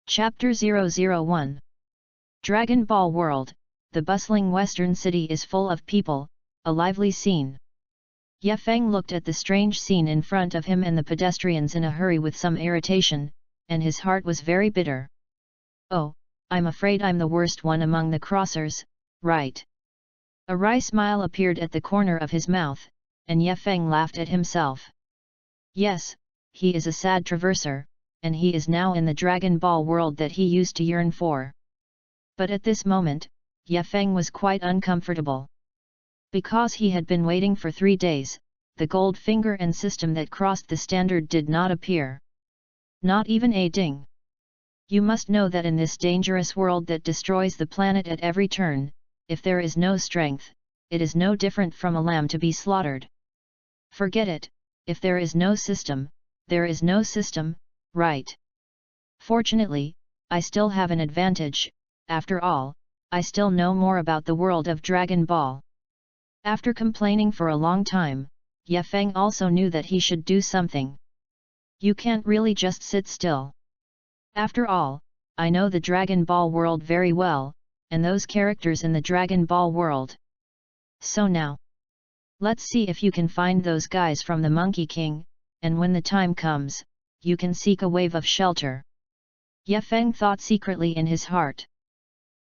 Chapter 001 Dragon Ball World. The bustling western city is full of people, a lively scene. Ye Feng looked at the strange scene in front of him and the pedestrians in a hurry with some irritation, and his heart was very bitter. Oh, I'm afraid I'm the worst one among the crossers, right? A wry smile appeared at the corner of his mouth, and Ye Feng laughed at himself. Yes, he is a sad traverser, and he is now in the Dragon Ball world that he used to yearn for. But at this moment, Ye Feng was quite uncomfortable. Because he had been waiting for 3 days, the gold finger and system that crossed the standard did not appear. Not even a ding. You must know that in this dangerous world that destroys the planet at every turn, if there is no strength, it is no different from a lamb to be slaughtered. Forget it, if there is no system, there is no system, right? Fortunately, I still have an advantage. After all, I still know more about the world of Dragon Ball. After complaining for a long time, Ye Feng also knew that he should do something. You can't really just sit still. After all, I know the Dragon Ball world very well, and those characters in the Dragon Ball world. So now, let's see if you can find those guys from the Monkey King, and when the time comes, you can seek a wave of shelter. Ye Feng thought secretly in his heart.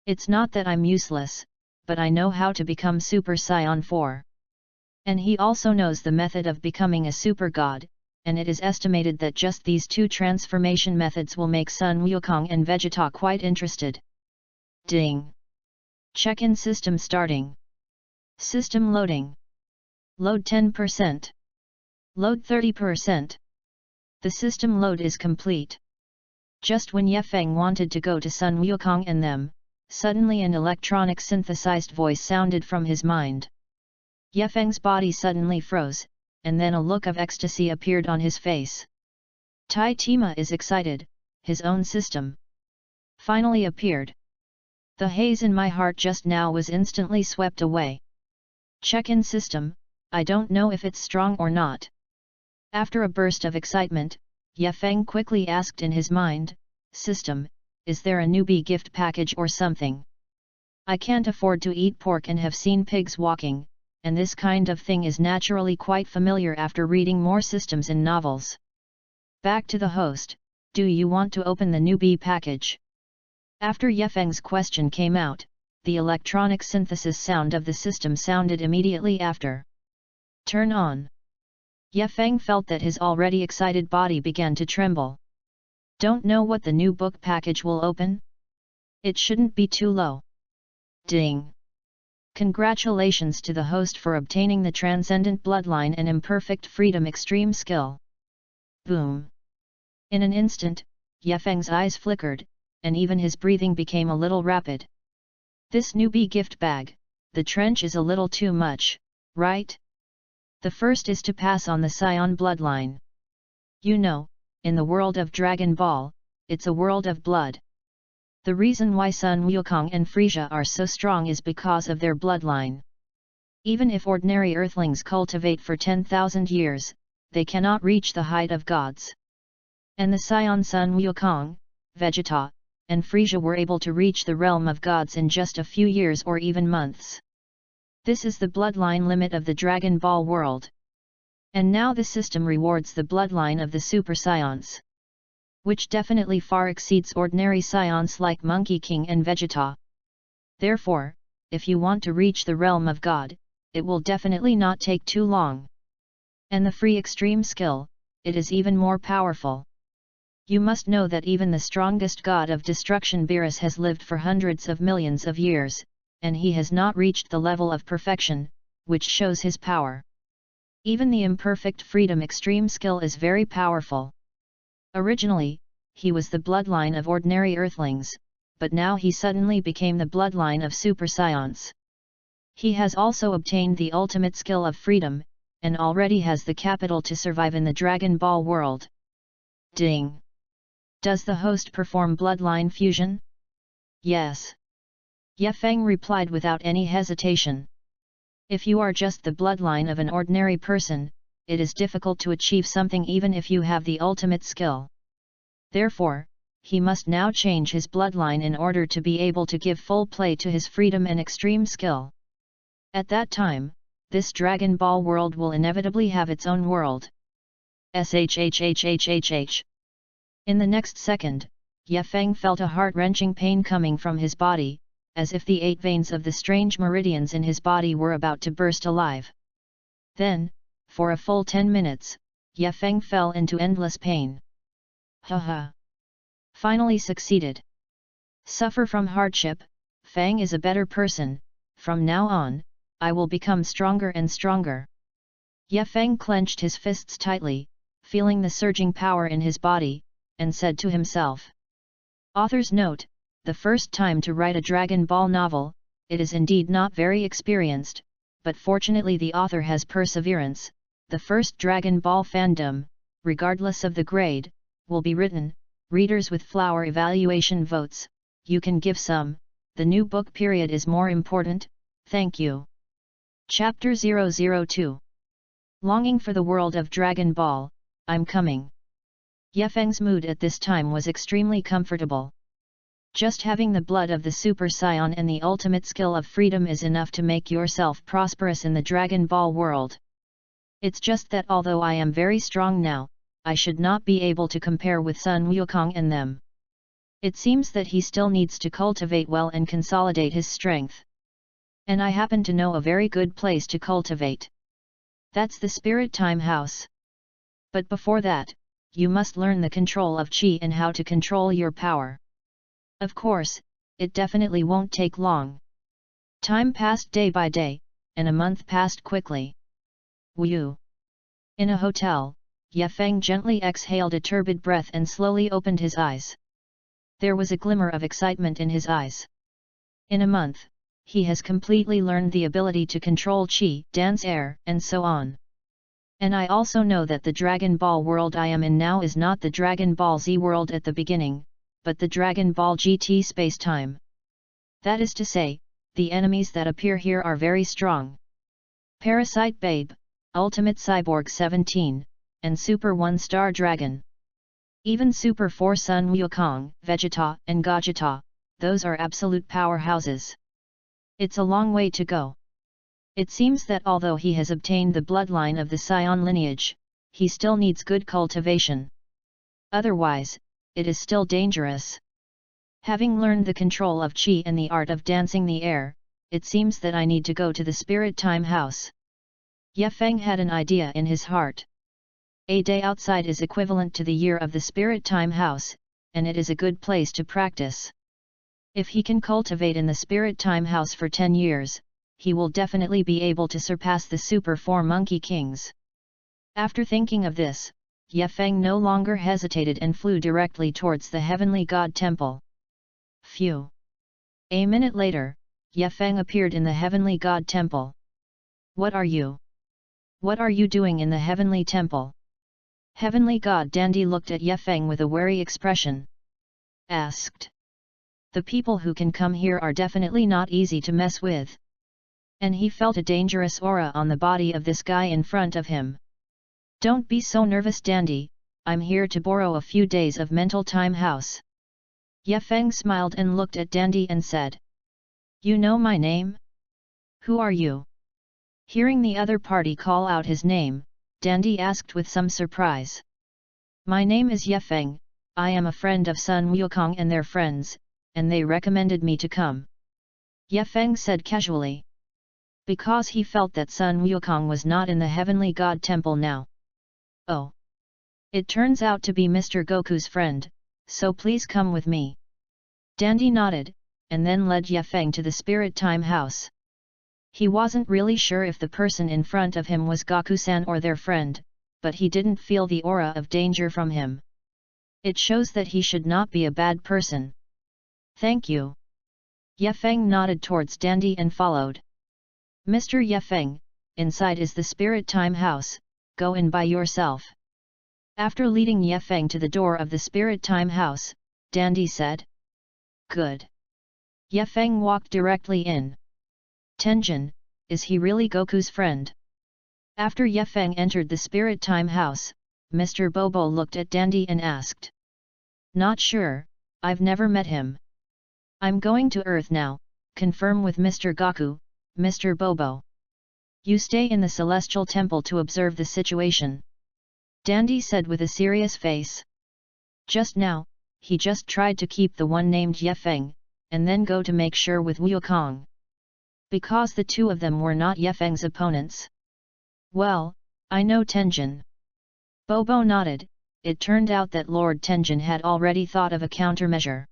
It's not that I'm useless, but I know how to become Super Saiyan 4. And he also knows the method of becoming a super god, and it is estimated that just these 2 transformation methods will make Sun Wukong and Vegeta quite interested. Ding! Check-in system starting. System loading. Load 10%. Load 30%. The system load is complete. Just when Ye Feng wanted to go to Sun Wukong and them, suddenly an electronic synthesized voice sounded from his mind. Ye Feng's body suddenly froze, and then a look of ecstasy appeared on his face. Tai Tima is excited, his own system finally appeared. The haze in my heart just now was instantly swept away. Check-in system, I don't know if it's strong or not. After a burst of excitement, Ye Feng quickly asked in his mind, System, is there a newbie gift package or something? I can't afford to eat pork and have seen pigs walking, and this kind of thing is naturally quite familiar after reading more systems in novels. Back to the host, do you want to open the newbie package? After Ye Feng's question came out, the electronic synthesis sound of the system sounded immediately after. Turn on. Ye Feng felt that his already excited body began to tremble. Don't know what the new book package will open? It shouldn't be too low. Ding! Congratulations to the host for obtaining the Transcendent Bloodline and Imperfect Freedom Extreme Skill. Boom! In an instant, Ye Feng's eyes flickered, and even his breathing became a little rapid. This newbie gift bag, the trench is a little too much, right? The first is to pass on the Saiyan bloodline. You know, in the world of Dragon Ball, it's a world of blood. The reason why Sun Wukong and Frieza are so strong is because of their bloodline. Even if ordinary earthlings cultivate for 10,000 years, they cannot reach the height of gods. And the Saiyan Sun Wukong, Vegeta, and Frieza were able to reach the realm of gods in just a few years or even months. This is the bloodline limit of the Dragon Ball world. And now the system rewards the bloodline of the Super Saiyans, which definitely far exceeds ordinary Saiyans like Monkey King and Vegeta. Therefore, if you want to reach the realm of God, it will definitely not take too long. And the free extreme skill, it is even more powerful. You must know that even the strongest god of destruction Beerus has lived for hundreds of millions of years, and he has not reached the level of perfection, which shows his power. Even the imperfect freedom extreme skill is very powerful. Originally, he was the bloodline of ordinary earthlings, but now he suddenly became the bloodline of Super Saiyans. He has also obtained the ultimate skill of freedom, and already has the capital to survive in the Dragon Ball world. Ding! Does the host perform bloodline fusion? Yes. Ye Feng replied without any hesitation. If you are just the bloodline of an ordinary person, it is difficult to achieve something even if you have the ultimate skill. Therefore, he must now change his bloodline in order to be able to give full play to his freedom and extreme skill. At that time, this Dragon Ball world will inevitably have its own world. SHHHHHH. In the next second, Ye Feng felt a heart-wrenching pain coming from his body, as if the 8 veins of the strange meridians in his body were about to burst alive. Then, for a full 10 minutes, Ye Feng fell into endless pain. Haha! Finally succeeded. Suffer from hardship, Feng is a better person, from now on, I will become stronger and stronger. Ye Feng clenched his fists tightly, feeling the surging power in his body, and said to himself. Author's note, the first time to write a Dragon Ball novel, it is indeed not very experienced, but fortunately the author has perseverance. The first Dragon Ball fandom, regardless of the grade, will be written. Readers with flower evaluation votes, you can give some, the new book period is more important, thank you. Chapter 002. Longing for the world of Dragon Ball, I'm coming. Ye Feng's mood at this time was extremely comfortable. Just having the blood of the Super Saiyan and the ultimate skill of freedom is enough to make yourself prosperous in the Dragon Ball world. It's just that although I am very strong now, I should not be able to compare with Sun Wukong and them. It seems that he still needs to cultivate well and consolidate his strength. And I happen to know a very good place to cultivate. That's the Spirit Time House. But before that, you must learn the control of Qi and how to control your power. Of course, it definitely won't take long. Time passed day by day, and a month passed quickly. Wu. In a hotel, Ye Feng gently exhaled a turbid breath and slowly opened his eyes. There was a glimmer of excitement in his eyes. In a month, he has completely learned the ability to control Qi, dance air, and so on. And I also know that the Dragon Ball world I am in now is not the Dragon Ball Z world at the beginning, but the Dragon Ball GT space-time. That is to say, the enemies that appear here are very strong. Parasite Babe, Ultimate Cyborg 17, and Super 1-Star Dragon. Even Super 4 Sun Wukong, Vegeta, and Gogeta, those are absolute powerhouses. It's a long way to go. It seems that although he has obtained the bloodline of the Saiyan lineage, he still needs good cultivation. Otherwise, it is still dangerous. Having learned the control of Qi and the art of dancing the air, it seems that I need to go to the Spirit Time House. Ye Feng had an idea in his heart. A day outside is equivalent to the year of the Spirit Time House, and it is a good place to practice. If he can cultivate in the Spirit Time House for 10 years, he will definitely be able to surpass the Super 4 Monkey Kings. After thinking of this, Ye Feng no longer hesitated and flew directly towards the Heavenly God Temple. Phew! A minute later, Ye Feng appeared in the Heavenly God Temple. What are you? What are you doing in the Heavenly Temple? Heavenly God Dandy looked at Ye Feng with a wary expression. Asked. The people who can come here are definitely not easy to mess with. And he felt a dangerous aura on the body of this guy in front of him. Don't be so nervous, Dandy, I'm here to borrow a few days of mental time house. Ye Feng smiled and looked at Dandy and said. You know my name? Who are you? Hearing the other party call out his name, Dandy asked with some surprise. My name is Ye Feng, I am a friend of Sun Wukong and their friends, and they recommended me to come. Ye Feng said casually. Because he felt that Sun Wukong was not in the Heavenly God Temple now. Oh. It turns out to be Mr. Goku's friend, so please come with me. Dandy nodded, and then led Ye Feng to the Spirit Time House. He wasn't really sure if the person in front of him was Goku-san or their friend, but he didn't feel the aura of danger from him. It shows that he should not be a bad person. Thank you. Ye Feng nodded towards Dandy and followed. Mr. Ye Feng, inside is the Spirit Time House, go in by yourself. After leading Ye Feng to the door of the Spirit Time House, Dandy said. Good. Ye Feng walked directly in. Tenjin, is he really Goku's friend? After Ye Feng entered the Spirit Time House, Mr. Bobo looked at Dandy and asked. Not sure, I've never met him. I'm going to Earth now, confirm with Mr. Gaku, Mr. Bobo. You stay in the Celestial Temple to observe the situation. Dandy said with a serious face. Just now, he just tried to keep the one named Ye Feng, and then go to make sure with Wukong. Because the two of them were not Ye Feng's opponents. Well, I know Tenjin. Bobo nodded. It turned out that Lord Tenjin had already thought of a countermeasure.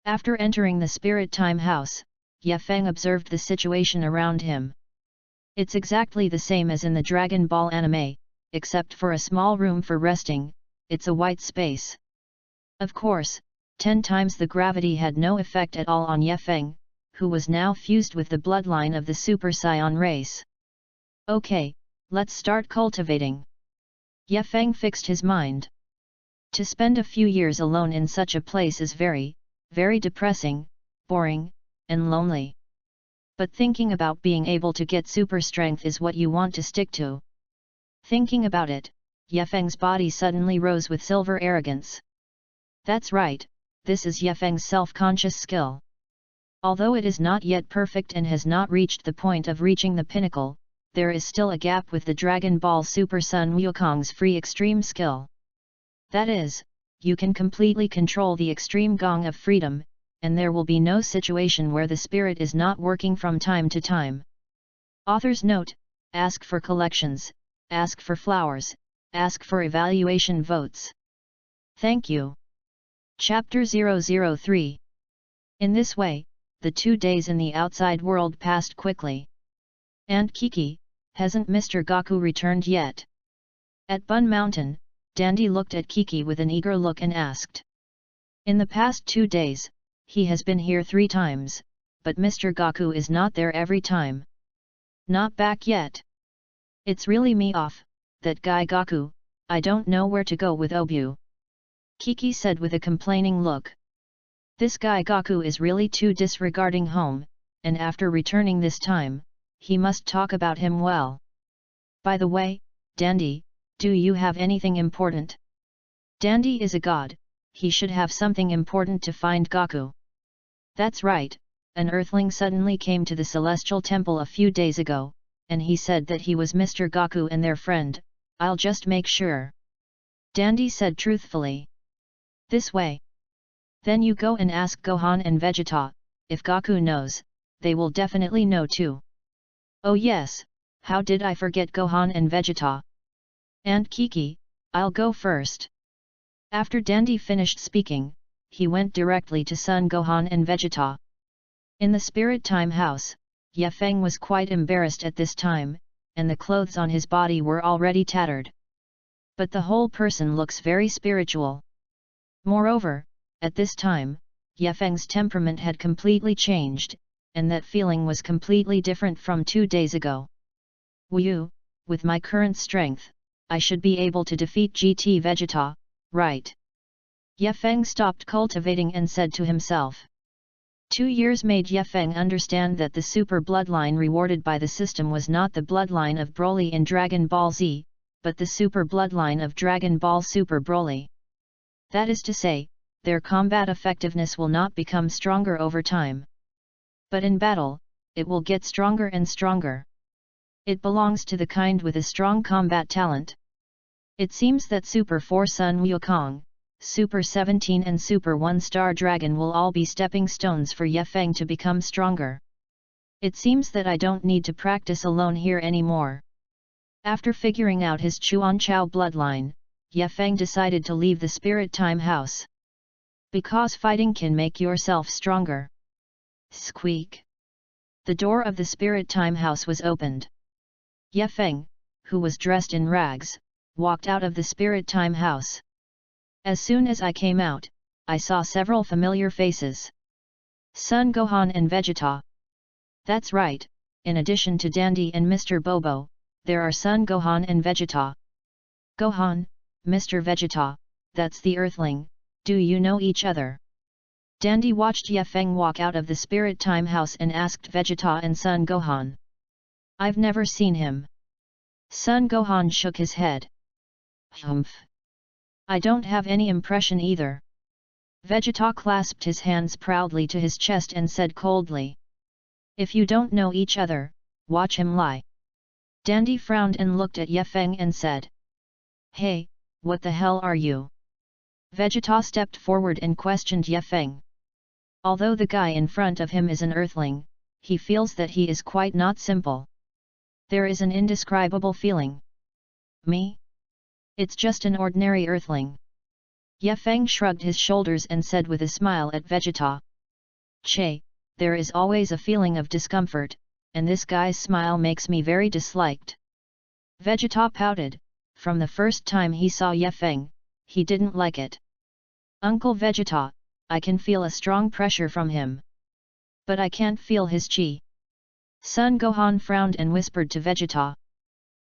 After entering the Spirit Time House, Ye Feng observed the situation around him. It's exactly the same as in the Dragon Ball anime, except for a small room for resting, it's a white space. Of course, 10 times the gravity had no effect at all on Ye Feng, who was now fused with the bloodline of the Super Saiyan race. Okay, let's start cultivating. Ye Feng fixed his mind. To spend a few years alone in such a place is very, very depressing, boring, and lonely. But thinking about being able to get super strength is what you want to stick to. Thinking about it, Ye Feng's body suddenly rose with silver arrogance. That's right, this is Ye Feng's self-conscious skill. Although it is not yet perfect and has not reached the point of reaching the pinnacle, there is still a gap with the Dragon Ball Super Sun Wukong's free extreme skill. That is, you can completely control the extreme gong of freedom, and there will be no situation where the spirit is not working from time to time. Author's note: ask for collections, ask for flowers, ask for evaluation votes. Thank you. Chapter 003. In this way, the 2 days in the outside world passed quickly. And Kiki, hasn't Mr. Gaku returned yet? At Bun Mountain, Dandy looked at Kiki with an eager look and asked. In the past 2 days, he has been here 3 times, but Mr. Gaku is not there every time. Not back yet. It's really me off, that guy Gaku, I don't know where to go with Obu. Kiki said with a complaining look. This guy Gaku is really too disregarding home, and after returning this time, he must talk about him well. By the way, Dandy, do you have anything important? Dandy is a god, he should have something important to find Gaku. That's right, an earthling suddenly came to the Celestial Temple a few days ago, and he said that he was Mr. Gaku and their friend. I'll just make sure. Dandy said truthfully. This way. Then you go and ask Gohan and Vegeta, if Gaku knows, they will definitely know too. Oh yes, how did I forget Gohan and Vegeta? And Kiki, I'll go first. After Dandy finished speaking, he went directly to Son Gohan and Vegeta. In the Spirit Time House, Ye Feng was quite embarrassed at this time, and the clothes on his body were already tattered. But the whole person looks very spiritual. Moreover, at this time, Ye Feng's temperament had completely changed, and that feeling was completely different from 2 days ago. Wu, with my current strength, I should be able to defeat GT Vegeta, right? Ye Feng stopped cultivating and said to himself. 2 years made Ye Feng understand that the super bloodline rewarded by the system was not the bloodline of Broly in Dragon Ball Z, but the super bloodline of Dragon Ball Super Broly. That is to say, their combat effectiveness will not become stronger over time. But in battle, it will get stronger and stronger. It belongs to the kind with a strong combat talent. It seems that Super 4 Sun Wukong, Super 17 and Super 1 Star Dragon will all be stepping stones for Ye Feng to become stronger. It seems that I don't need to practice alone here anymore. After figuring out his Chuanchao bloodline, Ye Feng decided to leave the Spirit Time House. Because fighting can make yourself stronger. Squeak! The door of the Spirit Time House was opened. Ye Feng, who was dressed in rags, walked out of the Spirit Time House. As soon as I came out, I saw several familiar faces. Son Gohan and Vegeta. That's right, in addition to Dandy and Mr. Bobo, there are Son Gohan and Vegeta. Gohan, Mr. Vegeta, that's the Earthling, do you know each other? Dandy watched Ye Feng walk out of the Spirit Time House and asked Vegeta and Son Gohan. I've never seen him. Son Gohan shook his head. Humph. I don't have any impression either. Vegeta clasped his hands proudly to his chest and said coldly. If you don't know each other, watch him lie. Dandy frowned and looked at Ye Feng and said. Hey, what the hell are you? Vegeta stepped forward and questioned Ye Feng. Although the guy in front of him is an earthling, he feels that he is quite not simple. There is an indescribable feeling. Me? It's just an ordinary earthling. Ye Feng shrugged his shoulders and said with a smile at Vegeta. Che, there is always a feeling of discomfort, and this guy's smile makes me very disliked. Vegeta pouted. From the first time he saw Ye Feng, he didn't like it. Uncle Vegeta, I can feel a strong pressure from him. But I can't feel his chi. Son Gohan frowned and whispered to Vegeta.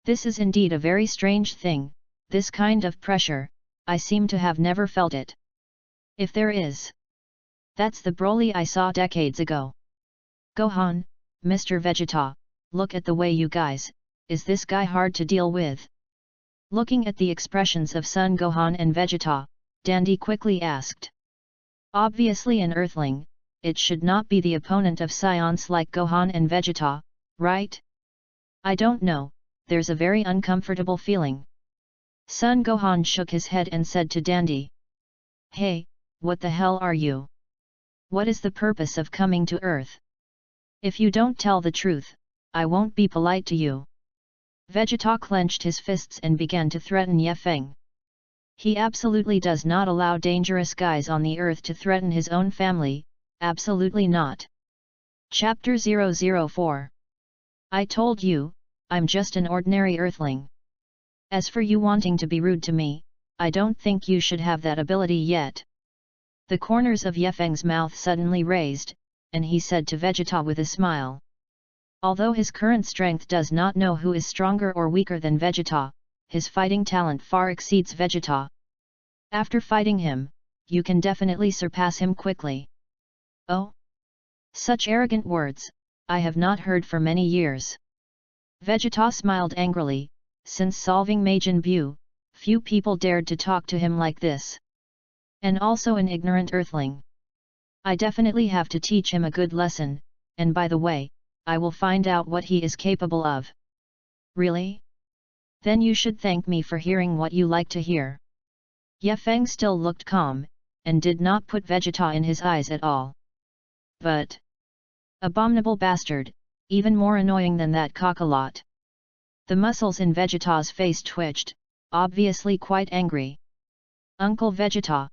This is indeed a very strange thing, this kind of pressure, I seem to have never felt it. If there is. That's the Broly I saw decades ago. Gohan, Mr. Vegeta, look at the way you guys, is this guy hard to deal with? Looking at the expressions of Son Gohan and Vegeta, Dandy quickly asked. Obviously an earthling, it should not be the opponent of scions like Gohan and Vegeta, right? I don't know, there's a very uncomfortable feeling. Son Gohan shook his head and said to Dandy. Hey, what the hell are you? What is the purpose of coming to Earth? If you don't tell the truth, I won't be polite to you. Vegeta clenched his fists and began to threaten Ye Feng. He absolutely does not allow dangerous guys on the earth to threaten his own family, absolutely not. Chapter 004. I told you, I'm just an ordinary earthling. As for you wanting to be rude to me, I don't think you should have that ability yet. The corners of Ye Feng's mouth suddenly raised, and he said to Vegeta with a smile. Although his current strength does not know who is stronger or weaker than Vegeta, his fighting talent far exceeds Vegeta. After fighting him, you can definitely surpass him quickly. Oh? Such arrogant words, I have not heard for many years. Vegeta smiled angrily, since solving Majin Buu, few people dared to talk to him like this. And also an ignorant earthling. I definitely have to teach him a good lesson, and by the way, I will find out what he is capable of. Really? Then you should thank me for hearing what you like to hear. Ye Feng still looked calm, and did not put Vegeta in his eyes at all. But... abominable bastard, even more annoying than that cockalot. The muscles in Vegeta's face twitched, obviously quite angry. Uncle Vegeta.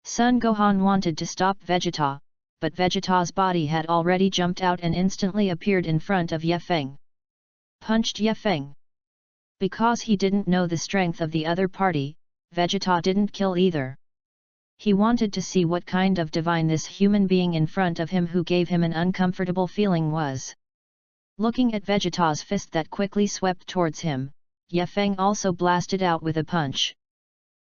Son Gohan wanted to stop Vegeta, but Vegeta's body had already jumped out and instantly appeared in front of Ye Feng. Punched Ye Feng. Because he didn't know the strength of the other party, Vegeta didn't kill either. He wanted to see what kind of divine this human being in front of him who gave him an uncomfortable feeling was. Looking at Vegeta's fist that quickly swept towards him, Ye Feng also blasted out with a punch.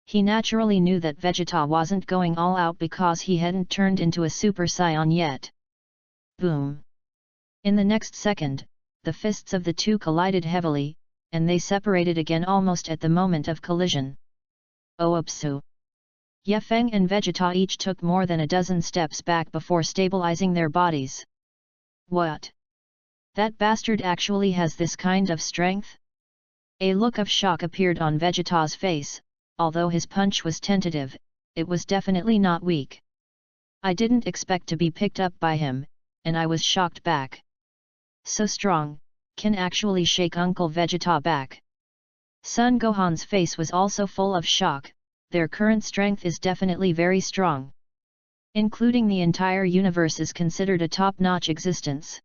He naturally knew that Vegeta wasn't going all out because he hadn't turned into a Super Saiyan yet. Boom! In the next second, the fists of the two collided heavily, and they separated again almost at the moment of collision. Oopsu! Ye Feng and Vegeta each took more than a dozen steps back before stabilizing their bodies. What? That bastard actually has this kind of strength? A look of shock appeared on Vegeta's face. Although his punch was tentative, it was definitely not weak. I didn't expect to be picked up by him, and I was shocked back. So strong, can actually shake Uncle Vegeta back. Son Gohan's face was also full of shock, their current strength is definitely very strong. Including the entire universe is considered a top-notch existence.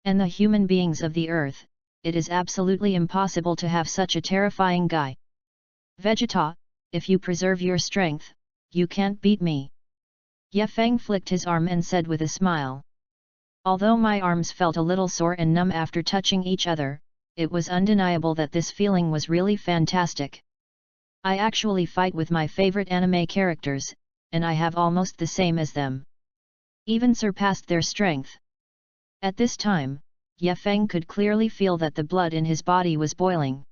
And the human beings of the earth, it is absolutely impossible to have such a terrifying guy. Vegeta, if you preserve your strength, you can't beat me. Ye Feng flicked his arm and said with a smile. Although my arms felt a little sore and numb after touching each other, it was undeniable that this feeling was really fantastic. I actually fight with my favorite anime characters, and I have almost the same as them. Even surpassed their strength. At this time, Ye Feng could clearly feel that the blood in his body was boiling.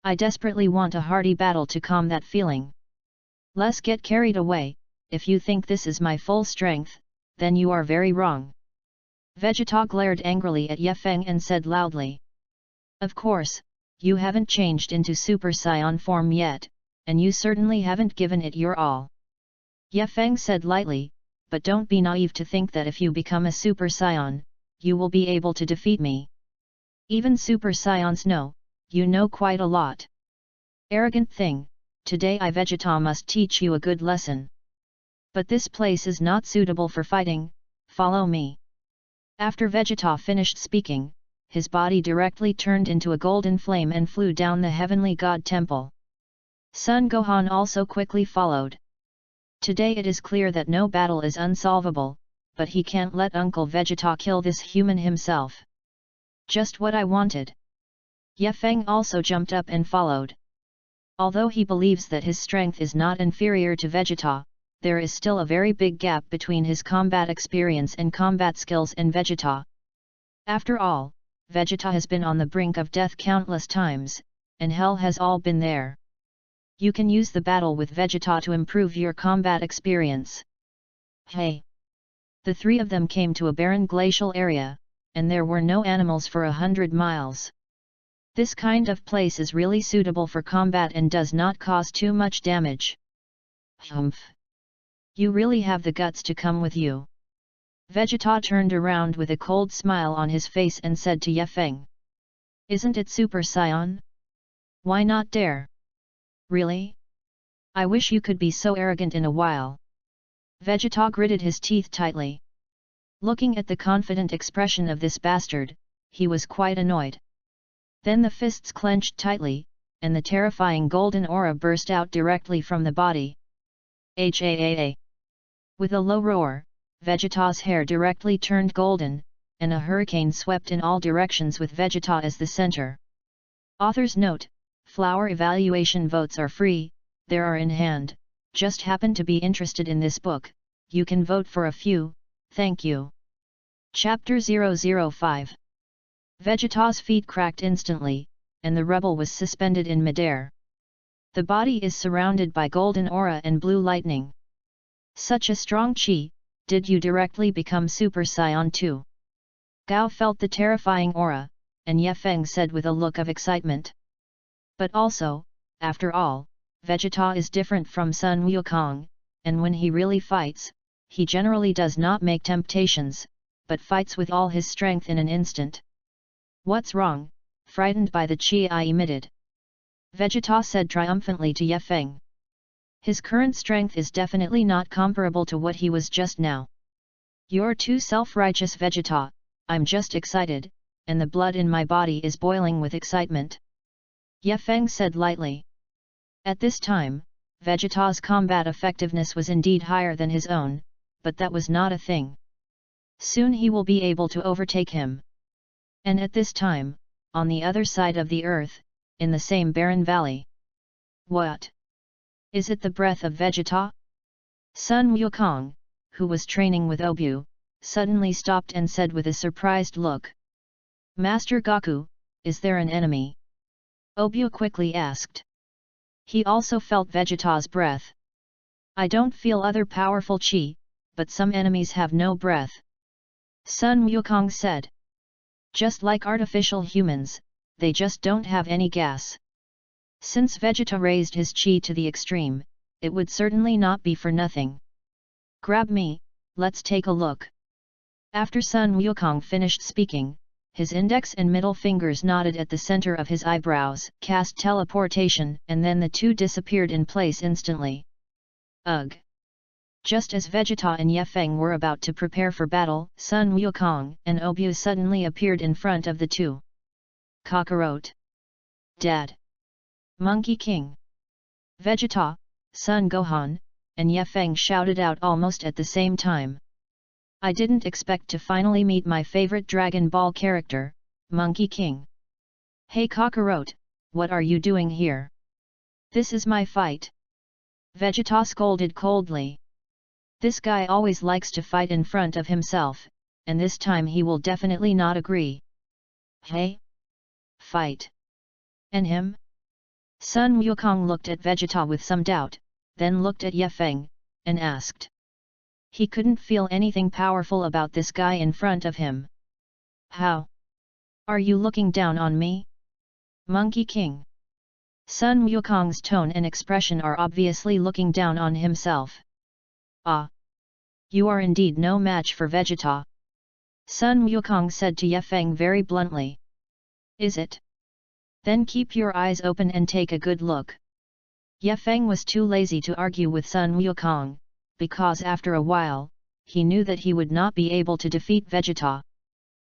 I desperately want a hearty battle to calm that feeling. Let's get carried away, if you think this is my full strength, then you are very wrong. Vegeta glared angrily at Ye Feng and said loudly. Of course, you haven't changed into Super Saiyan form yet, and you certainly haven't given it your all. Ye Feng said lightly, but don't be naive to think that if you become a Super Saiyan, you will be able to defeat me. Even Super Saiyans know, you know quite a lot. Arrogant thing, today I Vegeta must teach you a good lesson. But this place is not suitable for fighting, follow me. After Vegeta finished speaking, his body directly turned into a golden flame and flew down the heavenly god temple. Son Gohan also quickly followed. Today it is clear that no battle is unsolvable, but he can't let Uncle Vegeta kill this human himself. Just what I wanted. Ye Feng also jumped up and followed. Although he believes that his strength is not inferior to Vegeta, there is still a very big gap between his combat experience and combat skills and Vegeta. After all, Vegeta has been on the brink of death countless times, and hell has all been there. You can use the battle with Vegeta to improve your combat experience. Hey! The three of them came to a barren glacial area, and there were no animals for 100 miles. This kind of place is really suitable for combat and does not cause too much damage. Humph! You really have the guts to come with you. Vegeta turned around with a cold smile on his face and said to Ye Feng. Isn't it Super Saiyan? Why not dare? Really? I wish you could be so arrogant in a while. Vegeta gritted his teeth tightly. Looking at the confident expression of this bastard, he was quite annoyed. Then the fists clenched tightly, and the terrifying golden aura burst out directly from the body. Haa! With a low roar, Vegeta's hair directly turned golden, and a hurricane swept in all directions with Vegeta as the center. Author's note: flower evaluation votes are free, there are in hand. Just happen to be interested in this book, you can vote for a few, thank you. Chapter 005. Vegeta's feet cracked instantly, and the rebel was suspended in midair. The body is surrounded by golden aura and blue lightning. Such a strong chi, did you directly become Super Saiyan too? Gao felt the terrifying aura, and Ye Feng said with a look of excitement. But also, after all, Vegeta is different from Sun Wukong, and when he really fights, he generally does not make temptations, but fights with all his strength in an instant. What's wrong? Frightened by the chi I emitted. Vegeta said triumphantly to Ye Feng. His current strength is definitely not comparable to what he was just now. You're too self-righteous, Vegeta, I'm just excited, and the blood in my body is boiling with excitement. Ye Feng said lightly. At this time, Vegeta's combat effectiveness was indeed higher than his own, but that was not a thing. Soon he will be able to overtake him. And at this time, on the other side of the earth, in the same barren valley. What? Is it the breath of Vegeta? Sun Wukong, who was training with Obu, suddenly stopped and said with a surprised look. Master Goku, is there an enemy? Obu quickly asked. He also felt Vegeta's breath. I don't feel other powerful chi, but some enemies have no breath. Sun Wukong said. Just like artificial humans, they just don't have any gas. Since Vegeta raised his chi to the extreme, it would certainly not be for nothing. Grab me, let's take a look. After Sun Wukong finished speaking, his index and middle fingers nodded at the center of his eyebrows, cast teleportation, and then the two disappeared in place instantly. Ugh! Just as Vegeta and Ye Feng were about to prepare for battle, Sun Wukong and Obu suddenly appeared in front of the two. Kakarot! Dad! Monkey King! Vegeta, Son Gohan, and Ye Feng shouted out almost at the same time. I didn't expect to finally meet my favorite Dragon Ball character, Monkey King. Hey Kakarot, what are you doing here? This is my fight. Vegeta scolded coldly. This guy always likes to fight in front of himself, and this time he will definitely not agree. Hey? Fight. And him? Sun Wukong looked at Vegeta with some doubt, then looked at Ye Feng, and asked. He couldn't feel anything powerful about this guy in front of him. How? Are you looking down on me? Monkey King. Sun Wukong's tone and expression are obviously looking down on himself. Ah! You are indeed no match for Vegeta. Sun Wukong said to Ye Feng very bluntly. Is it? Then keep your eyes open and take a good look. Ye Feng was too lazy to argue with Sun Wukong, because after a while, he knew that he would not be able to defeat Vegeta.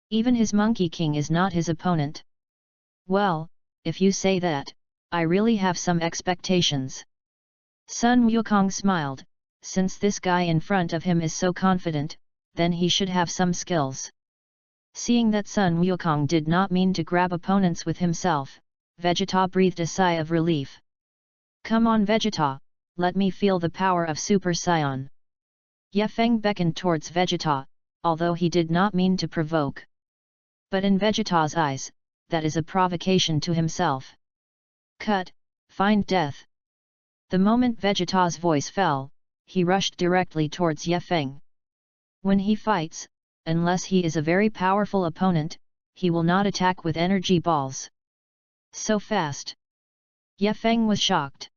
Even his Monkey King is not his opponent. Well, if you say that, I really have some expectations. Sun Wukong smiled, since this guy in front of him is so confident, then he should have some skills. Seeing that Sun Wukong did not mean to grab opponents with himself, Vegeta breathed a sigh of relief. Come on Vegeta, let me feel the power of Super Saiyan. Ye Feng beckoned towards Vegeta, although he did not mean to provoke. But in Vegeta's eyes, that is a provocation to himself. Cut, find death. The moment Vegeta's voice fell, he rushed directly towards Ye Feng. When he fights, unless he is a very powerful opponent, he will not attack with energy balls. So fast. Ye Feng was shocked.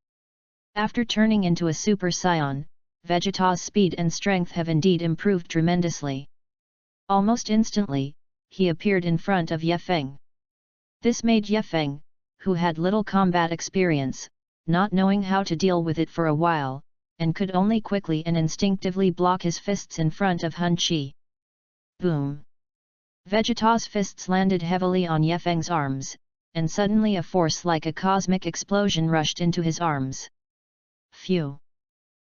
After turning into a Super Saiyan, Vegeta's speed and strength have indeed improved tremendously. Almost instantly, he appeared in front of Ye Feng. This made Ye Feng, who had little combat experience, not knowing how to deal with it for a while, and could only quickly and instinctively block his fists in front of Hun Chi. Boom! Vegeta's fists landed heavily on Ye Feng's arms, and suddenly a force like a cosmic explosion rushed into his arms. Phew!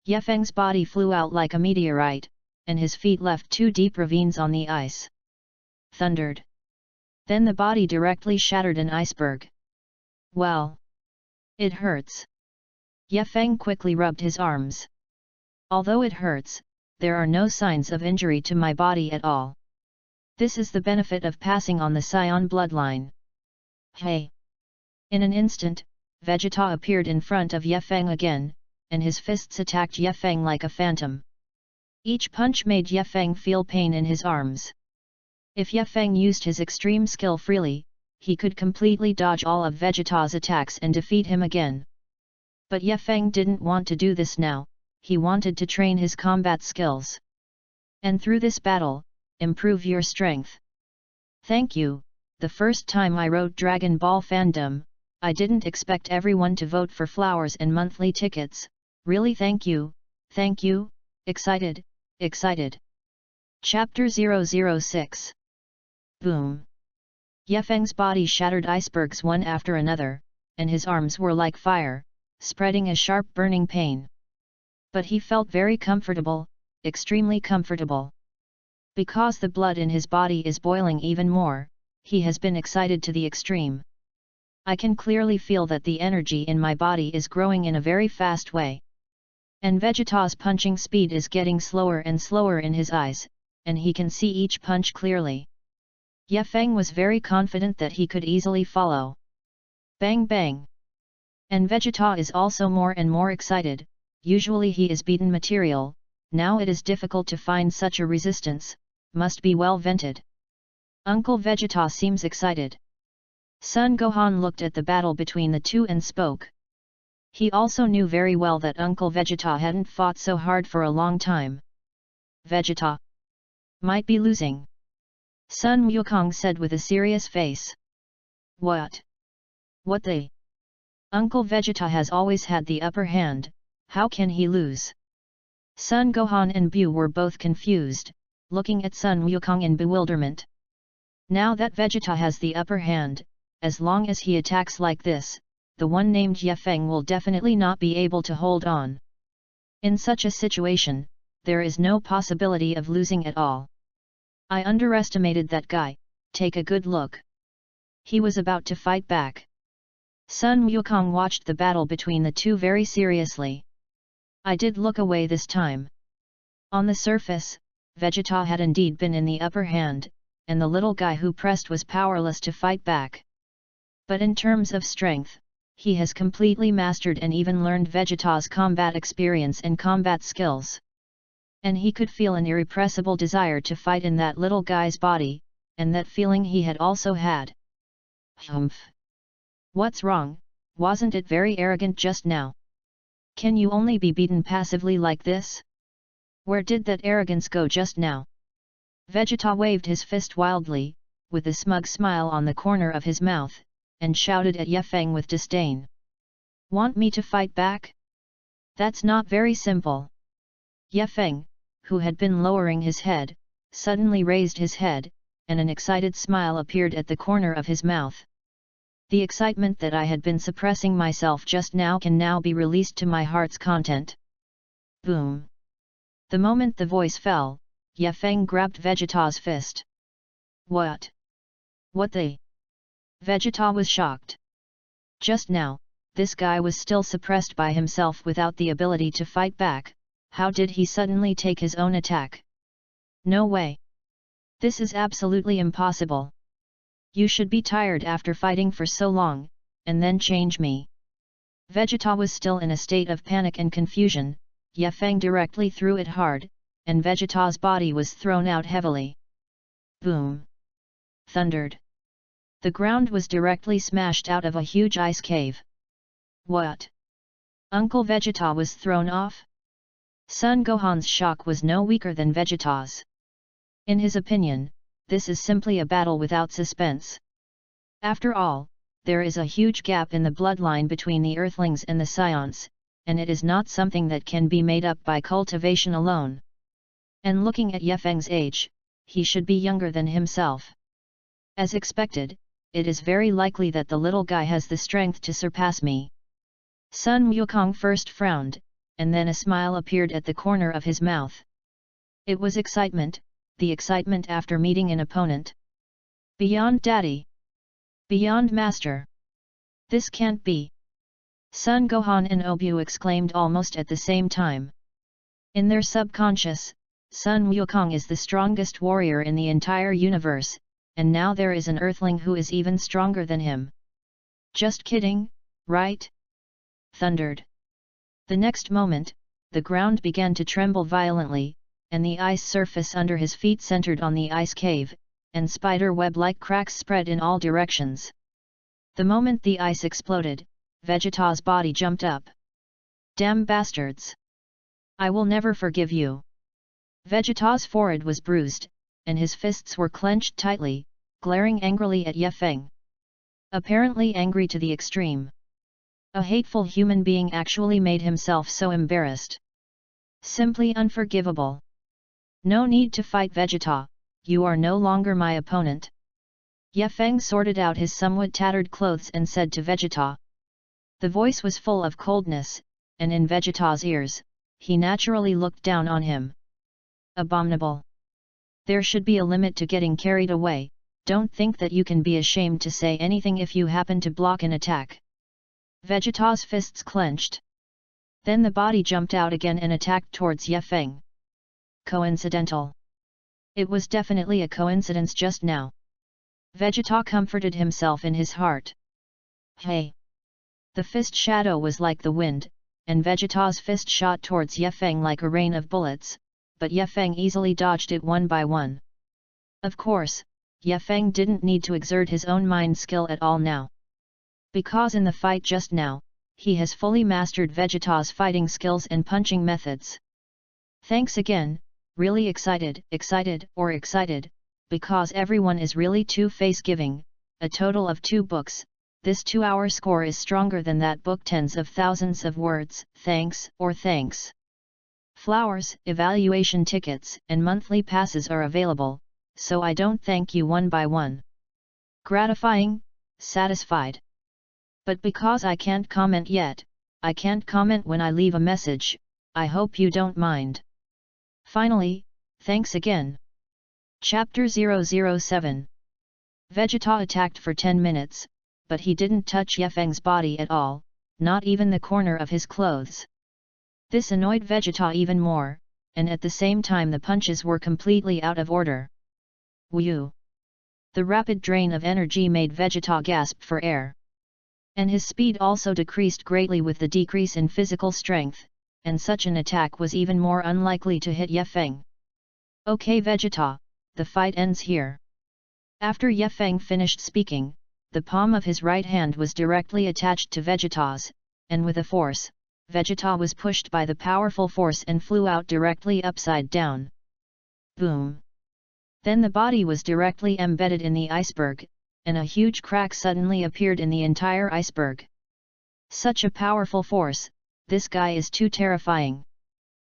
Ye Feng's body flew out like a meteorite, and his feet left two deep ravines on the ice. Thundered. Then the body directly shattered an iceberg. Well! It hurts. Ye Feng quickly rubbed his arms. Although it hurts, there are no signs of injury to my body at all. This is the benefit of passing on the Saiyan bloodline. Hey! In an instant, Vegeta appeared in front of Ye Feng again, and his fists attacked Ye Feng like a phantom. Each punch made Ye Feng feel pain in his arms. If Ye Feng used his extreme skill freely, he could completely dodge all of Vegeta's attacks and defeat him again. But Ye Feng didn't want to do this now, he wanted to train his combat skills. And through this battle, improve your strength. Thank you, the first time I wrote Dragon Ball fandom, I didn't expect everyone to vote for flowers and monthly tickets, really thank you, excited, excited. Chapter 006. Boom! Ye Feng's body shattered icebergs one after another, and his arms were like fire, spreading a sharp burning pain. But he felt very comfortable, extremely comfortable. Because the blood in his body is boiling even more, he has been excited to the extreme. I can clearly feel that the energy in my body is growing in a very fast way. And Vegeta's punching speed is getting slower and slower in his eyes, and he can see each punch clearly. Ye Feng was very confident that he could easily follow. Bang bang! And Vegeta is also more and more excited. Usually he is beaten material, now it is difficult to find such a resistance, must be well vented. Uncle Vegeta seems excited. Son Gohan looked at the battle between the two and spoke. He also knew very well that Uncle Vegeta hadn't fought so hard for a long time. Vegeta might be losing. Sun Wukong said with a serious face. What? What they? Uncle Vegeta has always had the upper hand, how can he lose? Sun Gohan and Bu were both confused, looking at Sun Wukong in bewilderment. Now that Vegeta has the upper hand, as long as he attacks like this, the one named Ye Feng will definitely not be able to hold on. In such a situation, there is no possibility of losing at all. I underestimated that guy, take a good look. He was about to fight back. Sun Wukong watched the battle between the two very seriously. I did look away this time. On the surface, Vegeta had indeed been in the upper hand, and the little guy who pressed was powerless to fight back. But in terms of strength, He has completely mastered and even learned Vegeta's combat experience and combat skills. And he could feel an irrepressible desire to fight in that little guy's body, and that feeling he had also had. Humph! What's wrong? Wasn't it very arrogant just now? Can you only be beaten passively like this? Where did that arrogance go just now? Vegeta waved his fist wildly, with a smug smile on the corner of his mouth, and shouted at Ye Feng with disdain. Want me to fight back? That's not very simple. Ye Feng, who had been lowering his head, suddenly raised his head, and an excited smile appeared at the corner of his mouth. The excitement that I had been suppressing myself just now can now be released to my heart's content. Boom! The moment the voice fell, Ye Feng grabbed Vegeta's fist. What? What the? Vegeta was shocked. Just now, this guy was still suppressed by himself without the ability to fight back. How did he suddenly take his own attack? No way! This is absolutely impossible. You should be tired after fighting for so long, and then change me. Vegeta was still in a state of panic and confusion. Ye Feng directly threw it hard, and Vegeta's body was thrown out heavily. Boom! Thundered. The ground was directly smashed out of a huge ice cave. What? Uncle Vegeta was thrown off? Son Gohan's shock was no weaker than Vegeta's. In his opinion, this is simply a battle without suspense. After all, there is a huge gap in the bloodline between the Earthlings and the Scions, and it is not something that can be made up by cultivation alone. And looking at Ye Feng's age, he should be younger than himself. As expected, it is very likely that the little guy has the strength to surpass me. Sun Wukong first frowned, and then a smile appeared at the corner of his mouth. It was excitement, the excitement after meeting an opponent. Beyond Daddy! Beyond Master! This can't be! Sun Gohan and Obu exclaimed almost at the same time. In their subconscious, Sun Wukong is the strongest warrior in the entire universe, and now there is an Earthling who is even stronger than him. Just kidding, right? Thundered. The next moment, the ground began to tremble violently, and the ice surface under his feet centered on the ice cave, and spider web-like cracks spread in all directions. The moment the ice exploded, Vegeta's body jumped up. Damn bastards! I will never forgive you! Vegeta's forehead was bruised, and his fists were clenched tightly, glaring angrily at Ye Feng. Apparently angry to the extreme. A hateful human being actually made himself so embarrassed. Simply unforgivable. No need to fight Vegeta, you are no longer my opponent. Ye Feng sorted out his somewhat tattered clothes and said to Vegeta. The voice was full of coldness, and in Vegeta's ears, he naturally looked down on him. Abominable. There should be a limit to getting carried away, don't think that you can be ashamed to say anything if you happen to block an attack. Vegeta's fists clenched. Then the body jumped out again and attacked towards Ye Feng. Coincidental. It was definitely a coincidence just now. Vegeta comforted himself in his heart. Hey! The fist shadow was like the wind, and Vegeta's fist shot towards Ye Feng like a rain of bullets, but Ye Feng easily dodged it one by one. Of course, Ye Feng didn't need to exert his own mind skill at all now. Because in the fight just now, he has fully mastered Vegeta's fighting skills and punching methods. Thanks again, really excited, because everyone is really two-face giving, a total of 2 books, this 2-hour score is stronger than that book tens of thousands of words, thanks. Flowers, evaluation tickets and monthly passes are available, so I don't thank you one by one. Gratifying, satisfied. But because I can't comment yet, I can't comment when I leave a message, I hope you don't mind. Finally, thanks again. Chapter 007. Vegeta attacked for 10 minutes, but he didn't touch Ye Feng's body at all, not even the corner of his clothes. This annoyed Vegeta even more, and at the same time the punches were completely out of order. Whew! The rapid drain of energy made Vegeta gasp for air. And his speed also decreased greatly with the decrease in physical strength, and such an attack was even more unlikely to hit Ye Feng. Okay Vegeta, the fight ends here. After Ye Feng finished speaking, the palm of his right hand was directly attached to Vegeta's, and with a force, Vegeta was pushed by the powerful force and flew out directly upside down. Boom! Then the body was directly embedded in the iceberg, and a huge crack suddenly appeared in the entire iceberg. Such a powerful force, this guy is too terrifying.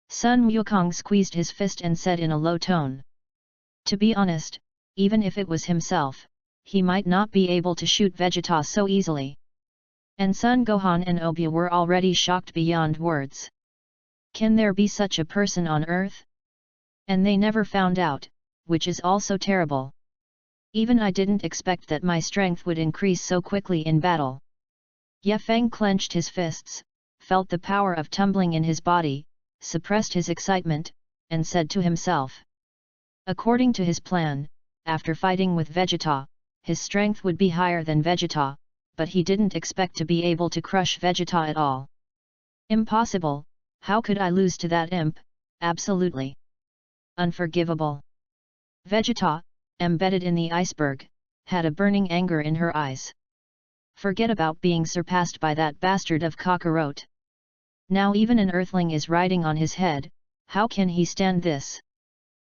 Sun Wukong squeezed his fist and said in a low tone. To be honest, even if it was himself, he might not be able to shoot Vegeta so easily. And Sun Gohan and Obia were already shocked beyond words. Can there be such a person on Earth? And they never found out, which is also terrible. Even I didn't expect that my strength would increase so quickly in battle. Ye Feng clenched his fists, felt the power of tumbling in his body, suppressed his excitement, and said to himself. According to his plan, after fighting with Vegeta, his strength would be higher than Vegeta, but he didn't expect to be able to crush Vegeta at all. Impossible, how could I lose to that imp? Absolutely unforgivable. Vegeta, embedded in the iceberg, had a burning anger in her eyes. Forget about being surpassed by that bastard of Kakarot. Now even an earthling is riding on his head, how can he stand this?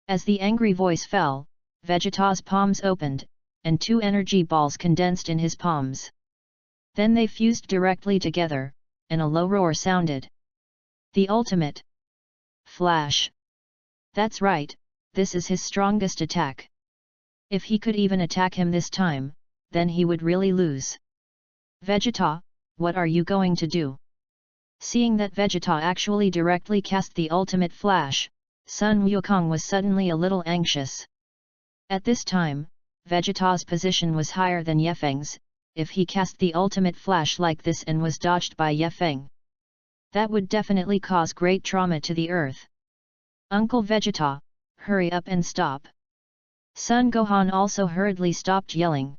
As the angry voice fell, Vegeta's palms opened, and 2 energy balls condensed in his palms. Then they fused directly together, and a low roar sounded. The ultimate flash. That's right, this is his strongest attack. If he could even attack him this time, then he would really lose. Vegeta, what are you going to do? Seeing that Vegeta actually directly cast the ultimate flash, Sun Wukong was suddenly a little anxious. At this time, Vegeta's position was higher than Ye Feng's. If he cast the ultimate flash like this and was dodged by Ye Feng, that would definitely cause great trauma to the earth. Uncle Vegeta, hurry up and stop. Sun Gohan also hurriedly stopped yelling.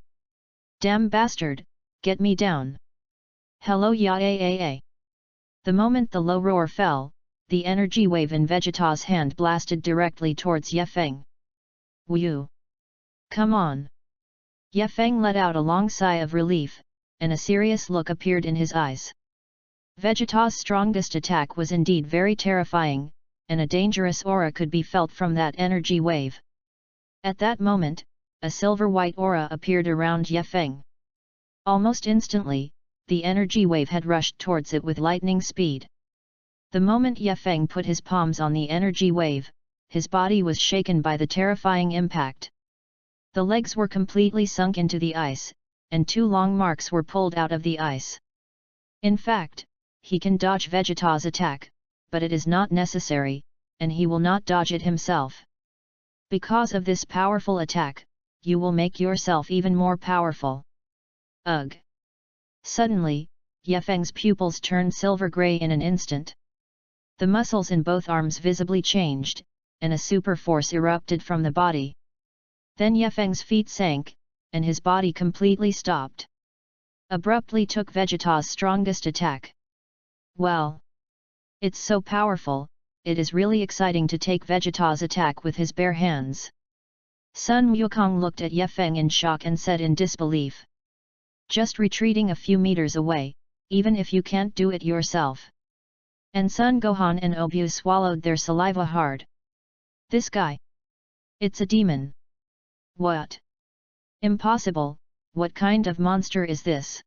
Damn bastard, get me down. Hello ya. The moment the low roar fell, the energy wave in Vegeta's hand blasted directly towards Ye Feng. Woo! Come on! Ye Feng let out a long sigh of relief, and a serious look appeared in his eyes. Vegeta's strongest attack was indeed very terrifying, and a dangerous aura could be felt from that energy wave. At that moment, a silver-white aura appeared around Ye Feng. Almost instantly, the energy wave had rushed towards it with lightning speed. The moment Ye Feng put his palms on the energy wave, his body was shaken by the terrifying impact. The legs were completely sunk into the ice, and 2 long marks were pulled out of the ice. In fact, he can dodge Vegeta's attack, but it is not necessary, and he will not dodge it himself. Because of this powerful attack, you will make yourself even more powerful. Ugh! Suddenly, Ye Feng's pupils turned silver-grey in an instant. The muscles in both arms visibly changed, and a super force erupted from the body. Then Ye Feng's feet sank, and his body completely stopped. Abruptly took Vegeta's strongest attack. Well! It's so powerful, it is really exciting to take Vegeta's attack with his bare hands. Sun Wukong looked at Ye Feng in shock and said in disbelief. Just retreating a few meters away, even if you can't do it yourself. And Sun Gohan and Obia swallowed their saliva hard. This guy! It's a demon! What? Impossible, what kind of monster is this?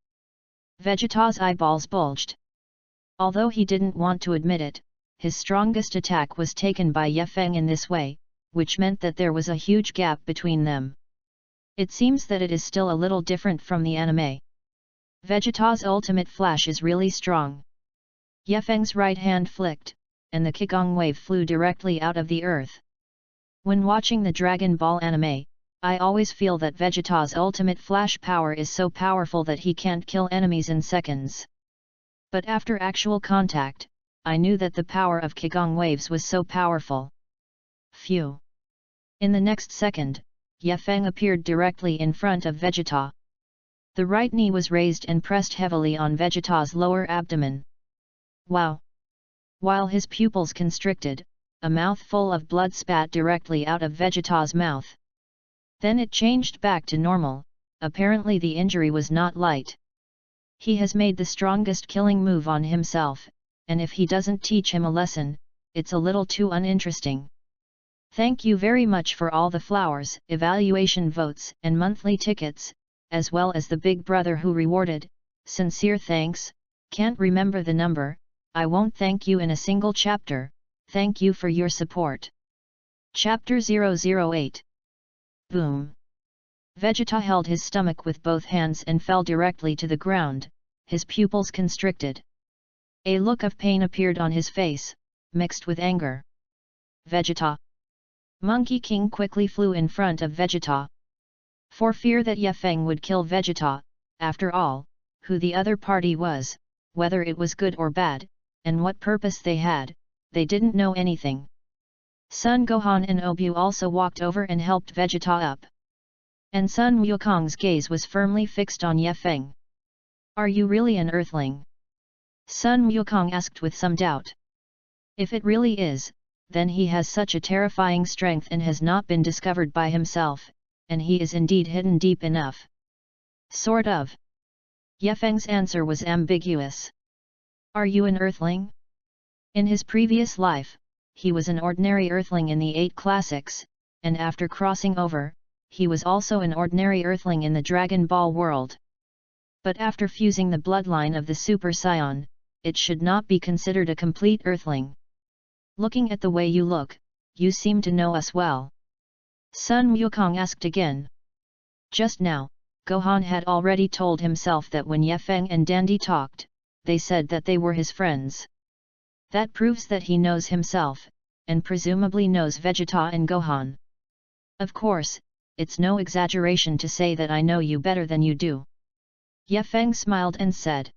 Vegeta's eyeballs bulged. Although he didn't want to admit it, his strongest attack was taken by Ye Feng in this way, which meant that there was a huge gap between them. It seems that it is still a little different from the anime. Vegeta's ultimate flash is really strong. Ye Feng's right hand flicked, and the Qigong wave flew directly out of the earth. When watching the Dragon Ball anime, I always feel that Vegeta's ultimate flash power is so powerful that he can't kill enemies in seconds. But after actual contact, I knew that the power of Qigong waves was so powerful. Phew! In the next second, Ye Feng appeared directly in front of Vegeta. The right knee was raised and pressed heavily on Vegeta's lower abdomen. Wow! While his pupils constricted, a mouthful of blood spat directly out of Vegeta's mouth. Then it changed back to normal. Apparently the injury was not light. He has made the strongest killing move on himself, and if he doesn't teach him a lesson, it's a little too uninteresting. Thank you very much for all the flowers, evaluation votes, and monthly tickets, as well as the big brother who rewarded. Sincere thanks, can't remember the number, I won't thank you in a single chapter, thank you for your support. Chapter 008. Boom! Vegeta held his stomach with both hands and fell directly to the ground, his pupils constricted. A look of pain appeared on his face, mixed with anger. Vegeta! Monkey King quickly flew in front of Vegeta. For fear that Ye Feng would kill Vegeta, after all, who the other party was, whether it was good or bad, and what purpose they had, they didn't know anything. Sun Gohan and Obu also walked over and helped Vegeta up. And Sun Wukong's gaze was firmly fixed on Ye Feng. Are you really an Earthling? Sun Wukong asked with some doubt. If it really is, then he has such a terrifying strength and has not been discovered by himself, and he is indeed hidden deep enough. Sort of. Ye Feng's answer was ambiguous. Are you an Earthling? In his previous life, he was an ordinary Earthling in the 8 classics, and after crossing over, he was also an ordinary Earthling in the Dragon Ball world. But after fusing the bloodline of the Super Saiyan, it should not be considered a complete Earthling. Looking at the way you look, you seem to know us well. Sun Wukong asked again. Just now, Gohan had already told himself that when Ye Feng and Dandy talked, they said that they were his friends. That proves that he knows himself, and presumably knows Vegeta and Gohan. Of course, it's no exaggeration to say that I know you better than you do. Ye Feng smiled and said.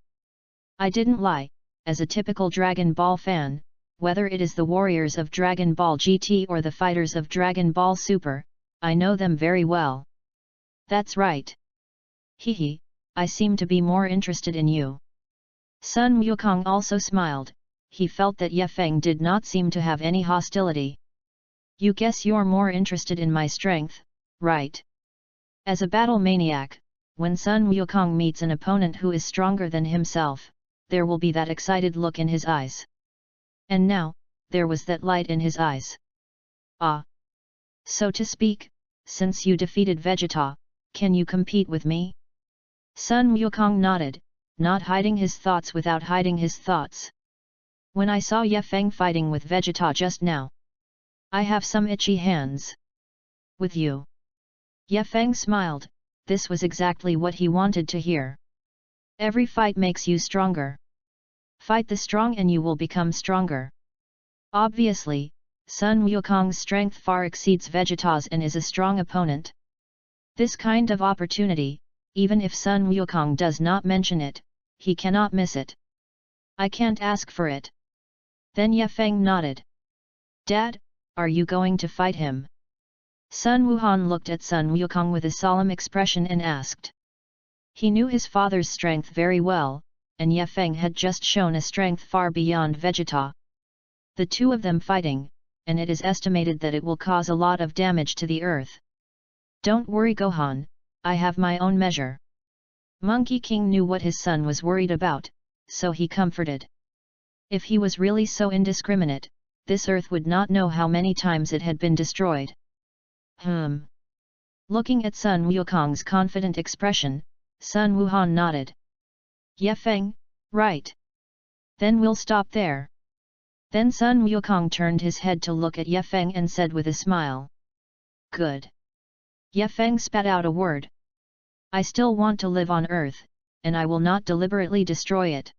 I didn't lie, as a typical Dragon Ball fan, whether it is the warriors of Dragon Ball GT or the fighters of Dragon Ball Super, I know them very well. That's right. Hehe, I seem to be more interested in you. Sun Wukong also smiled, he felt that Ye Feng did not seem to have any hostility. You guess you're more interested in my strength, right? As a battle maniac, when Sun Wukong meets an opponent who is stronger than himself, there will be that excited look in his eyes. And now, there was that light in his eyes. Ah! So to speak, since you defeated Vegeta, can you compete with me? Sun Wukong nodded, not hiding his thoughts without hiding his thoughts. When I saw Ye Feng fighting with Vegeta just now, I have some itchy hands. With you? Ye Feng smiled, this was exactly what he wanted to hear. Every fight makes you stronger. Fight the strong and you will become stronger. Obviously, Sun Wukong's strength far exceeds Vegeta's and is a strong opponent. This kind of opportunity, even if Sun Wukong does not mention it, he cannot miss it. I can't ask for it. Then Ye Feng nodded. Dad, are you going to fight him? Sun Wuhan looked at Sun Wukong with a solemn expression and asked. He knew his father's strength very well, and Ye Feng had just shown a strength far beyond Vegeta. The two of them fighting, and it is estimated that it will cause a lot of damage to the earth. Don't worry Gohan, I have my own measure. Monkey King knew what his son was worried about, so he comforted. If he was really so indiscriminate, this earth would not know how many times it had been destroyed. Looking at Sun Wukong's confident expression, Sun Wuhan nodded. Ye Feng, right. Then we'll stop there. Then Sun Wukong turned his head to look at Ye Feng and said with a smile. Good. Ye Feng spat out a word. I still want to live on Earth, and I will not deliberately destroy it.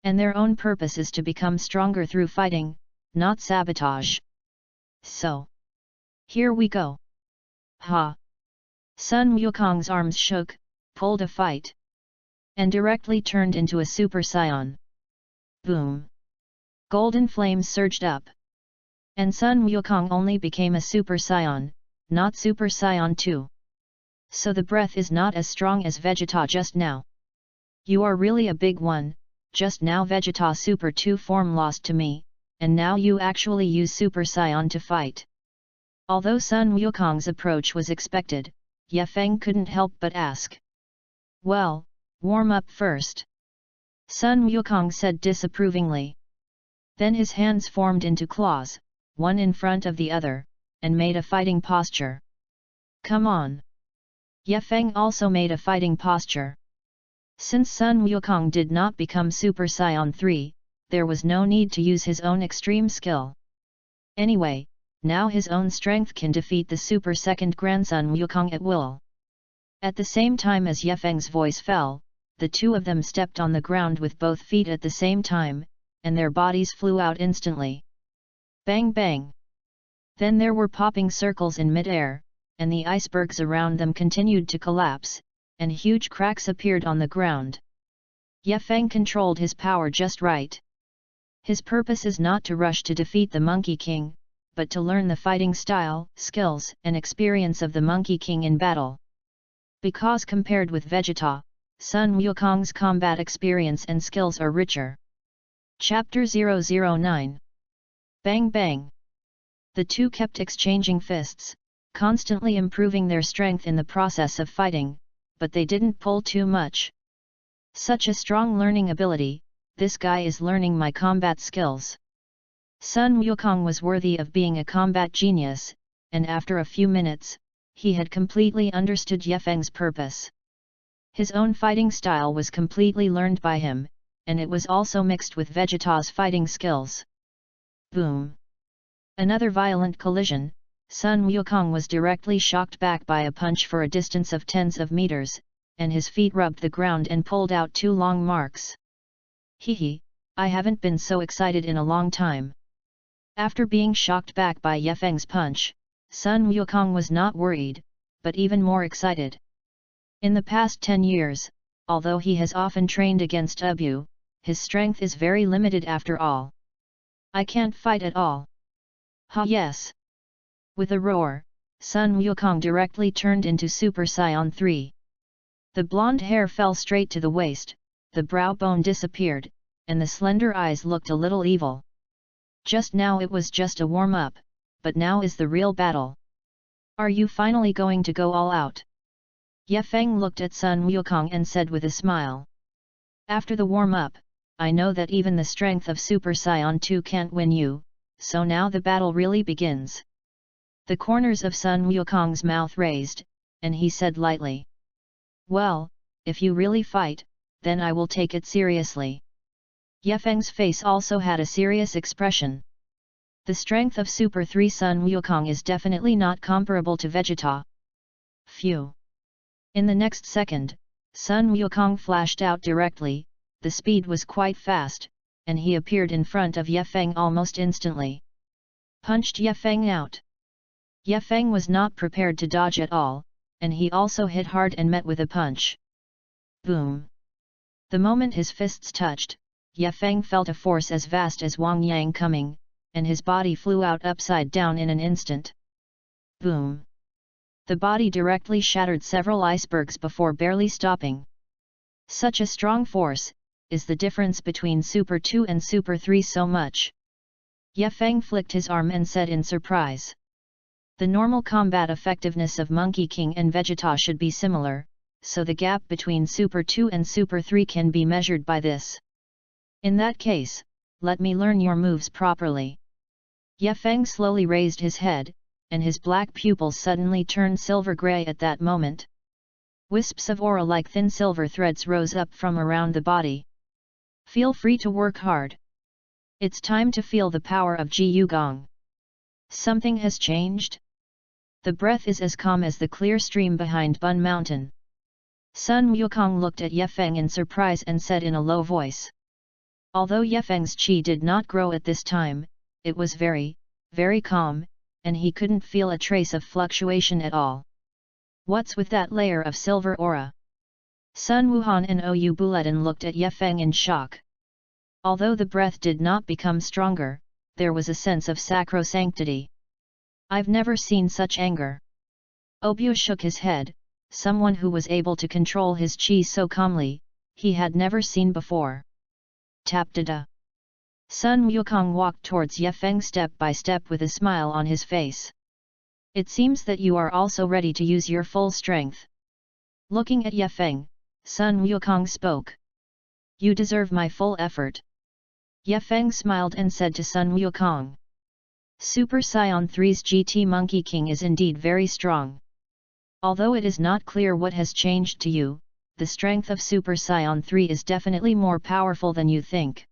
And their own purpose is to become stronger through fighting, not sabotage. So. Here we go. Ha! Sun Wukong's arms shook, pulled a fight. And directly turned into a Super Saiyan. Boom! Golden flames surged up. And Sun Wukong only became a Super Saiyan, not Super Saiyan 2. So the breath is not as strong as Vegeta just now. You are really a big one. Just now Vegeta Super 2 form lost to me, and now you actually use Super Saiyan to fight. Although Sun Wukong's approach was expected, Ye Feng couldn't help but ask. Well, warm up first. Sun Wukong said disapprovingly. Then his hands formed into claws, one in front of the other, and made a fighting posture. Come on! Ye Feng also made a fighting posture. Since Sun Wukong did not become Super Saiyan 3, there was no need to use his own extreme skill. Anyway, now his own strength can defeat the Super Second Grandson Wukong at will. At the same time as Ye Feng's voice fell, the two of them stepped on the ground with both feet at the same time, and their bodies flew out instantly. Bang bang! Then there were popping circles in mid-air, and the icebergs around them continued to collapse, and huge cracks appeared on the ground. Ye Feng controlled his power just right. His purpose is not to rush to defeat the Monkey King, but to learn the fighting style, skills and experience of the Monkey King in battle. Because compared with Vegeta, Sun Wukong's combat experience and skills are richer. Chapter 009. Bang bang! The two kept exchanging fists, constantly improving their strength in the process of fighting, but they didn't pull too much. Such a strong learning ability, this guy is learning my combat skills. Sun Wukong was worthy of being a combat genius, and after a few minutes, he had completely understood Ye Feng's purpose. His own fighting style was completely learned by him, and it was also mixed with Vegeta's fighting skills. Boom! Another violent collision. Sun Wukong was directly shocked back by a punch for a distance of tens of meters, and his feet rubbed the ground and pulled out two long marks. Hehe, I haven't been so excited in a long time. After being shocked back by Ye Feng's punch, Sun Wukong was not worried, but even more excited. In the past 10 years, although he has often trained against Abu, his strength is very limited after all. I can't fight at all. Ha yes! With a roar, Sun Wukong directly turned into Super Saiyan 3. The blonde hair fell straight to the waist, the brow bone disappeared, and the slender eyes looked a little evil. Just now it was just a warm-up, but now is the real battle. Are you finally going to go all out? Ye Feng looked at Sun Wukong and said with a smile. After the warm-up, I know that even the strength of Super Saiyan 2 can't win you, so now the battle really begins. The corners of Sun Wukong's mouth raised, and he said lightly. Well, if you really fight, then I will take it seriously. Ye Feng's face also had a serious expression. The strength of Super 3 Sun Wukong is definitely not comparable to Vegeta. Phew! In the next second, Sun Wukong flashed out directly, the speed was quite fast, and he appeared in front of Ye Feng almost instantly. Punched Ye Feng out. Ye Feng was not prepared to dodge at all, and he also hit hard and met with a punch. Boom! The moment his fists touched, Ye Feng felt a force as vast as Wang Yang coming, and his body flew out upside down in an instant. Boom! The body directly shattered several icebergs before barely stopping. Such a strong force, is the difference between Super 2 and Super 3 so much? Ye Feng flicked his arm and said in surprise. The normal combat effectiveness of Monkey King and Vegeta should be similar, so the gap between Super 2 and Super 3 can be measured by this. In that case, let me learn your moves properly. Ye Feng slowly raised his head, and his black pupils suddenly turned silver-grey at that moment. Wisps of aura like thin silver threads rose up from around the body. Feel free to work hard. It's time to feel the power of Ji Yugong. Something has changed? The breath is as calm as the clear stream behind Bun Mountain. Sun Wukong looked at Ye Feng in surprise and said in a low voice. Although Ye Feng's chi did not grow at this time, it was very, very calm, and he couldn't feel a trace of fluctuation at all. What's with that layer of silver aura? Sun Wuhan and Ou Buletin looked at Ye Feng in shock. Although the breath did not become stronger, there was a sense of sacrosanctity. I've never seen such anger. Obu shook his head, someone who was able to control his chi so calmly, he had never seen before. Tap-da-da. Sun Wukong walked towards Ye Feng step by step with a smile on his face. It seems that you are also ready to use your full strength. Looking at Ye Feng, Sun Wukong spoke. You deserve my full effort. Ye Feng smiled and said to Sun Wukong. Super Saiyan 3's GT Monkey King is indeed very strong. Although it is not clear what has changed to you, the strength of Super Saiyan 3 is definitely more powerful than you think.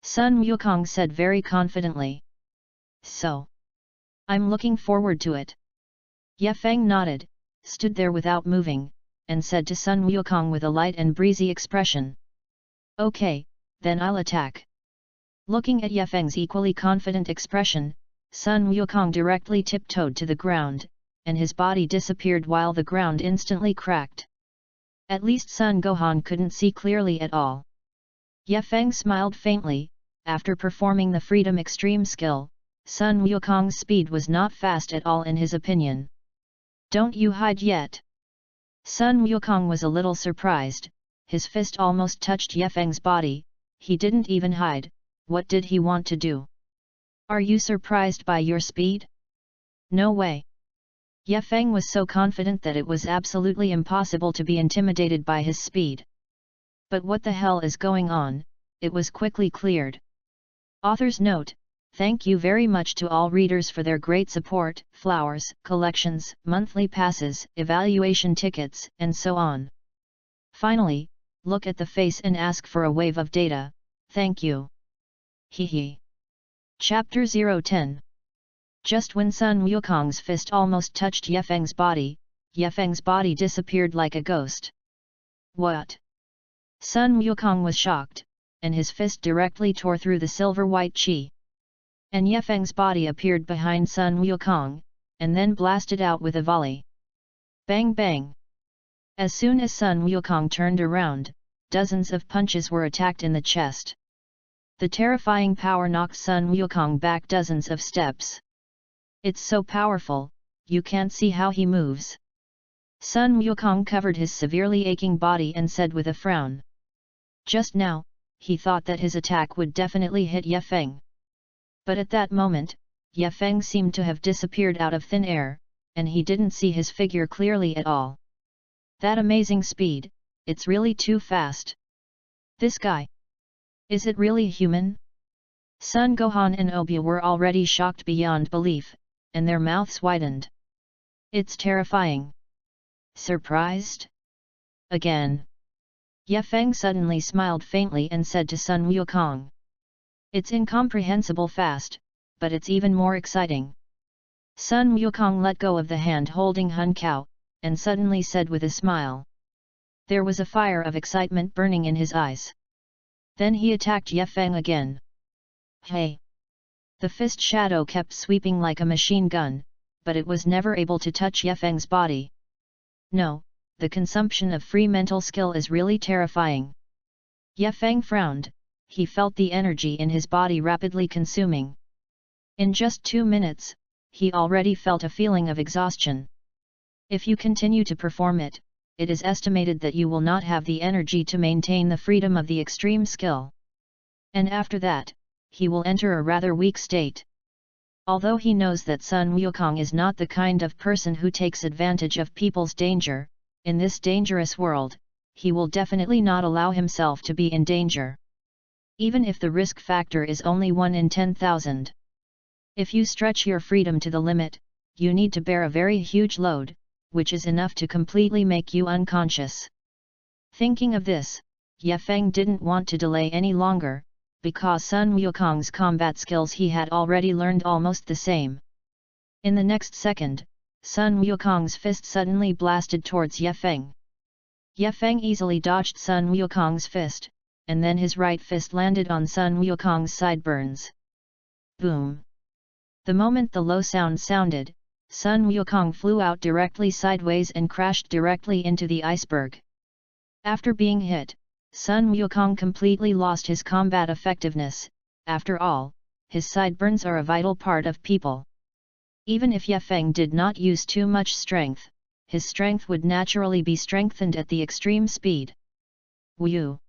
Sun Wukong said very confidently. So, I'm looking forward to it. Ye Feng nodded, stood there without moving, and said to Sun Wukong with a light and breezy expression. Okay, then I'll attack. Looking at Ye Feng's equally confident expression, Sun Wukong directly tiptoed to the ground, and his body disappeared while the ground instantly cracked. At least Sun Gohan couldn't see clearly at all. Ye Feng smiled faintly. After performing the Freedom Extreme skill, Sun Wukong's speed was not fast at all in his opinion. Don't you hide yet? Sun Wukong was a little surprised, his fist almost touched Ye Feng's body, he didn't even hide, what did he want to do? Are you surprised by your speed? No way. Ye Feng was so confident that it was absolutely impossible to be intimidated by his speed. But what the hell is going on? It was quickly cleared. Author's note: thank you very much to all readers for their great support, flowers, collections, monthly passes, evaluation tickets, and so on. Finally, look at the face and ask for a wave of data, thank you. Hehe. Chapter 010. Just when Sun Wukong's fist almost touched Ye Feng's body disappeared like a ghost. What? Sun Wukong was shocked, and his fist directly tore through the silver-white chi. And Ye Feng's body appeared behind Sun Wukong, and then blasted out with a volley. Bang bang! As soon as Sun Wukong turned around, dozens of punches were attacked in the chest. The terrifying power knocked Sun Wukong back dozens of steps. It's so powerful, you can't see how he moves. Sun Wukong covered his severely aching body and said with a frown. Just now, he thought that his attack would definitely hit Ye Feng. But at that moment, Ye Feng seemed to have disappeared out of thin air, and he didn't see his figure clearly at all. That amazing speed, it's really too fast. This guy. Is it really human? Sun Gohan and Obia were already shocked beyond belief, and their mouths widened. It's terrifying. Surprised? Again. Ye Feng suddenly smiled faintly and said to Sun Wukong. It's incomprehensible fast, but it's even more exciting. Sun Wukong let go of the hand holding Hun Kao, and suddenly said with a smile. There was a fire of excitement burning in his eyes. Then he attacked Ye Feng again. Hey! The fist shadow kept sweeping like a machine gun, but it was never able to touch Ye Feng's body. No, the consumption of free mental skill is really terrifying. Ye Feng frowned, he felt the energy in his body rapidly consuming. In just 2 minutes, he already felt a feeling of exhaustion. If you continue to perform it, it is estimated that you will not have the energy to maintain the freedom of the extreme skill. And after that, he will enter a rather weak state. Although he knows that Sun Wukong is not the kind of person who takes advantage of people's danger, in this dangerous world, he will definitely not allow himself to be in danger. Even if the risk factor is only 1 in 10,000. If you stretch your freedom to the limit, you need to bear a very huge load, which is enough to completely make you unconscious. Thinking of this, Ye Feng didn't want to delay any longer, because Sun Wukong's combat skills he had already learned almost the same. In the next second, Sun Wukong's fist suddenly blasted towards Ye Feng. Ye Feng easily dodged Sun Wukong's fist, and then his right fist landed on Sun Wukong's sideburns. Boom! The moment the low sound sounded, Sun Wukong flew out directly sideways and crashed directly into the iceberg. After being hit, Sun Wukong completely lost his combat effectiveness. After all, his sideburns are a vital part of people. Even if Ye Feng did not use too much strength, his strength would naturally be strengthened at the extreme speed. Wu.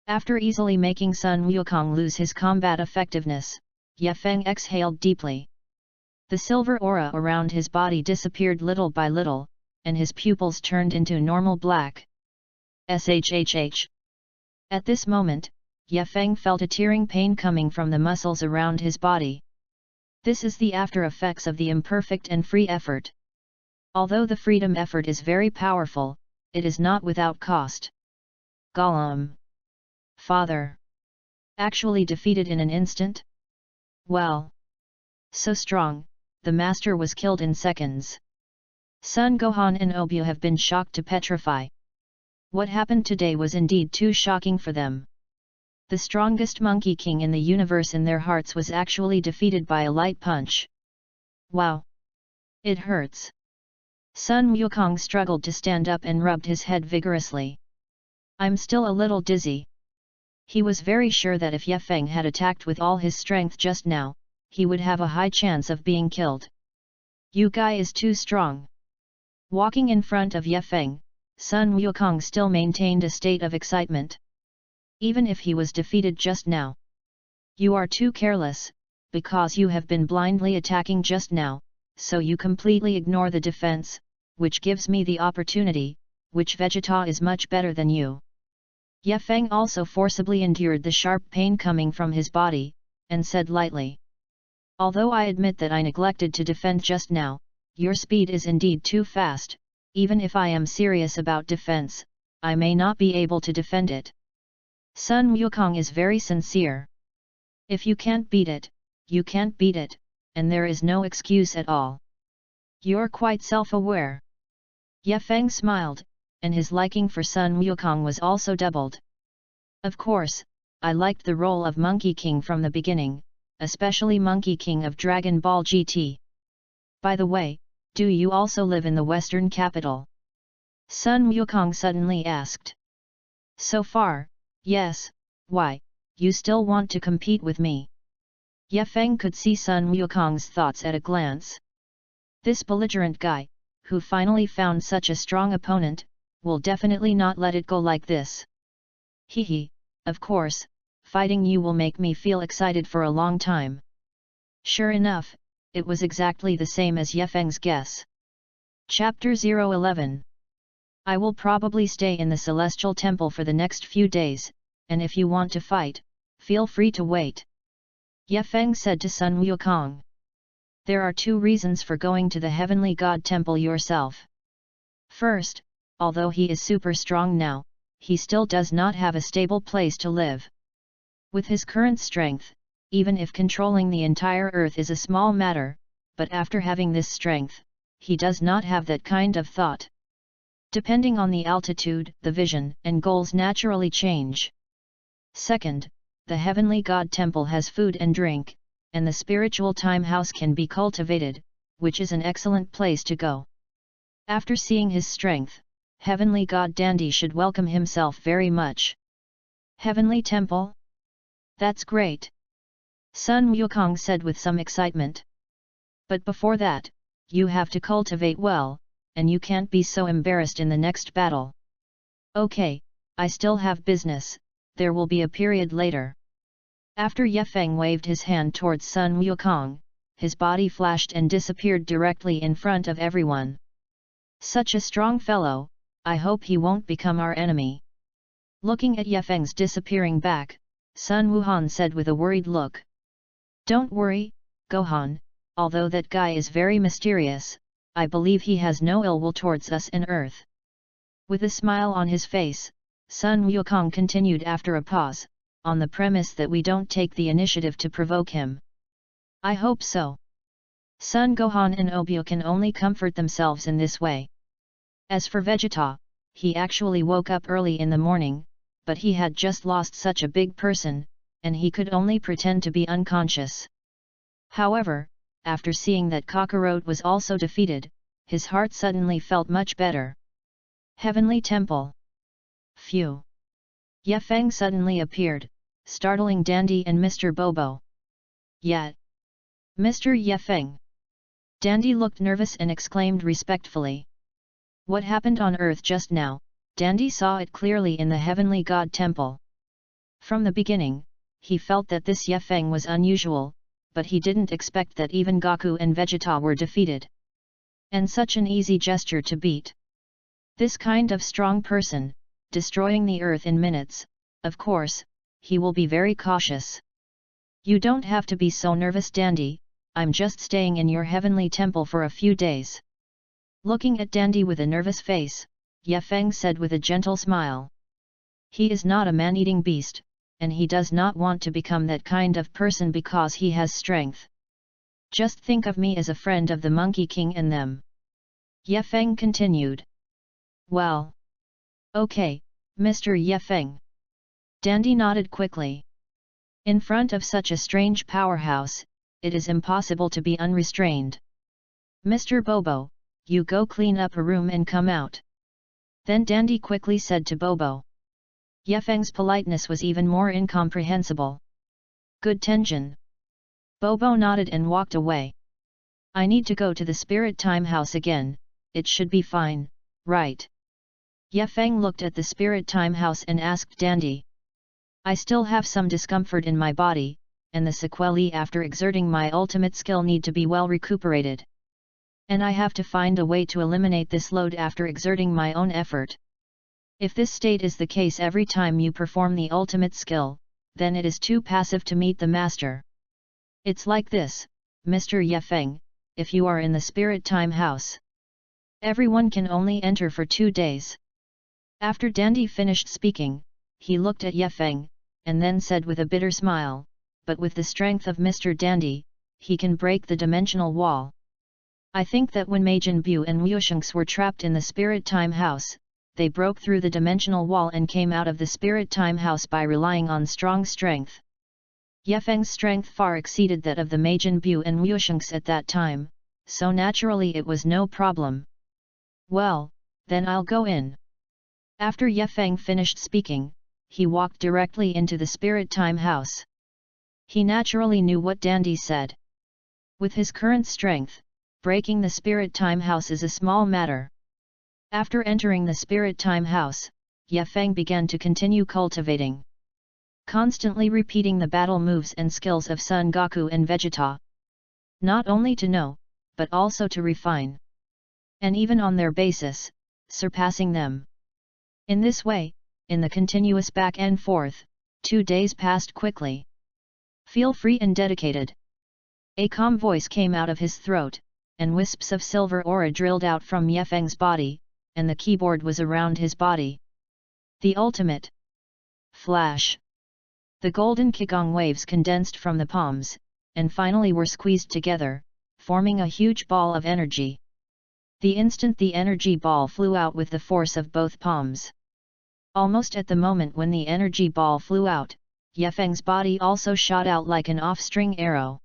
After easily making Sun Wukong lose his combat effectiveness, Ye Feng exhaled deeply. The silver aura around his body disappeared little by little, and his pupils turned into normal black. Shhh. At this moment, Ye Feng felt a tearing pain coming from the muscles around his body. This is the after effects of the imperfect and free effort. Although the freedom effort is very powerful, it is not without cost. Gollum. Father. Actually defeated in an instant? Well. So strong, the master was killed in seconds. Sun Gohan and Obu have been shocked to petrify. What happened today was indeed too shocking for them. The strongest Monkey King in the universe in their hearts was actually defeated by a light punch. Wow! It hurts. Sun Wukong struggled to stand up and rubbed his head vigorously. I'm still a little dizzy. He was very sure that if Ye Feng had attacked with all his strength just now, he would have a high chance of being killed. You guy is too strong. Walking in front of Ye Feng, Sun Wukong still maintained a state of excitement. Even if he was defeated just now. You are too careless, because you have been blindly attacking just now, so you completely ignore the defense, which gives me the opportunity, which Vegeta is much better than you. Ye Feng also forcibly endured the sharp pain coming from his body, and said lightly. Although I admit that I neglected to defend just now, your speed is indeed too fast. Even if I am serious about defense, I may not be able to defend it. Sun Wukong is very sincere. If you can't beat it, you can't beat it, and there is no excuse at all. You're quite self-aware. Ye Feng smiled, and his liking for Sun Wukong was also doubled. Of course, I liked the role of Monkey King from the beginning, especially Monkey King of Dragon Ball GT. By the way, do you also live in the Western capital? Sun Wukong suddenly asked. So far, yes. Why, you still want to compete with me? Ye Feng could see Sun Wukong's thoughts at a glance. This belligerent guy, who finally found such a strong opponent, will definitely not let it go like this. Hehe, of course, fighting you will make me feel excited for a long time. Sure enough, it was exactly the same as Ye Feng's guess. Chapter 011. I will probably stay in the Celestial Temple for the next few days, and if you want to fight, feel free to wait. Ye Feng said to Sun Wukong. There are two reasons for going to the Heavenly God Temple yourself. First, although he is super strong now, he still does not have a stable place to live. With his current strength, even if controlling the entire earth is a small matter, but after having this strength, he does not have that kind of thought. Depending on the altitude, the vision and goals naturally change. Second, the Heavenly God Temple has food and drink, and the spiritual time house can be cultivated, which is an excellent place to go. After seeing his strength, Heavenly God Dandy should welcome himself very much. Heavenly Temple? That's great! Sun Wukong said with some excitement. But before that, you have to cultivate well, and you can't be so embarrassed in the next battle. Okay, I still have business, there will be a period later. After Ye Feng waved his hand towards Sun Wukong, his body flashed and disappeared directly in front of everyone. Such a strong fellow, I hope he won't become our enemy. Looking at Ye Feng's disappearing back, Sun Wuhan said with a worried look. Don't worry, Gohan, although that guy is very mysterious, I believe he has no ill will towards us and Earth. With a smile on his face, Sun Wukong continued after a pause, on the premise that we don't take the initiative to provoke him. I hope so. Sun Gohan and Obu can only comfort themselves in this way. As for Vegeta, he actually woke up early in the morning, but he had just lost such a big person, and he could only pretend to be unconscious. However, after seeing that Kakarot was also defeated, his heart suddenly felt much better. Heavenly Temple. Phew! Ye Feng suddenly appeared, startling Dandy and Mr. Bobo. Yet! Mr. Ye Feng! Dandy looked nervous and exclaimed respectfully. What happened on earth just now, Dandy saw it clearly in the heavenly god temple. From the beginning, he felt that this Ye Feng was unusual, but he didn't expect that even Goku and Vegeta were defeated. And such an easy gesture to beat. This kind of strong person, destroying the earth in minutes, of course, he will be very cautious. You don't have to be so nervous, Dandy, I'm just staying in your heavenly temple for a few days. Looking at Dandy with a nervous face, Ye Feng said with a gentle smile. He is not a man-eating beast, and he does not want to become that kind of person because he has strength. Just think of me as a friend of the Monkey King and them. Ye Feng continued. Well. Okay, Mr. Ye Feng. Dandy nodded quickly. In front of such a strange powerhouse, it is impossible to be unrestrained. Mr. Bobo, you go clean up a room and come out. Then Dandy quickly said to Bobo. Ye Feng's politeness was even more incomprehensible. Good Tenjin. Bobo nodded and walked away. I need to go to the spirit time house again, it should be fine, right? Ye Feng looked at the spirit time house and asked Dandy. I still have some discomfort in my body, and the sequelae after exerting my ultimate skill need to be well recuperated. And I have to find a way to eliminate this load after exerting my own effort. If this state is the case every time you perform the ultimate skill, then it is too passive to meet the master. It's like this, Mr. Ye Feng, if you are in the spirit time house. Everyone can only enter for 2 days. After Dandy finished speaking, he looked at Ye Feng, and then said with a bitter smile, but with the strength of Mr. Dandy, he can break the dimensional wall. I think that when Majin Bu and Wushunks were trapped in the spirit time house, they broke through the dimensional wall and came out of the spirit time house by relying on strong strength. Ye Feng's strength far exceeded that of the Majin Bu and Wushunks at that time, so naturally it was no problem. Well, then I'll go in. After Ye Feng finished speaking, he walked directly into the spirit time house. He naturally knew what Dandy said. With his current strength, breaking the spirit time house is a small matter. After entering the spirit time house, Ye Feng began to continue cultivating. Constantly repeating the battle moves and skills of Son Goku and Vegeta. Not only to know, but also to refine. And even on their basis, surpassing them. In this way, in the continuous back and forth, 2 days passed quickly. Feel free and dedicated. A calm voice came out of his throat, and wisps of silver aura drilled out from Ye Feng's body, and the keyboard was around his body. The ultimate. Flash. The golden Qigong waves condensed from the palms, and finally were squeezed together, forming a huge ball of energy. The instant the energy ball flew out with the force of both palms. Almost at the moment when the energy ball flew out, Ye Feng's body also shot out like an off-string arrow.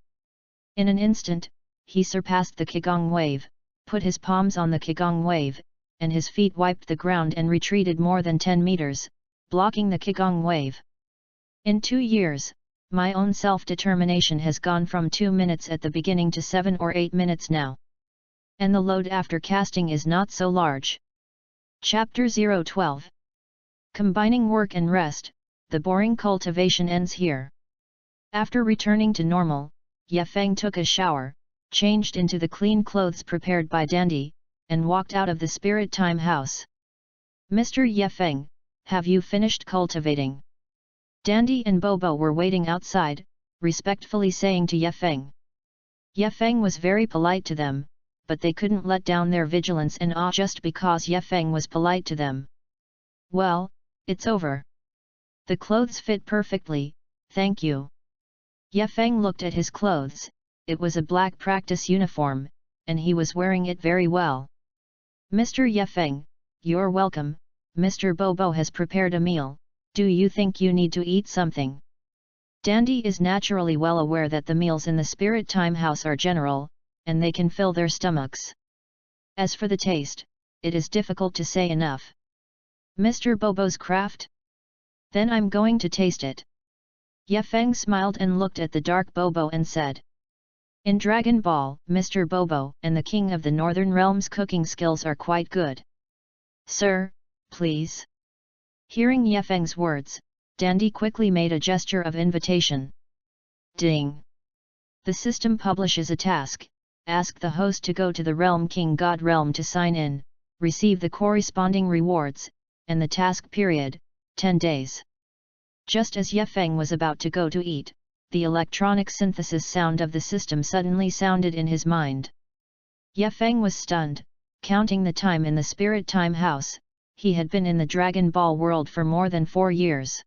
In an instant, he surpassed the Qigong wave, put his palms on the Qigong wave, and his feet wiped the ground and retreated more than 10 meters, blocking the Qigong wave. In 2 years, my own self-determination has gone from 2 minutes at the beginning to 7 or 8 minutes now. And the load after casting is not so large. Chapter 012. Combining work and rest, the boring cultivation ends here. After returning to normal, Ye Feng took a shower, changed into the clean clothes prepared by Dandy, and walked out of the spirit time house. Mr. Ye Feng, have you finished cultivating? Dandy and Bobo were waiting outside, respectfully saying to Ye Feng. Ye Feng was very polite to them, but they couldn't let down their vigilance and awe just because Ye Feng was polite to them. Well, it's over. The clothes fit perfectly, thank you. Ye Feng looked at his clothes, it was a black practice uniform, and he was wearing it very well. Mr. Ye Feng, you're welcome, Mr. Bobo has prepared a meal, do you think you need to eat something? Dandy is naturally well aware that the meals in the spirit time house are general, and they can fill their stomachs. As for the taste, it is difficult to say enough. Mr. Bobo's craft? Then I'm going to taste it. Ye Feng smiled and looked at the dark Bobo and said. In Dragon Ball, Mr. Bobo and the King of the Northern Realm's cooking skills are quite good. Sir, please. Hearing Yefeng's words, Dandy quickly made a gesture of invitation. Ding! The system publishes a task. Ask the host to go to the Realm King God Realm to sign in, receive the corresponding rewards, and the task period, 10 days. Just as Yefeng was about to go to eat, the electronic synthesis sound of the system suddenly sounded in his mind. Yefeng was stunned, counting the time in the spirit time house. He had been in the Dragon Ball world for more than 4 years.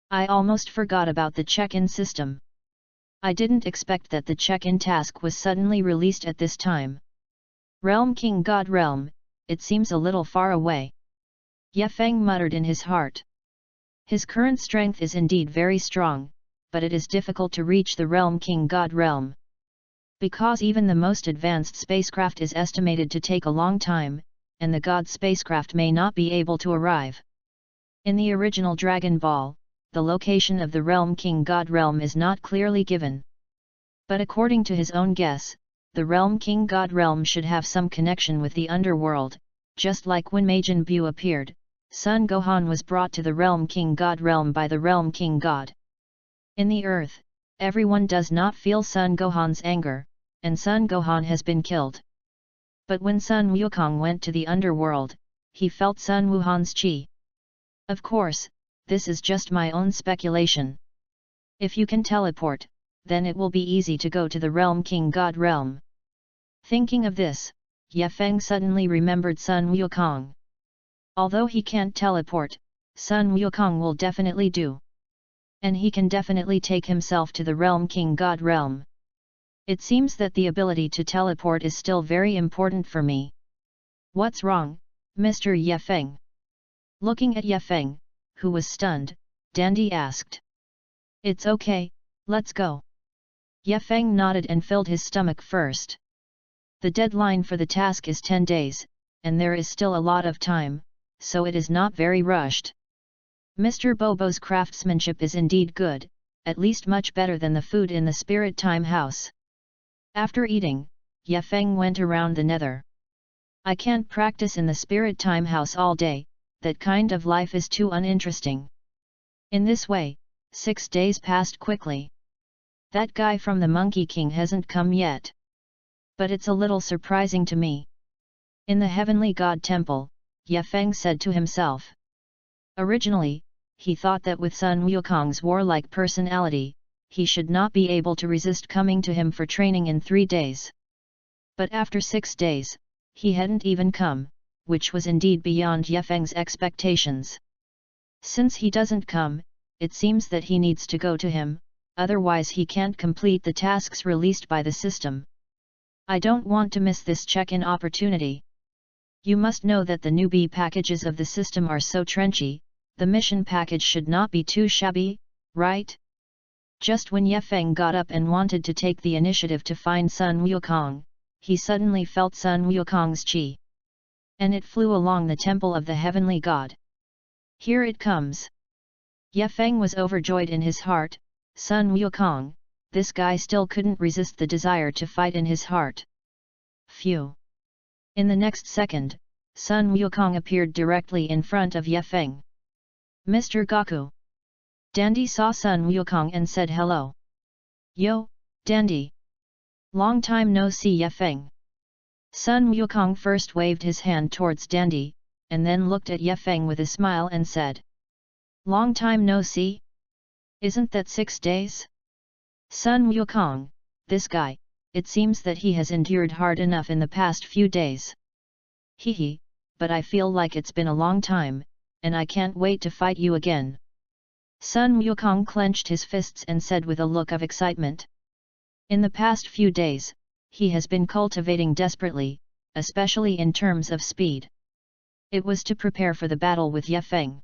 I almost forgot about the check-in system. I didn't expect that the check-in task was suddenly released at this time. Realm King God Realm, it seems a little far away. Yefeng muttered in his heart. His current strength is indeed very strong, but it is difficult to reach the Realm King God Realm. Because even the most advanced spacecraft is estimated to take a long time, and the God spacecraft may not be able to arrive. In the original Dragon Ball, the location of the Realm King God Realm is not clearly given. But according to his own guess, the Realm King God Realm should have some connection with the underworld, just like when Majin Buu appeared, Son Gohan was brought to the Realm King God Realm by the Realm King God. In the earth, everyone does not feel Son Gohan's anger, and Son Gohan has been killed. But when Sun Wukong went to the underworld, he felt Sun Wuhan's chi. Of course, this is just my own speculation. If you can teleport, then it will be easy to go to the Realm King God Realm. Thinking of this, Yefeng suddenly remembered Sun Wukong. Although he can't teleport, Sun Wukong will definitely do. And he can definitely take himself to the Realm King God Realm. It seems that the ability to teleport is still very important for me. What's wrong, Mr. Yefeng? Looking at Yefeng, who was stunned, Dandy asked. It's okay, let's go. Yefeng nodded and filled his stomach first. The deadline for the task is 10 days, and there is still a lot of time, so it is not very rushed. Mr. Bobo's craftsmanship is indeed good, at least much better than the food in the Spirit Time house. After eating, Yefeng went around the nether. I can't practice in the Spirit Time house all day, that kind of life is too uninteresting. In this way, 6 days passed quickly. That guy from the Monkey King hasn't come yet. But it's a little surprising to me. In the Heavenly God Temple, Yefeng said to himself. Originally, he thought that with Sun Wukong's warlike personality, he should not be able to resist coming to him for training in 3 days. But after 6 days, he hadn't even come, which was indeed beyond Yefeng's expectations. Since he doesn't come, it seems that he needs to go to him, otherwise he can't complete the tasks released by the system. I don't want to miss this check-in opportunity. You must know that the newbie packages of the system are so trenchy, the mission package should not be too shabby, right? Just when Yefeng got up and wanted to take the initiative to find Sun Wukong, he suddenly felt Sun Wukong's chi. And it flew along the temple of the heavenly god. Here it comes. Yefeng was overjoyed in his heart. Sun Wukong, this guy still couldn't resist the desire to fight in his heart. Phew! In the next second, Sun Wukong appeared directly in front of Yefeng. Mr. Gaku. Dandy saw Sun Wukong and said hello. Yo, Dandy. Long time no see Yefeng. Sun Wukong first waved his hand towards Dandy, and then looked at Yefeng with a smile and said. Long time no see? Isn't that 6 days? Sun Wukong, this guy, it seems that he has endured hard enough in the past few days. Hehe, but I feel like it's been a long time, and I can't wait to fight you again. Sun Wukong clenched his fists and said with a look of excitement. In the past few days, he has been cultivating desperately, especially in terms of speed. It was to prepare for the battle with Yefeng.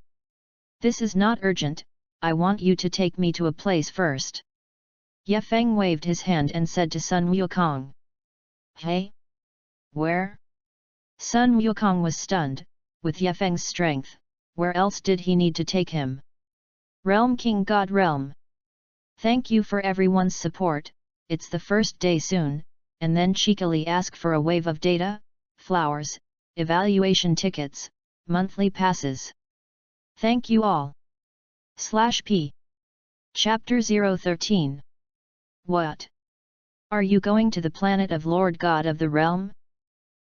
This is not urgent, I want you to take me to a place first. Yefeng waved his hand and said to Sun Wukong. Hey? Where? Sun Wukong was stunned. With Yefeng's strength, where else did he need to take him? Realm King God Realm. Thank you for everyone's support, it's the first day soon, and then cheekily ask for a wave of data, flowers, evaluation tickets, monthly passes. Thank you all. /p. Chapter 013. What? Are you going to the planet of Lord God of the Realm?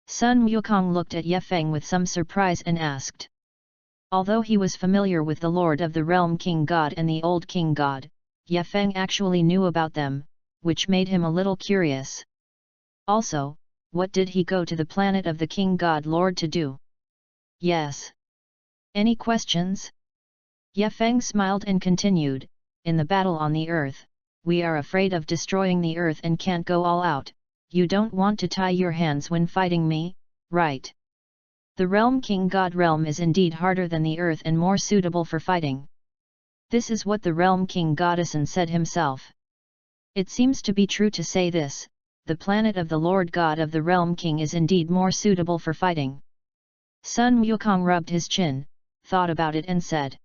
Sun Wukong looked at Ye Feng with some surprise and asked. Although he was familiar with the Lord of the Realm King God and the Old King God, Ye Feng actually knew about them, which made him a little curious. Also, what did he go to the planet of the King God Lord to do? Yes. Any questions? Ye Feng smiled and continued, in the battle on the earth, we are afraid of destroying the earth and can't go all out. You don't want to tie your hands when fighting me, right? The Realm King God realm is indeed harder than the earth and more suitable for fighting. This is what the Realm King Goddesson said himself. It seems to be true to say this, the planet of the Lord God of the Realm King is indeed more suitable for fighting. Sun Wukong rubbed his chin, thought about it and said.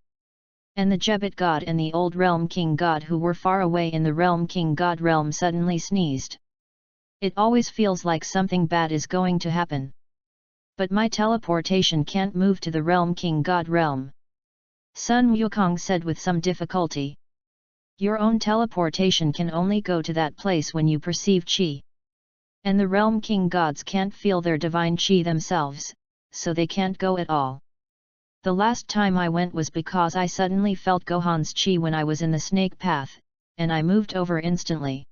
And the Jebet God and the old Realm King God who were far away in the Realm King God realm suddenly sneezed. It always feels like something bad is going to happen. But my teleportation can't move to the Realm King God realm. Sun Wukong said with some difficulty. Your own teleportation can only go to that place when you perceive Qi. And the Realm King Gods can't feel their divine Qi themselves, so they can't go at all. The last time I went was because I suddenly felt Gohan's Qi when I was in the snake path, and I moved over instantly.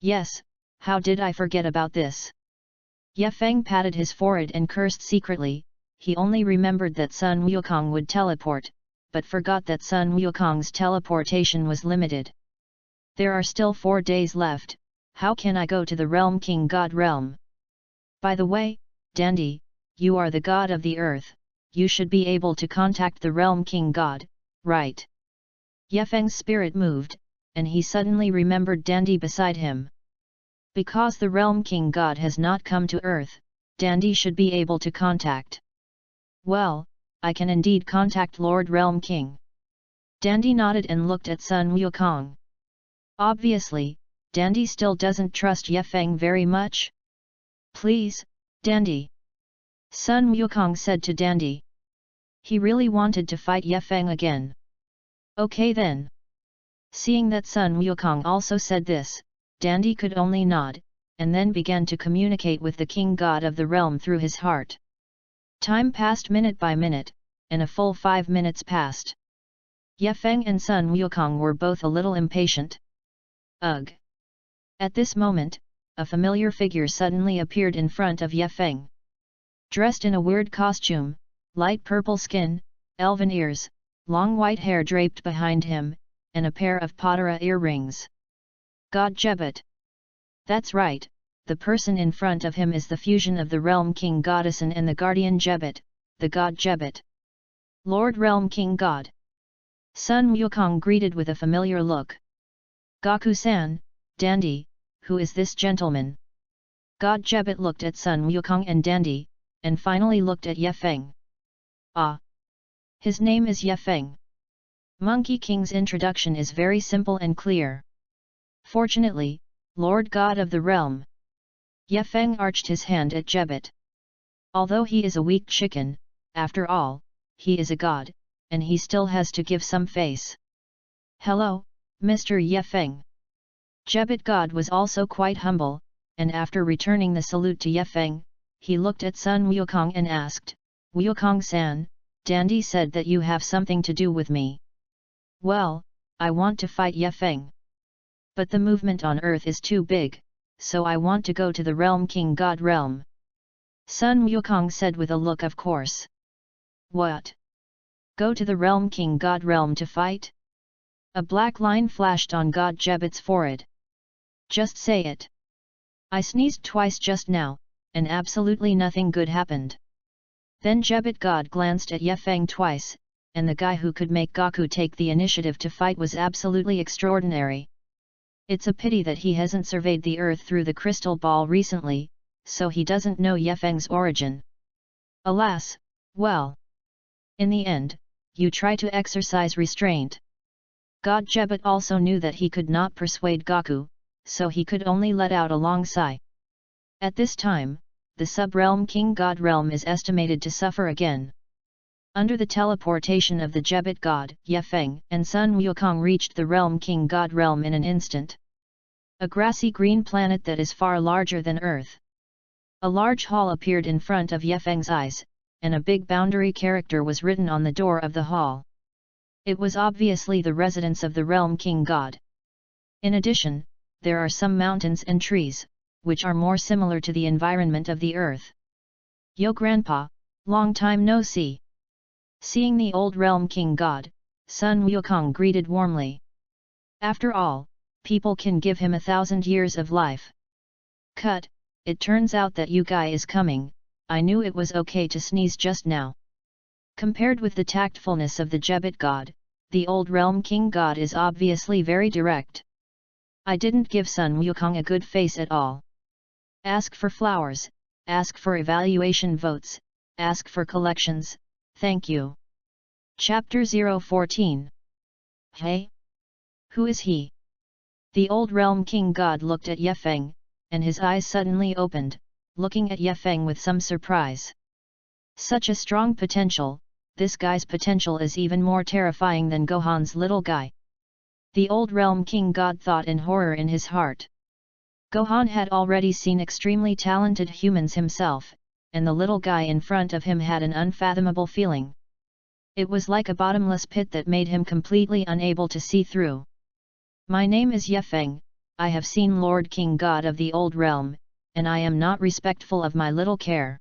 Yes, how did I forget about this? Ye Feng patted his forehead and cursed secretly. He only remembered that Sun Wukong would teleport, but forgot that Sun Wukong's teleportation was limited. There are still 4 days left, how can I go to the Realm King God realm? By the way, Dandy, you are the god of the earth, you should be able to contact the Realm King God, right? Ye Feng's spirit moved, and he suddenly remembered Dandy beside him. Because the Realm King God has not come to earth, Dandy should be able to contact. Well, I can indeed contact Lord Realm King. Dandy nodded and looked at Sun Wukong. Obviously, Dandy still doesn't trust Ye Feng very much. Please, Dandy. Sun Wukong said to Dandy. He really wanted to fight Ye Feng again. Okay then. Seeing that Sun Wukong also said this, Dandy could only nod, and then began to communicate with the King God of the realm through his heart. Time passed minute by minute, and a full 5 minutes passed. Ye Feng and Sun Wukong were both a little impatient. Ugh! At this moment, a familiar figure suddenly appeared in front of Ye Feng. Dressed in a weird costume, light purple skin, elven ears, long white hair draped behind him, and a pair of Patara earrings. God Jebet. That's right, the person in front of him is the fusion of the Realm King Goddesson and the Guardian Jebet, the God Jebet. Lord Realm King God. Sun Wukong greeted with a familiar look. Gaku-san, Dandy, who is this gentleman? God Jebet looked at Sun Wukong and Dandy, and finally looked at Ye Feng. Ah! His name is Ye Feng. Monkey King's introduction is very simple and clear. Fortunately, Lord God of the realm. Ye Feng arched his hand at Jebet. Although he is a weak chicken, after all, he is a god, and he still has to give some face. Hello, Mr. Ye Feng. Jebet God was also quite humble, and after returning the salute to Ye Feng, he looked at Sun Wukong and asked, Wukong-san, Dandy said that you have something to do with me. Well, I want to fight Ye Feng. But the movement on earth is too big, so I want to go to the Realm King God realm. Sun Wukong said with a look of course. What? Go to the Realm King God realm to fight? A black line flashed on God Jebet's forehead. Just say it. I sneezed twice just now, and absolutely nothing good happened. Then Jebet God glanced at Ye Feng twice, and the guy who could make Gaku take the initiative to fight was absolutely extraordinary. It's a pity that he hasn't surveyed the earth through the crystal ball recently, so he doesn't know Ye Feng's origin. Alas, well. In the end, you try to exercise restraint. God Jebet also knew that he could not persuade Gaku, so he could only let out a long sigh. At this time, the sub-realm King God realm is estimated to suffer again. Under the teleportation of the Jebit god, Yefeng and Sun Wukong reached the realm King God realm in an instant. A grassy green planet that is far larger than Earth. A large hall appeared in front of Yefeng's eyes, and a big boundary character was written on the door of the hall. It was obviously the residence of the realm King God. In addition, there are some mountains and trees, which are more similar to the environment of the Earth. Yo Grandpa, long time no see. Seeing the old realm King God, Sun Wukong greeted warmly. After all, people can give him 1,000 years of life. Cut, it turns out that you guy is coming, I knew it was okay to sneeze just now. Compared with the tactfulness of the Jebit god, the old realm King God is obviously very direct. I didn't give Sun Wukong a good face at all. Ask for flowers, ask for evaluation votes, ask for collections, thank you. Chapter 014. Hey? Who is he? The old realm King God looked at Yefeng, and his eyes suddenly opened, looking at Yefeng with some surprise. Such a strong potential, this guy's potential is even more terrifying than Gohan's little guy. The old realm King God thought in horror in his heart. Gohan had already seen extremely talented humans himself, and the little guy in front of him had an unfathomable feeling. It was like a bottomless pit that made him completely unable to see through. My name is Yefeng, I have seen Lord King God of the old realm, and I am not respectful of my little care.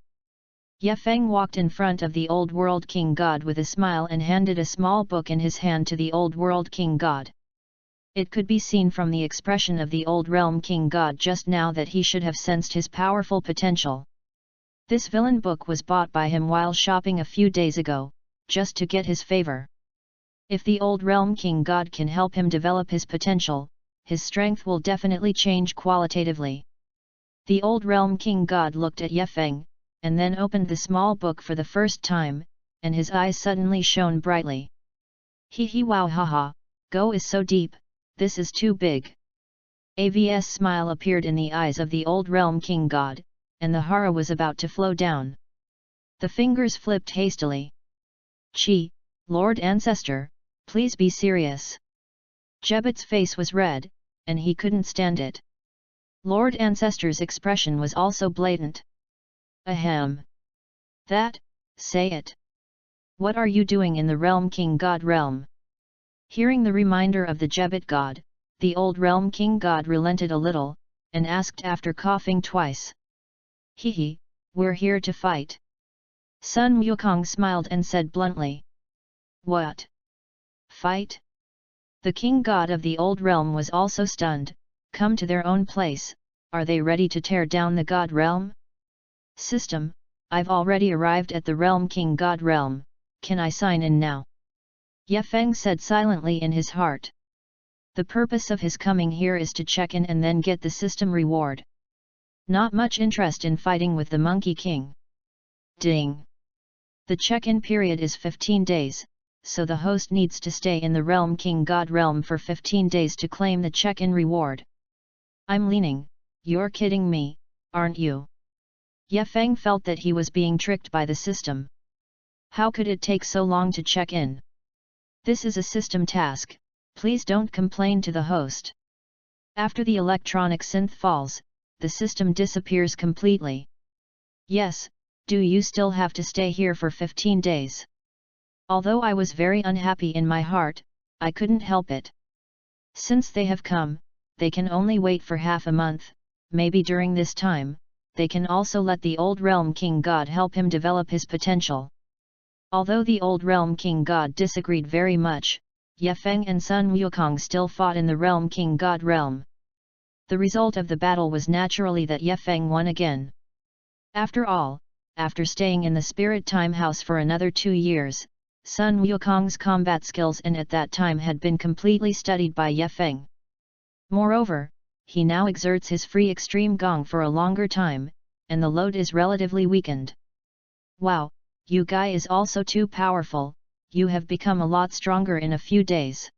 Yefeng walked in front of the old world King God with a smile and handed a small book in his hand to the old world King God. It could be seen from the expression of the old realm King God just now that he should have sensed his powerful potential. This villain book was bought by him while shopping a few days ago, just to get his favor. If the old realm King God can help him develop his potential, his strength will definitely change qualitatively. The old realm King God looked at Yefeng, and then opened the small book for the first time, and his eyes suddenly shone brightly. Hee hee wow haha, Go is so deep, this is too big. AVS smile appeared in the eyes of the old realm King God, and the horror was about to flow down. The fingers flipped hastily. Chi, Lord Ancestor, please be serious. Jebit's face was red, and he couldn't stand it. Lord Ancestor's expression was also blatant. Ahem. That, say it. What are you doing in the realm King God realm? Hearing the reminder of the Jebit god, the old realm King God relented a little, and asked after coughing twice. Hee, we're here to fight. Sun Wukong smiled and said bluntly. What? Fight? The King God of the old realm was also stunned. Come to their own place, are they ready to tear down the God realm? System, I've already arrived at the realm King God realm, can I sign in now? Yefeng said silently in his heart. The purpose of his coming here is to check in and then get the system reward. Not much interest in fighting with the Monkey King. Ding! The check-in period is 15 days, so the host needs to stay in the realm King God realm for 15 days to claim the check-in reward. I'm leaning, you're kidding me, aren't you? Yefeng felt that he was being tricked by the system. How could it take so long to check in? This is a system task, please don't complain to the host. After the electronic synth falls, the system disappears completely. Yes, do you still have to stay here for 15 days? Although I was very unhappy in my heart, I couldn't help it. Since they have come, they can only wait for half a month, maybe during this time, they can also let the old realm King God help him develop his potential. Although the old realm King God disagreed very much, Yefeng and Sun Wukong still fought in the realm King God realm. The result of the battle was naturally that Yefeng won again. After all, after staying in the Spirit Time House for another 2 years, Sun Wukong's combat skills and at that time had been completely studied by Yefeng. Moreover, he now exerts his free extreme gong for a longer time, and the load is relatively weakened. Wow, you guy is also too powerful, you have become a lot stronger in a few days.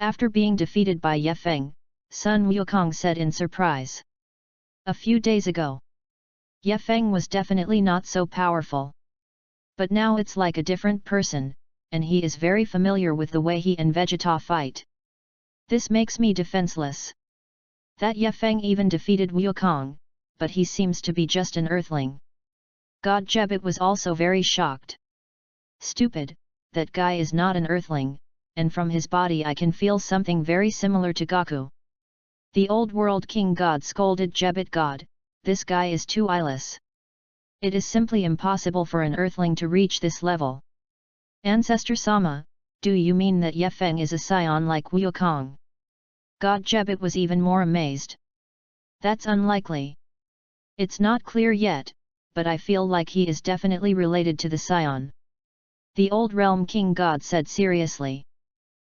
After being defeated by Yefeng, Sun Wukong said in surprise. A few days ago, Yefeng was definitely not so powerful. But now it's like a different person, and he is very familiar with the way he and Vegeta fight. This makes me defenseless. That Ye Feng even defeated Wukong, but he seems to be just an earthling. God Jebet was also very shocked. Stupid, that guy is not an earthling, and from his body I can feel something very similar to Goku. The old world king god scolded Jebet God, this guy is too eyeless. It is simply impossible for an earthling to reach this level. Ancestor Sama, do you mean that Ye Feng is a scion like Wukong? God Jebet was even more amazed. That's unlikely. It's not clear yet, but I feel like he is definitely related to the scion. The old realm king god said seriously.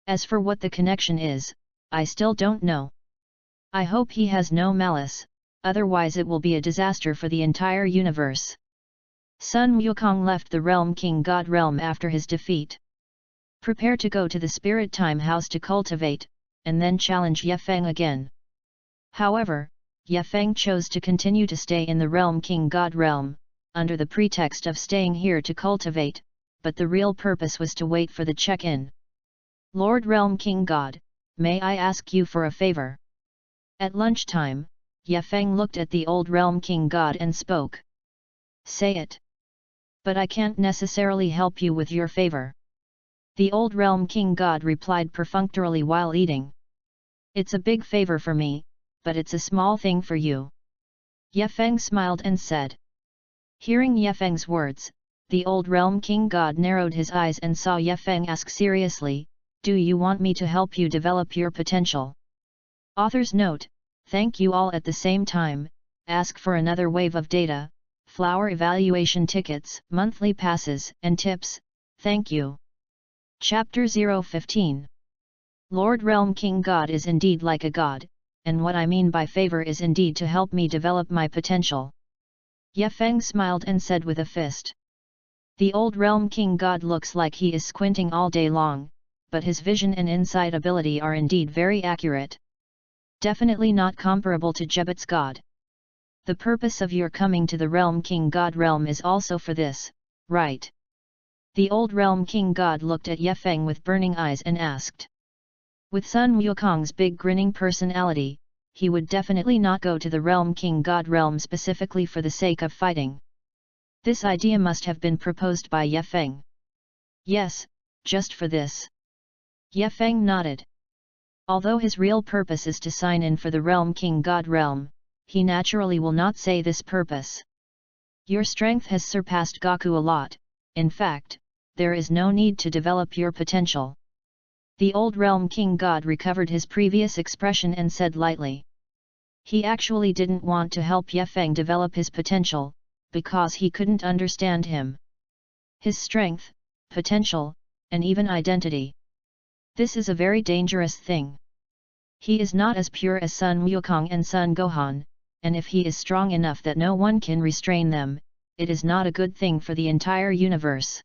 As for what the connection is, I still don't know. I hope he has no malice, otherwise it will be a disaster for the entire universe. Sun Wukong left the realm king god realm after his defeat. Prepare to go to the spirit time house to cultivate, and then challenge Ye Feng again. However, Ye Feng chose to continue to stay in the realm king god realm, under the pretext of staying here to cultivate, but the real purpose was to wait for the check-in. Lord Realm King God, may I ask you for a favor? At lunchtime, Ye Feng looked at the old Realm King God and spoke. Say it. But I can't necessarily help you with your favor. The old Realm King God replied perfunctorily while eating. It's a big favor for me, but it's a small thing for you. Ye Feng smiled and said. Hearing Ye Feng's words, the old Realm King God narrowed his eyes and saw Ye Feng ask seriously, do you want me to help you develop your potential? Author's note, thank you all at the same time, ask for another wave of data, flower evaluation tickets, monthly passes, and tips, thank you. Chapter 015. Lord Realm King God is indeed like a god, and what I mean by favor is indeed to help me develop my potential. Ye Feng smiled and said with a fist. The old Realm King God looks like he is squinting all day long, but his vision and insight ability are indeed very accurate. Definitely not comparable to Jebet's God. The purpose of your coming to the Realm King God realm is also for this, right? The old Realm King God looked at Ye Feng with burning eyes and asked. With Sun Wukong's big grinning personality, he would definitely not go to the Realm King God realm specifically for the sake of fighting. This idea must have been proposed by Ye Feng. Yes, just for this. Ye Feng nodded. Although his real purpose is to sign in for the Realm King God realm, he naturally will not say this purpose. Your strength has surpassed Goku a lot, in fact, there is no need to develop your potential. The old Realm King God recovered his previous expression and said lightly. He actually didn't want to help Ye Feng develop his potential, because he couldn't understand him. His strength, potential, and even identity. This is a very dangerous thing. He is not as pure as Sun Wukong and Sun Gohan, and if he is strong enough that no one can restrain them, it is not a good thing for the entire universe.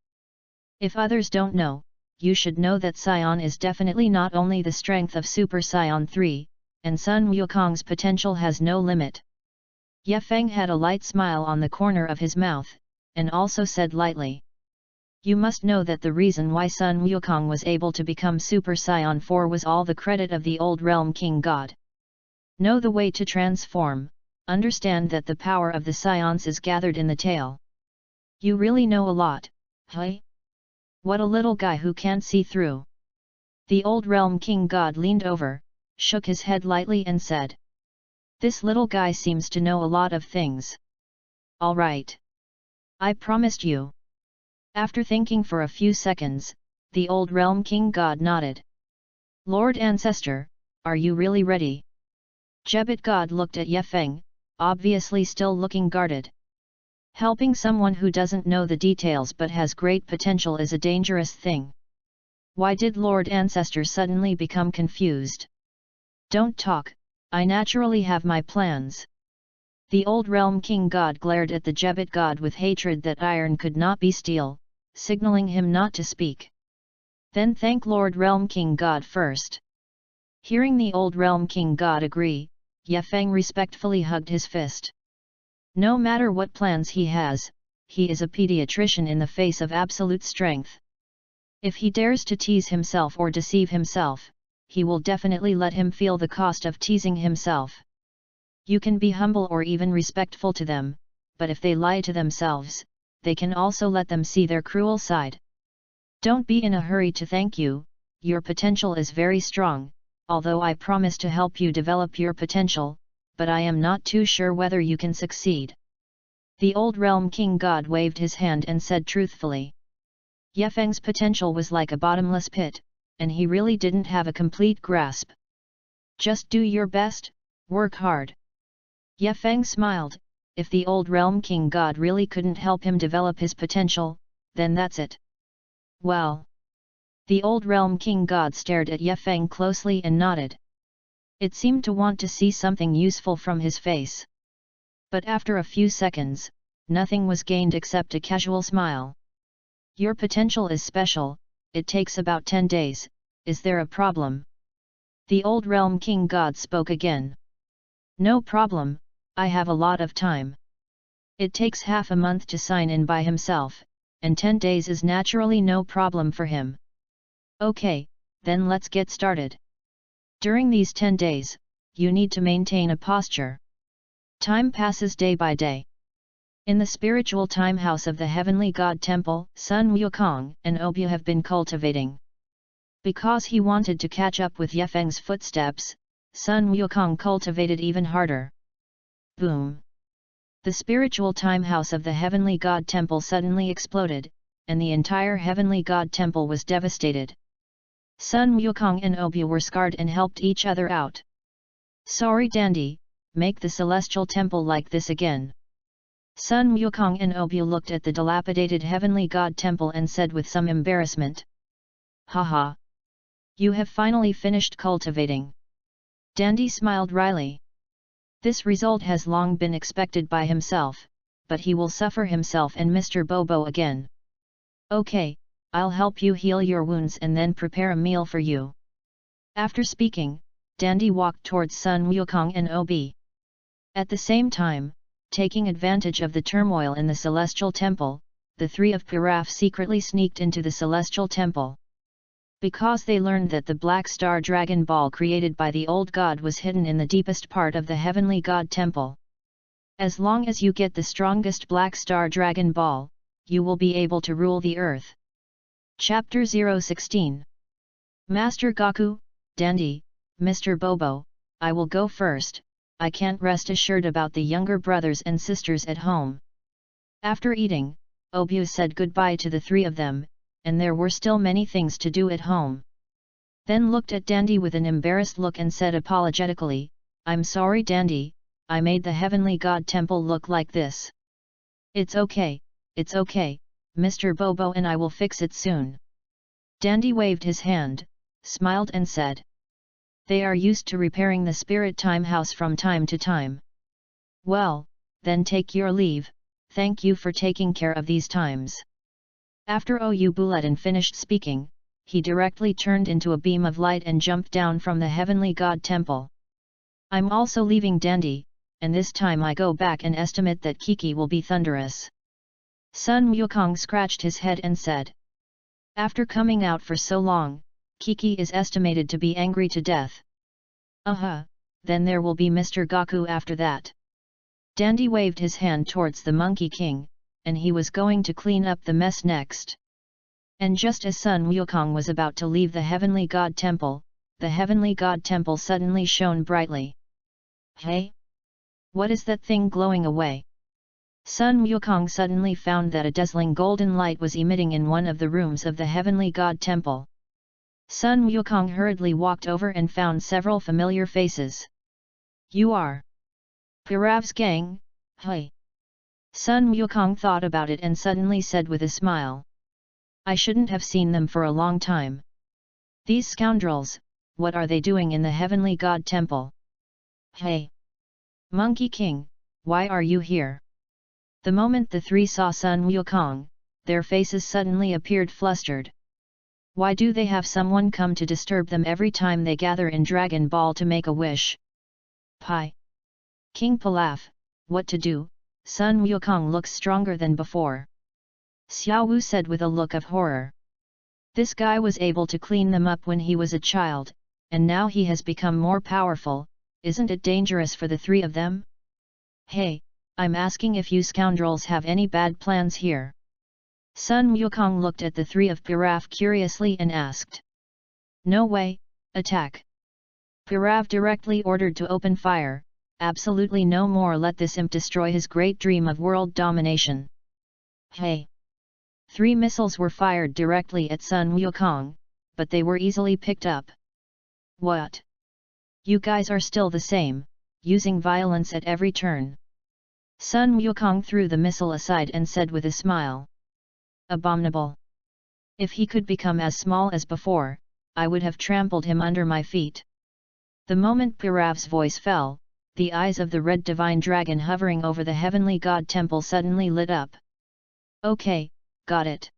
If others don't know, you should know that Saiyan is definitely not only the strength of Super Saiyan 3, and Sun Wukong's potential has no limit. Ye Feng had a light smile on the corner of his mouth, and also said lightly. You must know that the reason why Sun Wukong was able to become Super Saiyan 4 was all the credit of the old Realm King God. Know the way to transform, understand that the power of the Saiyans is gathered in the tail. You really know a lot, hey? What a little guy who can't see through. The old Realm King God leaned over, shook his head lightly and said. This little guy seems to know a lot of things. All right. I promised you. After thinking for a few seconds, the old Realm King God nodded. Lord Ancestor, are you really ready? Jebet God looked at Ye Feng, obviously still looking guarded. Helping someone who doesn't know the details but has great potential is a dangerous thing. Why did Lord Ancestor suddenly become confused? Don't talk, I naturally have my plans. The old Realm King God glared at the Jebet God with hatred that iron could not be steel, signaling him not to speak. Then thank Lord Realm King God first. Hearing the old Realm King God agree, Ye Feng respectfully hugged his fist. No matter what plans he has, he is a pediatrician in the face of absolute strength. If he dares to tease himself or deceive himself, he will definitely let him feel the cost of teasing himself. You can be humble or even respectful to them, but if they lie to themselves, they can also let them see their cruel side. Don't be in a hurry to thank you, your potential is very strong, although I promise to help you develop your potential, but I am not too sure whether you can succeed. The old realm king god waved his hand and said truthfully. Ye Feng's potential was like a bottomless pit, and he really didn't have a complete grasp. Just do your best, work hard. Ye Feng smiled. If the old realm king god really couldn't help him develop his potential, then that's it. Well. The old realm king god stared at Ye Feng closely and nodded. It seemed to want to see something useful from his face. But after a few seconds, nothing was gained except a casual smile. Your potential is special, it takes about 10 days, is there a problem? The old realm king god spoke again. No problem, I have a lot of time. It takes half a month to sign in by himself, and 10 days is naturally no problem for him. Okay, then let's get started. During these 10 days, you need to maintain a posture. Time passes day by day. In the spiritual time house of the Heavenly God Temple, Sun Wukong and Obu have been cultivating. Because he wanted to catch up with Ye Feng's footsteps, Sun Wukong cultivated even harder. Boom! The spiritual time house of the Heavenly God Temple suddenly exploded, and the entire Heavenly God Temple was devastated. Sun Wukong and Obu were scarred and helped each other out. Sorry Dandy, make the celestial temple like this again. Sun Wukong and Obu looked at the dilapidated Heavenly God Temple and said with some embarrassment. Haha! You have finally finished cultivating. Dandy smiled wryly. This result has long been expected by himself, but he will suffer himself and Mr. Bobo again. Okay, I'll help you heal your wounds and then prepare a meal for you. After speaking, Dandy walked towards Sun Wukong and Obi. At the same time, taking advantage of the turmoil in the Celestial Temple, the three of Piraf secretly sneaked into the Celestial Temple. Because they learned that the Black Star Dragon Ball created by the old god was hidden in the deepest part of the Heavenly God Temple. As long as you get the strongest Black Star Dragon Ball, you will be able to rule the earth. Chapter 016. Master Gaku, Dandy, Mr. Bobo, I will go first, I can't rest assured about the younger brothers and sisters at home. After eating, Obu said goodbye to the three of them, and there were still many things to do at home. Then looked at Dandy with an embarrassed look and said apologetically, I'm sorry Dandy, I made the Heavenly God Temple look like this. It's okay, Mr. Bobo and I will fix it soon. Dandy waved his hand, smiled and said. They are used to repairing the spirit time house from time to time. Well, then take your leave, thank you for taking care of these times. After Oyu Buletin finished speaking, he directly turned into a beam of light and jumped down from the Heavenly God Temple. I'm also leaving Dandy, and this time I go back and estimate that Kiki will be thunderous. Sun Wukong scratched his head and said. After coming out for so long, Kiki is estimated to be angry to death. Then there will be Mr. Gaku after that. Dandy waved his hand towards the Monkey King, and he was going to clean up the mess next. And just as Sun Wukong was about to leave the Heavenly God Temple, the Heavenly God Temple suddenly shone brightly. Hey? What is that thing glowing away? Sun Wukong suddenly found that a dazzling golden light was emitting in one of the rooms of the Heavenly God Temple. Sun Wukong hurriedly walked over and found several familiar faces. You are Pirav's gang, hey? Sun Wukong thought about it and suddenly said with a smile. I shouldn't have seen them for a long time. These scoundrels, what are they doing in the Heavenly God Temple? Hey! Monkey King, why are you here? The moment the three saw Sun Wukong, their faces suddenly appeared flustered. Why do they have someone come to disturb them every time they gather in Dragon Ball to make a wish? Pi! King Pilaf, what to do? Sun Wukong looks stronger than before. Xiao Wu said with a look of horror. This guy was able to clean them up when he was a child, and now he has become more powerful. Isn't it dangerous for the three of them? Hey, I'm asking if you scoundrels have any bad plans here. Sun Wukong looked at the three of Pirav curiously and asked. No way, attack. Pirav directly ordered to open fire. Absolutely no more, let this imp destroy his great dream of world domination. Hey! 3 missiles were fired directly at Sun Wukong, but they were easily picked up. What? You guys are still the same, using violence at every turn. Sun Wukong threw the missile aside and said with a smile. Abominable. If he could become as small as before, I would have trampled him under my feet. The moment Pirav's voice fell, the eyes of the red divine dragon hovering over the heavenly god temple suddenly lit up. Okay, got it.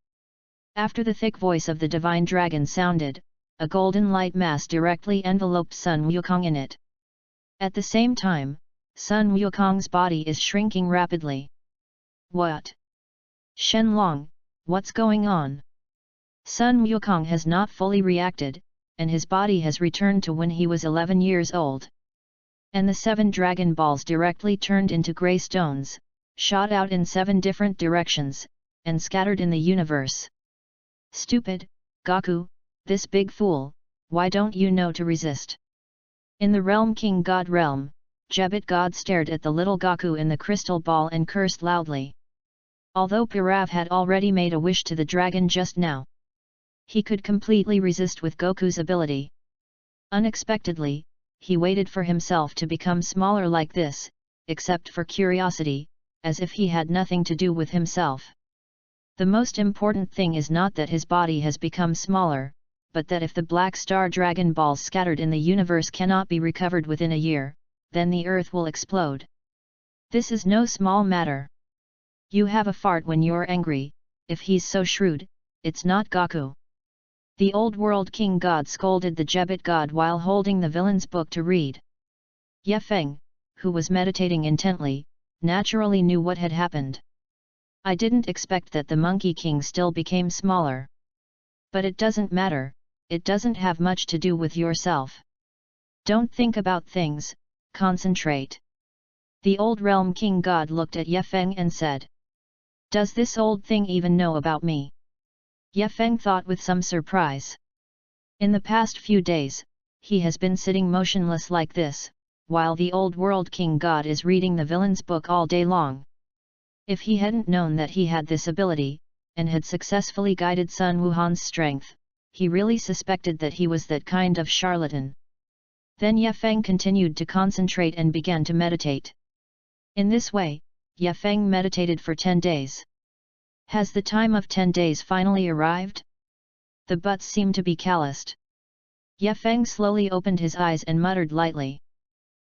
After the thick voice of the divine dragon sounded, a golden light mass directly enveloped Sun Wukong in it. At the same time, Sun Wukong's body is shrinking rapidly. What? Shenlong, what's going on? Sun Wukong has not fully reacted, and his body has returned to when he was 11 years old. And the 7 dragon balls directly turned into grey stones, shot out in 7 different directions, and scattered in the universe. Stupid, Gaku, this big fool, why don't you know to resist? In the realm King God realm, Jebit God stared at the little Gaku in the crystal ball and cursed loudly. Although Pirav had already made a wish to the dragon just now, he could completely resist with Goku's ability. Unexpectedly, he waited for himself to become smaller like this, except for curiosity, as if he had nothing to do with himself. The most important thing is not that his body has become smaller, but that if the black star dragon balls scattered in the universe cannot be recovered within a year, then the earth will explode. This is no small matter. You have a fart when you're angry. If he's so shrewd, it's not Gaku. The old world king god scolded the Jebit god while holding the villain's book to read. Ye Feng, who was meditating intently, naturally knew what had happened. I didn't expect that the Monkey King still became smaller. But it doesn't matter, it doesn't have much to do with yourself. Don't think about things, concentrate. The old realm king god looked at Ye Feng and said. Does this old thing even know about me? Ye Feng thought with some surprise. In the past few days, he has been sitting motionless like this, while the old world king god is reading the villain's book all day long. If he hadn't known that he had this ability, and had successfully guided Sun Wuhan's strength, he really suspected that he was that kind of charlatan. Then Ye Feng continued to concentrate and began to meditate. In this way, Ye Feng meditated for 10 days. Has the time of 10 days finally arrived? The butts seem to be calloused. Ye Feng slowly opened his eyes and muttered lightly.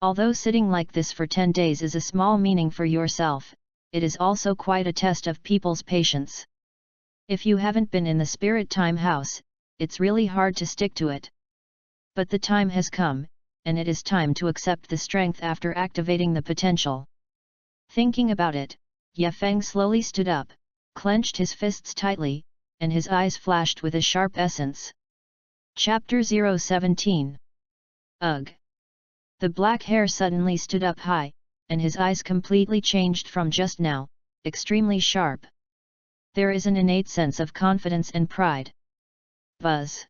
Although sitting like this for 10 days is a small meaning for yourself, it is also quite a test of people's patience. If you haven't been in the spirit time house, it's really hard to stick to it. But the time has come, and it is time to accept the strength after activating the potential. Thinking about it, Ye Feng slowly stood up, clenched his fists tightly, and his eyes flashed with a sharp essence. Chapter 017. Ugh! The black hair suddenly stood up high, and his eyes completely changed from just now, extremely sharp. There is an innate sense of confidence and pride. Buzz!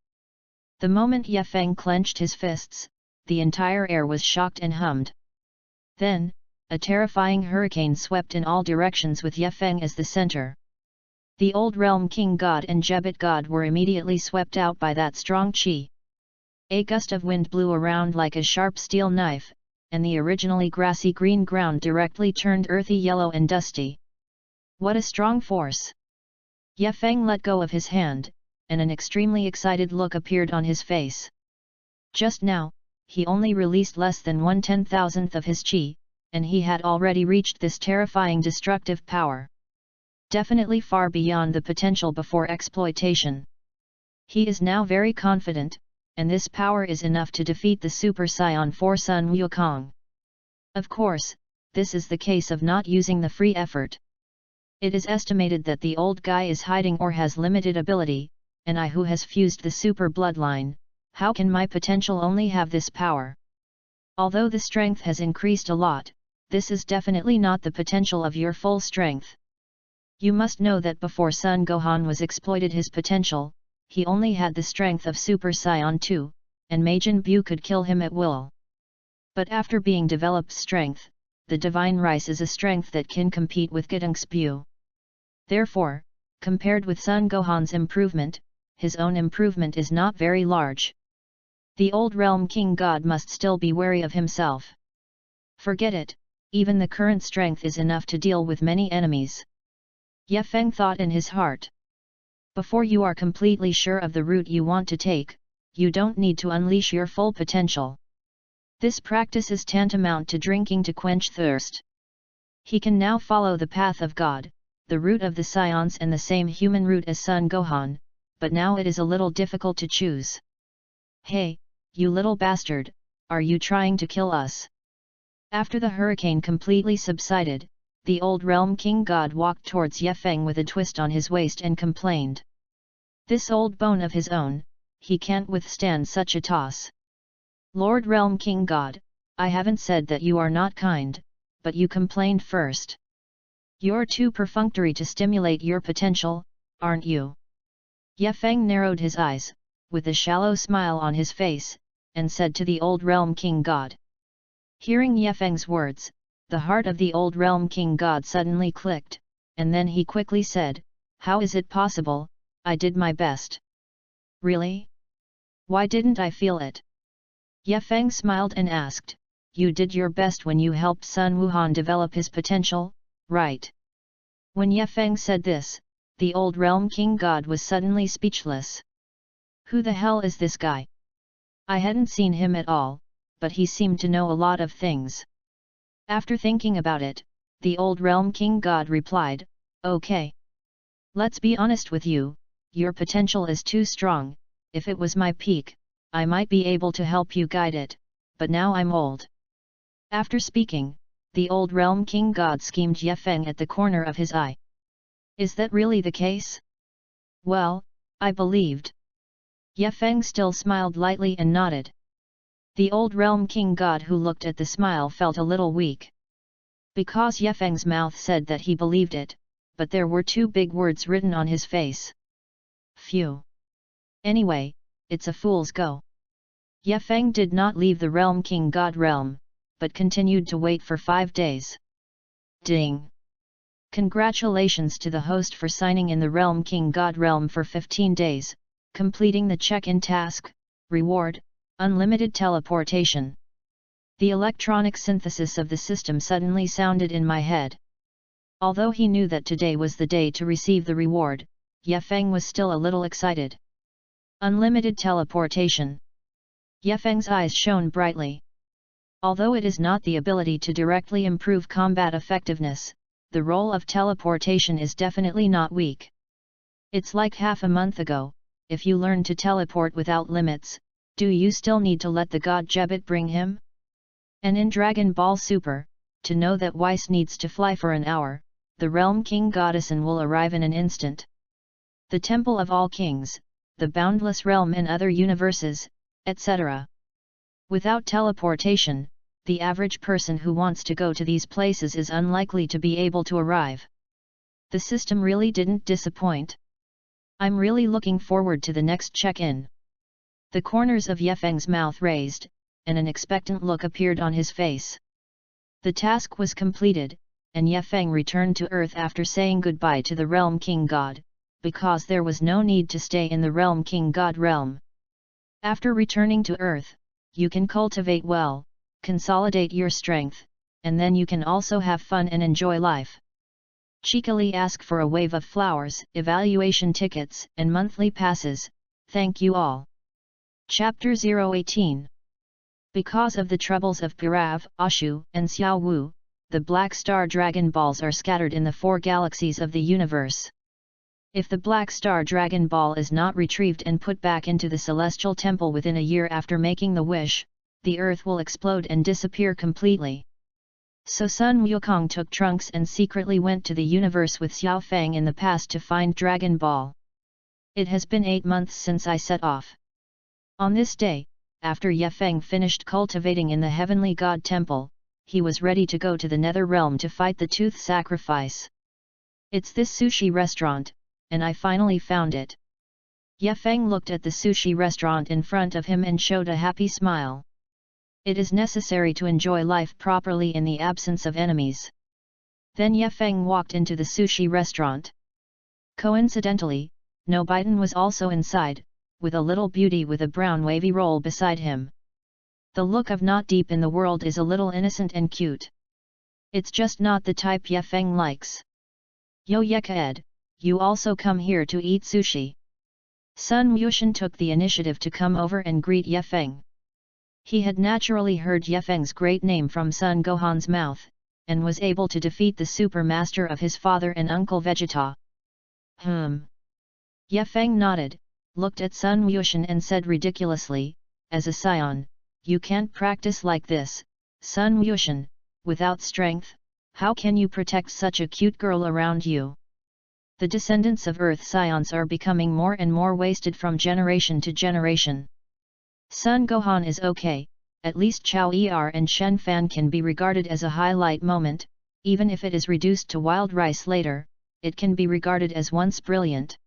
The moment Ye Feng clenched his fists, the entire air was shocked and hummed. Then, a terrifying hurricane swept in all directions with Ye Feng as the center. The old realm king god and Jebit god were immediately swept out by that strong chi. A gust of wind blew around like a sharp steel knife, and the originally grassy green ground directly turned earthy yellow and dusty. What a strong force! Ye Feng let go of his hand, and an extremely excited look appeared on his face. Just now, he only released less than 1/10,000th of his chi, and he had already reached this terrifying destructive power. Definitely far beyond the potential before exploitation. He is now very confident, and this power is enough to defeat the Super Saiyan 4 Sun Wukong. Of course, this is the case of not using the free effort. It is estimated that the old guy is hiding or has limited ability, and I who has fused the super bloodline, how can my potential only have this power? Although the strength has increased a lot, this is definitely not the potential of your full strength. You must know that before Son Gohan was exploited his potential, he only had the strength of Super Saiyan 2, and Majin Buu could kill him at will. But after being developed strength, the divine rice is a strength that can compete with Gotenks Buu. Therefore, compared with Son Gohan's improvement, his own improvement is not very large. The old realm king god must still be wary of himself. Forget it, even the current strength is enough to deal with many enemies. Ye Feng thought in his heart. Before you are completely sure of the route you want to take, you don't need to unleash your full potential. This practice is tantamount to drinking to quench thirst. He can now follow the path of God, the route of the Saiyans and the same human route as Son Gohan, but now it is a little difficult to choose. Hey, you little bastard, are you trying to kill us? After the hurricane completely subsided, the old realm king god walked towards Ye Feng with a twist on his waist and complained. This old bone of his own, he can't withstand such a toss. Lord realm king god, I haven't said that you are not kind, but you complained first. You're too perfunctory to stimulate your potential, aren't you? Ye Feng narrowed his eyes, with a shallow smile on his face, and said to the old realm king god. Hearing Ye Feng's words, the heart of the old realm king god suddenly clicked, and then he quickly said, how is it possible? I did my best. Really? Why didn't I feel it? Ye Feng smiled and asked, you did your best when you helped Sun Wuhan develop his potential, right? When Ye Feng said this, the old realm king god was suddenly speechless. Who the hell is this guy? I hadn't seen him at all, but he seemed to know a lot of things. After thinking about it, the old realm king god replied, okay. Let's be honest with you, your potential is too strong. If it was my peak, I might be able to help you guide it, but now I'm old. After speaking, the old realm king god schemed Ye Feng at the corner of his eye. Is that really the case? Well, I believed. Ye Feng still smiled lightly and nodded. The old realm king god who looked at the smile felt a little weak. Because Ye Feng's mouth said that he believed it, but there were two big words written on his face. Phew. Anyway, it's a fool's go. Ye Feng did not leave the realm king god realm, but continued to wait for 5 days. Ding! Congratulations to the host for signing in the realm king god realm for 15 days, completing the check-in task, reward, unlimited teleportation. The electronic synthesis of the system suddenly sounded in my head. Although he knew that today was the day to receive the reward, Ye Feng was still a little excited. Unlimited teleportation. Ye Feng's eyes shone brightly. Although it is not the ability to directly improve combat effectiveness, the role of teleportation is definitely not weak. It's like half a month ago, if you learn to teleport without limits, do you still need to let the god Jebbit bring him? And in Dragon Ball Super, to know that Whis needs to fly for an hour, the realm king goddessin will arrive in an instant. The Temple of All Kings, the Boundless Realm and other universes, etc. Without teleportation, the average person who wants to go to these places is unlikely to be able to arrive. The system really didn't disappoint. I'm really looking forward to the next check-in. The corners of Ye Feng's mouth raised, and an expectant look appeared on his face. The task was completed, and Ye Feng returned to Earth after saying goodbye to the Realm King God, because there was no need to stay in the Realm King God realm. After returning to Earth, you can cultivate well, consolidate your strength, and then you can also have fun and enjoy life. Cheekily ask for a wave of flowers, evaluation tickets, and monthly passes, thank you all. Chapter 018. Because of the troubles of Pirav, Ashu, and Xiao Wu, the Black Star Dragon Balls are scattered in the 4 galaxies of the universe. If the Black Star Dragon Ball is not retrieved and put back into the Celestial Temple within a year after making the wish, the Earth will explode and disappear completely. So Sun Wukong took trunks and secretly went to the universe with Xiao Fang in the past to find Dragon Ball. It has been 8 months since I set off. On this day, after Ye Feng finished cultivating in the Heavenly God Temple, he was ready to go to the Nether Realm to fight the Tooth Sacrifice. It's this sushi restaurant, and I finally found it. Ye Feng looked at the sushi restaurant in front of him and showed a happy smile. It is necessary to enjoy life properly in the absence of enemies. Then Ye Feng walked into the sushi restaurant. Coincidentally, Nobiten was also inside, with a little beauty with a brown wavy roll beside him. The look of not deep in the world is a little innocent and cute. It's just not the type Ye Feng likes. Yo Yeka-ed, you also come here to eat sushi. Sun Wushan took the initiative to come over and greet Ye Feng. He had naturally heard Ye Feng's great name from Sun Gohan's mouth, and was able to defeat the super master of his father and uncle Vegeta. Ye Feng nodded, looked at Sun Wushan and said ridiculously, as a scion, you can't practice like this, Sun Wushan, without strength, how can you protect such a cute girl around you? The descendants of Earth scions are becoming more and more wasted from generation to generation. Sun Gohan is okay, at least Chao Er and Shen Fan can be regarded as a highlight moment, even if it is reduced to wild rice later, it can be regarded as once brilliant.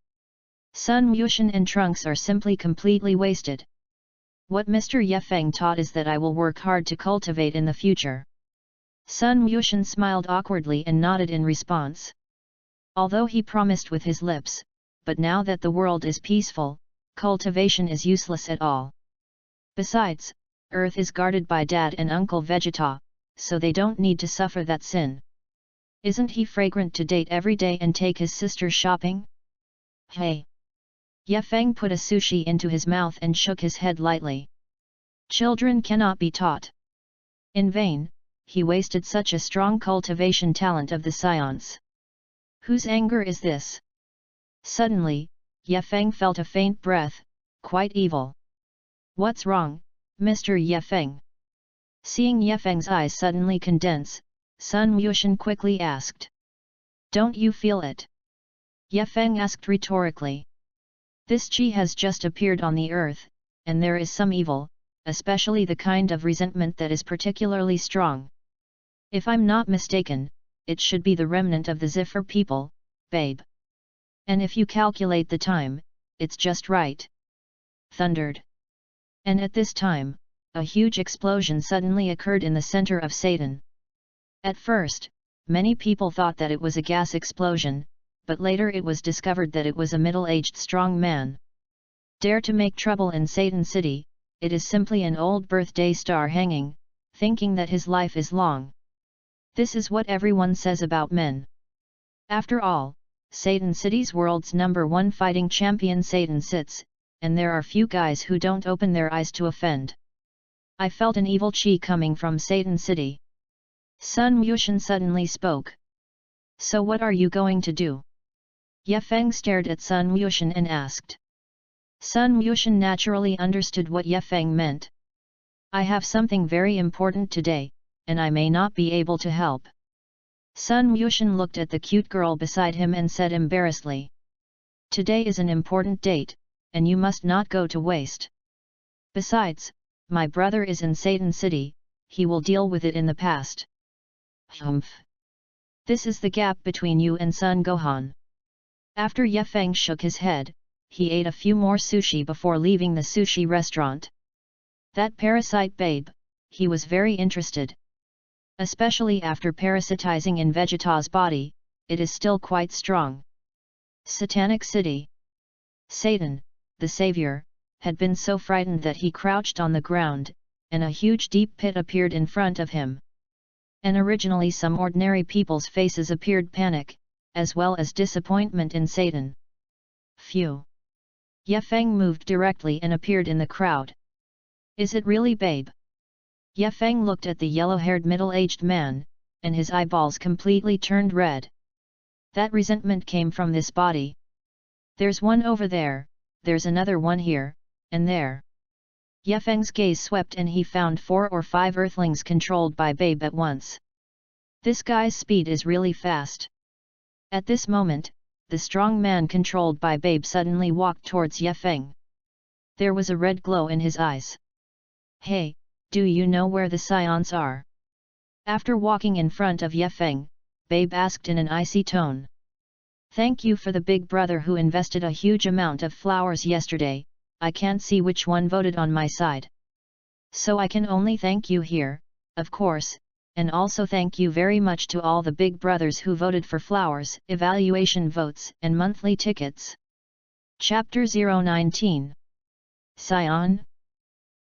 Sun Wushan and Trunks are simply completely wasted. What Mr. Ye Feng taught is that I will work hard to cultivate in the future. Sun Wushan smiled awkwardly and nodded in response. Although he promised with his lips, but now that the world is peaceful, cultivation is useless at all. Besides, Earth is guarded by Dad and Uncle Vegeta, so they don't need to suffer that sin. Isn't he fragrant to date every day and take his sister shopping? Hey! Ye Feng put a sushi into his mouth and shook his head lightly. Children cannot be taught. In vain, he wasted such a strong cultivation talent of the scions. Whose anger is this? Suddenly, Ye Feng felt a faint breath, quite evil. What's wrong, Mr. Ye Feng? Seeing Ye Feng's eyes suddenly condense, Sun Wushan quickly asked. Don't you feel it? Ye Feng asked rhetorically. This chi has just appeared on the earth, and there is some evil, especially the kind of resentment that is particularly strong. If I'm not mistaken, it should be the remnant of the Zephyr people, babe. And if you calculate the time, it's just right. Thundered. And at this time, a huge explosion suddenly occurred in the center of Satan. At first, many people thought that it was a gas explosion, but later it was discovered that it was a middle-aged strong man. Dare to make trouble in Satan City, it is simply an old birthday star hanging, thinking that his life is long. This is what everyone says about men. After all, Satan City's world's #1 fighting champion Satan sits, and there are few guys who don't open their eyes to offend. I felt an evil chi coming from Satan City. Sun Wushan suddenly spoke. So what are you going to do? Ye Feng stared at Sun Wushan and asked. Sun Wushan naturally understood what Ye Feng meant. I have something very important today, and I may not be able to help. Sun Wushan looked at the cute girl beside him and said embarrassedly. Today is an important date, and you must not go to waste. Besides, my brother is in Satan City, he will deal with it in the past. Humph! This is the gap between you and Sun Gohan. After Ye Feng shook his head, he ate a few more sushi before leaving the sushi restaurant. That parasite babe, he was very interested. Especially after parasitizing in Vegeta's body, it is still quite strong. Satanic City. Satan, the savior, had been so frightened that he crouched on the ground, and a huge deep pit appeared in front of him. And originally some ordinary people's faces appeared panic, as well as disappointment in Satan. Phew! Ye Feng moved directly and appeared in the crowd. Is it really babe? Ye Feng looked at the yellow-haired middle-aged man, and his eyeballs completely turned red. That resentment came from this body. There's one over there, there's another one here, and there. Ye Feng's gaze swept and he found 4 or 5 earthlings controlled by babe at once. This guy's speed is really fast. At this moment, the strong man controlled by Babe suddenly walked towards Ye Feng. There was a red glow in his eyes. Hey, do you know where the scions are? After walking in front of Ye Feng, Babe asked in an icy tone. Thank you for the big brother who invested a huge amount of flowers yesterday. I can't see which one voted on my side. So I can only thank you here, of course, and also thank you very much to all the big brothers who voted for flowers, evaluation votes and monthly tickets. Chapter 019. Scion?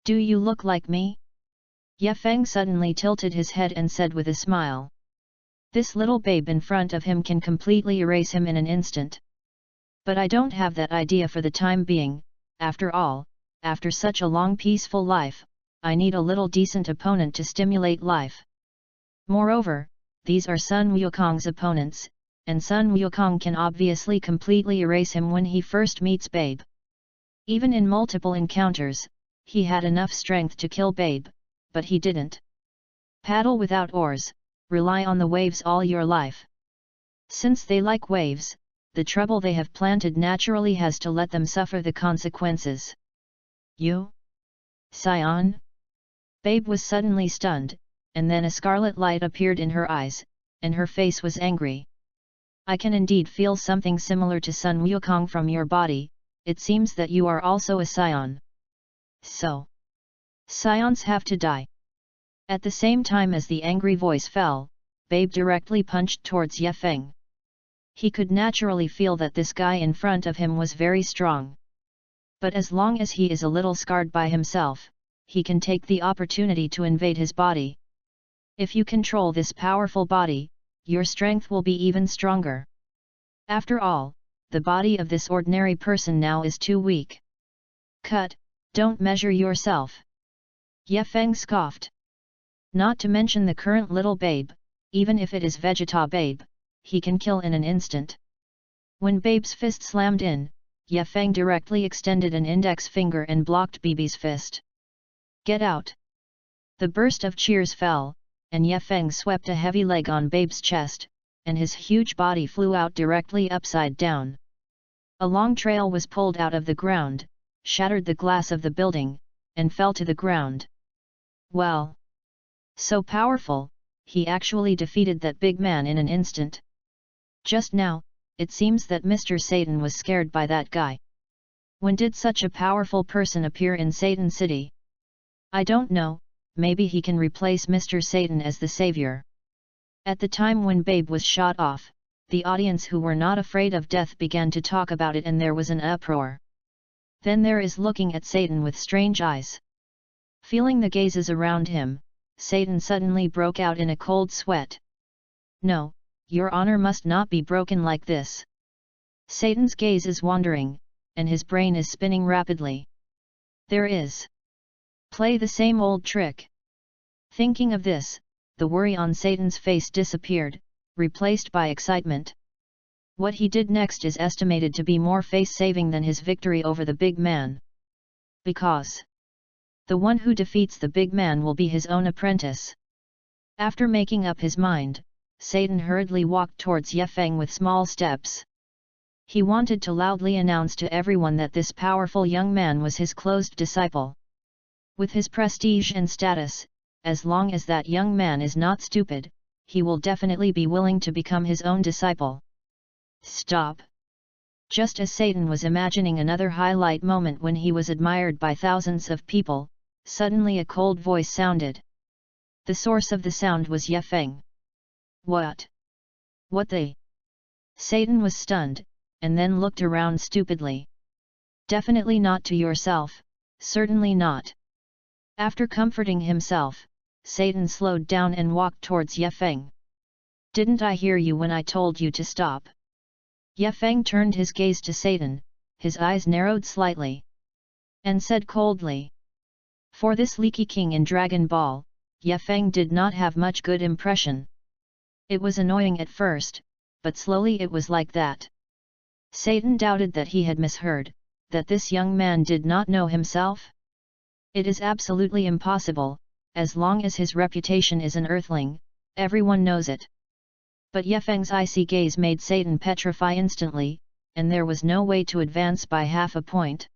Do you look like me? Ye Feng suddenly tilted his head and said with a smile. This little babe in front of him can completely erase him in an instant. But I don't have that idea for the time being. After all, after such a long peaceful life, I need a little decent opponent to stimulate life. Moreover, these are Sun Wukong's opponents, and Sun Wukong can obviously completely erase him when he first meets Babe. Even in multiple encounters, he had enough strength to kill Babe, but he didn't. Paddle without oars, rely on the waves all your life. Since they like waves, the trouble they have planted naturally has to let them suffer the consequences. You? Scion? Babe was suddenly stunned, and then a scarlet light appeared in her eyes, and her face was angry. I can indeed feel something similar to Sun Wukong from your body. It seems that you are also a scion. So? Scions have to die. At the same time as the angry voice fell, Babe directly punched towards Ye Feng. He could naturally feel that this guy in front of him was very strong. But as long as he is a little scarred by himself, he can take the opportunity to invade his body. If you control this powerful body, your strength will be even stronger. After all, the body of this ordinary person now is too weak. Cut, don't measure yourself. Ye Feng scoffed. Not to mention the current little Babe, even if it is Vegeta Babe, he can kill in an instant. When Babe's fist slammed in, Ye Feng directly extended an index finger and blocked Babe's fist. Get out! The burst of cheers fell, and Ye Feng swept a heavy leg on Babe's chest, and his huge body flew out directly upside down. A long trail was pulled out of the ground, shattered the glass of the building, and fell to the ground. Well! So powerful, he actually defeated that big man in an instant. Just now, it seems that Mr. Satan was scared by that guy. When did such a powerful person appear in Satan City? I don't know, maybe he can replace Mr. Satan as the savior. At the time when Babe was shot off, the audience who were not afraid of death began to talk about it and there was an uproar. Then there is looking at Satan with strange eyes. Feeling the gazes around him, Satan suddenly broke out in a cold sweat. No, your honor must not be broken like this. Satan's gaze is wandering, and his brain is spinning rapidly. There is. Play the same old trick. Thinking of this, the worry on Satan's face disappeared, replaced by excitement. What he did next is estimated to be more face-saving than his victory over the big man. Because the one who defeats the big man will be his own apprentice. After making up his mind, Satan hurriedly walked towards Ye Feng with small steps. He wanted to loudly announce to everyone that this powerful young man was his closed disciple. With his prestige and status, as long as that young man is not stupid, he will definitely be willing to become his own disciple. Stop! Just as Satan was imagining another highlight moment when he was admired by thousands of people, suddenly a cold voice sounded. The source of the sound was Ye Feng. What? What they? Satan was stunned, and then looked around stupidly. Definitely not to yourself, certainly not. After comforting himself, Satan slowed down and walked towards Ye Feng. Didn't I hear you when I told you to stop? Ye Feng turned his gaze to Satan, his eyes narrowed slightly, and said coldly. For this leaky king in Dragon Ball, Ye Feng did not have much good impression. It was annoying at first, but slowly it was like that. Satan doubted that he had misheard, that this young man did not know himself. It is absolutely impossible, as long as his reputation is an earthling, everyone knows it. But Ye Feng's icy gaze made Satan petrify instantly, and there was no way to advance by half a point.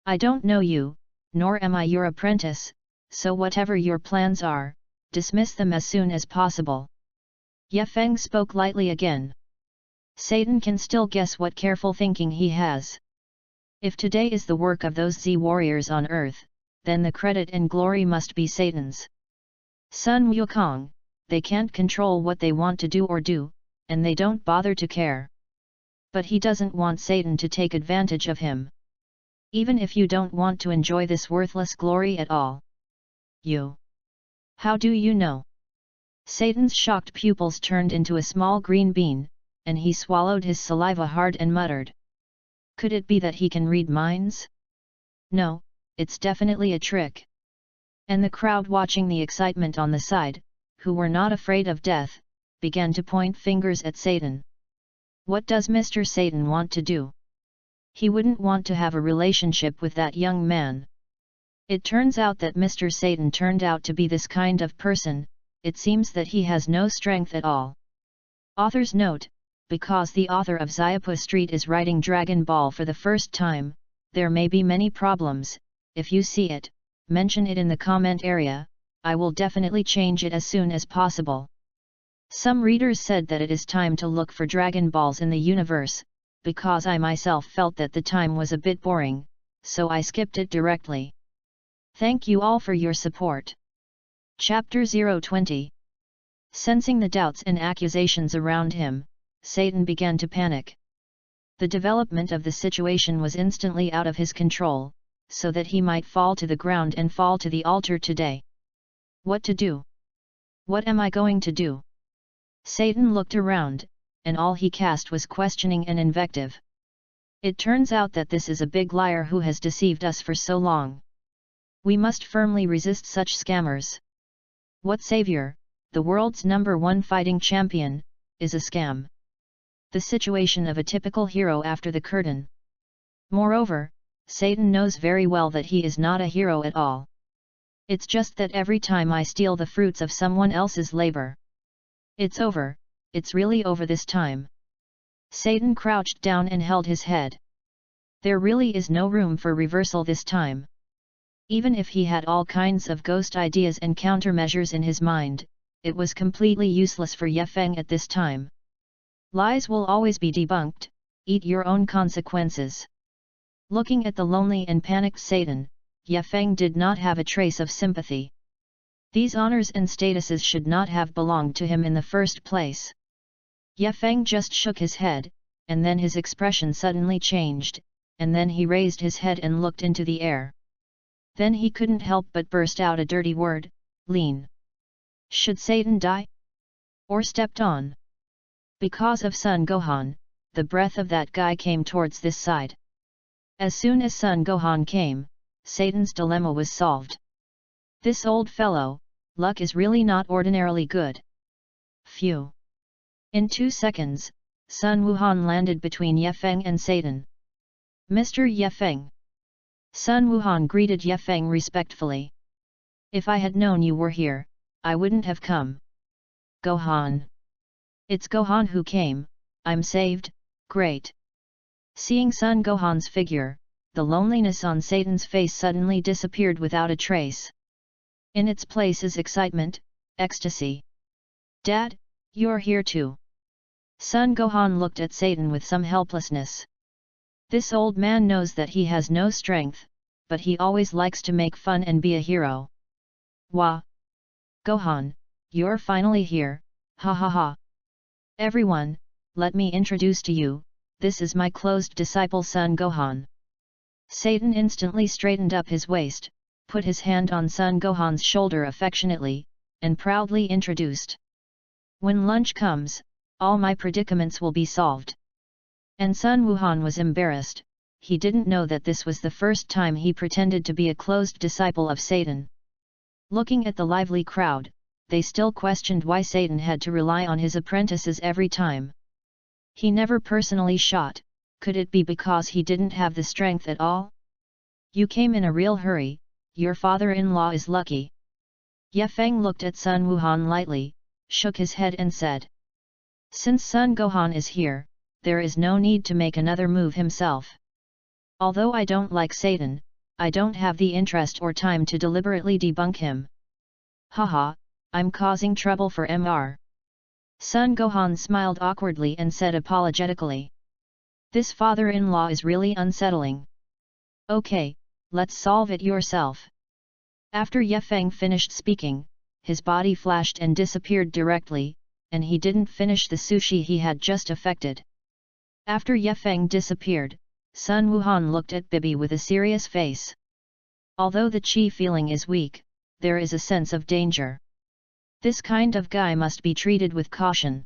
I don't know you, nor am I your apprentice, so whatever your plans are, dismiss them as soon as possible. Ye Feng spoke lightly again. Satan can still guess what careful thinking he has. If today is the work of those Z warriors on earth, then the credit and glory must be Satan's. Sun Wukong, they can't control what they want to do or do, and they don't bother to care. But he doesn't want Satan to take advantage of him. Even if you don't want to enjoy this worthless glory at all. You. How do you know? Satan's shocked pupils turned into a small green bean, and he swallowed his saliva hard and muttered. Could it be that he can read minds? No, it's definitely a trick. And the crowd watching the excitement on the side, who were not afraid of death, began to point fingers at Satan. What does Mr. Satan want to do? He wouldn't want to have a relationship with that young man. It turns out that Mr. Satan turned out to be this kind of person. It seems that he has no strength at all. Author's note: because the author of Xiaopu Street is writing Dragon Ball for the first time, there may be many problems. If you see it, mention it in the comment area. I will definitely change it as soon as possible. Some readers said that it is time to look for Dragon Balls in the universe, because I myself felt that the time was a bit boring, so I skipped it directly. Thank you all for your support. Chapter 020. Sensing the doubts and accusations around him, Satan began to panic. The development of the situation was instantly out of his control, so that he might fall to the ground and fall to the altar today. What to do? What am I going to do? Satan looked around, and all he cast was questioning and invective. It turns out that this is a big liar who has deceived us for so long. We must firmly resist such scammers. What savior, the world's #1 fighting champion, is a scam? The situation of a typical hero after the curtain. Moreover, Satan knows very well that he is not a hero at all. It's just that every time I steal the fruits of someone else's labor. It's over, it's really over this time. Satan crouched down and held his head. There really is no room for reversal this time. Even if he had all kinds of ghost ideas and countermeasures in his mind, it was completely useless for Ye Feng at this time. Lies will always be debunked, eat your own consequences. Looking at the lonely and panicked Satan, Ye Feng did not have a trace of sympathy. These honors and statuses should not have belonged to him in the first place. Ye Feng just shook his head, and then his expression suddenly changed, and then he raised his head and looked into the air. Then he couldn't help but burst out a dirty word, lean. Should Satan die? Or stepped on? Because of Son Gohan, the breath of that guy came towards this side. As soon as Son Gohan came, Satan's dilemma was solved. This old fellow, luck is really not ordinarily good. Phew. In 2 seconds, Sun Wuhan landed between Ye Feng and Satan. Mr. Ye Feng. Sun Wuhan greeted Ye Feng respectfully. If I had known you were here, I wouldn't have come. Gohan. It's Gohan who came, I'm saved, great. Seeing Son Gohan's figure, the loneliness on Satan's face suddenly disappeared without a trace. In its place is excitement, ecstasy. Dad, you're here too. Son Gohan looked at Satan with some helplessness. This old man knows that he has no strength, but he always likes to make fun and be a hero. Wah! Gohan, you're finally here, ha ha ha. Everyone, let me introduce to you, this is my closed disciple Son Gohan. Satan instantly straightened up his waist, put his hand on Son Gohan's shoulder affectionately, and proudly introduced. When lunch comes, all my predicaments will be solved. And Sun Wuhan was embarrassed, he didn't know that this was the first time he pretended to be a closed disciple of Satan. Looking at the lively crowd, they still questioned why Satan had to rely on his apprentices every time. He never personally shot, could it be because he didn't have the strength at all? You came in a real hurry, your father-in-law is lucky. Ye Feng looked at Sun Wuhan lightly, shook his head and said. Since Sun Gohan is here, there is no need to make another move himself. Although I don't like Satan, I don't have the interest or time to deliberately debunk him. Haha, I'm causing trouble for Mr. Sun Gohan smiled awkwardly and said apologetically. This father-in-law is really unsettling. Okay, let's solve it yourself. After Ye Feng finished speaking, his body flashed and disappeared directly, and he didn't finish the sushi he had just affected. After Ye Feng disappeared, Sun Wuhan looked at Bibi with a serious face. Although the chi feeling is weak, there is a sense of danger. This kind of guy must be treated with caution.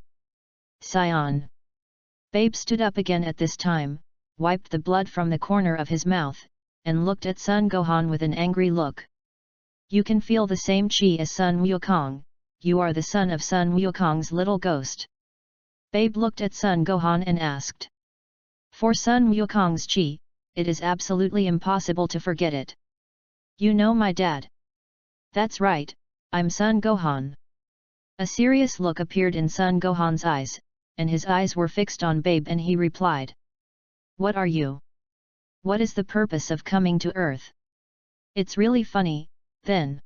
Sion. Babe stood up again at this time, wiped the blood from the corner of his mouth, and looked at Sun Gohan with an angry look. You can feel the same chi as Sun Wukong, you are the son of Sun Wukong's little ghost. Babe looked at Sun Gohan and asked. For Sun Wukong's chi, it is absolutely impossible to forget it. You know my dad. That's right, I'm Sun Gohan. A serious look appeared in Sun Gohan's eyes, and his eyes were fixed on Babe and he replied. What are you? What is the purpose of coming to Earth? It's really funny, then.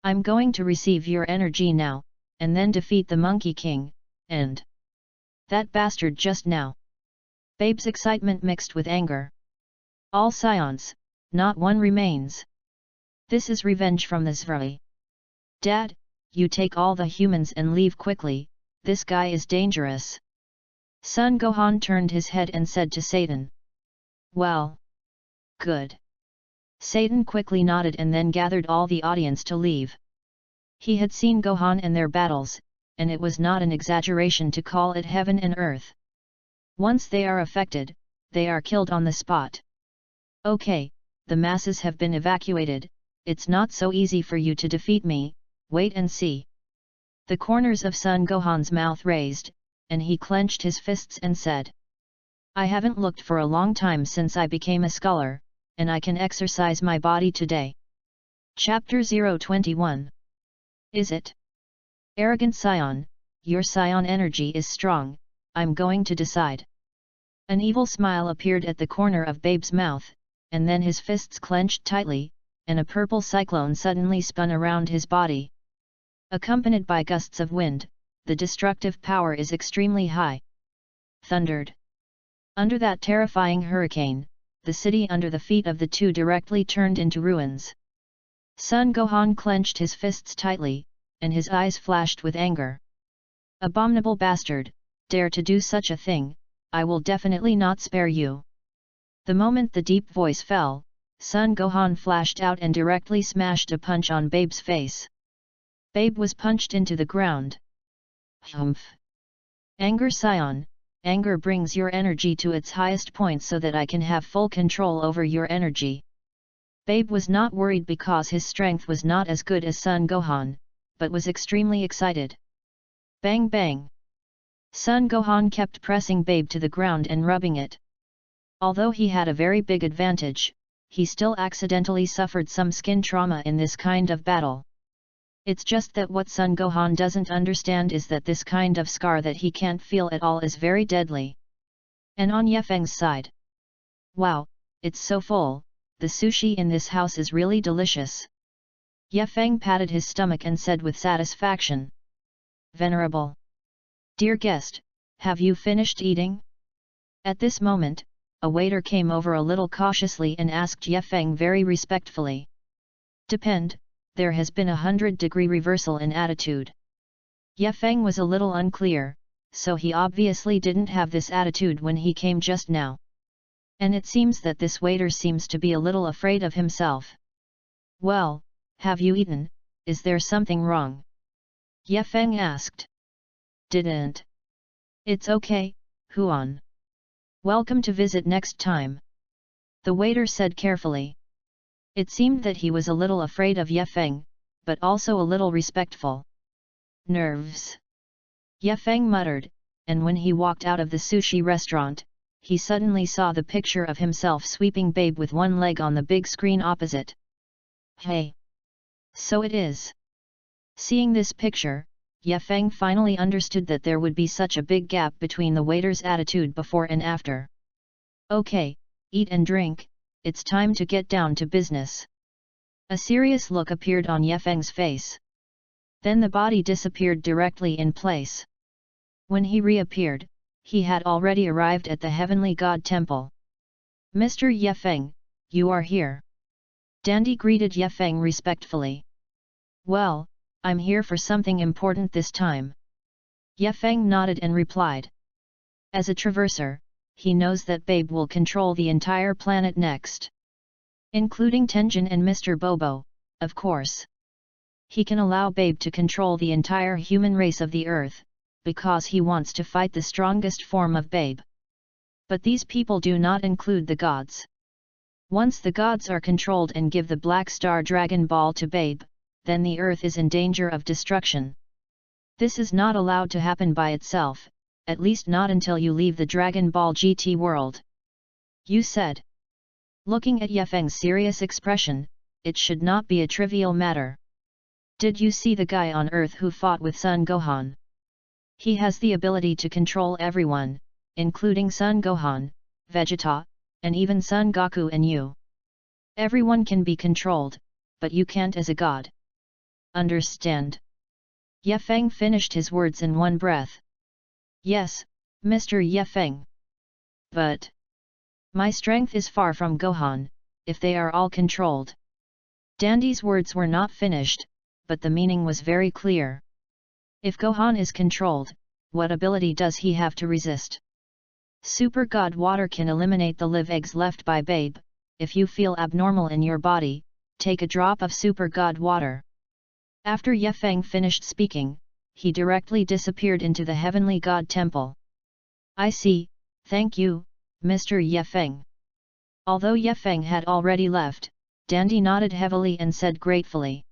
I'm going to receive your energy now, and then defeat the Monkey King, and that bastard just now. Babe's excitement mixed with anger. All scions, not one remains. This is revenge from the Zveri. Dad, you take all the humans and leave quickly, this guy is dangerous. Sun Gohan turned his head and said to Satan. Well. Good. Satan quickly nodded and then gathered all the audience to leave. He had seen Gohan and their battles, and it was not an exaggeration to call it heaven and earth. Once they are affected, they are killed on the spot. Okay, the masses have been evacuated, it's not so easy for you to defeat me, wait and see. The corners of Sun Gohan's mouth raised, and he clenched his fists and said. I haven't looked for a long time since I became a scholar, and I can exercise my body today. Chapter 021. Is it? Arrogant scion, your scion energy is strong, I'm going to decide. An evil smile appeared at the corner of Babe's mouth, and then his fists clenched tightly, and a purple cyclone suddenly spun around his body. Accompanied by gusts of wind, the destructive power is extremely high. Thundered. Under that terrifying hurricane, the city under the feet of the two directly turned into ruins. Sun Gohan clenched his fists tightly, and his eyes flashed with anger. Abominable bastard, dare to do such a thing, I will definitely not spare you. The moment the deep voice fell, Sun Gohan flashed out and directly smashed a punch on Babe's face. Babe was punched into the ground. Humph! Anger scion, anger brings your energy to its highest point so that I can have full control over your energy. Babe was not worried because his strength was not as good as Sun Gohan, but was extremely excited. Bang bang! Sun Gohan kept pressing Babe to the ground and rubbing it. Although he had a very big advantage, he still accidentally suffered some skin trauma in this kind of battle. It's just that what Sun Gohan doesn't understand is that this kind of scar that he can't feel at all is very deadly. And on Ye Feng's side. Wow, it's so full, the sushi in this house is really delicious. Ye Feng patted his stomach and said with satisfaction. Venerable. Dear guest, have you finished eating? At this moment, a waiter came over a little cautiously and asked Ye Feng very respectfully. Depend. There has been a 100-degree reversal in attitude. Ye Feng was a little unclear, so he obviously didn't have this attitude when he came just now. And it seems that this waiter seems to be a little afraid of himself. Well, have you eaten? Is there something wrong? Ye Feng asked. Didn't. It's okay, Huan. Welcome to visit next time. The waiter said carefully. It seemed that he was a little afraid of Ye Feng, but also a little respectful. Nerves. Ye Feng muttered, and when he walked out of the sushi restaurant, he suddenly saw the picture of himself sweeping Babe with one leg on the big screen opposite. Hey! So it is. Seeing this picture, Ye Feng finally understood that there would be such a big gap between the waiter's attitude before and after. Okay, eat and drink, it's time to get down to business. A serious look appeared on Ye Feng's face. Then the body disappeared directly in place. When he reappeared, he had already arrived at the Heavenly God Temple. Mr. Ye Feng, you are here. Dandy greeted Ye Feng respectfully. Well, I'm here for something important this time. Ye Feng nodded and replied. As a traverser, he knows that Babe will control the entire planet next. Including Tenjin and Mr. Bobo, of course. He can allow Babe to control the entire human race of the Earth, because he wants to fight the strongest form of Babe. But these people do not include the gods. Once the gods are controlled and give the Black Star Dragon Ball to Babe, then the Earth is in danger of destruction. This is not allowed to happen by itself, at least not until you leave the Dragon Ball GT world. You said. Looking at Ye Feng's serious expression, it should not be a trivial matter. Did you see the guy on Earth who fought with Son Gohan? He has the ability to control everyone, including Son Gohan, Vegeta, and even Son Goku and you. Everyone can be controlled, but you can't as a god. Understand? Ye Feng finished his words in one breath. Yes, Mr. Ye Feng. But my strength is far from Gohan, if they are all controlled. Dandy's words were not finished, but the meaning was very clear. If Gohan is controlled, what ability does he have to resist? Super God Water can eliminate the live eggs left by Babe. If you feel abnormal in your body, take a drop of Super God Water. After Ye Feng finished speaking, he directly disappeared into the Heavenly God Temple. I see, thank you, Mr. Ye Feng. Although Ye Feng had already left, Dandy nodded heavily and said gratefully.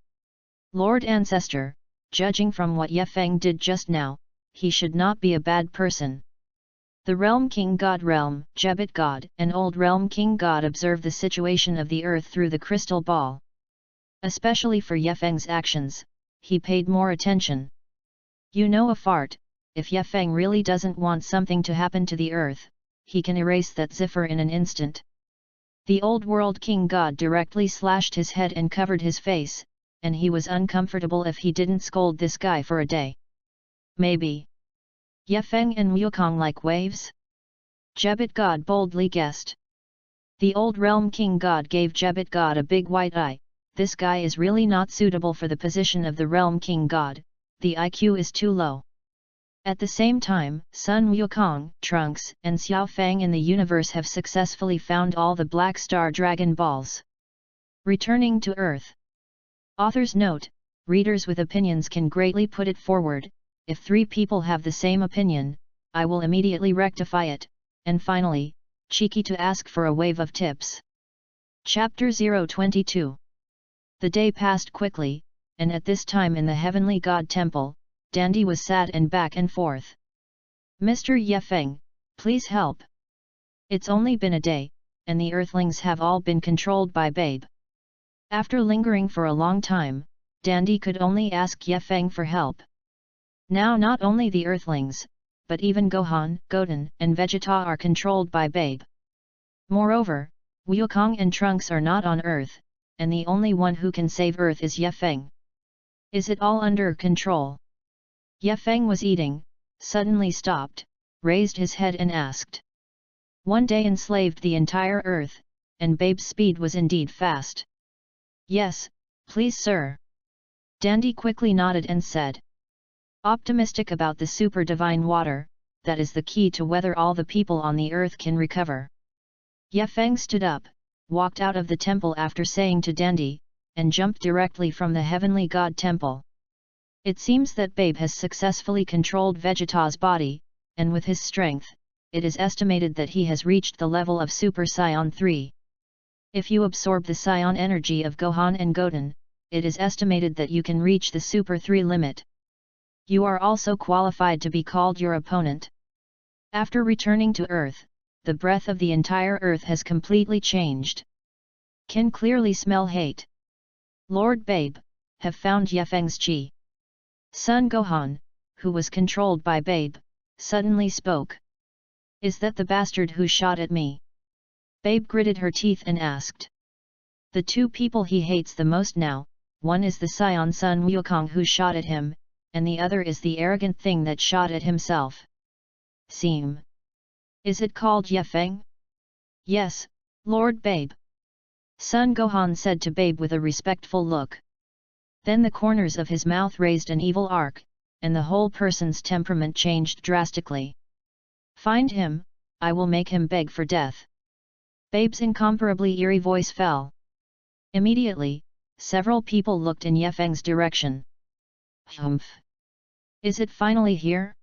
Lord Ancestor, judging from what Ye Feng did just now, he should not be a bad person. The Realm King God Realm, Jebit God and Old Realm King God observe the situation of the earth through the crystal ball. Especially for Ye Feng's actions, he paid more attention. You know a fart, if Ye Feng really doesn't want something to happen to the earth, he can erase that ziffer in an instant. The Old World King God directly slashed his head and covered his face, and he was uncomfortable if he didn't scold this guy for a day. Maybe Ye Feng and Wukong like waves? Jebit God boldly guessed. The Old Realm King God gave Jebit God a big white eye. This guy is really not suitable for the position of the Realm King God, the IQ is too low. At the same time, Sun Wukong, Trunks, and Xiao Fang in the universe have successfully found all the Black Star Dragon Balls. Returning to Earth. Author's note, readers with opinions can greatly put it forward. If 3 people have the same opinion, I will immediately rectify it, and finally, cheeky to ask for a wave of tips. Chapter 022. The day passed quickly, and at this time in the Heavenly God Temple, Dandy was sad and back and forth. Mr. Ye Feng, please help. It's only been a day, and the Earthlings have all been controlled by Babe. After lingering for a long time, Dandy could only ask Ye Feng for help. Now not only the Earthlings, but even Gohan, Goten, and Vegeta are controlled by Babe. Moreover, Wukong and Trunks are not on Earth, and the only one who can save Earth is Ye Feng. Is it all under control? Ye Feng was eating, suddenly stopped, raised his head and asked. One day enslaved the entire Earth, and Babe's speed was indeed fast. Yes, please sir. Dandy quickly nodded and said. Optimistic about the super divine water, that is the key to whether all the people on the earth can recover. Ye Feng stood up, walked out of the temple after saying to Dandy, and jumped directly from the Heavenly God Temple. It seems that Babe has successfully controlled Vegeta's body, and with his strength, it is estimated that he has reached the level of Super Saiyan 3. If you absorb the Saiyan energy of Gohan and Goten, it is estimated that you can reach the Super 3 limit. You are also qualified to be called your opponent. After returning to Earth, the breath of the entire Earth has completely changed. Can clearly smell hate. Lord Babe, have found Ye Feng's chi. Son Gohan, who was controlled by Babe, suddenly spoke. Is that the bastard who shot at me? Babe gritted her teeth and asked. The two people he hates the most now, one is the Scion Sun Wukong who shot at him, and the other is the arrogant thing that shot at himself. Seem. Is it called Yefeng? Yes, Lord Babe. Son Gohan said to Babe with a respectful look. Then the corners of his mouth raised an evil arc, and the whole person's temperament changed drastically. Find him, I will make him beg for death. Babe's incomparably eerie voice fell. Immediately, several people looked in Yefeng's direction. Humph! Is it finally here?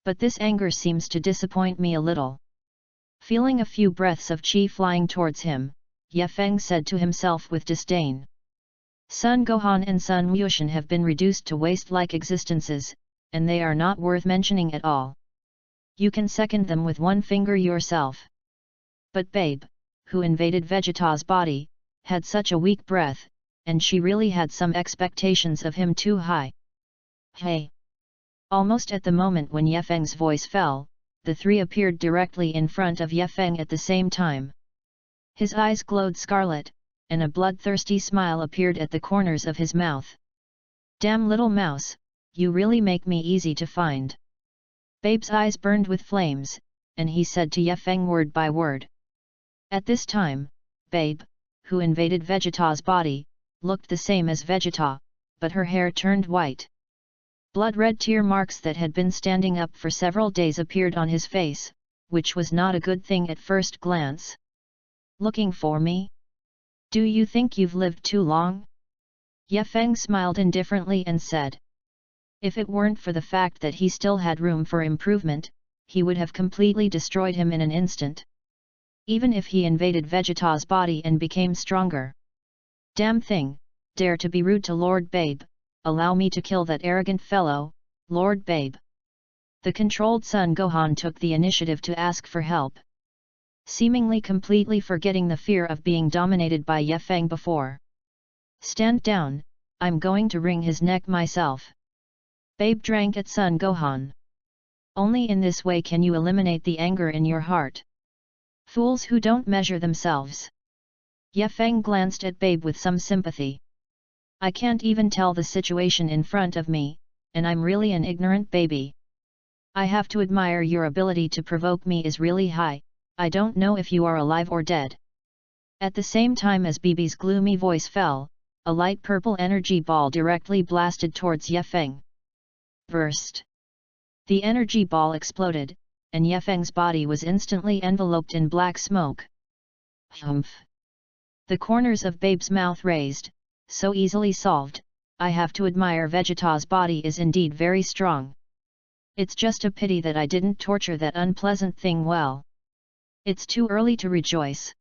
But this anger seems to disappoint me a little. Feeling a few breaths of qi flying towards him, Yefeng said to himself with disdain. Sun Gohan and Sun Wushan have been reduced to waste-like existences, and they are not worth mentioning at all. You can second them with one finger yourself. But Babe, who invaded Vegeta's body, had such a weak breath, and she really had some expectations of him too high. Hey! Almost at the moment when Yefeng's voice fell, the three appeared directly in front of Yefeng at the same time. His eyes glowed scarlet, and a bloodthirsty smile appeared at the corners of his mouth. Damn little mouse, you really make me easy to find. Babe's eyes burned with flames, and he said to Yefeng word by word. At this time, Babe, who invaded Vegeta's body, looked the same as Vegeta, but her hair turned white. Blood-red tear marks that had been standing up for several days appeared on his face, which was not a good thing at first glance. Looking for me? Do you think you've lived too long? Yefeng smiled indifferently and said. If it weren't for the fact that he still had room for improvement, he would have completely destroyed him in an instant. Even if he invaded Vegeta's body and became stronger. Damn thing, dare to be rude to Lord Babe, allow me to kill that arrogant fellow, Lord Babe. The controlled Son Gohan took the initiative to ask for help. Seemingly completely forgetting the fear of being dominated by Yefeng before. Stand down, I'm going to wring his neck myself. Babe drank at Son Gohan. Only in this way can you eliminate the anger in your heart. Fools who don't measure themselves. Yefeng glanced at Babe with some sympathy. I can't even tell the situation in front of me, and I'm really an ignorant baby. I have to admire your ability to provoke me is really high, I don't know if you are alive or dead. At the same time as Bibi's gloomy voice fell, a light purple energy ball directly blasted towards Yefeng. Burst. The energy ball exploded, and Yefeng's body was instantly enveloped in black smoke. Humph! The corners of Babe's mouth raised. So easily solved, I have to admire Vegeta's body is indeed very strong. It's just a pity that I didn't torture that unpleasant thing well. It's too early to rejoice.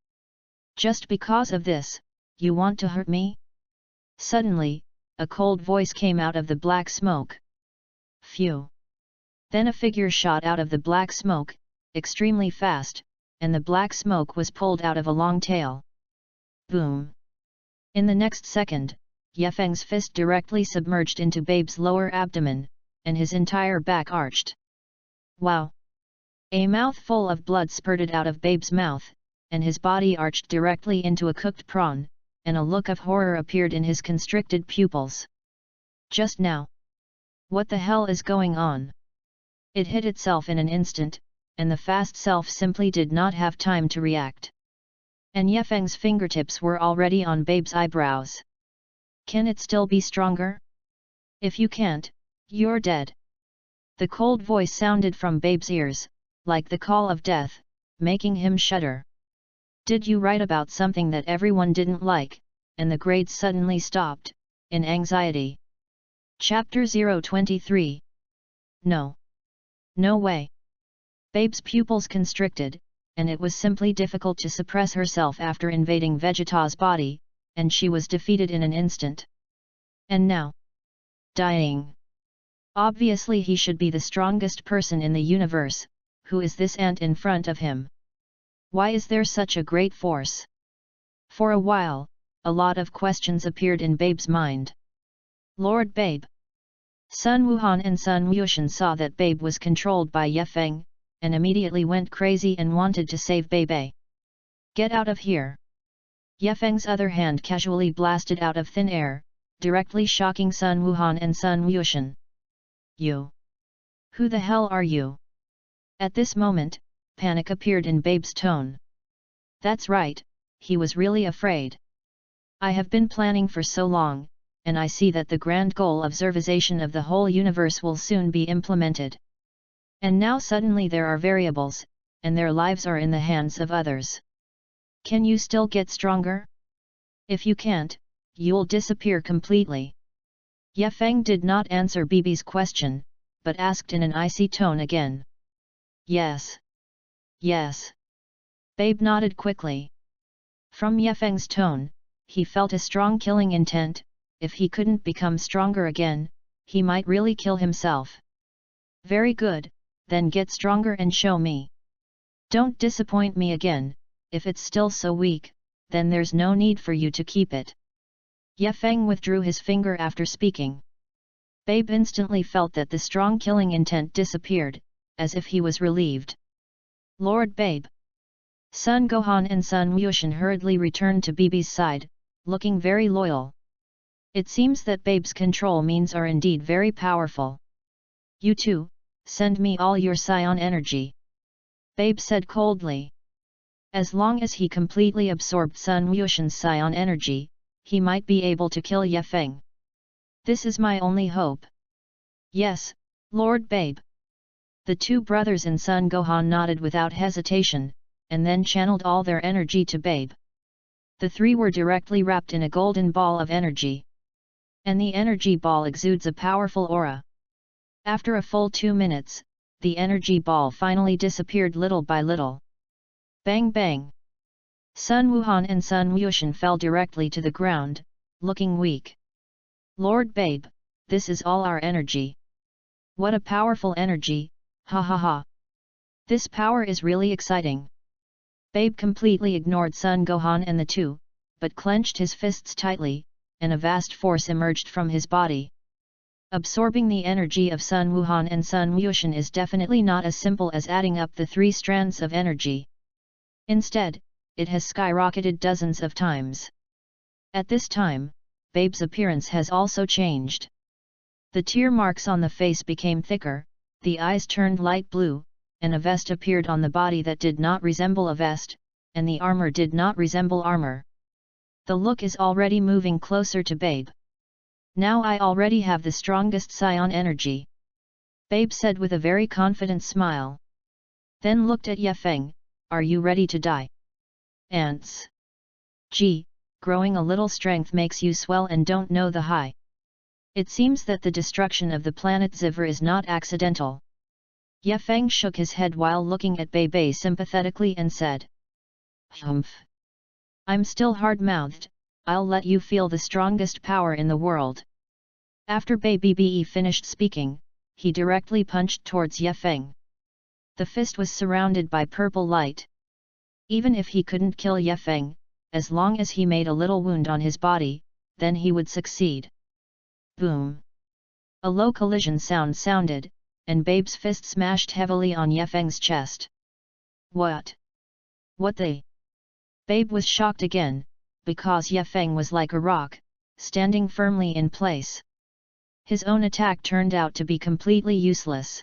Just because of this, you want to hurt me? Suddenly, a cold voice came out of the black smoke. Phew! Then a figure shot out of the black smoke, extremely fast, and the black smoke was pulled out of a long tail. Boom! In the next second, Yefeng's fist directly submerged into Babe's lower abdomen, and his entire back arched. Wow! A mouthful of blood spurted out of Babe's mouth, and his body arched directly into a cooked prawn, and a look of horror appeared in his constricted pupils. Just now. What the hell is going on? It hit itself in an instant, and the fast self simply did not have time to react. And Yefeng's fingertips were already on Babe's eyebrows. Can it still be stronger? If you can't, you're dead. The cold voice sounded from Babe's ears, like the call of death, making him shudder. Did you write about something that everyone didn't like? And the grades suddenly stopped, in anxiety. Chapter 023. No. No way. Babe's pupils constricted, and it was simply difficult to suppress herself after invading Vegeta's body, and she was defeated in an instant. And now? Dying. Obviously he should be the strongest person in the universe, who is this ant in front of him? Why is there such a great force? For a while, a lot of questions appeared in Babe's mind. Lord Babe. Sun Wuhan and Sun Wuxian saw that Babe was controlled by Ye Feng, and immediately went crazy and wanted to save Babe. Get out of here! Ye Feng's other hand casually blasted out of thin air, directly shocking Sun Wuhan and Sun Wuxian. You! Who the hell are you? At this moment, panic appeared in Babe's tone. That's right, he was really afraid. I have been planning for so long, and I see that the grand goal of observation of the whole universe will soon be implemented. And now suddenly there are variables, and their lives are in the hands of others. Can you still get stronger? If you can't, you'll disappear completely. Ye Feng did not answer Bibi's question, but asked in an icy tone again. Yes. Yes. Babe nodded quickly. From Ye Feng's tone, he felt a strong killing intent. If he couldn't become stronger again, he might really kill himself. Very good, then get stronger and show me. Don't disappoint me again. If it's still so weak, then there's no need for you to keep it. Ye Feng withdrew his finger after speaking. Babe instantly felt that the strong killing intent disappeared, as if he was relieved. Lord Babe! Sun Gohan and Sun Wuxian hurriedly returned to Bibi's side, looking very loyal. It seems that Babe's control means are indeed very powerful. You too, send me all your Scion energy. Babe said coldly. As long as he completely absorbed Sun Wuxian's Scion energy, he might be able to kill Ye Feng. This is my only hope. Yes, Lord Babe. The two brothers and Sun Gohan nodded without hesitation, and then channeled all their energy to Babe. The three were directly wrapped in a golden ball of energy. And the energy ball exudes a powerful aura. After a full 2 minutes, the energy ball finally disappeared little by little. Bang bang! Sun Wuhan and Sun Wuxian fell directly to the ground, looking weak. Lord Babe, this is all our energy. What a powerful energy, ha ha ha! This power is really exciting. Babe completely ignored Sun Gohan and the two, but clenched his fists tightly, and a vast force emerged from his body. Absorbing the energy of Sun Wuhan and Sun Wuxian is definitely not as simple as adding up the 3 strands of energy. Instead, it has skyrocketed dozens of times. At this time, Babe's appearance has also changed. The tear marks on the face became thicker, the eyes turned light blue, and a vest appeared on the body that did not resemble a vest, and the armor did not resemble armor. The look is already moving closer to Babe. Now I already have the strongest Scion energy. Babe said with a very confident smile. Then looked at Ye Feng, are you ready to die? Ants. Gee, growing a little strength makes you swell and don't know the high. It seems that the destruction of the planet Zivr is not accidental. Ye Feng shook his head while looking at Bei sympathetically and said. Humph. I'm still hard-mouthed, I'll let you feel the strongest power in the world. After Bei finished speaking, he directly punched towards Ye Feng. The fist was surrounded by purple light. Even if he couldn't kill Ye Feng, as long as he made a little wound on his body, then he would succeed. Boom! A low collision sound sounded, and Babe's fist smashed heavily on Ye Feng's chest. What? What the? Babe was shocked again, because Ye Feng was like a rock, standing firmly in place. His own attack turned out to be completely useless.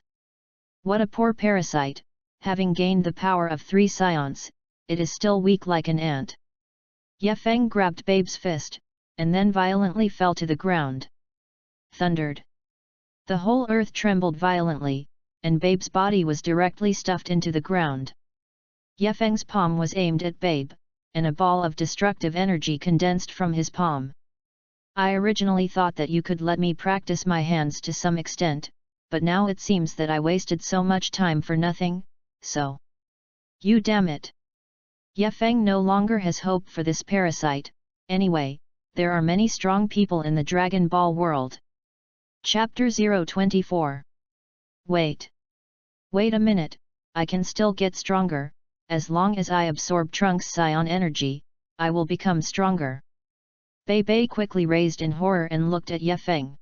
What a poor parasite, having gained the power of 3 scions, it is still weak like an ant. Ye Feng grabbed Babe's fist, and then violently fell to the ground. Thundered. The whole earth trembled violently, and Babe's body was directly stuffed into the ground. Ye Feng's palm was aimed at Babe, and a ball of destructive energy condensed from his palm. I originally thought that you could let me practice my hands to some extent, but now it seems that I wasted so much time for nothing, so. You damn it! Ye Feng no longer has hope for this parasite. Anyway, there are many strong people in the Dragon Ball world. Chapter 024. Wait a minute, I can still get stronger. As long as I absorb Trunks' Scion energy, I will become stronger. Bei quickly raised in horror and looked at Ye Feng.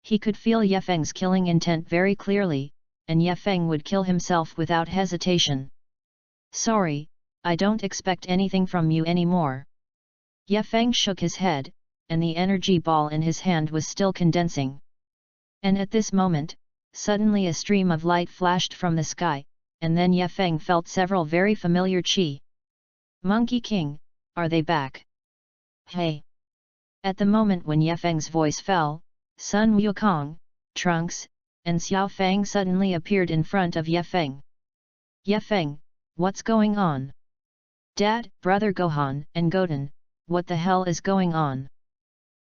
He could feel Yefeng's killing intent very clearly, and Yefeng would kill himself without hesitation. Sorry, I don't expect anything from you anymore. Yefeng shook his head, and the energy ball in his hand was still condensing. And at this moment, suddenly a stream of light flashed from the sky, and then Yefeng felt several very familiar chi. Monkey King, are they back? Hey! At the moment when Yefeng's voice fell, Sun Wukong, Trunks, and Xiao Fang suddenly appeared in front of Yefeng. Yefeng, what's going on? Dad, Brother Gohan, and Goten, what the hell is going on?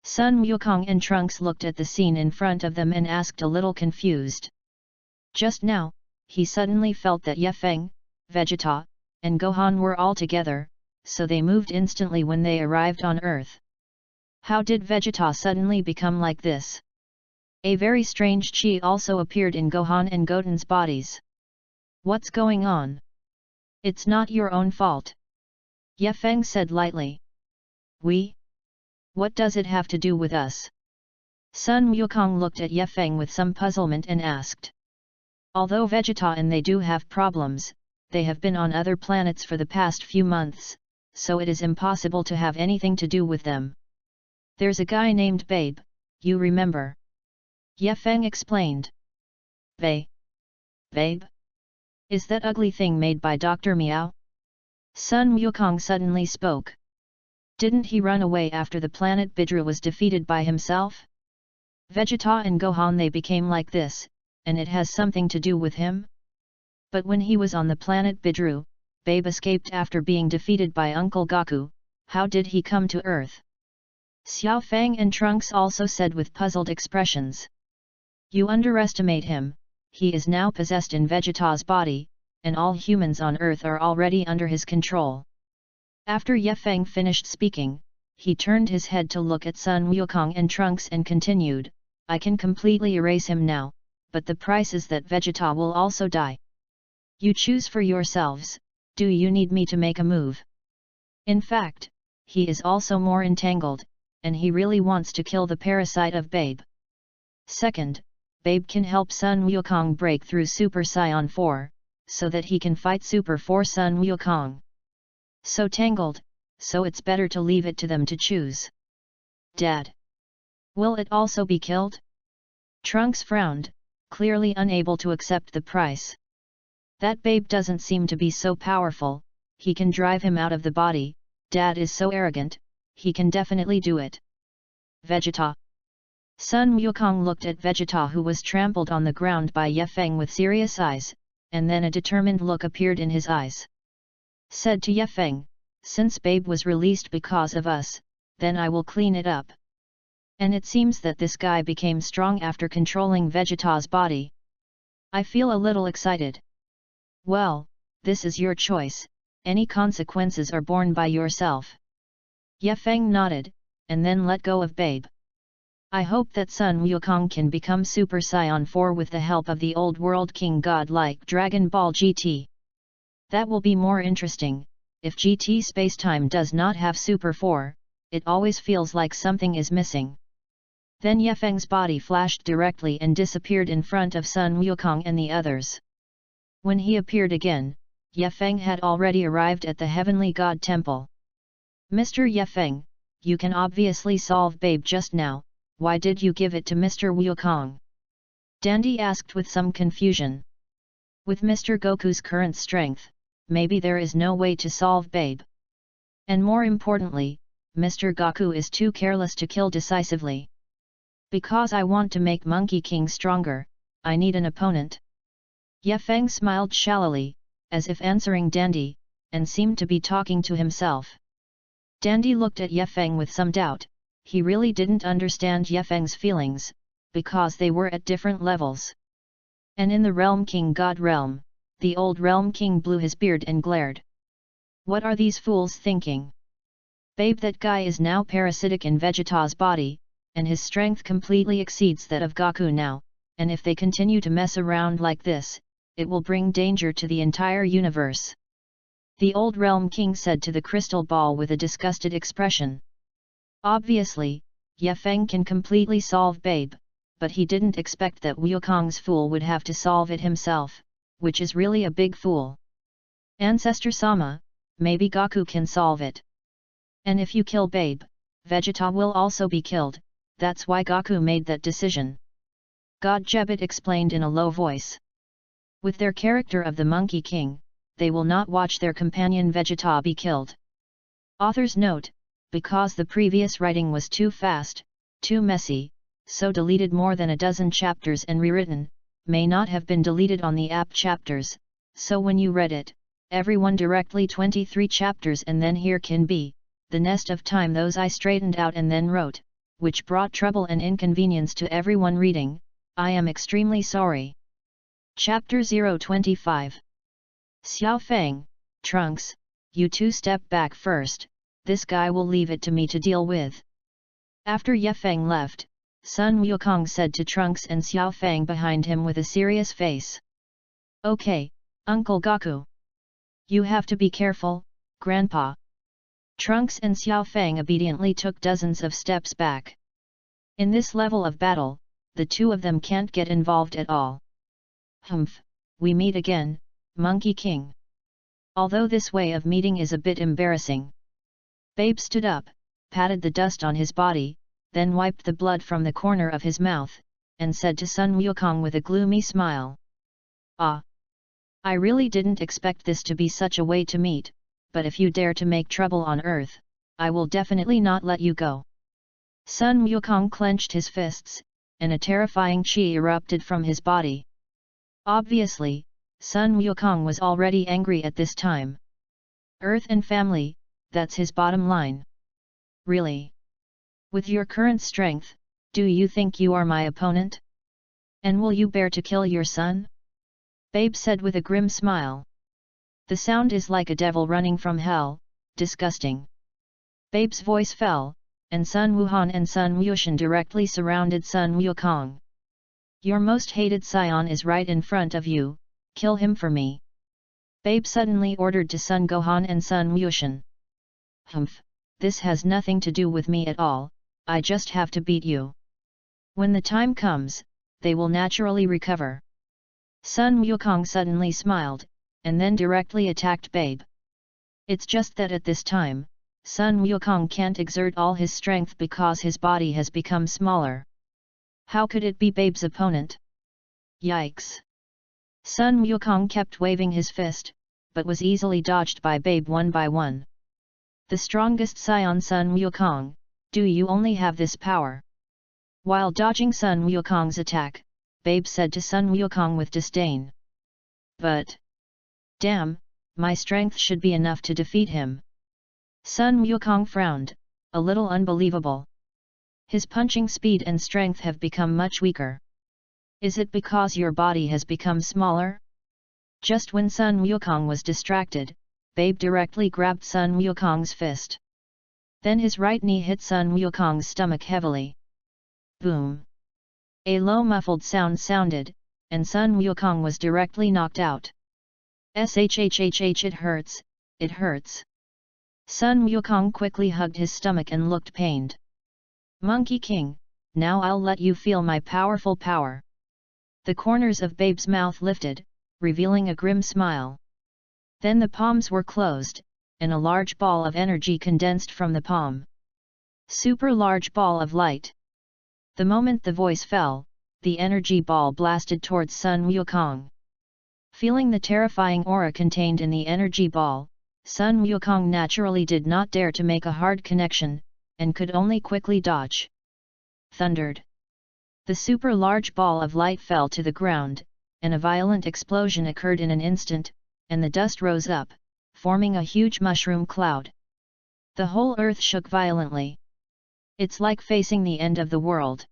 Sun Wukong and Trunks looked at the scene in front of them and asked a little confused. Just now, he suddenly felt that Yefeng, Vegeta, and Gohan were all together, so they moved instantly when they arrived on Earth. How did Vegeta suddenly become like this? A very strange chi also appeared in Gohan and Goten's bodies. What's going on? It's not your own fault. Yefeng said lightly. We? What does it have to do with us? Sun Wukong looked at Yefeng with some puzzlement and asked. Although Vegeta and they do have problems, they have been on other planets for the past few months, so it is impossible to have anything to do with them. There's a guy named Babe, you remember? Yefeng explained. Babe? Is that ugly thing made by Dr. Miao? Sun Wukong suddenly spoke. Didn't he run away after the planet Bidru was defeated by himself? Vegeta and Gohan they became like this, and it has something to do with him? But when he was on the planet Bidru, Babe escaped after being defeated by Uncle Goku. How did he come to Earth? Xiao Fang and Trunks also said with puzzled expressions. You underestimate him, he is now possessed in Vegeta's body, and all humans on Earth are already under his control. After Yefeng finished speaking, he turned his head to look at Sun Wukong and Trunks and continued, I can completely erase him now, but the price is that Vegeta will also die. You choose for yourselves, do you need me to make a move? In fact, he is also more entangled, and he really wants to kill the parasite of Babe. Second, Babe can help Sun Wukong break through Super Saiyan 4, so that he can fight Super 4 Sun Wukong. So tangled, so it's better to leave it to them to choose. Dad. Will it also be killed? Trunks frowned, clearly unable to accept the price. That Babe doesn't seem to be so powerful, he can drive him out of the body, Dad is so arrogant, he can definitely do it. Vegeta. Sun Wukong looked at Vegeta who was trampled on the ground by Yefeng with serious eyes, and then a determined look appeared in his eyes. Said to Yefeng, since Babe was released because of us, then I will clean it up. And it seems that this guy became strong after controlling Vegeta's body. I feel a little excited. Well, this is your choice, any consequences are borne by yourself. Yefeng nodded, and then let go of Babe. I hope that Sun Wukong can become Super Saiyan 4 with the help of the old world king god like Dragon Ball GT. That will be more interesting. If GT spacetime does not have Super 4, it always feels like something is missing. Then Yefeng's body flashed directly and disappeared in front of Sun Wukong and the others. When he appeared again, Yefeng had already arrived at the Heavenly God Temple. Mr. Yefeng, you can obviously solve Babe just now, why did you give it to Mr. Wukong? Dandy asked with some confusion. With Mr. Goku's current strength, maybe there is no way to solve Babe. And more importantly, Mr. Goku is too careless to kill decisively. Because I want to make Monkey King stronger, I need an opponent. Yefeng smiled shallowly, as if answering Dandy, and seemed to be talking to himself. Dandy looked at Yefeng with some doubt, he really didn't understand Yefeng's feelings, because they were at different levels. And in the Realm King God realm, the old Realm King blew his beard and glared. What are these fools thinking? Babe, that guy is now parasitic in Vegeta's body, and his strength completely exceeds that of Goku now, and if they continue to mess around like this, it will bring danger to the entire universe. The old Realm King said to the crystal ball with a disgusted expression. Obviously, Yefeng can completely solve Babe, but he didn't expect that Wukong's fool would have to solve it himself, which is really a big fool. Ancestor Sama, maybe Gaku can solve it. And if you kill Babe, Vegeta will also be killed, that's why Gaku made that decision. God Jebet explained in a low voice. With their character of the Monkey King, they will not watch their companion Vegeta be killed. Author's note, because the previous writing was too fast, too messy, so deleted more than a dozen chapters and rewritten, may not have been deleted on the app chapters, so when you read it, everyone directly 23 chapters and then here can be, the nest of time those I straightened out and then wrote, which brought trouble and inconvenience to everyone reading, I am extremely sorry. Chapter 025. Xiao Fang, Trunks, you two step back first, this guy will leave it to me to deal with. After Ye Feng left, Sun Wukong said to Trunks and Xiao Fang behind him with a serious face. Okay, Uncle Gaku. You have to be careful, Grandpa. Trunks and Xiao Fang obediently took dozens of steps back. In this level of battle, the two of them can't get involved at all. Humph, we meet again, Monkey King. Although this way of meeting is a bit embarrassing. Babe stood up, patted the dust on his body, then wiped the blood from the corner of his mouth, and said to Sun Wukong with a gloomy smile. Ah! I really didn't expect this to be such a way to meet, but if you dare to make trouble on Earth, I will definitely not let you go. Sun Wukong clenched his fists, and a terrifying chi erupted from his body. Obviously, Sun Wukong was already angry at this time. Earth and family, that's his bottom line. Really? With your current strength, do you think you are my opponent? And will you bear to kill your son? Babe said with a grim smile. The sound is like a devil running from hell, disgusting. Babe's voice fell, and Sun Wuhan and Sun Wushan directly surrounded Sun Wukong. Your most hated scion is right in front of you, kill him for me. Babe suddenly ordered to Sun Gohan and Sun Wushan. Humph, this has nothing to do with me at all, I just have to beat you. When the time comes, they will naturally recover. Sun Wukong suddenly smiled, and then directly attacked Babe. It's just that at this time, Sun Wukong can't exert all his strength because his body has become smaller. How could it be Babe's opponent? Yikes! Sun Wukong kept waving his fist, but was easily dodged by Babe one by one. The strongest scion Sun Wukong, do you only have this power? While dodging Sun Wukong's attack, Babe said to Sun Wukong with disdain. But... damn, my strength should be enough to defeat him. Sun Wukong frowned, a little unbelievable. His punching speed and strength have become much weaker. Is it because your body has become smaller? Just when Sun Wukong was distracted, Babe directly grabbed Sun Wukong's fist. Then his right knee hit Sun Wukong's stomach heavily. Boom! A low muffled sound sounded, and Sun Wukong was directly knocked out. Shhhh, it hurts, it hurts. Sun Wukong quickly hugged his stomach and looked pained. Monkey King, now I'll let you feel my powerful power. The corners of Babe's mouth lifted, revealing a grim smile. Then the palms were closed, and a large ball of energy condensed from the palm. Super large ball of light. The moment the voice fell, the energy ball blasted towards Sun Wukong. Feeling the terrifying aura contained in the energy ball, Sun Wukong naturally did not dare to make a hard connection, and could only quickly dodge. Thundered. The super large ball of light fell to the ground, and a violent explosion occurred in an instant, and the dust rose up, forming a huge mushroom cloud. The whole earth shook violently. It's like facing the end of the world.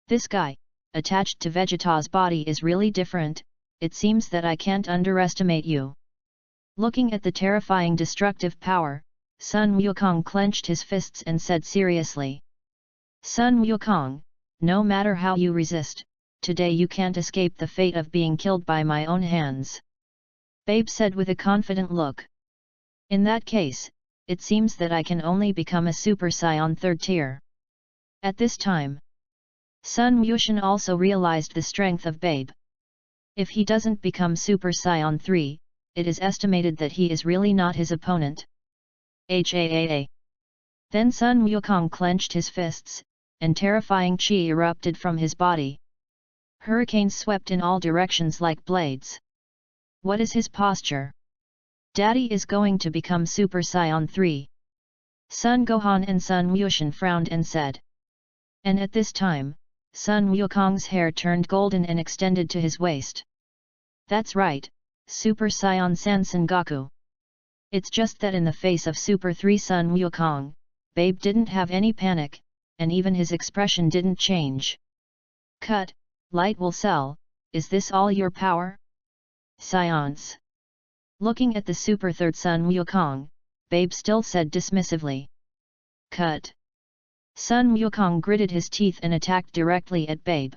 This guy, attached to Vegeta's body, is really different. It seems that I can't underestimate you. Looking at the terrifying destructive power, Sun Wukong clenched his fists and said seriously. Sun Wukong, no matter how you resist, today you can't escape the fate of being killed by my own hands. Babe said with a confident look. In that case, it seems that I can only become a Super Saiyan 3rd tier. At this time, Sun Wushan also realized the strength of Babe. If he doesn't become Super Saiyan 3, it is estimated that he is really not his opponent. HAAA. Then Sun Wukong clenched his fists, and terrifying chi erupted from his body. Hurricanes swept in all directions like blades. What is his posture? Daddy is going to become Super Saiyan 3. Sun Gohan and Sun Wushan frowned and said. And at this time, Sun Wukong's hair turned golden and extended to his waist. That's right, Super Saiyan San Goku. It's just that in the face of Super 3 Sun Wukong, Babe didn't have any panic, and even his expression didn't change. Cut, light will sell, is this all your power? Science. Looking at the Super 3rd Sun Wukong, Babe still said dismissively. Cut. Sun Wukong gritted his teeth and attacked directly at Babe.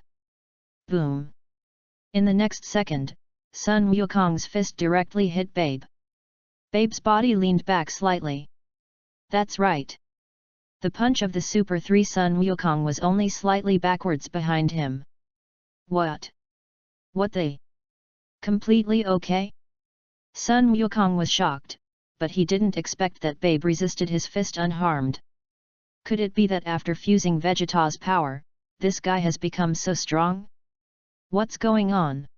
Boom. In the next second, Sun Wukong's fist directly hit Babe. Babe's body leaned back slightly. That's right. The punch of the Super 3 Sun Wukong was only slightly backwards behind him. What? What the? Completely okay? Sun Wukong was shocked, but he didn't expect that Babe resisted his fist unharmed. Could it be that after fusing Vegeta's power, this guy has become so strong? What's going on?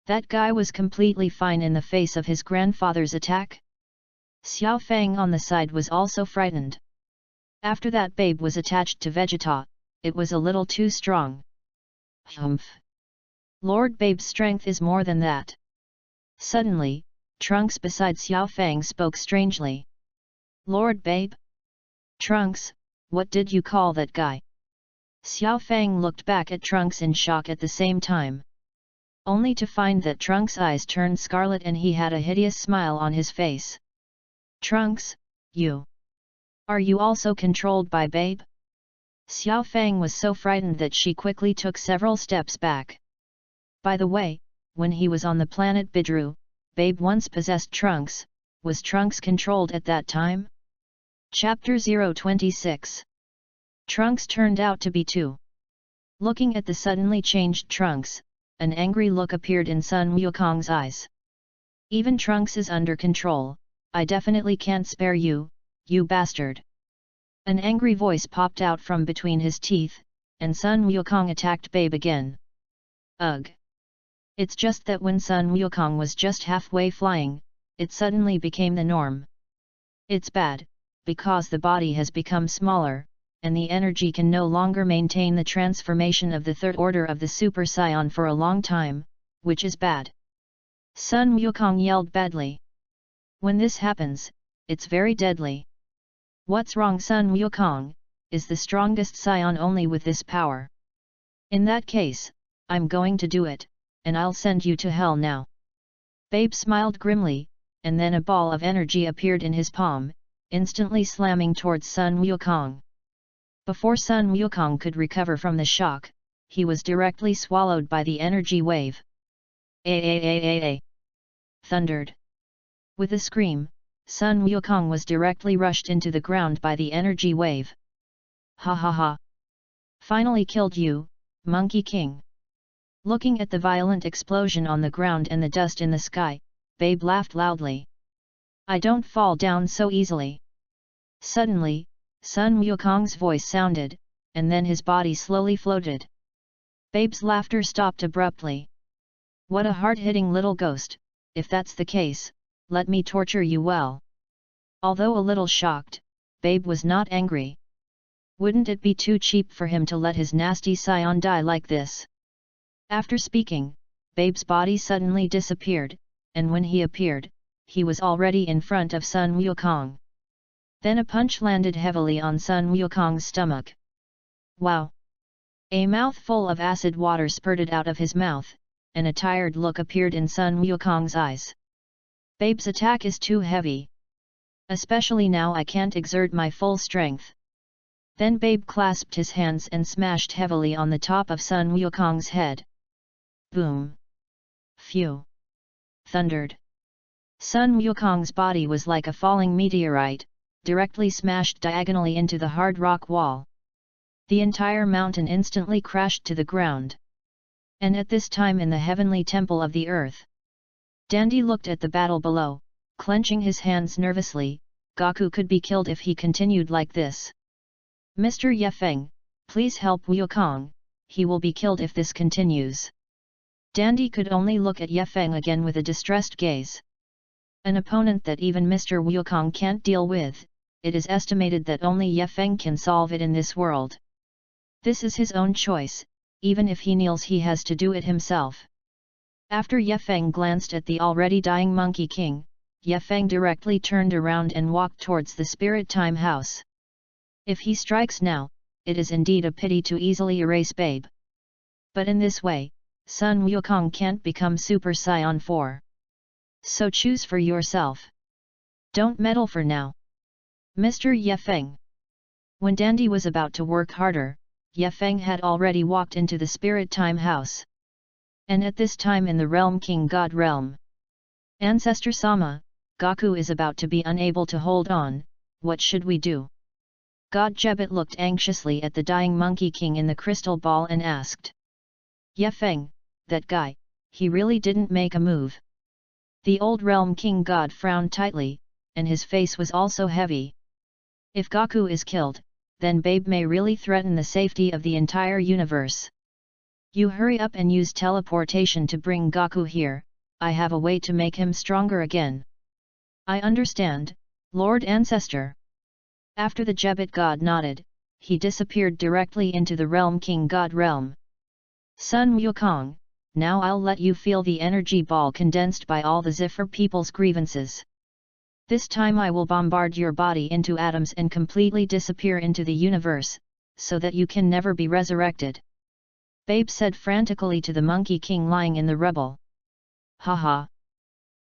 That guy was completely fine in the face of his grandfather's attack? Xiao Fang on the side was also frightened. After that Babe was attached to Vegeta, it was a little too strong. Humph! Lord Babe's strength is more than that. Suddenly, Trunks beside Xiao Fang spoke strangely. Lord Babe? Trunks, what did you call that guy? Xiao Fang looked back at Trunks in shock at the same time. Only to find that Trunks' eyes turned scarlet and he had a hideous smile on his face. Trunks, you. Are you also controlled by Babe? Xiao Fang was so frightened that she quickly took several steps back. By the way, when he was on the planet Bidru, Babe once possessed Trunks. Was Trunks controlled at that time? Chapter 026. Trunks turned out to be 2. Looking at the suddenly changed Trunks, an angry look appeared in Sun Wukong's eyes. Even Trunks is under control, I definitely can't spare you, you bastard. An angry voice popped out from between his teeth, and Sun Wukong attacked Babe again. Ugh! It's just that when Sun Wukong was just halfway flying, it suddenly became the norm. It's bad, because the body has become smaller, and the energy can no longer maintain the transformation of the third order of the Super Saiyan for a long time, which is bad. Sun Wukong yelled badly. When this happens, it's very deadly. What's wrong? Sun Wukong is the strongest Saiyan only with this power. In that case, I'm going to do it, and I'll send you to hell now. Babe smiled grimly, and then a ball of energy appeared in his palm, instantly slamming towards Sun Wukong. Before Sun Wukong could recover from the shock, he was directly swallowed by the energy wave. A! Thundered. With a scream, Sun Wukong was directly rushed into the ground by the energy wave. Ha ha ha! Finally killed you, Monkey King! Looking at the violent explosion on the ground and the dust in the sky, Babe laughed loudly. I don't fall down so easily. Suddenly, Sun Wukong's voice sounded, and then his body slowly floated. Babe's laughter stopped abruptly. What a hard-hitting little ghost, if that's the case, let me torture you well. Although a little shocked, Babe was not angry. Wouldn't it be too cheap for him to let his nasty scion die like this? After speaking, Babe's body suddenly disappeared, and when he appeared, he was already in front of Sun Wukong. Then a punch landed heavily on Sun Wukong's stomach. Wow! A mouthful of acid water spurted out of his mouth, and a tired look appeared in Sun Wukong's eyes. Babe's attack is too heavy. Especially now I can't exert my full strength. Then Babe clasped his hands and smashed heavily on the top of Sun Wukong's head. Boom! Phew! Thundered. Sun Wukong's body was like a falling meteorite, directly smashed diagonally into the hard rock wall. The entire mountain instantly crashed to the ground. And at this time in the heavenly temple of the earth, Dandy looked at the battle below, clenching his hands nervously. Gaku could be killed if he continued like this. Mr. Yefeng, please help Wukong, he will be killed if this continues. Dandy could only look at Yefeng again with a distressed gaze. An opponent that even Mr. Wukong can't deal with, it is estimated that only Yefeng can solve it in this world. This is his own choice, even if he kneels he has to do it himself. After Yefeng glanced at the already dying Monkey King, Yefeng directly turned around and walked towards the Spirit Time House. If he strikes now, it is indeed a pity to easily erase Babe. But in this way, Sun Wukong can't become Super Saiyan 4. So choose for yourself. Don't meddle for now. Mr. Yefeng. When Dandy was about to work harder, Yefeng had already walked into the Spirit Time House. And at this time in the realm King God realm, Ancestor Sama, Gaku is about to be unable to hold on. What should we do? God Jebet looked anxiously at the dying Monkey King in the crystal ball and asked. Yefeng, that guy, he really didn't make a move. The old realm King God frowned tightly, and his face was also heavy. If Gaku is killed, then Babe may really threaten the safety of the entire universe. You hurry up and use teleportation to bring Gaku here. I have a way to make him stronger again. I understand, Lord Ancestor. After the Jebet God nodded, he disappeared directly into the realm King God realm. Sun Wukong, now I'll let you feel the energy ball condensed by all the Zephyr people's grievances. This time I will bombard your body into atoms and completely disappear into the universe, so that you can never be resurrected. Babe said frantically to the Monkey King lying in the rubble. Haha.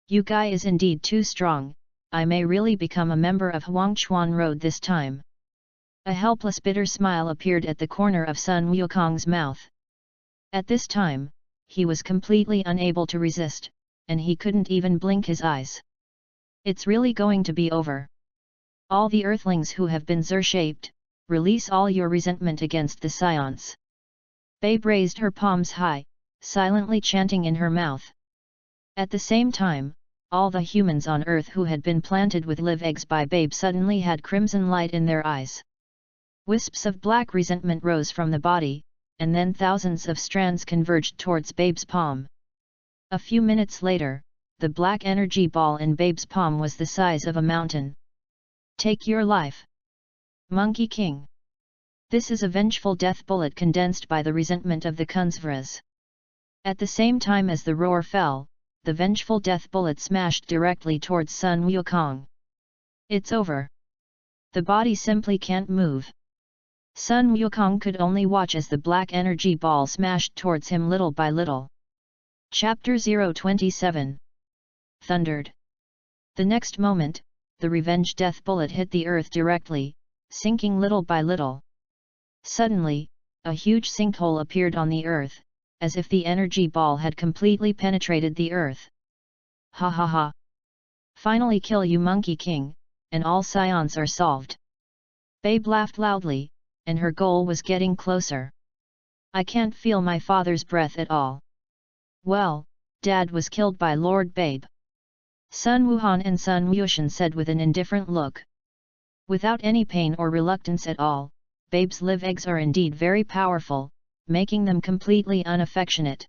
You guy is indeed too strong, I may really become a member of Huangchuan Road this time. A helpless bitter smile appeared at the corner of Sun Wukong's mouth. At this time, he was completely unable to resist, and he couldn't even blink his eyes. It's really going to be over. All the Earthlings who have been Zer-shaped, release all your resentment against the Scions. Babe raised her palms high, silently chanting in her mouth. At the same time, all the humans on Earth who had been planted with live eggs by Babe suddenly had crimson light in their eyes. Wisps of black resentment rose from the body, and then thousands of strands converged towards Babe's palm. A few minutes later, the black energy ball in Babe's palm was the size of a mountain. Take your life, Monkey King. This is a vengeful death bullet condensed by the resentment of the Kunsvras. At the same time as the roar fell, the vengeful death bullet smashed directly towards Sun Wukong. It's over. The body simply can't move. Sun Wukong could only watch as the black energy ball smashed towards him little by little. Chapter 027. Thundered. The next moment, the revenge death bullet hit the earth directly, sinking little by little. Suddenly, a huge sinkhole appeared on the earth, as if the energy ball had completely penetrated the earth. Ha ha ha! Finally kill you Monkey King, and all Scions are solved. Babe laughed loudly, and her goal was getting closer. I can't feel my father's breath at all. Well, Dad was killed by Lord Babe. Sun Wuhan and Sun Wushan said with an indifferent look. Without any pain or reluctance at all, Babe's live eggs are indeed very powerful, making them completely unaffectionate.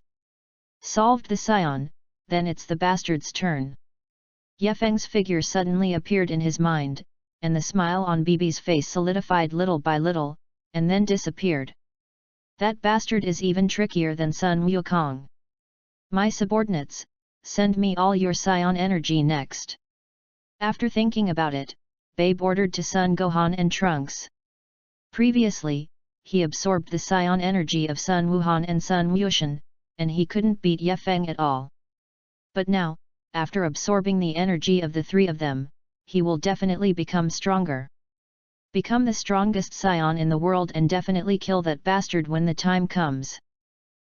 Solved the Scion, then it's the bastard's turn. Yefeng's figure suddenly appeared in his mind, and the smile on Bibi's face solidified little by little, and then disappeared. That bastard is even trickier than Sun Wukong. My subordinates, send me all your Scion energy next. After thinking about it, Babe ordered to Sun Gohan and Trunks. Previously, he absorbed the Scion energy of Sun Wuhan and Sun Wushan, and he couldn't beat Yefeng at all. But now, after absorbing the energy of the three of them, he will definitely become stronger. Become the strongest Scion in the world and definitely kill that bastard when the time comes.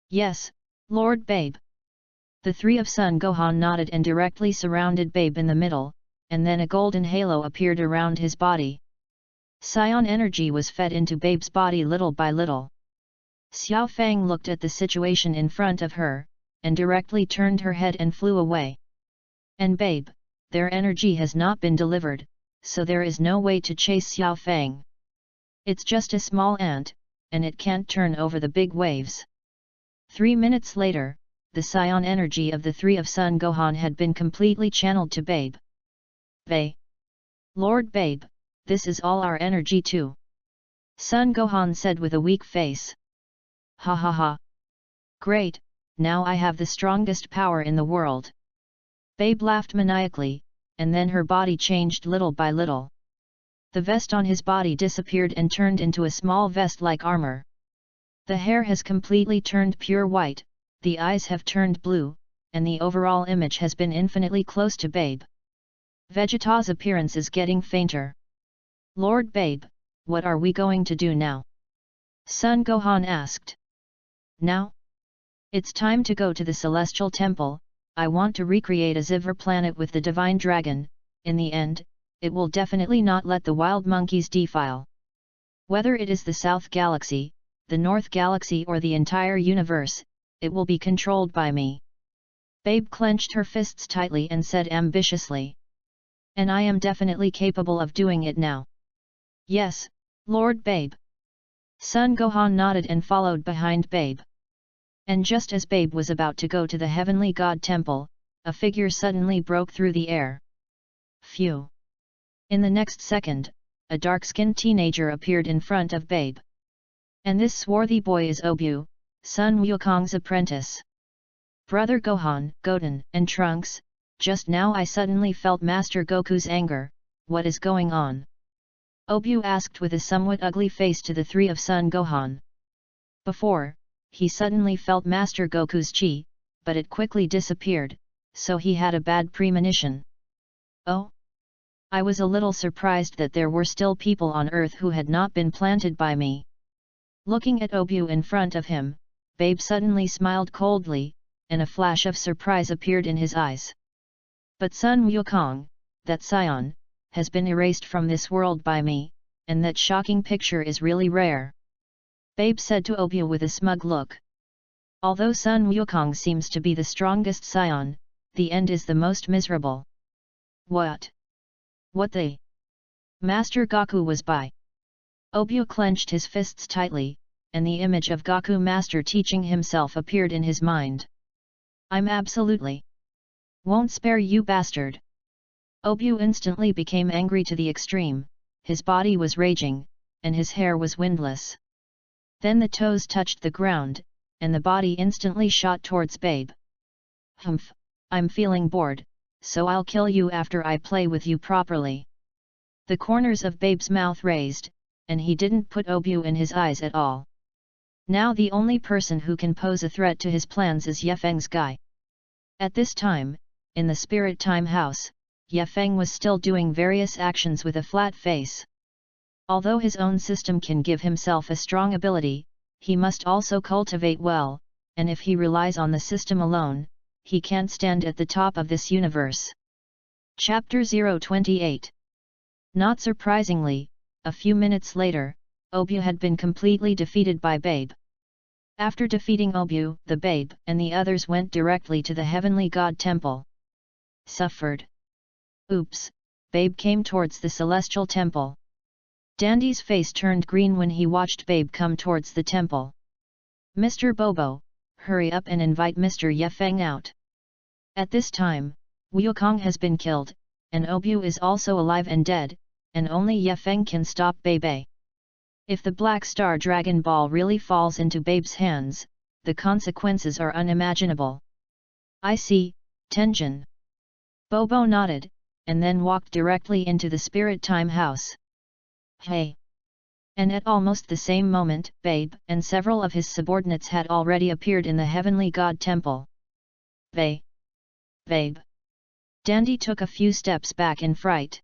Yes, Lord Babe. The three of Sun Gohan nodded and directly surrounded Babe in the middle, and then a golden halo appeared around his body. Scion energy was fed into Babe's body little by little. Xiao Fang looked at the situation in front of her, and directly turned her head and flew away. And Babe, their energy has not been delivered, so there is no way to chase Xiao Fang. It's just a small ant, and it can't turn over the big waves. 3 minutes later, the Scion energy of the three of Sun Gohan had been completely channeled to Babe. Babe! Lord Babe, this is all our energy too. Sun Gohan said with a weak face. Ha ha ha! Great, now I have the strongest power in the world. Babe laughed maniacally, and then her body changed little by little. The vest on his body disappeared and turned into a small vest-like armor. The hair has completely turned pure white, the eyes have turned blue, and the overall image has been infinitely close to Babe. Vegeta's appearance is getting fainter. Lord Babe, what are we going to do now? Sun Gohan asked. Now? It's time to go to the Celestial Temple. I want to recreate a Zivor planet with the Divine Dragon. In the end, it will definitely not let the wild monkeys defile. Whether it is the South Galaxy, the North Galaxy or the entire universe, it will be controlled by me. Babe clenched her fists tightly and said ambitiously. And I am definitely capable of doing it now. Yes, Lord Babe. Sun Gohan nodded and followed behind Babe. And just as Babe was about to go to the Heavenly God Temple, a figure suddenly broke through the air. Phew! In the next second, a dark-skinned teenager appeared in front of Babe. And this swarthy boy is Obu, Sun Wukong's apprentice. Brother Gohan, Goten, and Trunks, just now I suddenly felt Master Goku's anger. What is going on? Obu asked with a somewhat ugly face to the three of Sun Gohan. Before, he suddenly felt Master Goku's chi, but it quickly disappeared, so he had a bad premonition. Oh? I was a little surprised that there were still people on Earth who had not been planted by me. Looking at Obu in front of him, Babe suddenly smiled coldly, and a flash of surprise appeared in his eyes. But Sun Wukong, that Scion, has been erased from this world by me, and that shocking picture is really rare. Babe said to Obu with a smug look. Although Sun Wukong seems to be the strongest Scion, the end is the most miserable. What? What the? Master Goku was by. Obu clenched his fists tightly, and the image of Goku Master teaching himself appeared in his mind. I'm absolutely won't spare you bastard. Obu instantly became angry to the extreme, his body was raging, and his hair was windless. Then the toes touched the ground, and the body instantly shot towards Babe. Humph, I'm feeling bored, so I'll kill you after I play with you properly. The corners of Babe's mouth raised, and he didn't put Obu in his eyes at all. Now the only person who can pose a threat to his plans is Yefeng's guy. At this time, in the Spirit Time House, Yefeng was still doing various actions with a flat face. Although his own system can give himself a strong ability, he must also cultivate well, and if he relies on the system alone, he can't stand at the top of this universe. Chapter 028. Not surprisingly, a few minutes later, Obu had been completely defeated by Babe. After defeating Obu, the Babe and the others went directly to the Heavenly God Temple. Suffered. Oops, Babe came towards the Celestial Temple. Dandy's face turned green when he watched Babe come towards the temple. Mr. Bobo, hurry up and invite Mr. Yefeng out. At this time, Wukong has been killed, and Obu is also alive and dead, and only Yefeng can stop Babe. If the Black Star Dragon Ball really falls into Babe's hands, the consequences are unimaginable. I see, Tenjin. Bobo nodded, and then walked directly into the Spirit Time House. Hey! And at almost the same moment, Babe and several of his subordinates had already appeared in the Heavenly God Temple. Babe! Dandy took a few steps back in fright.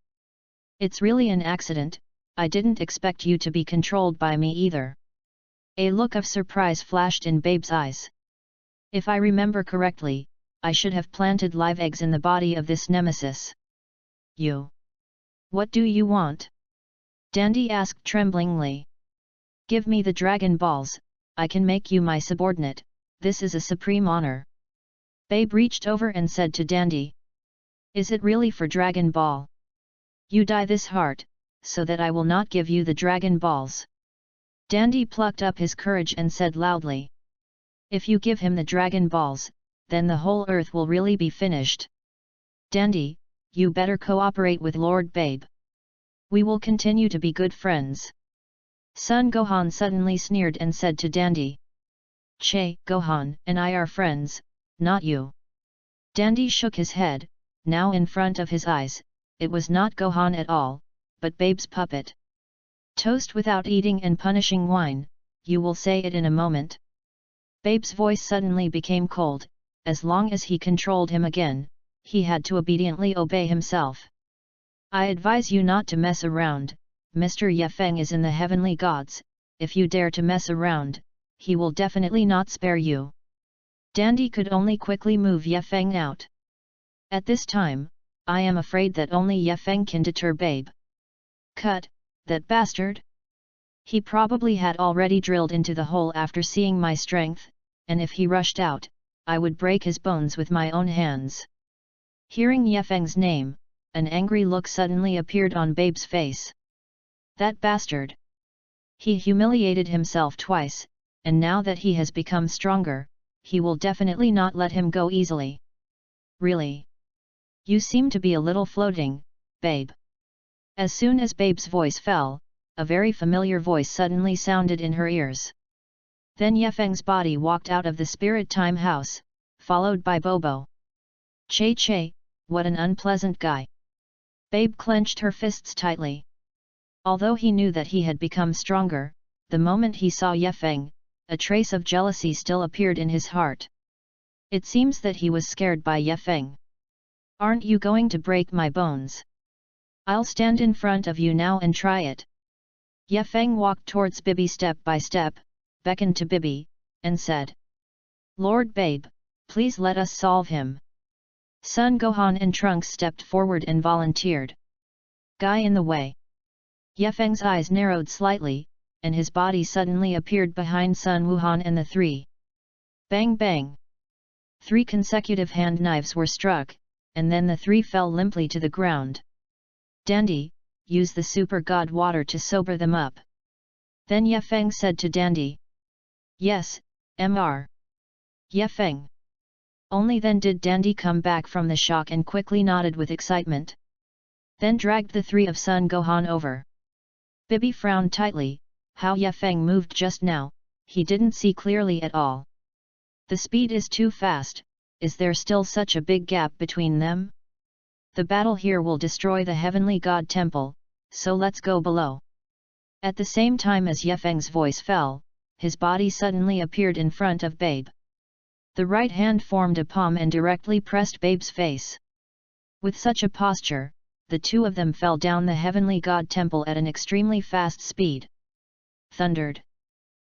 It's really an accident, I didn't expect you to be controlled by me either. A look of surprise flashed in Babe's eyes. If I remember correctly, I should have planted live eggs in the body of this nemesis. You! What do you want? Dandy asked tremblingly. Give me the Dragon Balls, I can make you my subordinate, this is a supreme honor. Babe reached over and said to Dandy. Is it really for Dragon Ball? You die this heart, so that I will not give you the Dragon Balls. Dandy plucked up his courage and said loudly. If you give him the Dragon Balls, then the whole earth will really be finished. Dandy, you better cooperate with Lord Babe. We will continue to be good friends. Son Gohan suddenly sneered and said to Dandy. Che, Gohan and I are friends, not you. Dandy shook his head, now in front of his eyes, it was not Gohan at all, but Babe's puppet. Toast without eating and punishing wine, you will say it in a moment. Babe's voice suddenly became cold, as long as he controlled him again, he had to obediently obey himself. I advise you not to mess around, Mr. Yefeng is in the heavenly gods, if you dare to mess around, he will definitely not spare you. Dandy could only quickly move Yefeng out. At this time, I am afraid that only Yefeng can deter Babe. Cut, that bastard! He probably had already drilled into the hole after seeing my strength, and if he rushed out, I would break his bones with my own hands. Hearing Yefeng's name, an angry look suddenly appeared on Babe's face. That bastard! He humiliated himself twice, and now that he has become stronger, he will definitely not let him go easily. Really? You seem to be a little floating, Babe. As soon as Babe's voice fell, a very familiar voice suddenly sounded in her ears. Then Yefeng's body walked out of the spirit time house, followed by Bobo. Che, what an unpleasant guy. Babe clenched her fists tightly. Although he knew that he had become stronger, the moment he saw Yefeng, a trace of jealousy still appeared in his heart. It seems that he was scared by Yefeng. Aren't you going to break my bones? I'll stand in front of you now and try it. Yefeng walked towards Bibi step by step, beckoned to Bibi, and said. Lord Babe, please let us solve him. Son Gohan and Trunks stepped forward and volunteered. Guy in the way. Yefeng's eyes narrowed slightly, and his body suddenly appeared behind Sun Wuhan and the three. Bang bang! 3 consecutive hand knives were struck, and then the 3 fell limply to the ground. Dandy, use the super god water to sober them up. Then Yefeng said to Dandy. Yes, Mr. Yefeng. Only then did Dandy come back from the shock and quickly nodded with excitement. Then dragged the 3 of Sun Gohan over. Bibi frowned tightly, how Yefeng moved just now, he didn't see clearly at all. The speed is too fast, is there still such a big gap between them? The battle here will destroy the heavenly god temple, so let's go below. At the same time as Yefeng's voice fell, his body suddenly appeared in front of Babe. The right hand formed a palm and directly pressed Babe's face. With such a posture, the 2 of them fell down the heavenly god temple at an extremely fast speed. Thundered.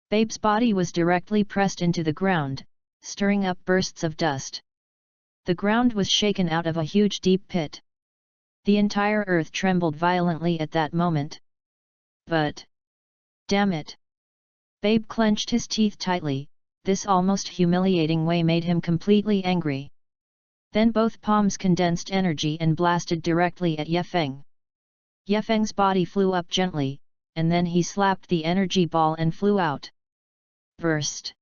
Babe's body was directly pressed into the ground, stirring up bursts of dust. The ground was shaken out of a huge deep pit. The entire earth trembled violently at that moment. But... damn it! Babe clenched his teeth tightly, this almost humiliating way made him completely angry. Then both palms condensed energy and blasted directly at Yefeng. Yefeng's body flew up gently, and then he slapped the energy ball and flew out. Burst!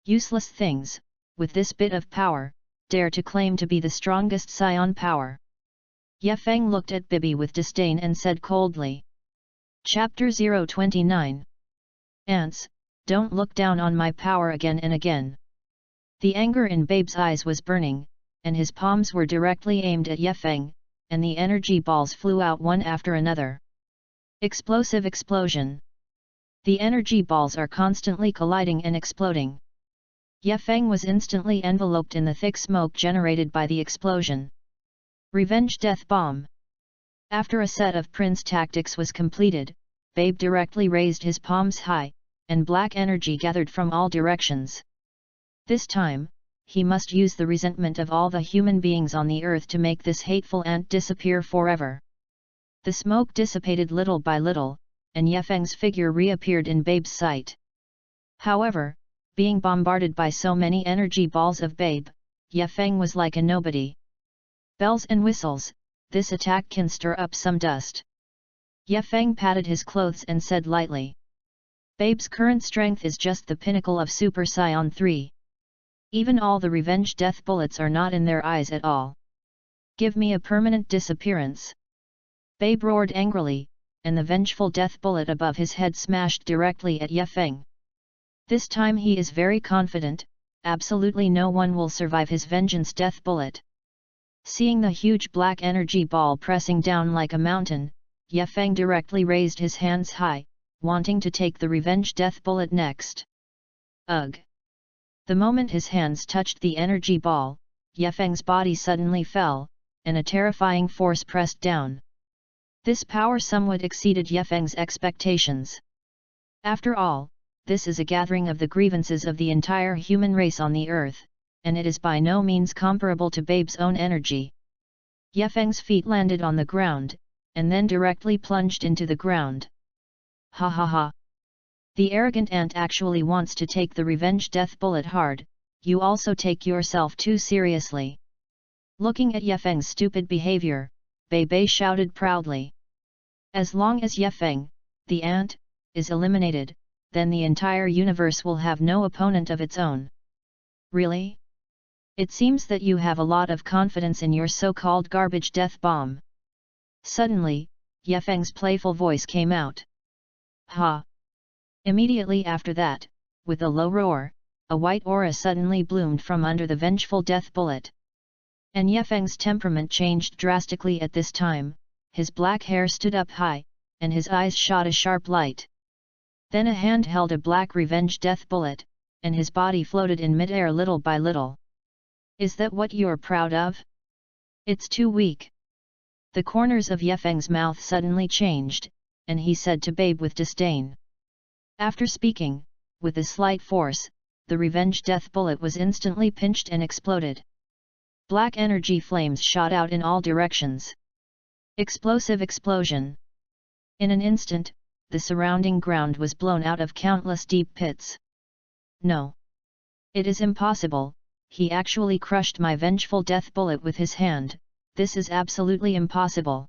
Useless things, with this bit of power, dare to claim to be the strongest scion power. Yefeng looked at Bibi with disdain and said coldly. Chapter 029. Ants, don't look down on my power again and again. The anger in Babe's eyes was burning, and his palms were directly aimed at Yefeng, and the energy balls flew out one after another. Explosive explosion. The energy balls are constantly colliding and exploding. Yefeng was instantly enveloped in the thick smoke generated by the explosion. Revenge Death Bomb. After a set of Prince tactics was completed, Babe directly raised his palms high, and black energy gathered from all directions. This time, he must use the resentment of all the human beings on the earth to make this hateful ant disappear forever. The smoke dissipated little by little, and Yefeng's figure reappeared in Babe's sight. However, being bombarded by so many energy balls of Babe, Yefeng was like a nobody. Bells and whistles, this attack can stir up some dust. Yefeng patted his clothes and said lightly. Babe's current strength is just the pinnacle of Super Saiyan 3. Even all the revenge death bullets are not in their eyes at all. Give me a permanent disappearance. Babe roared angrily, and the vengeful death bullet above his head smashed directly at Yefeng. This time he is very confident, absolutely no one will survive his vengeance death bullet. Seeing the huge black energy ball pressing down like a mountain, Yefeng directly raised his hands high, wanting to take the revenge death bullet next. Ugh! The moment his hands touched the energy ball, Yefeng's body suddenly fell, and a terrifying force pressed down. This power somewhat exceeded Yefeng's expectations. After all, this is a gathering of the grievances of the entire human race on the earth, and it is by no means comparable to Babe's own energy. Yefeng's feet landed on the ground, and then directly plunged into the ground. Ha ha ha! The arrogant ant actually wants to take the revenge death bullet hard, you also take yourself too seriously. Looking at Yefeng's stupid behavior, Bei shouted proudly. As long as Yefeng, the ant, is eliminated, then the entire universe will have no opponent of its own. Really? It seems that you have a lot of confidence in your so-called garbage death bomb. Suddenly, Yefeng's playful voice came out. Ha! Immediately after that, with a low roar, a white aura suddenly bloomed from under the vengeful death bullet. And Yefeng's temperament changed drastically at this time, his black hair stood up high, and his eyes shot a sharp light. Then a hand held a black revenge death bullet, and his body floated in mid-air little by little. Is that what you're proud of? It's too weak. The corners of Yefeng's mouth suddenly changed, and he said to Babe with disdain. After speaking, with a slight force, the revenge death bullet was instantly pinched and exploded. Black energy flames shot out in all directions. Explosive explosion. In an instant, the surrounding ground was blown out of countless deep pits. No. It is impossible, he actually crushed my vengeful death bullet with his hand, this is absolutely impossible.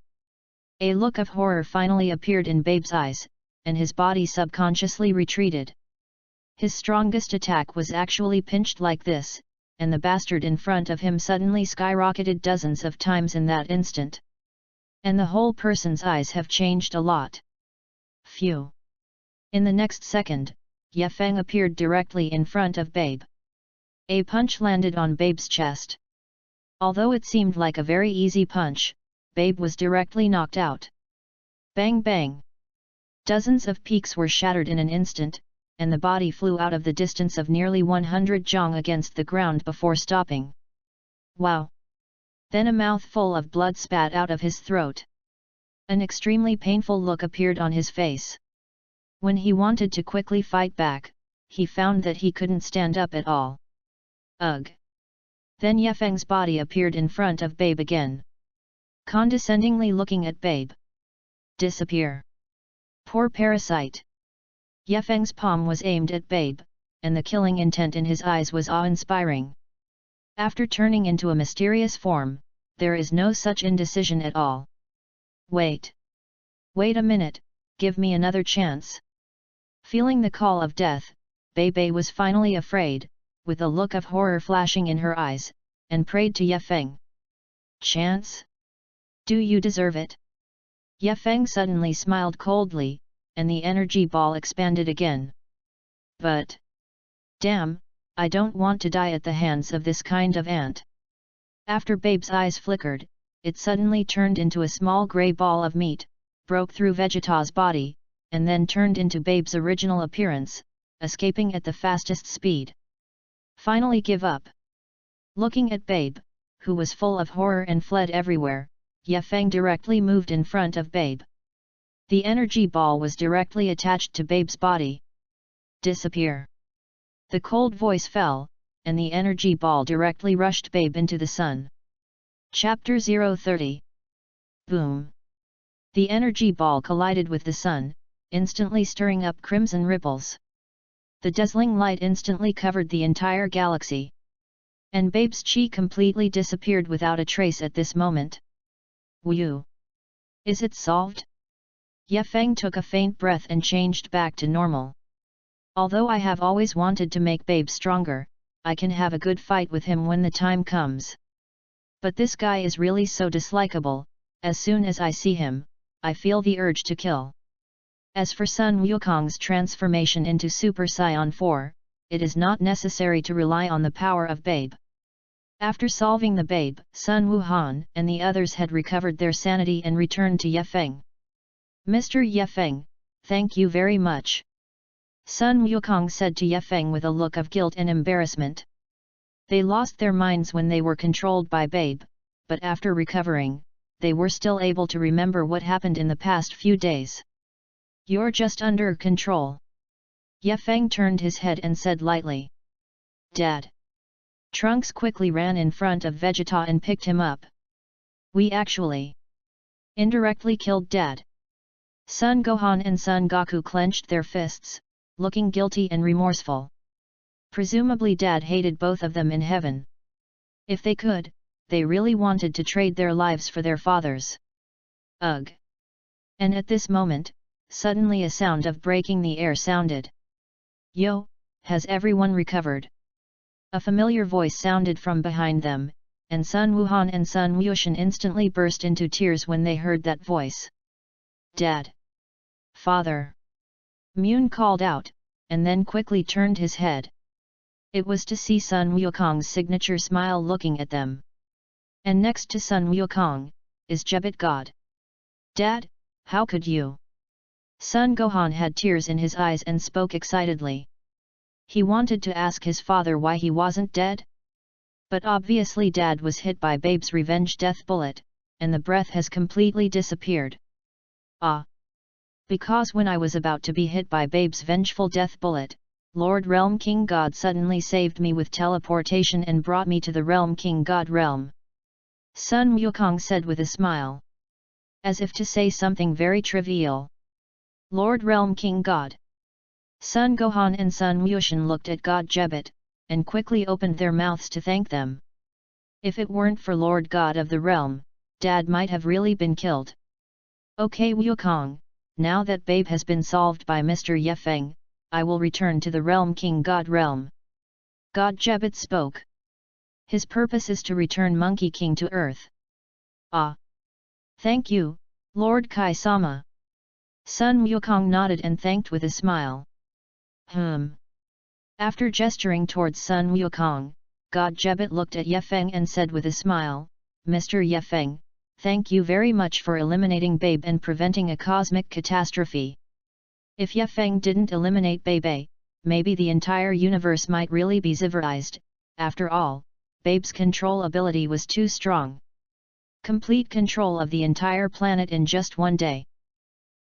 A look of horror finally appeared in Babe's eyes, and his body subconsciously retreated. His strongest attack was actually pinched like this, and the bastard in front of him suddenly skyrocketed dozens of times in that instant. And the whole person's eyes have changed a lot. Phew! In the next second, Yefeng appeared directly in front of Babe. A punch landed on Babe's chest. Although it seemed like a very easy punch, Babe was directly knocked out. Bang bang! Dozens of peaks were shattered in an instant, and the body flew out of the distance of nearly 100 jong against the ground before stopping. Wow! Then a mouthful of blood spat out of his throat. An extremely painful look appeared on his face. When he wanted to quickly fight back, he found that he couldn't stand up at all. Ugh! Then Yefeng's body appeared in front of Babe again. Condescendingly looking at Babe. Disappear! Poor parasite! Yefeng's palm was aimed at Babe, and the killing intent in his eyes was awe-inspiring. After turning into a mysterious form, there is no such indecision at all. Wait! Wait a minute, give me another chance. Feeling the call of death, Bei was finally afraid, with a look of horror flashing in her eyes, and prayed to Yefeng. Chance? Do you deserve it? Yefeng suddenly smiled coldly, and the energy ball expanded again. But... damn, I don't want to die at the hands of this kind of ant. After Babe's eyes flickered, it suddenly turned into a small grey ball of meat, broke through Vegeta's body, and then turned into Babe's original appearance, escaping at the fastest speed. Finally give up. Looking at Babe, who was full of horror and fled everywhere, Yefeng directly moved in front of Babe. The energy ball was directly attached to Babe's body. Disappear! The cold voice fell, and the energy ball directly rushed Babe into the sun. Chapter 030. Boom! The energy ball collided with the sun, instantly stirring up crimson ripples. The dazzling light instantly covered the entire galaxy. And Babe's chi completely disappeared without a trace at this moment. Wu! Is it solved? Ye Feng took a faint breath and changed back to normal. Although I have always wanted to make Babe stronger, I can have a good fight with him when the time comes. But this guy is really so dislikable, as soon as I see him, I feel the urge to kill. As for Sun Wukong's transformation into Super Saiyan 4, it is not necessary to rely on the power of Babe. After solving the Babe, Sun Wuhan and the others had recovered their sanity and returned to Ye Feng. Mr. Ye Feng, thank you very much. Sun Wukong said to Ye Feng with a look of guilt and embarrassment. They lost their minds when they were controlled by Babe, but after recovering, they were still able to remember what happened in the past few days. You're just under control. Ye Feng turned his head and said lightly. Dad. Trunks quickly ran in front of Vegeta and picked him up. We actually indirectly killed Dad. Son Gohan and Son Goku clenched their fists, looking guilty and remorseful. Presumably Dad hated both of them in heaven. If they could, they really wanted to trade their lives for their fathers. Ugh! And at this moment, suddenly a sound of breaking the air sounded. Yo, has everyone recovered? A familiar voice sounded from behind them, and Sun Wuhan and Sun Wushan instantly burst into tears when they heard that voice. Dad! Father! Moon called out, and then quickly turned his head. It was to see Sun Wukong's signature smile looking at them. And next to Sun Wukong, is Jebit God. Dad, how could you? Sun Gohan had tears in his eyes and spoke excitedly. He wanted to ask his father why he wasn't dead. But obviously Dad was hit by Babe's revenge death bullet, and the breath has completely disappeared. Ah! Because when I was about to be hit by Babe's vengeful death bullet, Lord Realm King God suddenly saved me with teleportation and brought me to the Realm King God realm. Sun Wukong said with a smile. As if to say something very trivial. Lord Realm King God. Sun Gohan and Sun Wushan looked at God Jebit, and quickly opened their mouths to thank them. If it weren't for Lord God of the realm, Dad might have really been killed. Okay Wukong, now that Babe has been solved by Mr. Ye Feng, I will return to the Realm King God realm. God Jebit spoke. His purpose is to return Monkey King to Earth. Ah! Thank you, Lord Kai-sama. Sun Wukong nodded and thanked with a smile. After gesturing towards Sun Wukong, God Jebit looked at Ye Feng and said with a smile, Mr. Ye Feng, thank you very much for eliminating Babe and preventing a cosmic catastrophe. If Ye Feng didn't eliminate Babe, maybe the entire universe might really be ziverized. After all, Babe's control ability was too strong. Complete control of the entire planet in just one day.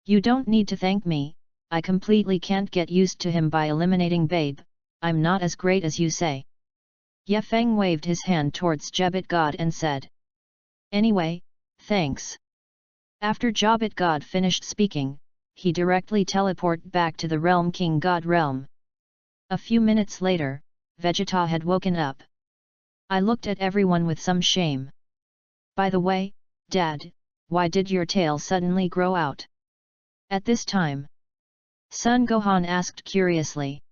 You don't need to thank me, I completely can't get used to him by eliminating Babe, I'm not as great as you say. Ye Feng waved his hand towards Jebit God and said. Anyway, thanks. After Jebit God finished speaking, he directly teleported back to the Realm King God realm. A few minutes later, Vegeta had woken up. I looked at everyone with some shame. By the way, Dad, why did your tail suddenly grow out? At this time, Sun Gohan asked curiously.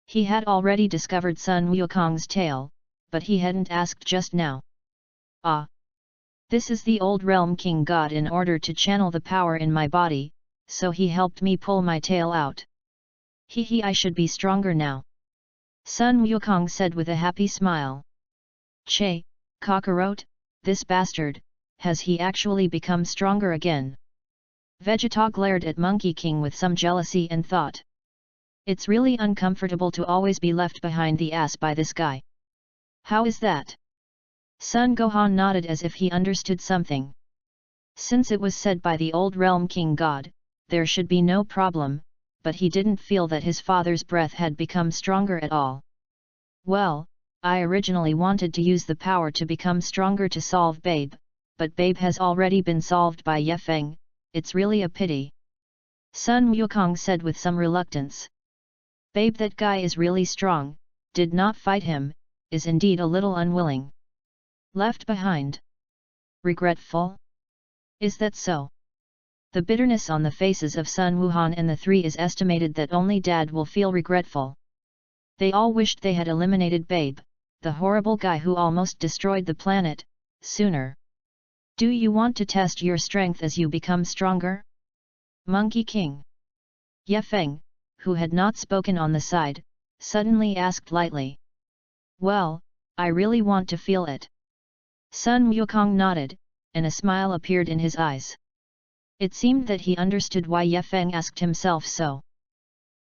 He had already discovered Sun Wukong's tail, but he hadn't asked just now. Ah! This is the old Realm King God in order to channel the power in my body, so he helped me pull my tail out. I should be stronger now. Sun Wukong said with a happy smile. Che, Kakarot, this bastard, has he actually become stronger again? Vegeta glared at Monkey King with some jealousy and thought. It's really uncomfortable to always be left behind the ass by this guy. How is that? Sun Gohan nodded as if he understood something. Since it was said by the old Realm King God, there should be no problem, but he didn't feel that his father's breath had become stronger at all. Well, I originally wanted to use the power to become stronger to solve Babe, but Babe has already been solved by Ye Feng, it's really a pity. Sun Wukong said with some reluctance. Babe, that guy is really strong, did not fight him, is indeed a little unwilling. Left behind. Regretful? Is that so? The bitterness on the faces of Sun Wuhan and the three is estimated that only Dad will feel regretful. They all wished they had eliminated Babe, the horrible guy who almost destroyed the planet, sooner. Do you want to test your strength as you become stronger? Monkey King. Ye Feng, who had not spoken on the side, suddenly asked lightly. Well, I really want to feel it. Sun Wukong nodded, and a smile appeared in his eyes. It seemed that he understood why Ye Feng asked himself so.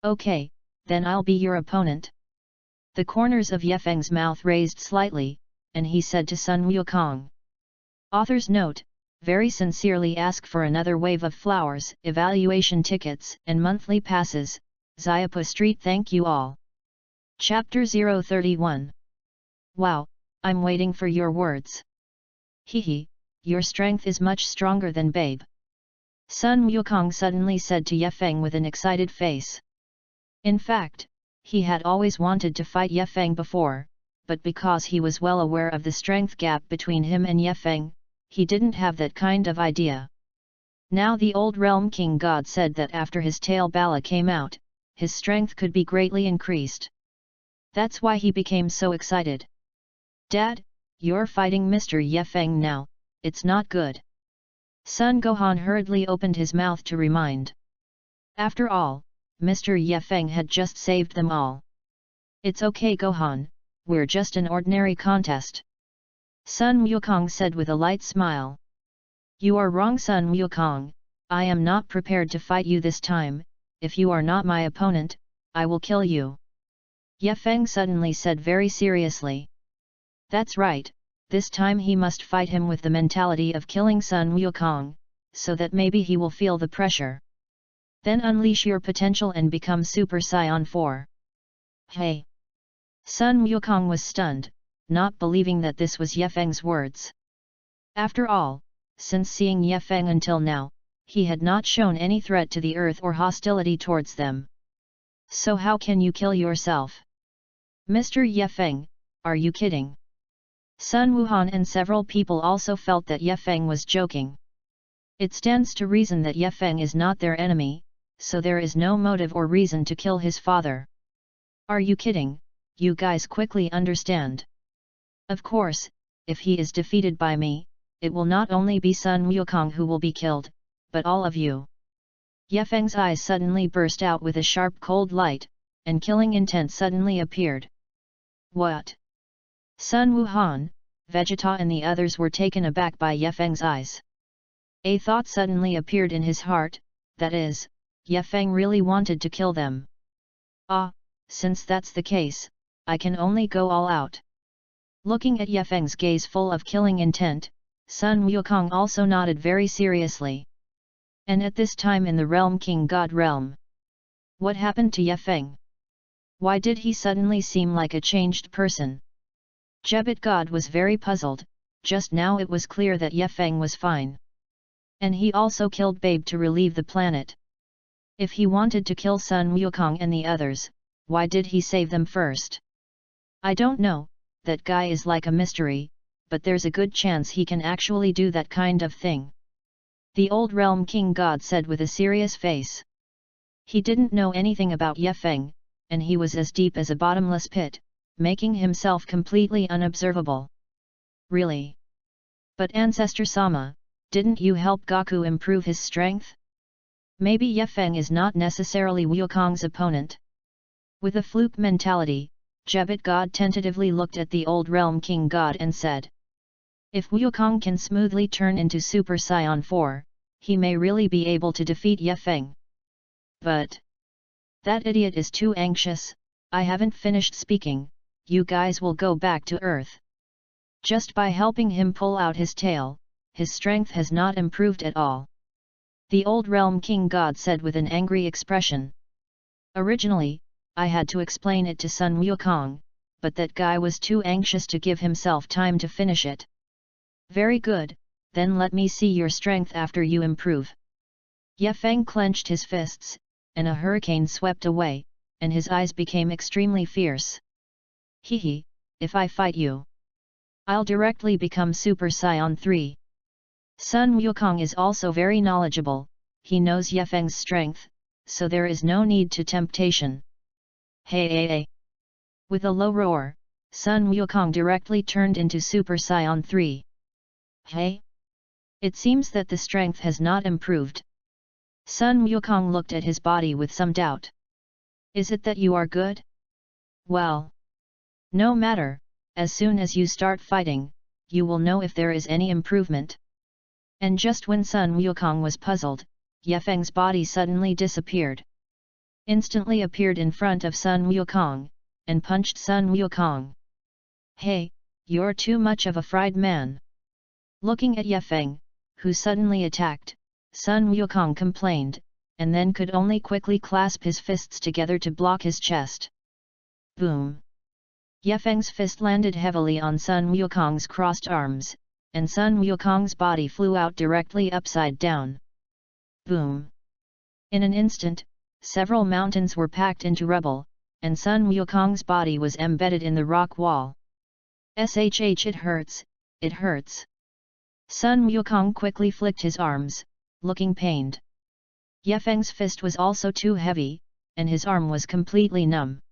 Okay, then I'll be your opponent. The corners of Ye Feng's mouth raised slightly, and he said to Sun Wukong. Author's note, very sincerely ask for another wave of flowers, evaluation tickets, and monthly passes, Xiaopa Street. Thank you all. Chapter 031. Wow, I'm waiting for your words. Hehe, your strength is much stronger than Babe. Sun Wukong suddenly said to Ye Feng with an excited face. In fact, he had always wanted to fight Ye Feng before, but because he was well aware of the strength gap between him and Ye Feng, he didn't have that kind of idea. Now the old realm king god said that after his tail Bala came out, his strength could be greatly increased. That's why he became so excited. Dad, you're fighting Mr. Ye Feng now, it's not good. Sun Gohan hurriedly opened his mouth to remind. After all, Mr. Ye Feng had just saved them all. It's okay Gohan, we're just an ordinary contest. Sun Wukong said with a light smile. You are wrong Sun Wukong, I am not prepared to fight you this time, if you are not my opponent, I will kill you. Ye Feng suddenly said very seriously. That's right, this time he must fight him with the mentality of killing Sun Wukong, so that maybe he will feel the pressure. Then unleash your potential and become Super Saiyan 4. Hey! Sun Wukong was stunned, not believing that this was Ye Feng's words. After all, since seeing Ye Feng until now, he had not shown any threat to the earth or hostility towards them. So how can you kill yourself? Mr. Ye Feng, are you kidding? Sun Wuhan and several people also felt that Ye Feng was joking. It stands to reason that Ye Feng is not their enemy, so there is no motive or reason to kill his father. Are you kidding? You guys quickly understand. Of course, if he is defeated by me, it will not only be Sun Wukong who will be killed, but all of you. Ye Feng's eyes suddenly burst out with a sharp cold light, and killing intent suddenly appeared. What? Sun Wuhan, Vegeta and the others were taken aback by Ye Feng's eyes. A thought suddenly appeared in his heart, that is, Ye Feng really wanted to kill them. Ah, since that's the case, I can only go all out. Looking at Ye Feng's gaze full of killing intent, Sun Wukong also nodded very seriously. And at this time in the realm King God realm. What happened to Ye Feng? Why did he suddenly seem like a changed person? Jebet God was very puzzled, just now it was clear that Ye Feng was fine. And he also killed Babe to relieve the planet. If he wanted to kill Sun Wukong and the others, why did he save them first? I don't know, that guy is like a mystery, but there's a good chance he can actually do that kind of thing. The old realm king god said with a serious face. He didn't know anything about Ye Feng, and he was as deep as a bottomless pit, making himself completely unobservable. Really? But Ancestor Sama, didn't you help Goku improve his strength? Maybe Ye Feng is not necessarily Wukong's opponent. With a fluke mentality, Jebet God tentatively looked at the old realm king god and said. If Wukong can smoothly turn into Super Saiyan 4, he may really be able to defeat Ye Feng. But that idiot is too anxious, I haven't finished speaking, you guys will go back to Earth. Just by helping him pull out his tail, his strength has not improved at all. The old realm king god said with an angry expression. Originally, I had to explain it to Sun Wukong, but that guy was too anxious to give himself time to finish it. Very good, then let me see your strength after you improve. Ye Feng clenched his fists, and a hurricane swept away, and his eyes became extremely fierce. Hehe, if I fight you, I'll directly become Super Saiyan 3. Sun Wukong is also very knowledgeable, he knows Ye Feng's strength, so there is no need to temptation. Hey hey hey! With a low roar, Sun Wukong directly turned into Super Saiyan 3. Hey! It seems that the strength has not improved. Sun Wukong looked at his body with some doubt. Is it that you are good? Well, no matter, as soon as you start fighting, you will know if there is any improvement. And just when Sun Wukong was puzzled, Ye Feng's body suddenly disappeared. Instantly appeared in front of Sun Wukong, and punched Sun Wukong. Hey, you're too much of a fried man. Looking at Ye Feng, who suddenly attacked, Sun Wukong complained, and then could only quickly clasp his fists together to block his chest. Boom! Ye Feng's fist landed heavily on Sun Wukong's crossed arms, and Sun Wukong's body flew out directly upside down. Boom! In an instant, several mountains were packed into rubble, and Sun Wukong's body was embedded in the rock wall. Shh, it hurts, it hurts. Sun Wukong quickly flicked his arms, looking pained. Ye Feng's fist was also too heavy, and his arm was completely numb.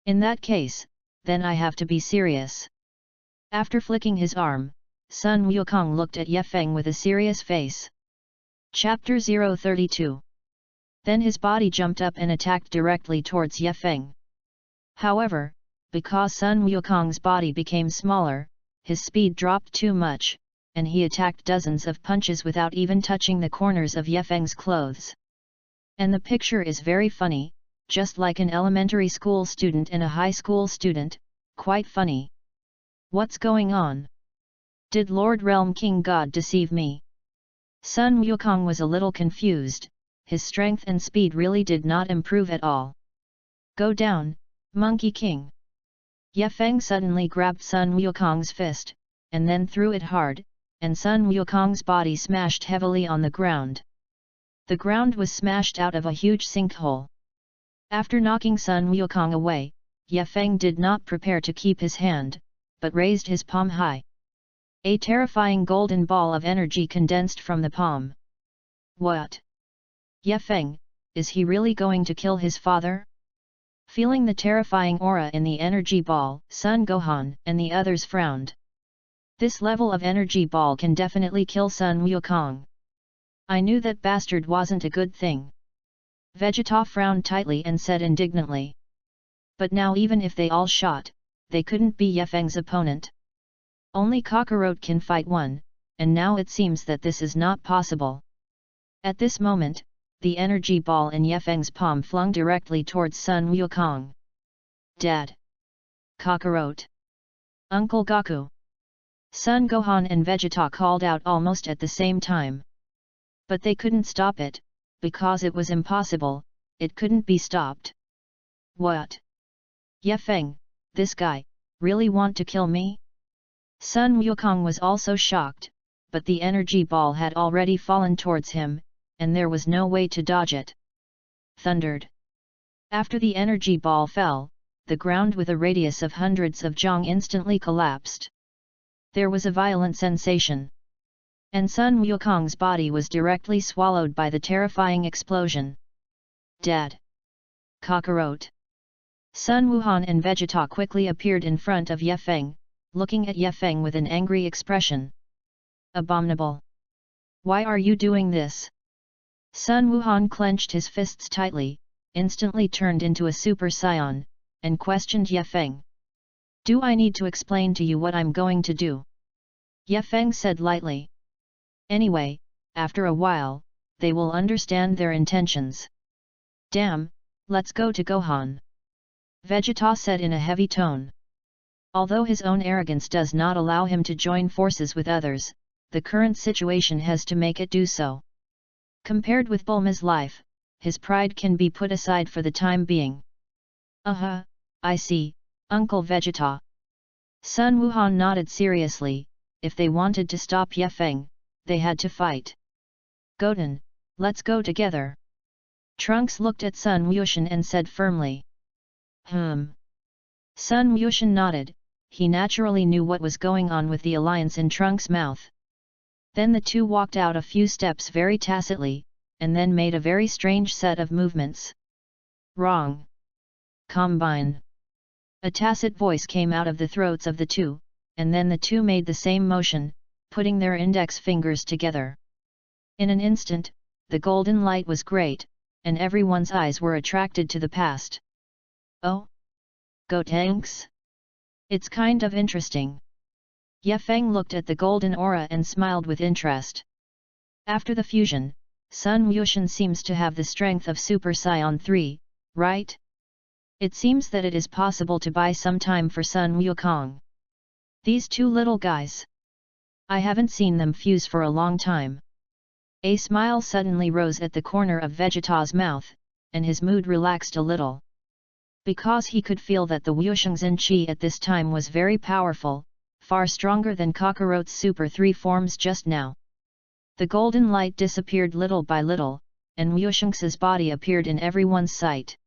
In that case, then I have to be serious. After flicking his arm, Sun Wukong looked at Ye Feng with a serious face. Chapter 032. Then his body jumped up and attacked directly towards Ye Feng. However, because Sun Wukong's body became smaller, his speed dropped too much, and he attacked dozens of punches without even touching the corners of Ye Feng's clothes. And the picture is very funny, just like an elementary school student and a high school student, quite funny. What's going on? Did Lord Realm King God deceive me? Sun Wukong was a little confused, his strength and speed really did not improve at all. Go down, Monkey King! Ye Feng suddenly grabbed Sun Wukong's fist, and then threw it hard, and Sun Wukong's body smashed heavily on the ground. The ground was smashed out of a huge sinkhole. After knocking Sun Wukong away, Ye Feng did not prepare to keep his hand, but raised his palm high. A terrifying golden ball of energy condensed from the palm. What? Ye Feng, is he really going to kill his father? Feeling the terrifying aura in the energy ball, Sun Gohan and the others frowned. This level of energy ball can definitely kill Sun Wukong. I knew that bastard wasn't a good thing. Vegeta frowned tightly and said indignantly. But now even if they all shot, they couldn't be Ye Feng's opponent. Only Kakarot can fight one, and now it seems that this is not possible. At this moment, the energy ball in Ye Feng's palm flung directly towards Sun Wukong. Dad! Kakarot! Uncle Goku! Sun Gohan and Vegeta called out almost at the same time. But they couldn't stop it, because it was impossible, it couldn't be stopped. What? Ye Feng, this guy, really want to kill me? Sun Wukong was also shocked, but the energy ball had already fallen towards him, and there was no way to dodge it. Thundered. After the energy ball fell, the ground with a radius of hundreds of jong instantly collapsed. There was a violent sensation. And Sun Wukong's body was directly swallowed by the terrifying explosion. Dad! Kakarot! Sun Wuhan and Vegeta quickly appeared in front of Ye Feng, looking at Ye Feng with an angry expression. Abominable! Why are you doing this? Sun Wuhan clenched his fists tightly, instantly turned into a Super Saiyan, and questioned Ye Feng. Do I need to explain to you what I'm going to do? Ye Feng said lightly. Anyway, after a while, they will understand their intentions. Damn, let's go to Gohan. Vegeta said in a heavy tone. Although his own arrogance does not allow him to join forces with others, the current situation has to make it do so. Compared with Bulma's life, his pride can be put aside for the time being. I see, Uncle Vegeta. Sun Wuhan nodded seriously. If they wanted to stop Ye Feng, they had to fight. Goten, Let's go together. Trunks looked at Sun Wushan and said firmly. Sun Wushan nodded. He naturally knew what was going on with the alliance in Trunks' mouth. Then the two walked out a few steps very tacitly, and then made a very strange set of movements. Wrong. Combine. A tacit voice came out of the throats of the two, and then the two made the same motion, putting their index fingers together. In an instant, the golden light was great, and everyone's eyes were attracted to the past. Oh? Go tanks? It's kind of interesting. Ye Feng looked at the golden aura and smiled with interest. After the fusion, Sun Wushan seems to have the strength of Super Saiyan 3, right? It seems that it is possible to buy some time for Sun Wukong. These two little guys. I haven't seen them fuse for a long time. A smile suddenly rose at the corner of Vegeta's mouth, and his mood relaxed a little. Because he could feel that the Wushengzhen Qi at this time was very powerful, far stronger than Kakarot's Super 3 forms just now. The golden light disappeared little by little, and Wushengzhen's body appeared in everyone's sight.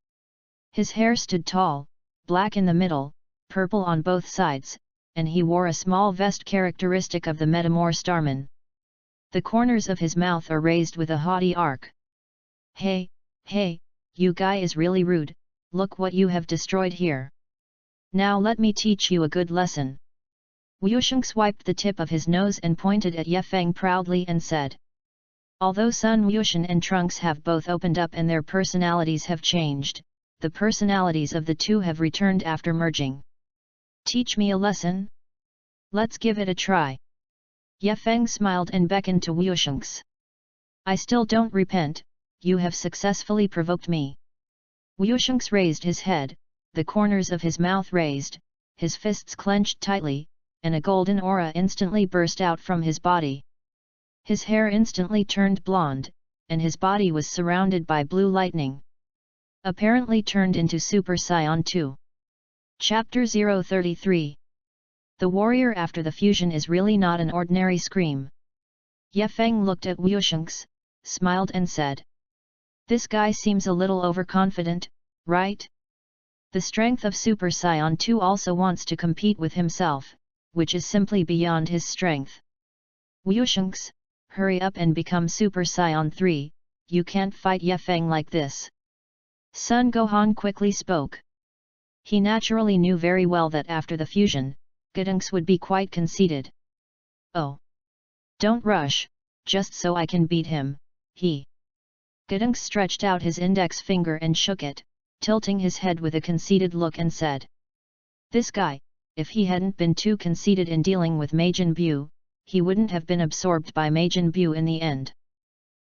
His hair stood tall, black in the middle, purple on both sides, and he wore a small vest characteristic of the Metamor Starman. The corners of his mouth are raised with a haughty arc. Hey, you guy is really rude, look what you have destroyed here. Now let me teach you a good lesson. Wusheng swiped the tip of his nose and pointed at Ye Feng proudly and said. Although Sun Wushan and Trunks have both opened up and their personalities have changed, the personalities of the two have returned after merging. Teach me a lesson? Let's give it a try. Ye Feng smiled and beckoned to Wusheng. I still don't repent, you have successfully provoked me. Wusheng raised his head, the corners of his mouth raised, his fists clenched tightly, and a golden aura instantly burst out from his body. His hair instantly turned blonde, and his body was surrounded by blue lightning. Apparently turned into Super Saiyan 2. Chapter 033. The warrior after the fusion is really not an ordinary scream. Ye Feng looked at Wusheng, smiled and said. This guy seems a little overconfident, right? The strength of Super Saiyan 2 also wants to compete with himself, which is simply beyond his strength. Wusheng, hurry up and become Super Saiyan 3, you can't fight Ye Feng like this. Sun Gohan quickly spoke. He naturally knew very well that after the fusion, Gedunks would be quite conceited. Oh! Don't rush, just so I can beat him, Gedunks stretched out his index finger and shook it, tilting his head with a conceited look and said. This guy, if he hadn't been too conceited in dealing with Majin Buu, he wouldn't have been absorbed by Majin Buu in the end.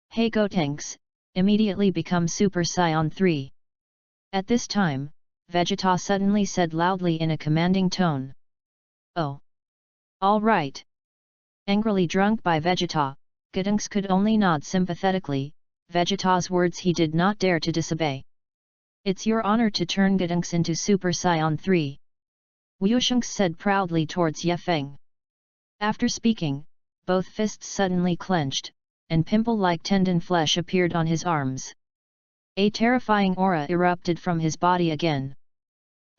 Hey Gotenks, immediately become Super Saiyan 3. At this time, Vegeta suddenly said loudly in a commanding tone. Oh! All right! Angrily drunk by Vegeta, Gedunks could only nod sympathetically. Vegeta's words he did not dare to disobey. It's your honor to turn Gedunks into Super Saiyan 3. Wusheng said proudly towards Ye Feng. After speaking, both fists suddenly clenched, and pimple-like tendon flesh appeared on his arms. A terrifying aura erupted from his body again.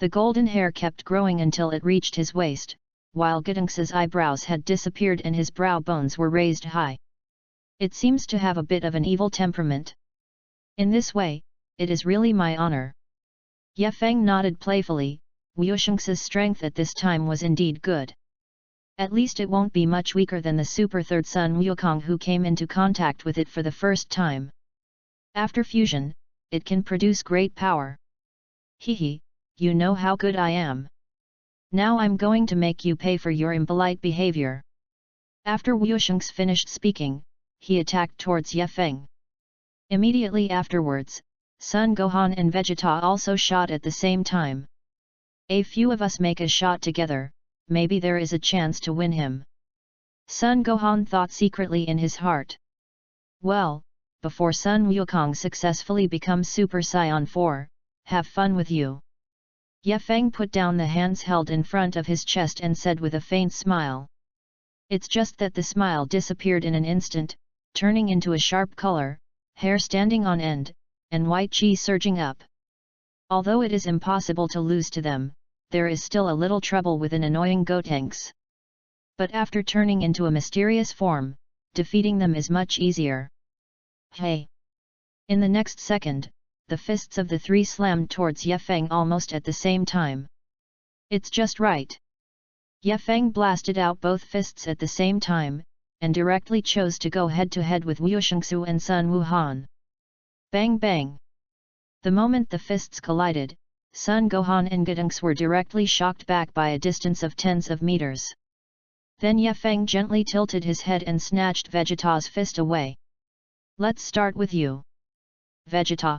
The golden hair kept growing until it reached his waist, while Gedunks's eyebrows had disappeared and his brow bones were raised high. It seems to have a bit of an evil temperament. In this way, it is really my honor. Ye Feng nodded playfully. Wusheng's strength at this time was indeed good. At least it won't be much weaker than the Super Third Sun Wukong who came into contact with it for the first time. After fusion, it can produce great power. Hehe, you know how good I am. Now I'm going to make you pay for your impolite behavior. After Wusheng finished speaking, he attacked towards Ye Feng. Immediately afterwards, Sun Gohan and Vegeta also shot at the same time. A few of us make a shot together, maybe there is a chance to win him. Sun Gohan thought secretly in his heart. Well, before Sun Wukong successfully becomes Super Saiyan 4, have fun with you. Ye Feng put down the hands held in front of his chest and said with a faint smile. It's just that the smile disappeared in an instant, turning into a sharp color, hair standing on end, and white chi surging up. Although it is impossible to lose to them, there is still a little trouble with an annoying Gotenks. But after turning into a mysterious form, defeating them is much easier. Hey! In the next second, the fists of the three slammed towards Ye Feng almost at the same time. It's just right. Ye Feng blasted out both fists at the same time, and directly chose to go head-to-head with Wu Shengsu and Sun Wuhan. Bang bang! The moment the fists collided, Sun Gohan and Gotenks were directly shocked back by a distance of tens of meters. Then Ye Feng gently tilted his head and snatched Vegeta's fist away. Let's start with you. Vegeta.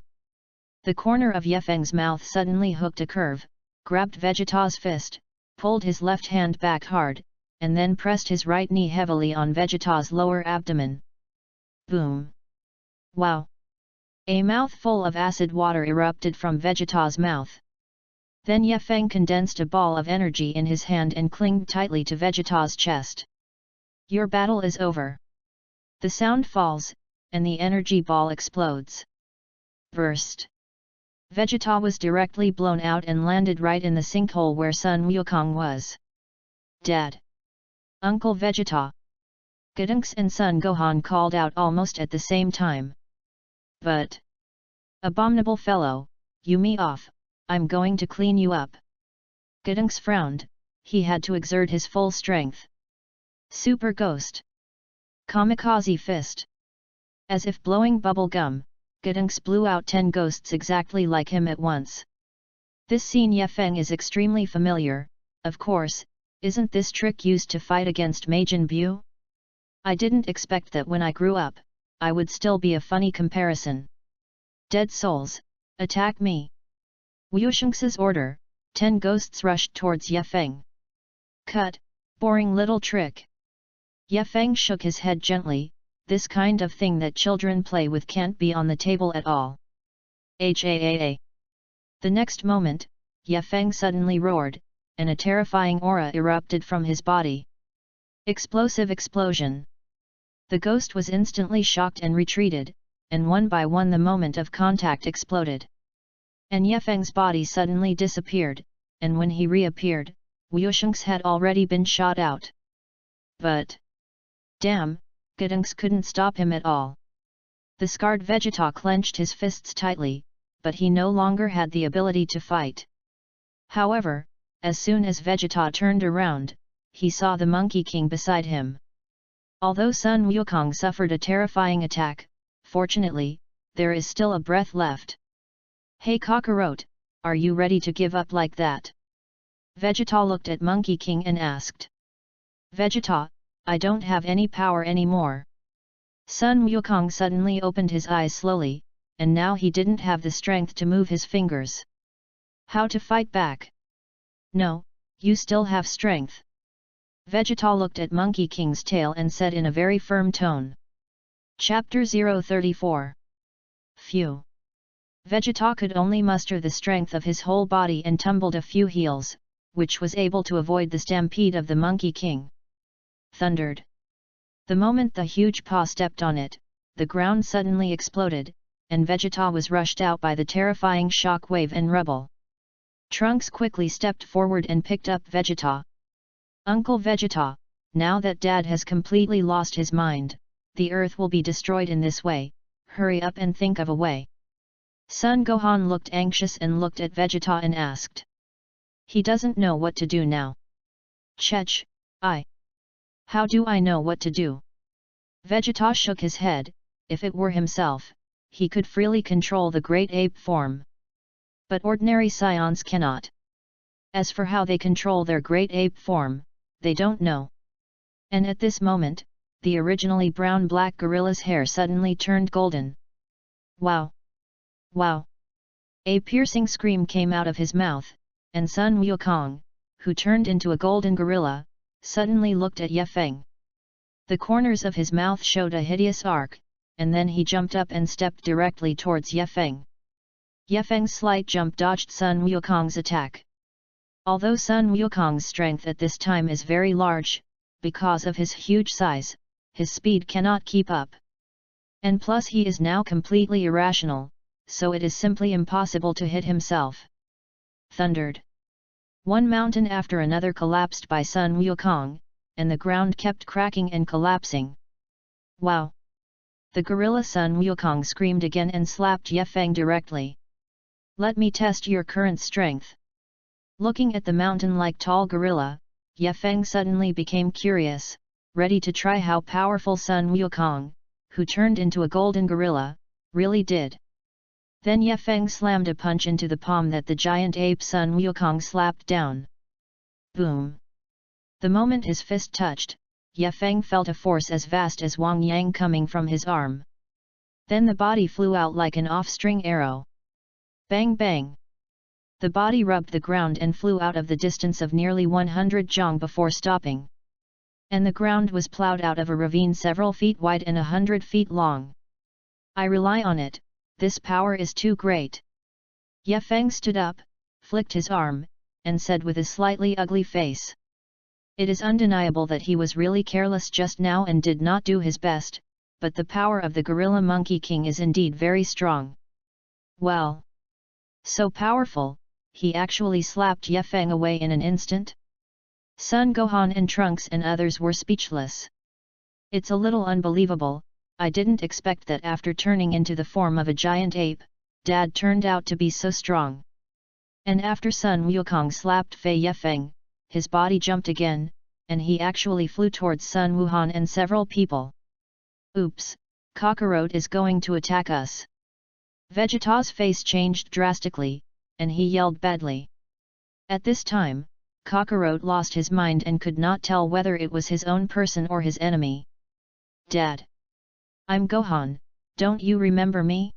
The corner of Ye Feng's mouth suddenly hooked a curve, grabbed Vegeta's fist, pulled his left hand back hard, and then pressed his right knee heavily on Vegeta's lower abdomen. Boom! Wow! A mouthful of acid water erupted from Vegeta's mouth. Then Ye Feng condensed a ball of energy in his hand and clinged tightly to Vegeta's chest. Your battle is over. The sound falls, and the energy ball explodes. Burst. Vegeta was directly blown out and landed right in the sinkhole where Sun Wukong was. Dad! Uncle Vegeta! Gotenks and Sun Gohan called out almost at the same time. But... Abominable fellow, you me off, I'm going to clean you up. Gotenks frowned, he had to exert his full strength. Super Ghost. Kamikaze Fist. As if blowing bubble gum, Gotenks blew out 10 ghosts exactly like him at once. This scene Ye Feng is extremely familiar, of course, isn't this trick used to fight against Majin Buu? I didn't expect that when I grew up, I would still be a funny comparison. Dead souls, attack me! Wu Shengsu's order, 10 ghosts rushed towards Ye Feng. Cut, boring little trick. Ye Feng shook his head gently, this kind of thing that children play with can't be on the table at all. HAAA. The next moment, Ye Feng suddenly roared, and a terrifying aura erupted from his body. Explosive explosion. The ghost was instantly shocked and retreated, and one by one the moment of contact exploded. And Ye Feng's body suddenly disappeared, and when he reappeared, Wu Shengsu had already been shot out. But... damn, Gotenks couldn't stop him at all. The scarred Vegeta clenched his fists tightly, but he no longer had the ability to fight. However, as soon as Vegeta turned around, he saw the Monkey King beside him. Although Sun Wukong suffered a terrifying attack, fortunately, there is still a breath left. Hey Kakarot, are you ready to give up like that? Vegeta looked at Monkey King and asked. Vegeta, I don't have any power anymore. Sun Wukong suddenly opened his eyes slowly, and now he didn't have the strength to move his fingers. How to fight back? No, you still have strength. Vegeta looked at Monkey King's tail and said in a very firm tone. Chapter 034. Phew. Vegeta could only muster the strength of his whole body and tumbled a few heels, which was able to avoid the stampede of the Monkey King. Thundered. The moment the huge paw stepped on it, the ground suddenly exploded, and Vegeta was rushed out by the terrifying shock wave and rubble. Trunks quickly stepped forward and picked up Vegeta. Uncle Vegeta, now that Dad has completely lost his mind, the earth will be destroyed in this way, hurry up and think of a way. Son Gohan looked anxious and looked at Vegeta and asked. He doesn't know what to do now. Chech, how do I know what to do? Vegeta shook his head, if it were himself, he could freely control the great ape form. But ordinary Saiyans cannot. As for how they control their great ape form, they don't know. And at this moment, the originally brown-black gorilla's hair suddenly turned golden. Wow! Wow! A piercing scream came out of his mouth, and Sun Wukong, who turned into a golden gorilla, suddenly looked at Ye Feng. The corners of his mouth showed a hideous arc, and then he jumped up and stepped directly towards Ye Feng. Ye Feng's slight jump dodged Sun Wukong's attack. Although Sun Wukong's strength at this time is very large, because of his huge size, his speed cannot keep up. And plus he is now completely irrational, so it is simply impossible to hit himself. Thundered. One mountain after another collapsed by Sun Wukong, and the ground kept cracking and collapsing. Wow! The gorilla Sun Wukong screamed again and slapped Ye Feng directly. Let me test your current strength. Looking at the mountain-like tall gorilla, Ye Feng suddenly became curious, ready to try how powerful Sun Wukong, who turned into a golden gorilla, really did. Then Ye Feng slammed a punch into the palm that the giant ape Sun Wukong slapped down. Boom! The moment his fist touched, Ye Feng felt a force as vast as Wang Yang coming from his arm. Then the body flew out like an off-string arrow. Bang bang! The body rubbed the ground and flew out of the distance of nearly 100 zhang before stopping. And the ground was plowed out of a ravine several feet wide and 100 feet long. I rely on it, this power is too great. Ye Feng stood up, flicked his arm, and said with a slightly ugly face. It is undeniable that he was really careless just now and did not do his best, but the power of the Gorilla Monkey King is indeed very strong. Well, so powerful, he actually slapped Ye Feng away in an instant? Sun Gohan and Trunks and others were speechless. It's a little unbelievable, I didn't expect that after turning into the form of a giant ape, Dad turned out to be so strong. And after Sun Wukong slapped Ye Feng, his body jumped again, and he actually flew towards Sun Wuhan and several people. Oops, Kakarot is going to attack us. Vegeta's face changed drastically, and he yelled badly. At this time, Kakarot lost his mind and could not tell whether it was his own person or his enemy. Dad! I'm Gohan, don't you remember me?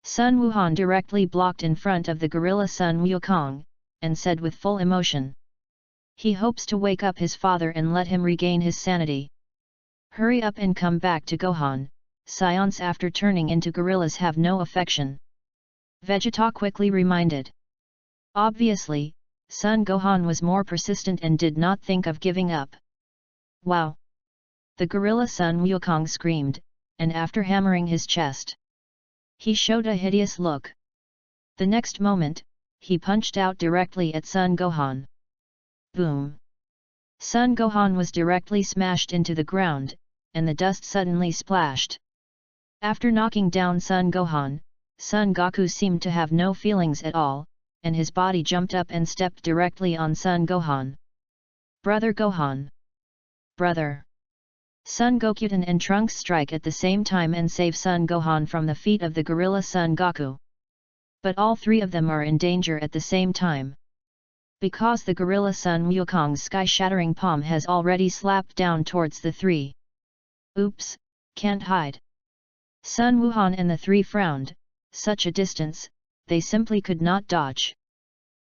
Sun Wuhan directly blocked in front of the gorilla Sun Wukong, and said with full emotion. He hopes to wake up his father and let him regain his sanity. Hurry up and come back to Gohan, scions after turning into gorillas have no affection. Vegeta quickly reminded. Obviously, Sun Gohan was more persistent and did not think of giving up. Wow! The gorilla Sun Wukong screamed, and after hammering his chest, he showed a hideous look. The next moment, he punched out directly at Sun Gohan. Boom! Sun Gohan was directly smashed into the ground, and the dust suddenly splashed. After knocking down Sun Gohan, Sun Goku seemed to have no feelings at all, and his body jumped up and stepped directly on Sun Gohan. Brother Gohan! Brother! Sun Gokutan and Trunks strike at the same time and save Sun Gohan from the feet of the gorilla Sun Goku. But all three of them are in danger at the same time. Because the gorilla Sun Wukong's sky-shattering palm has already slapped down towards the three. Oops, can't hide. Sun Wuhan and the three frowned, such a distance, they simply could not dodge.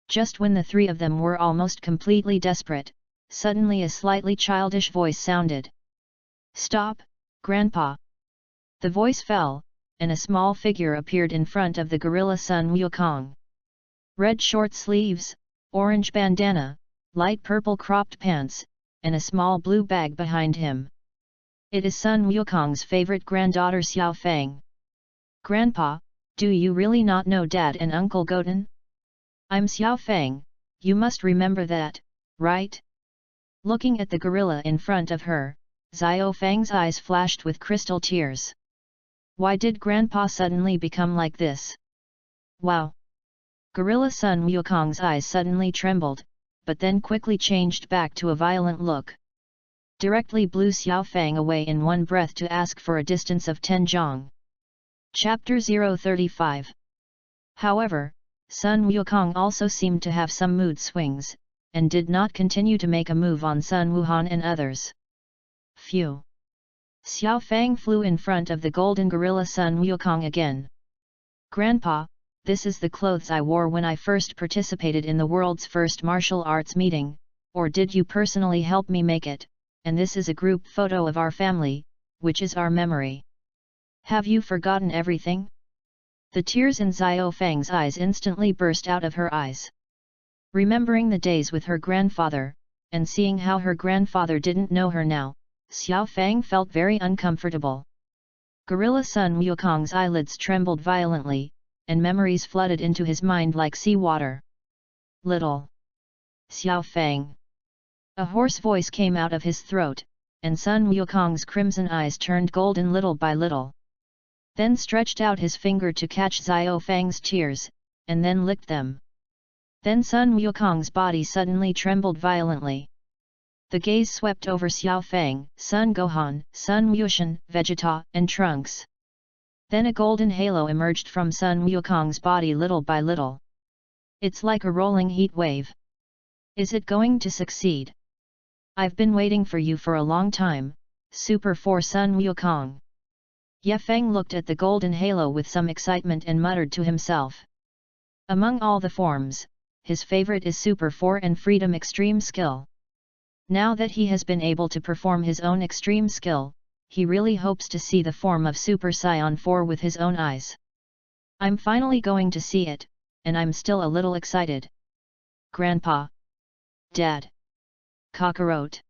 Just when the three of them were almost completely desperate, suddenly a slightly childish voice sounded. Stop, Grandpa! The voice fell, and a small figure appeared in front of the gorilla Sun Wukong. Red short sleeves, orange bandana, light purple cropped pants, and a small blue bag behind him. It is Sun Wukong's favorite granddaughter Xiao Feng. Grandpa, do you really not know Dad and Uncle Goten? I'm Xiao Feng, you must remember that, right? Looking at the gorilla in front of her, Xiao Feng's eyes flashed with crystal tears. Why did Grandpa suddenly become like this? Wow! Gorilla Sun Wukong's eyes suddenly trembled, but then quickly changed back to a violent look. Directly blew Xiao Feng away in one breath to ask for a distance of 10 zhang. Chapter 035. However, Sun Wukong also seemed to have some mood swings, and did not continue to make a move on Sun Wuhan and others. Phew! Xiao Feng flew in front of the golden gorilla Sun Wukong again. Grandpa, this is the clothes I wore when I first participated in the world's first martial arts meeting, or did you personally help me make it, and this is a group photo of our family, which is our memory. Have you forgotten everything? The tears in Xiao Feng's eyes instantly burst out of her eyes. Remembering the days with her grandfather, and seeing how her grandfather didn't know her now, Xiao Feng felt very uncomfortable. Gorilla Sun Wukong's eyelids trembled violently, and memories flooded into his mind like seawater. Little Xiao Feng. A hoarse voice came out of his throat, and Sun Wukong's crimson eyes turned golden little by little. Then stretched out his finger to catch Xiao Feng's tears, and then licked them. Then Sun Wukong's body suddenly trembled violently. The gaze swept over Xiao Feng, Sun Gohan, Sun Wushan, Vegeta, and Trunks. Then a golden halo emerged from Sun Wukong's body little by little. It's like a rolling heat wave. Is it going to succeed? I've been waiting for you for a long time, Super 4 Sun Wukong. Ye Feng looked at the golden halo with some excitement and muttered to himself. Among all the forms, his favorite is Super 4 and Freedom Extreme Skill. Now that he has been able to perform his own extreme skill, he really hopes to see the form of Super Saiyan 4 with his own eyes. I'm finally going to see it, and I'm still a little excited. Grandpa. Dad. Kakarot.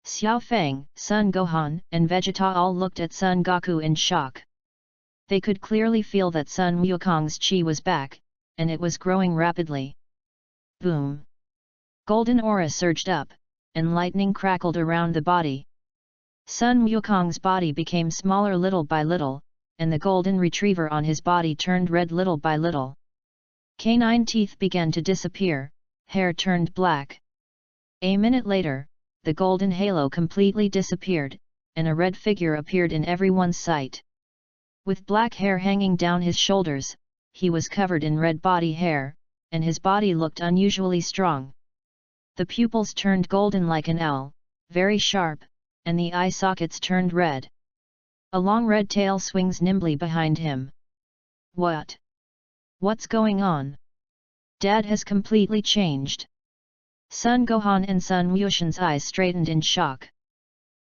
Xiao Feng, Sun Gohan, and Vegeta all looked at Sun Goku in shock. They could clearly feel that Sun Wukong's chi was back, and it was growing rapidly. Boom! Golden aura surged up, and lightning crackled around the body. Sun Wukong's body became smaller little by little, and the golden retriever on his body turned red little by little. Canine teeth began to disappear, hair turned black. A minute later, the golden halo completely disappeared, and a red figure appeared in everyone's sight. With black hair hanging down his shoulders, he was covered in red body hair, and his body looked unusually strong. The pupils turned golden like an owl, very sharp, and the eye sockets turned red. A long red tail swings nimbly behind him. What? What's going on? Dad has completely changed. Sun Gohan and Sun Wushan's eyes straightened in shock.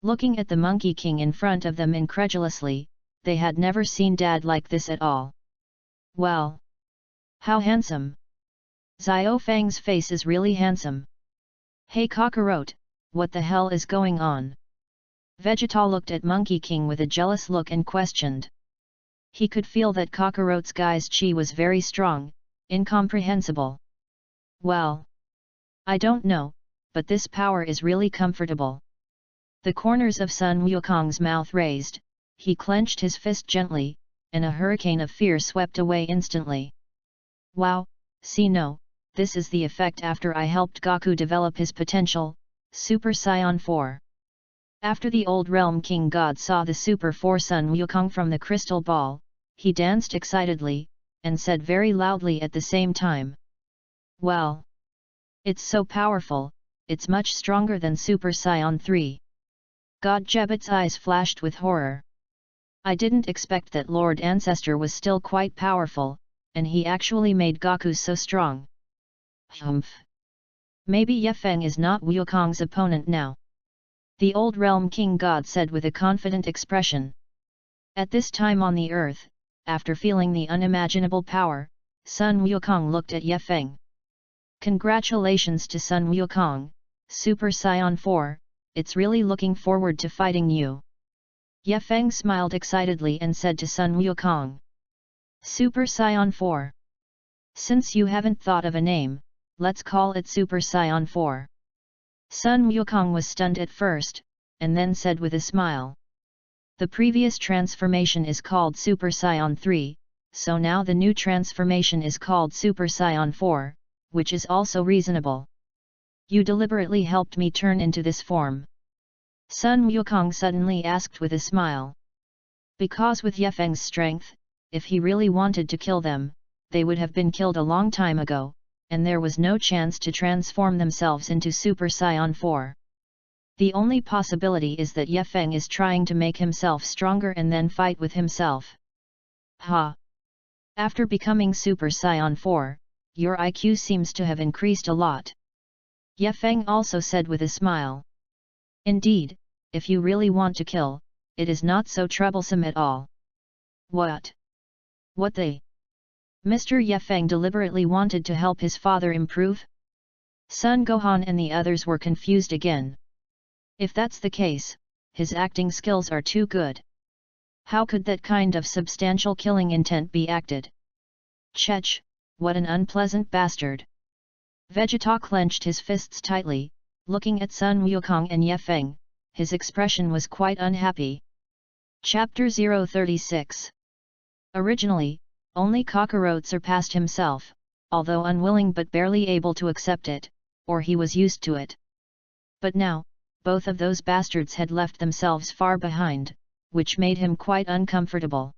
Looking at the Monkey King in front of them incredulously, they had never seen Dad like this at all. Well! How handsome! Xiao Feng's face is really handsome. Hey Kakarot, what the hell is going on? Vegeta looked at Monkey King with a jealous look and questioned. He could feel that Kakarot's guy's chi was very strong, incomprehensible. Well, I don't know, but this power is really comfortable. The corners of Sun Wukong's mouth raised, he clenched his fist gently, and a hurricane of fear swept away instantly. Wow, see no, this is the effect after I helped Goku develop his potential, Super Saiyan 4. After the old realm king god saw the Super 4 Sun Wukong from the crystal ball, he danced excitedly, and said very loudly at the same time. Well! It's so powerful, it's much stronger than Super Saiyan 3. God Jebet's eyes flashed with horror. I didn't expect that Lord Ancestor was still quite powerful, and he actually made Goku so strong. Humph! Maybe Ye Feng is not Wukong's opponent now. The old realm king god said with a confident expression. At this time on the earth, after feeling the unimaginable power, Sun Wukong looked at Ye Feng. Congratulations to Sun Wukong, Super Saiyan 4, it's really looking forward to fighting you. Ye Feng smiled excitedly and said to Sun Wukong. Super Saiyan 4. Since you haven't thought of a name, let's call it Super Saiyan 4. Sun Wukong was stunned at first, and then said with a smile. The previous transformation is called Super Saiyan 3, so now the new transformation is called Super Saiyan 4, which is also reasonable. You deliberately helped me turn into this form. Sun Wukong suddenly asked with a smile. Because with Ye Feng's strength, if he really wanted to kill them, they would have been killed a long time ago, and there was no chance to transform themselves into Super Saiyan 4. The only possibility is that Ye Feng is trying to make himself stronger and then fight with himself. Ha! After becoming Super Saiyan 4, your IQ seems to have increased a lot. Ye Feng also said with a smile. Indeed, if you really want to kill, it is not so troublesome at all. What? What they? Mr. Ye Feng deliberately wanted to help his father improve? Sun Gohan and the others were confused again. If that's the case, his acting skills are too good. How could that kind of substantial killing intent be acted? Chech, what an unpleasant bastard! Vegeta clenched his fists tightly, looking at Sun Wukong and Ye Feng. His expression was quite unhappy. Chapter 036. Originally, only Kakarot surpassed himself, although unwilling but barely able to accept it, or he was used to it. But now, both of those bastards had left themselves far behind, which made him quite uncomfortable.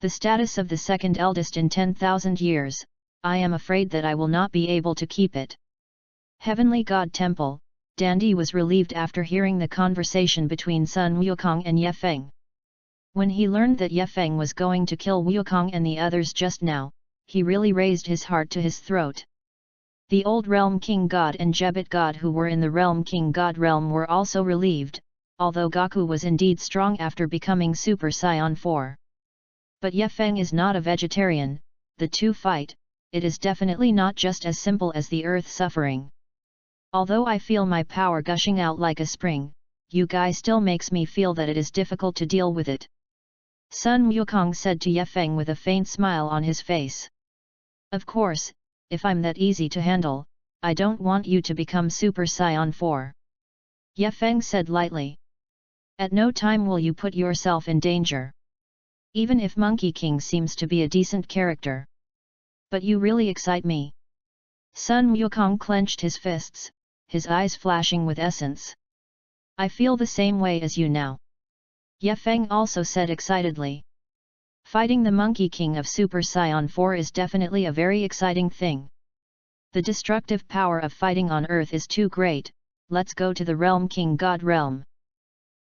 The status of the second eldest in 10,000 years, I am afraid that I will not be able to keep it. Heavenly God Temple, Dandy was relieved after hearing the conversation between Sun Wukong and Ye Feng. When he learned that Ye Feng was going to kill Wukong and the others just now, he really raised his heart to his throat. The old Realm King God and Jebit God who were in the Realm King God realm were also relieved, although Goku was indeed strong after becoming Super Saiyan 4. But Ye Feng is not a vegetarian. The two fight, it is definitely not just as simple as the earth suffering. Although I feel my power gushing out like a spring, you guys still makes me feel that it is difficult to deal with it. Sun Wukong said to Ye Feng with a faint smile on his face. Of course, if I'm that easy to handle, I don't want you to become Super Saiyan 4. Ye Feng said lightly. At no time will you put yourself in danger. Even if Monkey King seems to be a decent character. But you really excite me. Sun Wukong clenched his fists, his eyes flashing with essence. I feel the same way as you now. Ye Feng also said excitedly. Fighting the Monkey King of Super Saiyan 4 is definitely a very exciting thing. The destructive power of fighting on Earth is too great, let's go to the Realm King God realm.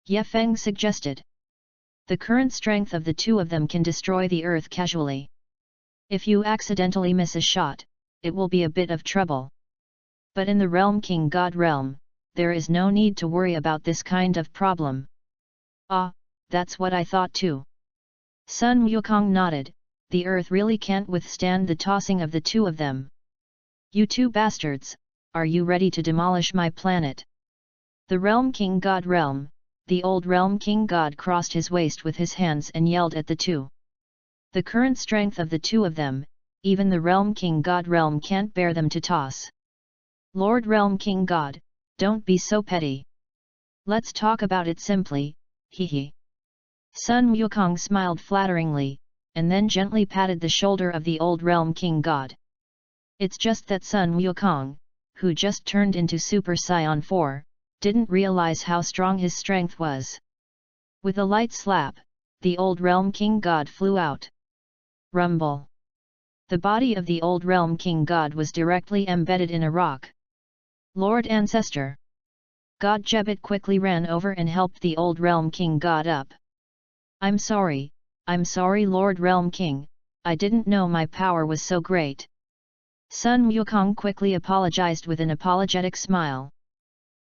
Ye Feng suggested. The current strength of the two of them can destroy the Earth casually. If you accidentally miss a shot, it will be a bit of trouble. But in the Realm King God realm, there is no need to worry about this kind of problem. Ah, that's what I thought too. Sun Wukong nodded, the earth really can't withstand the tossing of the two of them. You two bastards, are you ready to demolish my planet? The Realm King God realm, the old Realm King God crossed his waist with his hands and yelled at the two. The current strength of the two of them, even the Realm King God realm can't bear them to toss. Lord Realm King God, don't be so petty. Let's talk about it simply, hee hee. Sun Wukong smiled flatteringly, and then gently patted the shoulder of the old Realm King God. It's just that Sun Wukong, who just turned into Super Saiyan 4, didn't realize how strong his strength was. With a light slap, the old Realm King God flew out. Rumble. The body of the old Realm King God was directly embedded in a rock. Lord Ancestor. God Jebit quickly ran over and helped the old Realm King God up. I'm sorry Lord Realm King, I didn't know my power was so great. Sun Wukong quickly apologized with an apologetic smile.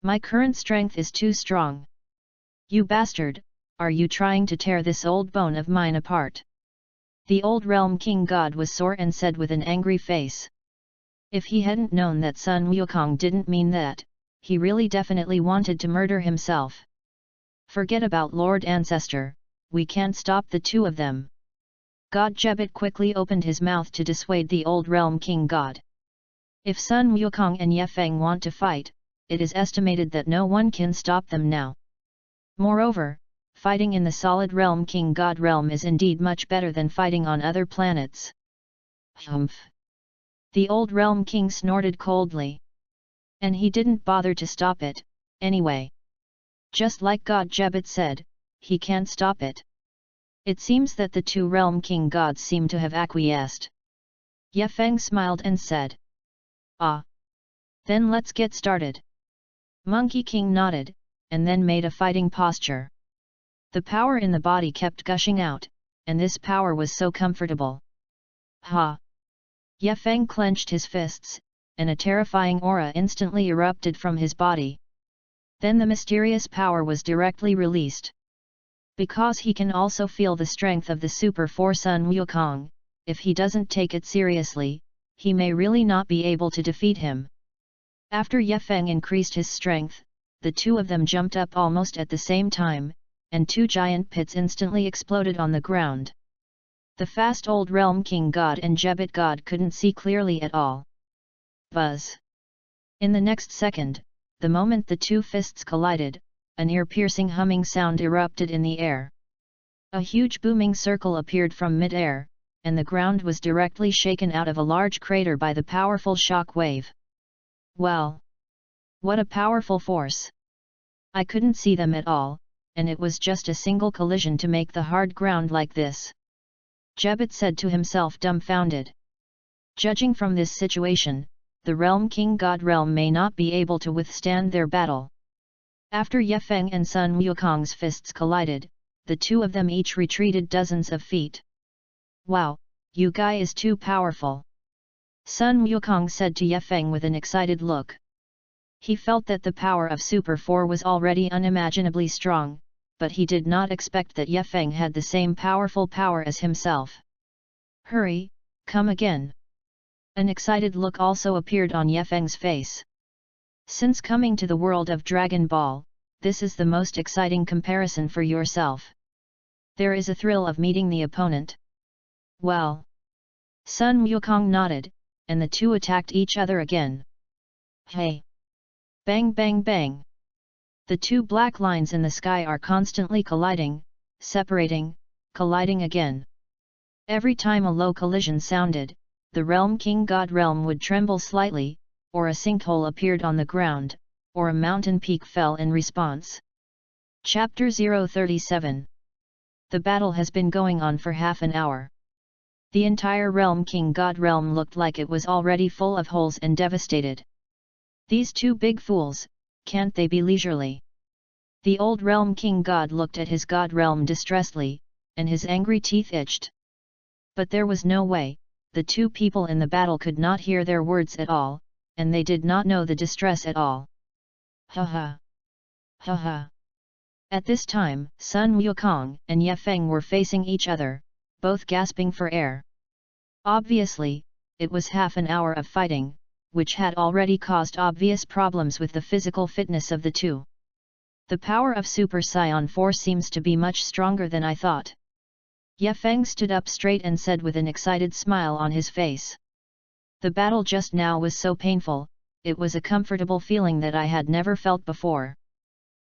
My current strength is too strong. You bastard, are you trying to tear this old bone of mine apart? The old Realm King God was sore and said with an angry face. If he hadn't known that Sun Wukong didn't mean that, he really definitely wanted to murder himself. Forget about Lord Ancestor, we can't stop the two of them. God Jebit quickly opened his mouth to dissuade the old Realm King God. If Sun Wukong and Ye Feng want to fight, it is estimated that no one can stop them now. Moreover, fighting in the solid Realm King God realm is indeed much better than fighting on other planets. Humph! The old Realm King snorted coldly. And he didn't bother to stop it, anyway. Just like God Jebit said, he can't stop it. It seems that the two Realm King Gods seem to have acquiesced. Ye Feng smiled and said. Ah! Then let's get started. Monkey King nodded, and then made a fighting posture. The power in the body kept gushing out, and this power was so comfortable. Ha! Ye Feng clenched his fists, and a terrifying aura instantly erupted from his body. Then the mysterious power was directly released. Because he can also feel the strength of the Super 4 Sun Wukong, if he doesn't take it seriously, he may really not be able to defeat him. After Ye Feng increased his strength, the two of them jumped up almost at the same time, and 2 giant pits instantly exploded on the ground. The fast old Realm King God and Jebbet God couldn't see clearly at all. Buzz! In the next second, the moment the 2 fists collided, an ear-piercing humming sound erupted in the air. A huge booming circle appeared from mid-air, and the ground was directly shaken out of a large crater by the powerful shock wave. Well! What a powerful force! I couldn't see them at all, and it was just a single collision to make the hard ground like this. Jebbet said to himself, dumbfounded. Judging from this situation, the Realm King God realm may not be able to withstand their battle. After Ye Feng and Sun Wukong's fists collided, the 2 of them each retreated dozens of feet. Wow, you guy is too powerful! Sun Wukong said to Ye Feng with an excited look. He felt that the power of Super 4 was already unimaginably strong, but he did not expect that Ye Feng had the same powerful power as himself. Hurry, come again! An excited look also appeared on Ye Feng's face. Since coming to the world of Dragon Ball, this is the most exciting comparison for yourself. There is a thrill of meeting the opponent. Well! Sun Wukong nodded, and the 2 attacked each other again. Hey! Bang bang bang! The 2 black lines in the sky are constantly colliding, separating, colliding again. Every time a low collision sounded, the Realm King God realm would tremble slightly, or a sinkhole appeared on the ground, or a mountain peak fell in response. Chapter 037. The battle has been going on for half an hour. The entire Realm King God realm looked like it was already full of holes and devastated. These 2 big fools, can't they be leisurely? The old Realm King God looked at his God realm distressedly, and his angry teeth itched. But there was no way, the 2 people in the battle could not hear their words at all, and they did not know the distress at all. Ha ha! Ha ha! At this time, Sun Wukong and Ye Feng were facing each other, both gasping for air. Obviously, it was half an hour of fighting, which had already caused obvious problems with the physical fitness of the 2. The power of Super Saiyan 4 seems to be much stronger than I thought. Ye Feng stood up straight and said with an excited smile on his face. The battle just now was so painful, it was a comfortable feeling that I had never felt before.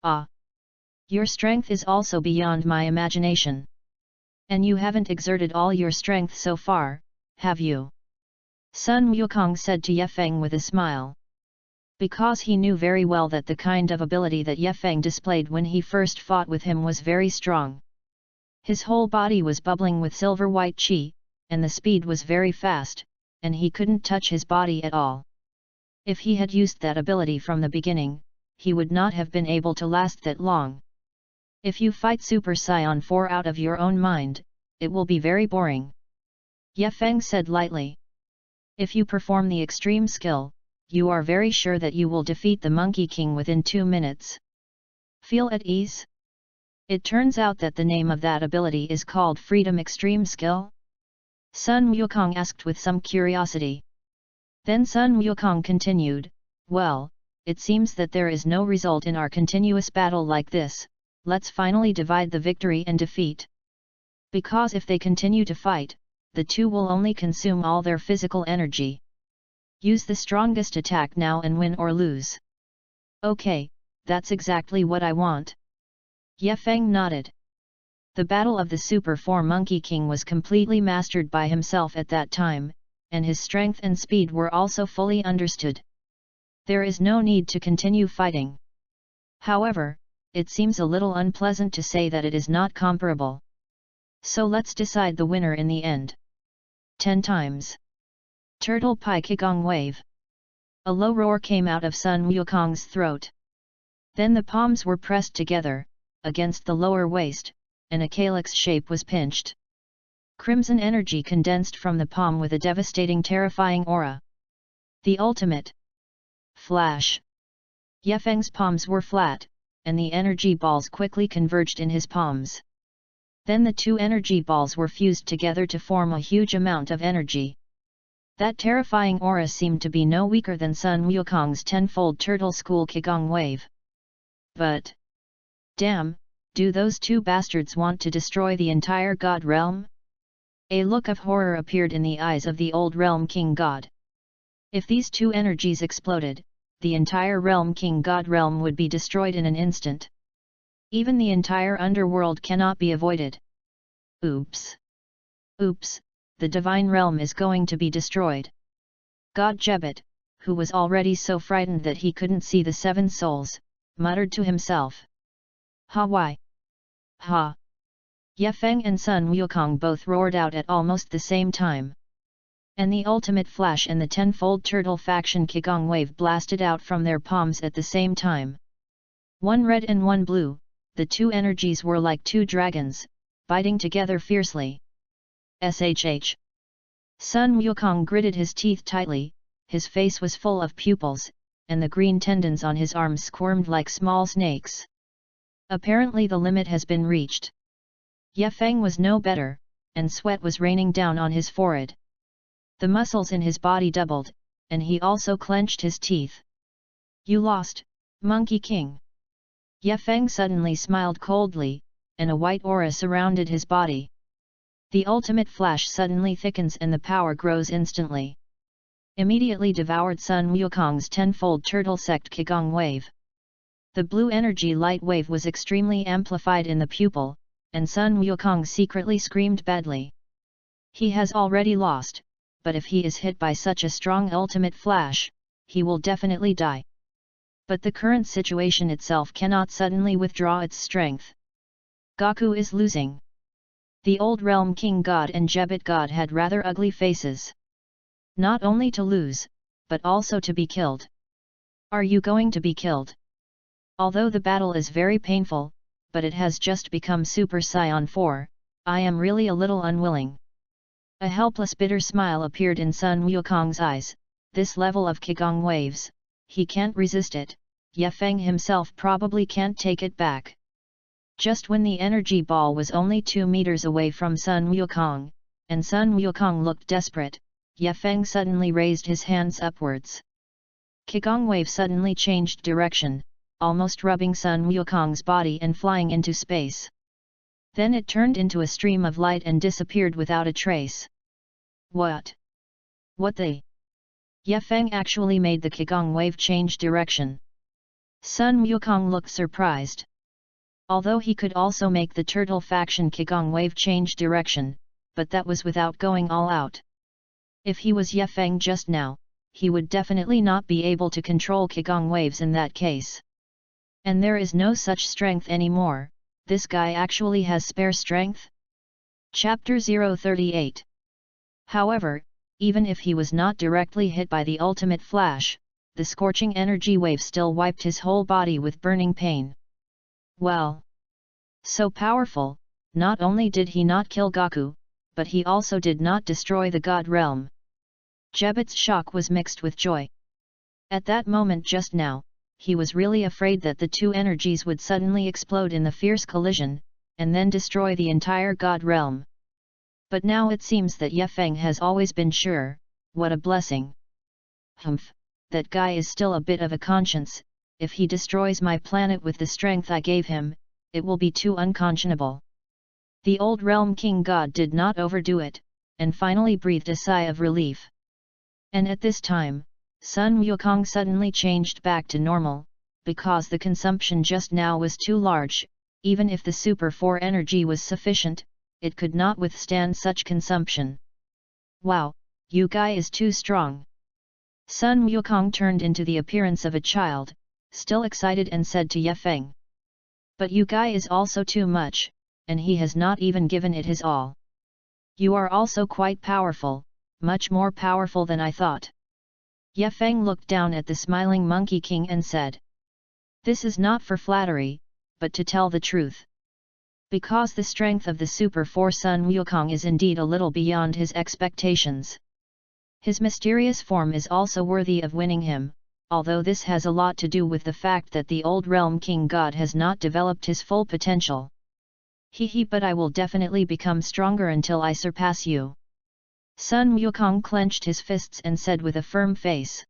Ah! Your strength is also beyond my imagination. And you haven't exerted all your strength so far, have you? Sun Wukong said to Ye Feng with a smile. Because he knew very well that the kind of ability that Ye Feng displayed when he first fought with him was very strong. His whole body was bubbling with silver-white qi, and the speed was very fast, and he couldn't touch his body at all. If he had used that ability from the beginning, he would not have been able to last that long. If you fight Super Saiyan 4 out of your own mind, it will be very boring. Ye Feng said lightly. If you perform the extreme skill, you are very sure that you will defeat the Monkey King within 2 minutes. Feel at ease? It turns out that the name of that ability is called Freedom Extreme Skill? Sun Wukong asked with some curiosity. Then Sun Wukong continued, well, it seems that there is no result in our continuous battle like this, let's finally divide the victory and defeat. Because if they continue to fight, the 2 will only consume all their physical energy. Use the strongest attack now and win or lose. Okay, that's exactly what I want. Ye Feng nodded. The battle of the Super 4 Monkey King was completely mastered by himself at that time, and his strength and speed were also fully understood. There is no need to continue fighting. However, it seems a little unpleasant to say that it is not comparable. So let's decide the winner in the end. 10 times. Turtle Pie Qigong Wave. A low roar came out of Sun Wukong's throat. Then the palms were pressed together, against the lower waist, and a calyx shape was pinched. Crimson energy condensed from the palm with a devastating terrifying aura. The ultimate. Flash. Ye Feng's palms were flat, and the energy balls quickly converged in his palms. Then the 2 energy balls were fused together to form a huge amount of energy. That terrifying aura seemed to be no weaker than Sun Wukong's 10-fold Turtle School Qigong Wave. But... damn, Do those two bastards want to destroy the entire god realm? A look of horror appeared in the eyes of the old realm king god. If these two energies exploded, the entire realm king god realm would be destroyed in an instant. Even the entire underworld cannot be avoided. Oops! Oops! The divine realm is going to be destroyed. God Jebet, who was already so frightened that he couldn't see the seven souls, muttered to himself. Ha why? Ha! Ye Feng and Sun Wukong both roared out at almost the same time. And the ultimate flash and the tenfold turtle faction Qigong wave blasted out from their palms at the same time. One red and one blue, the two energies were like two dragons, biting together fiercely. SHH. Sun Wukong gritted his teeth tightly, his face was full of pupils, and the green tendons on his arms squirmed like small snakes. Apparently the limit has been reached. Ye Feng was no better, and sweat was raining down on his forehead. The muscles in his body doubled, and he also clenched his teeth. You lost, Monkey King. Ye Feng suddenly smiled coldly, and a white aura surrounded his body. The ultimate flash suddenly thickens and the power grows instantly. Immediately devoured Sun Wukong's tenfold turtle sect Qigong wave. The blue energy light wave was extremely amplified in the pupil, and Sun Wukong secretly screamed badly. He has already lost, but if he is hit by such a strong ultimate flash, he will definitely die. But the current situation itself cannot suddenly withdraw its strength. Gaku is losing. The old realm king god and Jebet god had rather ugly faces. Not only to lose, but also to be killed. Are you going to be killed? Although the battle is very painful, but it has just become Super Saiyan 4, I am really a little unwilling. A helpless bitter smile appeared in Sun Wukong's eyes. This level of Qigong waves, he can't resist it. Ye Feng himself probably can't take it back. Just when the energy ball was only 2 meters away from Sun Wukong, and Sun Wukong looked desperate, Ye Feng suddenly raised his hands upwards. Qigong wave suddenly changed direction, almost rubbing Sun Wukong's body and flying into space. Then it turned into a stream of light and disappeared without a trace. What? What the? Ye Feng actually made the Qigong wave change direction. Sun Wukong looked surprised. Although he could also make the turtle faction Qigong wave change direction, but that was without going all out. If he was Ye Feng just now, he would definitely not be able to control Qigong waves in that case. And there is no such strength anymore. This guy actually has spare strength? Chapter 038. However, even if he was not directly hit by the ultimate flash, the scorching energy wave still wiped his whole body with burning pain. Well, so powerful, not only did he not kill Gaku, but he also did not destroy the god realm. Jebet's shock was mixed with joy. At that moment just now, he was really afraid that the two energies would suddenly explode in the fierce collision, and then destroy the entire god realm. But now it seems that Ye Feng has always been sure. What a blessing. Humph, that guy is still a bit of a conscience. If he destroys my planet with the strength I gave him, it will be too unconscionable. The old realm king god did not overdo it, and finally breathed a sigh of relief. And at this time, Sun Wukong suddenly changed back to normal, because the consumption just now was too large. Even if the Super 4 energy was sufficient, it could not withstand such consumption. Wow, you guy is too strong. Sun Wukong turned into the appearance of a child, still excited, and said to Ye Feng. But you guy is also too much, and he has not even given it his all. You are also quite powerful, much more powerful than I thought. Ye Feng looked down at the smiling Monkey King and said. This is not for flattery, but to tell the truth. Because the strength of the Super 4 Sun Wukong is indeed a little beyond his expectations. His mysterious form is also worthy of winning him, although this has a lot to do with the fact that the old realm king god has not developed his full potential. But I will definitely become stronger until I surpass you. Sun Wukong clenched his fists and said with a firm face.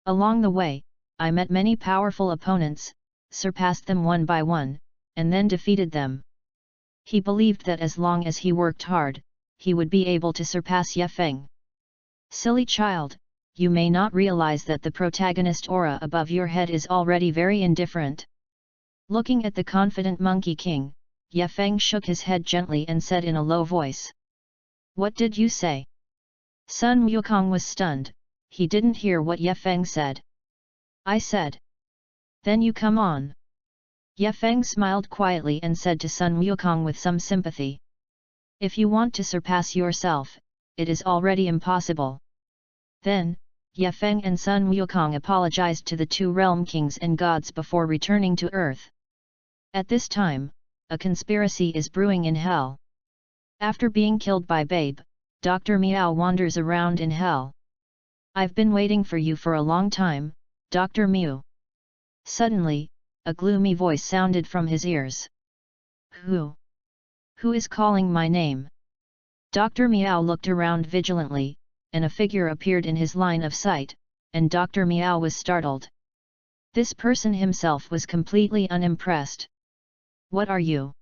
Along the way, I met many powerful opponents, surpassed them one by one, and then defeated them. He believed that as long as he worked hard, he would be able to surpass Ye Feng. Silly child, you may not realize that the protagonist aura above your head is already very indifferent. Looking at the confident Monkey King, Ye Feng shook his head gently and said in a low voice. What did you say? Sun Wukong was stunned, he didn't hear what Ye Feng said. I said. Then you come on. Ye Feng smiled quietly and said to Sun Wukong with some sympathy. If you want to surpass yourself, it is already impossible. Then, Ye Feng and Sun Wukong apologized to the two realm kings and gods before returning to Earth. At this time, a conspiracy is brewing in Hell. After being killed by Babe, Dr. Meow wanders around in Hell. I've been waiting for you for a long time, Dr. Mew. Suddenly, a gloomy voice sounded from his ears. Who? Who is calling my name? Dr. Meow looked around vigilantly, and a figure appeared in his line of sight, and Dr. Meow was startled. This person himself was completely unimpressed. What are you?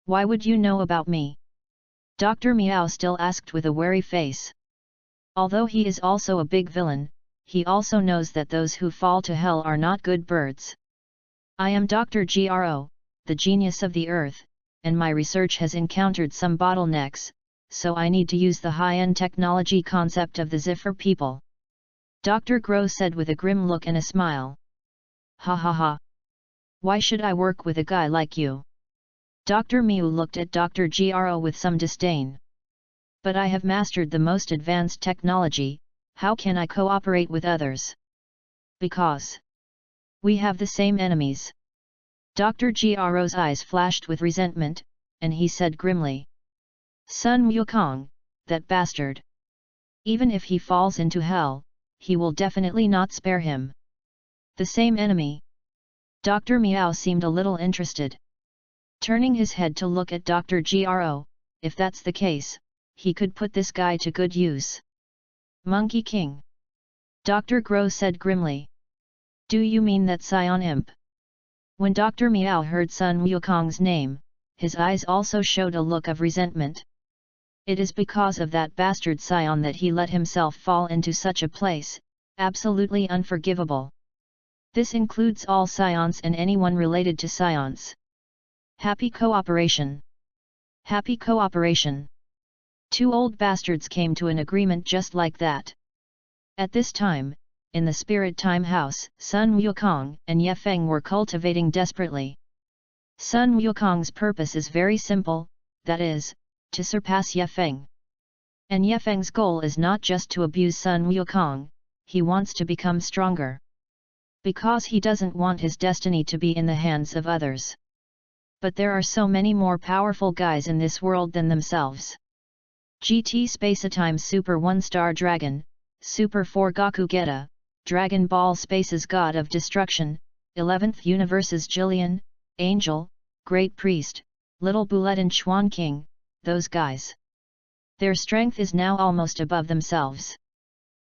Why would you know about me? Dr. Meow still asked with a wary face. Although he is also a big villain, he also knows that those who fall to hell are not good birds. I am Dr. Gro, the genius of the earth, and my research has encountered some bottlenecks, so I need to use the high-end technology concept of the Zephyr people. Dr. Gro said with a grim look and a smile. Ha ha ha. Why should I work with a guy like you? Dr. Mew looked at Dr. Gro with some disdain. But I have mastered the most advanced technology, how can I cooperate with others? Because we have the same enemies. Dr. Gro's eyes flashed with resentment, and he said grimly. Sun Wukong, that bastard. Even if he falls into hell, he will definitely not spare him. The same enemy. Dr. Meow seemed a little interested. Turning his head to look at Dr. Gro, if that's the case, he could put this guy to good use. Monkey King. Dr. Gro said grimly. Do you mean that Scion Imp? When Dr. Meow heard Sun Wukong's name, his eyes also showed a look of resentment. It is because of that bastard Scion that he let himself fall into such a place, absolutely unforgivable. This includes all Scions and anyone related to Scions. Happy cooperation. Happy cooperation. Two old bastards came to an agreement just like that. At this time, in the Spirit Time House, Sun Wukong and Ye Feng were cultivating desperately. Sun Wukong's purpose is very simple, that is, to surpass Ye Feng. And Ye Feng's goal is not just to abuse Sun Wukong, he wants to become stronger. Because he doesn't want his destiny to be in the hands of others. But there are so many more powerful guys in this world than themselves. GT Spacetime Super 1-Star Dragon, Super 4 Goku Geta, Dragon Ball Space's God of Destruction, 11th Universe's Jillian, Angel, Great Priest, Little Bullet and Chuan King, those guys. Their strength is now almost above themselves.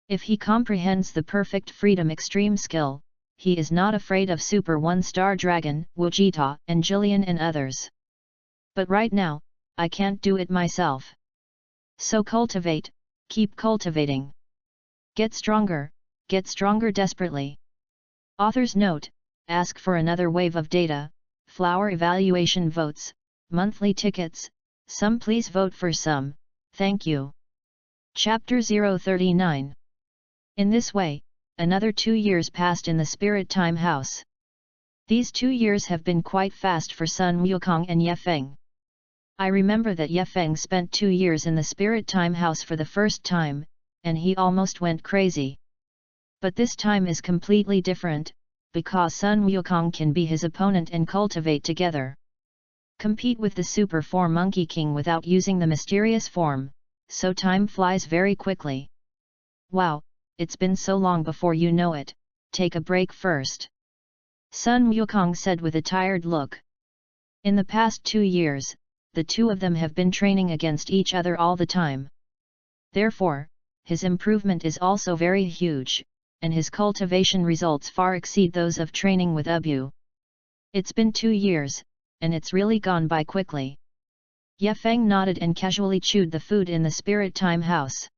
If he comprehends the perfect freedom extreme skill, he is not afraid of Super 1-Star Dragon, Vegeta and Jillian and others. But right now, I can't do it myself. So cultivate, keep cultivating. Get stronger desperately. Author's note, ask for another wave of data, flower evaluation votes, monthly tickets, some please vote for some, thank you. Chapter 039. In this way, another 2 years passed in the Spirit Time House. These 2 years have been quite fast for Sun Wukong and Ye Feng. I remember that Ye Feng spent 2 years in the Spirit Time House for the first time, and he almost went crazy. But this time is completely different, because Sun Wukong can be his opponent and cultivate together. Compete with the Super 4 Monkey King without using the mysterious form, so time flies very quickly. Wow, it's been so long before you know it, take a break first. Sun Wukong said with a tired look. In the past 2 years, the two of them have been training against each other all the time. Therefore, his improvement is also very huge, and his cultivation results far exceed those of training with Ubu. It's been 2 years, and it's really gone by quickly. Ye Feng nodded and casually chewed the food in the spirit time house.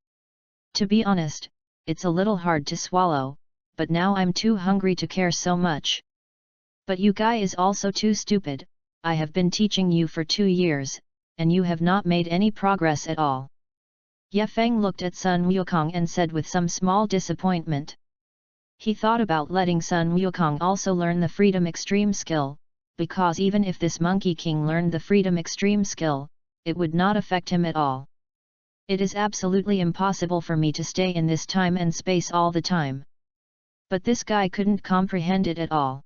To be honest, it's a little hard to swallow, but now I'm too hungry to care so much. But you guy is also too stupid. I have been teaching you for 2 years, and you have not made any progress at all. Ye Feng looked at Sun Wukong and said with some small disappointment. He thought about letting Sun Wukong also learn the Freedom Extreme skill, because even if this Monkey King learned the Freedom Extreme skill, it would not affect him at all. It is absolutely impossible for me to stay in this time and space all the time. But this guy couldn't comprehend it at all.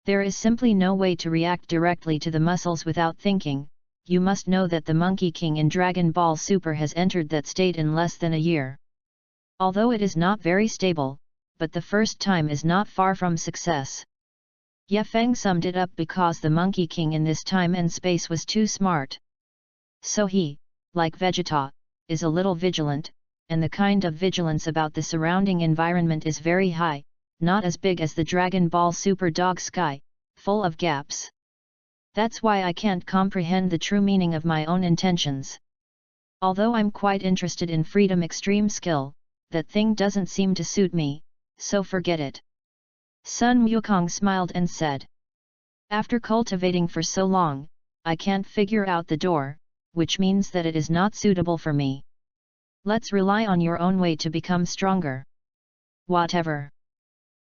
There is simply no way to react directly to the muscles without thinking. You must know that the Monkey King in Dragon Ball Super has entered that state in less than a year. Although it is not very stable, but the first time is not far from success. Ye Feng summed it up because the Monkey King in this time and space was too smart. So he, like Vegeta, is a little vigilant, and the kind of vigilance about the surrounding environment is very high, not as big as the Dragon Ball Super Dog Sky, full of gaps. That's why I can't comprehend the true meaning of my own intentions. Although I'm quite interested in Freedom Extreme skill, that thing doesn't seem to suit me, so forget it. Sun Wukong smiled and said. After cultivating for so long, I can't figure out the door, which means that it is not suitable for me. Let's rely on your own way to become stronger. Whatever.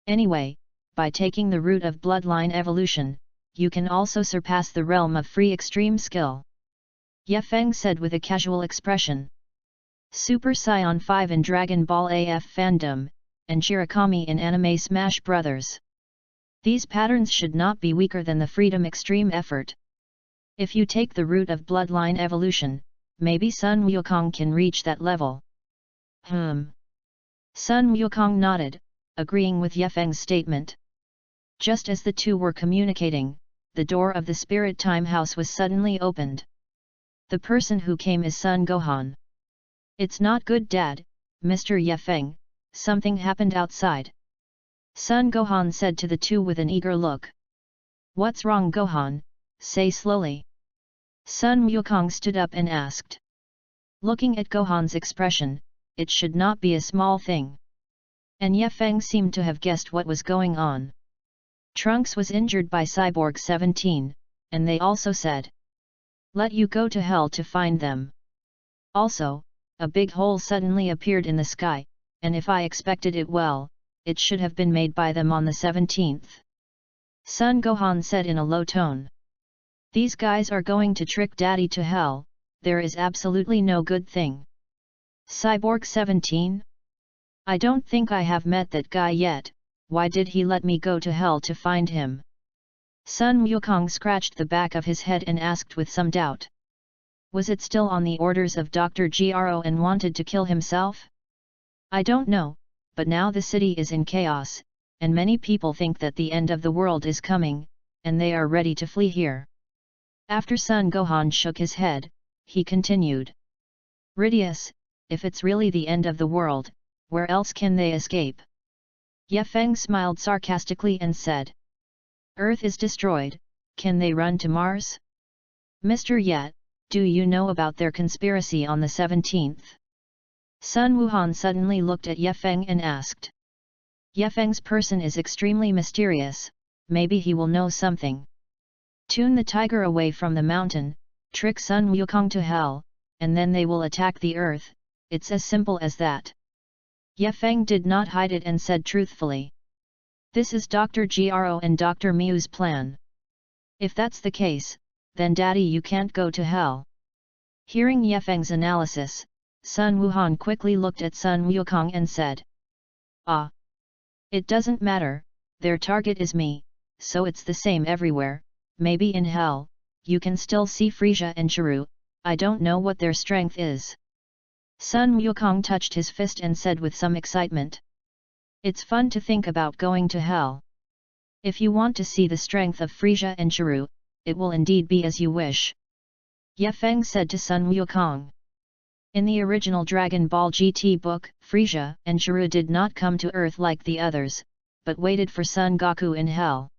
Anyway, by taking the route of bloodline evolution, you can also surpass the realm of free extreme skill. Ye Feng said with a casual expression. Super Saiyan 5 in Dragon Ball AF fandom, and Shirokami in Anime Smash Brothers. These patterns should not be weaker than the Freedom Extreme effort. If you take the route of bloodline evolution, maybe Sun Wukong can reach that level. Sun Wukong nodded, agreeing with Ye Feng's statement. Just as the two were communicating, the door of the Spirit Time House was suddenly opened. The person who came is Sun Gohan. It's not good, Dad, Mr. Ye Feng, something happened outside. Sun Gohan said to the two with an eager look. What's wrong, Gohan? Say slowly. Sun Wukong stood up and asked. Looking at Gohan's expression, it should not be a small thing. And Ye Feng seemed to have guessed what was going on. Trunks was injured by Cyborg 17, and they also said. Let you go to hell to find them. Also, a big hole suddenly appeared in the sky, and if I expected it well, it should have been made by them on the 17th. Sun Gohan said in a low tone. These guys are going to trick Daddy to hell, there is absolutely no good thing. Cyborg 17? I don't think I have met that guy yet. Why did he let me go to hell to find him? Sun Wukong scratched the back of his head and asked with some doubt. Was it still on the orders of Dr. Gro and wanted to kill himself? I don't know, but now the city is in chaos, and many people think that the end of the world is coming, and they are ready to flee here. After Sun Gohan shook his head, he continued. Ridius, if it's really the end of the world, where else can they escape? Ye Feng smiled sarcastically and said. Earth is destroyed, can they run to Mars? Mr. Ye, do you know about their conspiracy on the 17th? Sun Wuhan suddenly looked at Ye Feng and asked. Ye Feng's person is extremely mysterious, maybe he will know something. Tune the tiger away from the mountain, trick Sun Wukong to hell, and then they will attack the earth, it's as simple as that. Ye Feng did not hide it and said truthfully. This is Dr. Gro and Dr. Miu's plan. If that's the case, then Daddy you can't go to hell. Hearing Ye Feng's analysis, Sun Wuhan quickly looked at Sun Wukong and said. Ah! It doesn't matter, their target is me, so it's the same everywhere, maybe in hell, you can still see Frieza and Chiru, I don't know what their strength is. Sun Wukong touched his fist and said with some excitement. It's fun to think about going to hell. If you want to see the strength of Frieza and Chiru, it will indeed be as you wish. Ye Feng said to Sun Wukong. In the original Dragon Ball GT book, Frieza and Chiru did not come to Earth like the others, but waited for Son Goku in hell.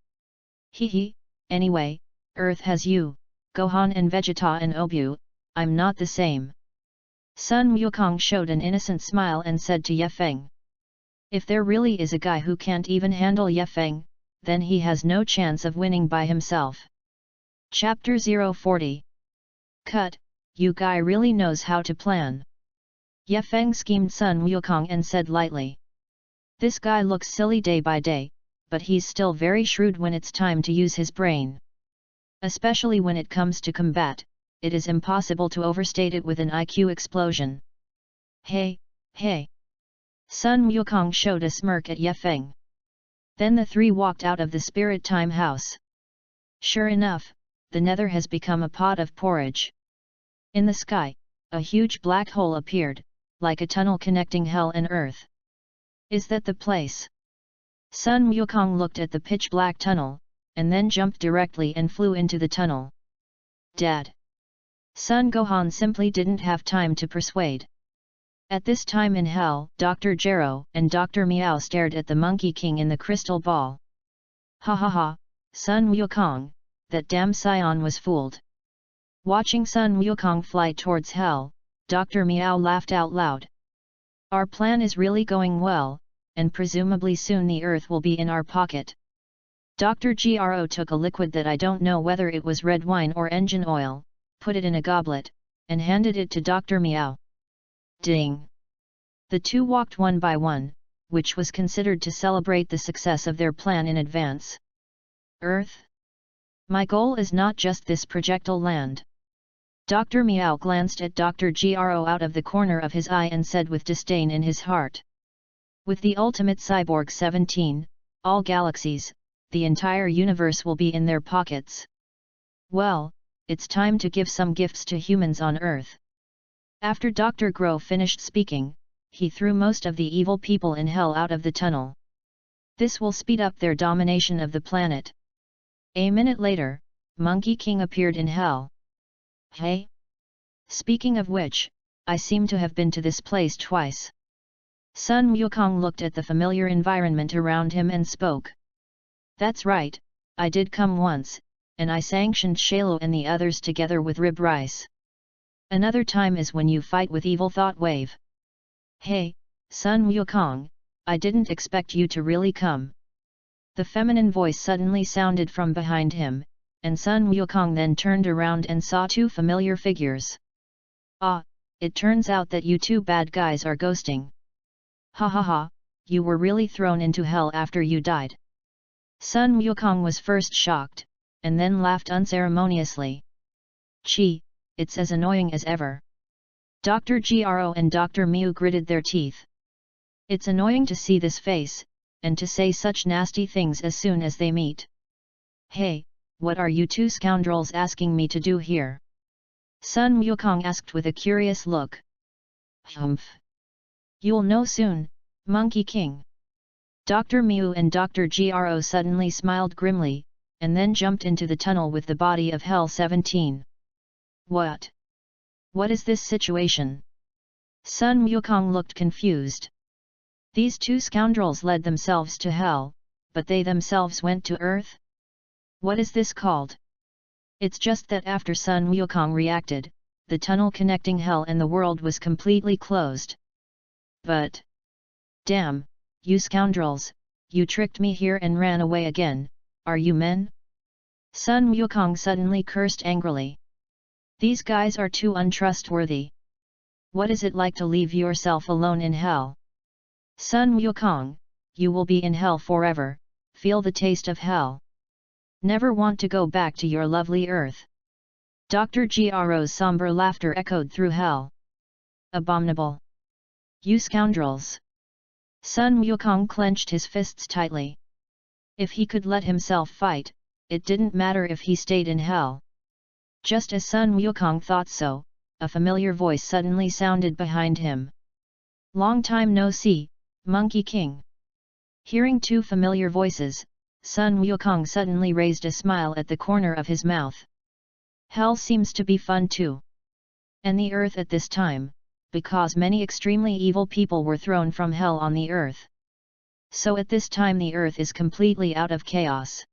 Anyway, Earth has you, Gohan and Vegeta and Obu, I'm not the same. Sun Wukong showed an innocent smile and said to Ye Feng. If there really is a guy who can't even handle Ye Feng, then he has no chance of winning by himself. Chapter 040. Cut, you guy really knows how to plan. Ye Feng schemed Sun Wukong and said lightly. This guy looks silly day by day, but he's still very shrewd when it's time to use his brain. Especially when it comes to combat, it is impossible to overstate it with an IQ explosion. Hey, hey! Sun Wukong showed a smirk at Ye Feng. Then the three walked out of the spirit time house. Sure enough, the nether has become a pot of porridge. In the sky, a huge black hole appeared, like a tunnel connecting hell and earth. Is that the place? Sun Wukong looked at the pitch-black tunnel, and then jumped directly and flew into the tunnel. Dad! Sun Gohan simply didn't have time to persuade. At this time in hell, Dr. Gero and Dr. Meow stared at the Monkey King in the crystal ball. Ha ha ha, Sun Wukong, that damn scion was fooled. Watching Sun Wukong fly towards hell, Dr. Meow laughed out loud. Our plan is really going well, and presumably soon the earth will be in our pocket. Dr. Gero took a liquid that I don't know whether it was red wine or engine oil, put it in a goblet, and handed it to Dr. Meow. Ding! The two walked one by one, which was considered to celebrate the success of their plan in advance. Earth? My goal is not just this projectile land. Dr. Meow glanced at Dr. Gero out of the corner of his eye and said with disdain in his heart. With the ultimate cyborg 17, all galaxies, the entire universe will be in their pockets. Well, it's time to give some gifts to humans on Earth. After Dr. Gro finished speaking, he threw most of the evil people in hell out of the tunnel. This will speed up their domination of the planet. A minute later, Monkey King appeared in hell. Hey? Speaking of which, I seem to have been to this place twice. Sun Wukong looked at the familiar environment around him and spoke. That's right, I did come once, and I sanctioned Shalo and the others together with Rib Rice. Another time is when you fight with Evil Thought Wave. Hey, Sun Wukong, I didn't expect you to really come. The feminine voice suddenly sounded from behind him, and Sun Wukong then turned around and saw two familiar figures. Ah, it turns out that you two bad guys are ghosting. Ha ha ha, you were really thrown into hell after you died. Sun Wukong was first shocked, and then laughed unceremoniously. Gee, it's as annoying as ever. Dr. Gero and Dr. Mew gritted their teeth. It's annoying to see this face, and to say such nasty things as soon as they meet. Hey, what are you two scoundrels asking me to do here? Sun Wukong asked with a curious look. Humph. You'll know soon, Monkey King. Dr. Mew and Dr. Gero suddenly smiled grimly, and then jumped into the tunnel with the body of Hell 17. What? What is this situation? Sun Wukong looked confused. These two scoundrels led themselves to hell, but they themselves went to Earth? What is this called? It's just that after Sun Wukong reacted, the tunnel connecting hell and the world was completely closed. But... damn, you scoundrels, you tricked me here and ran away again, are you men? Sun Wukong suddenly cursed angrily. These guys are too untrustworthy. What is it like to leave yourself alone in hell? Sun Wukong, you will be in hell forever, feel the taste of hell. Never want to go back to your lovely earth. Dr. Gero's somber laughter echoed through hell. Abominable. You scoundrels. Sun Wukong clenched his fists tightly. If he could let himself fight, it didn't matter if he stayed in hell. Just as Sun Wukong thought so, a familiar voice suddenly sounded behind him. Long time no see, Monkey King. Hearing two familiar voices, Sun Wukong suddenly raised a smile at the corner of his mouth. Hell seems to be fun too. And the earth at this time, because many extremely evil people were thrown from hell on the earth. So at this time the earth is completely out of chaos.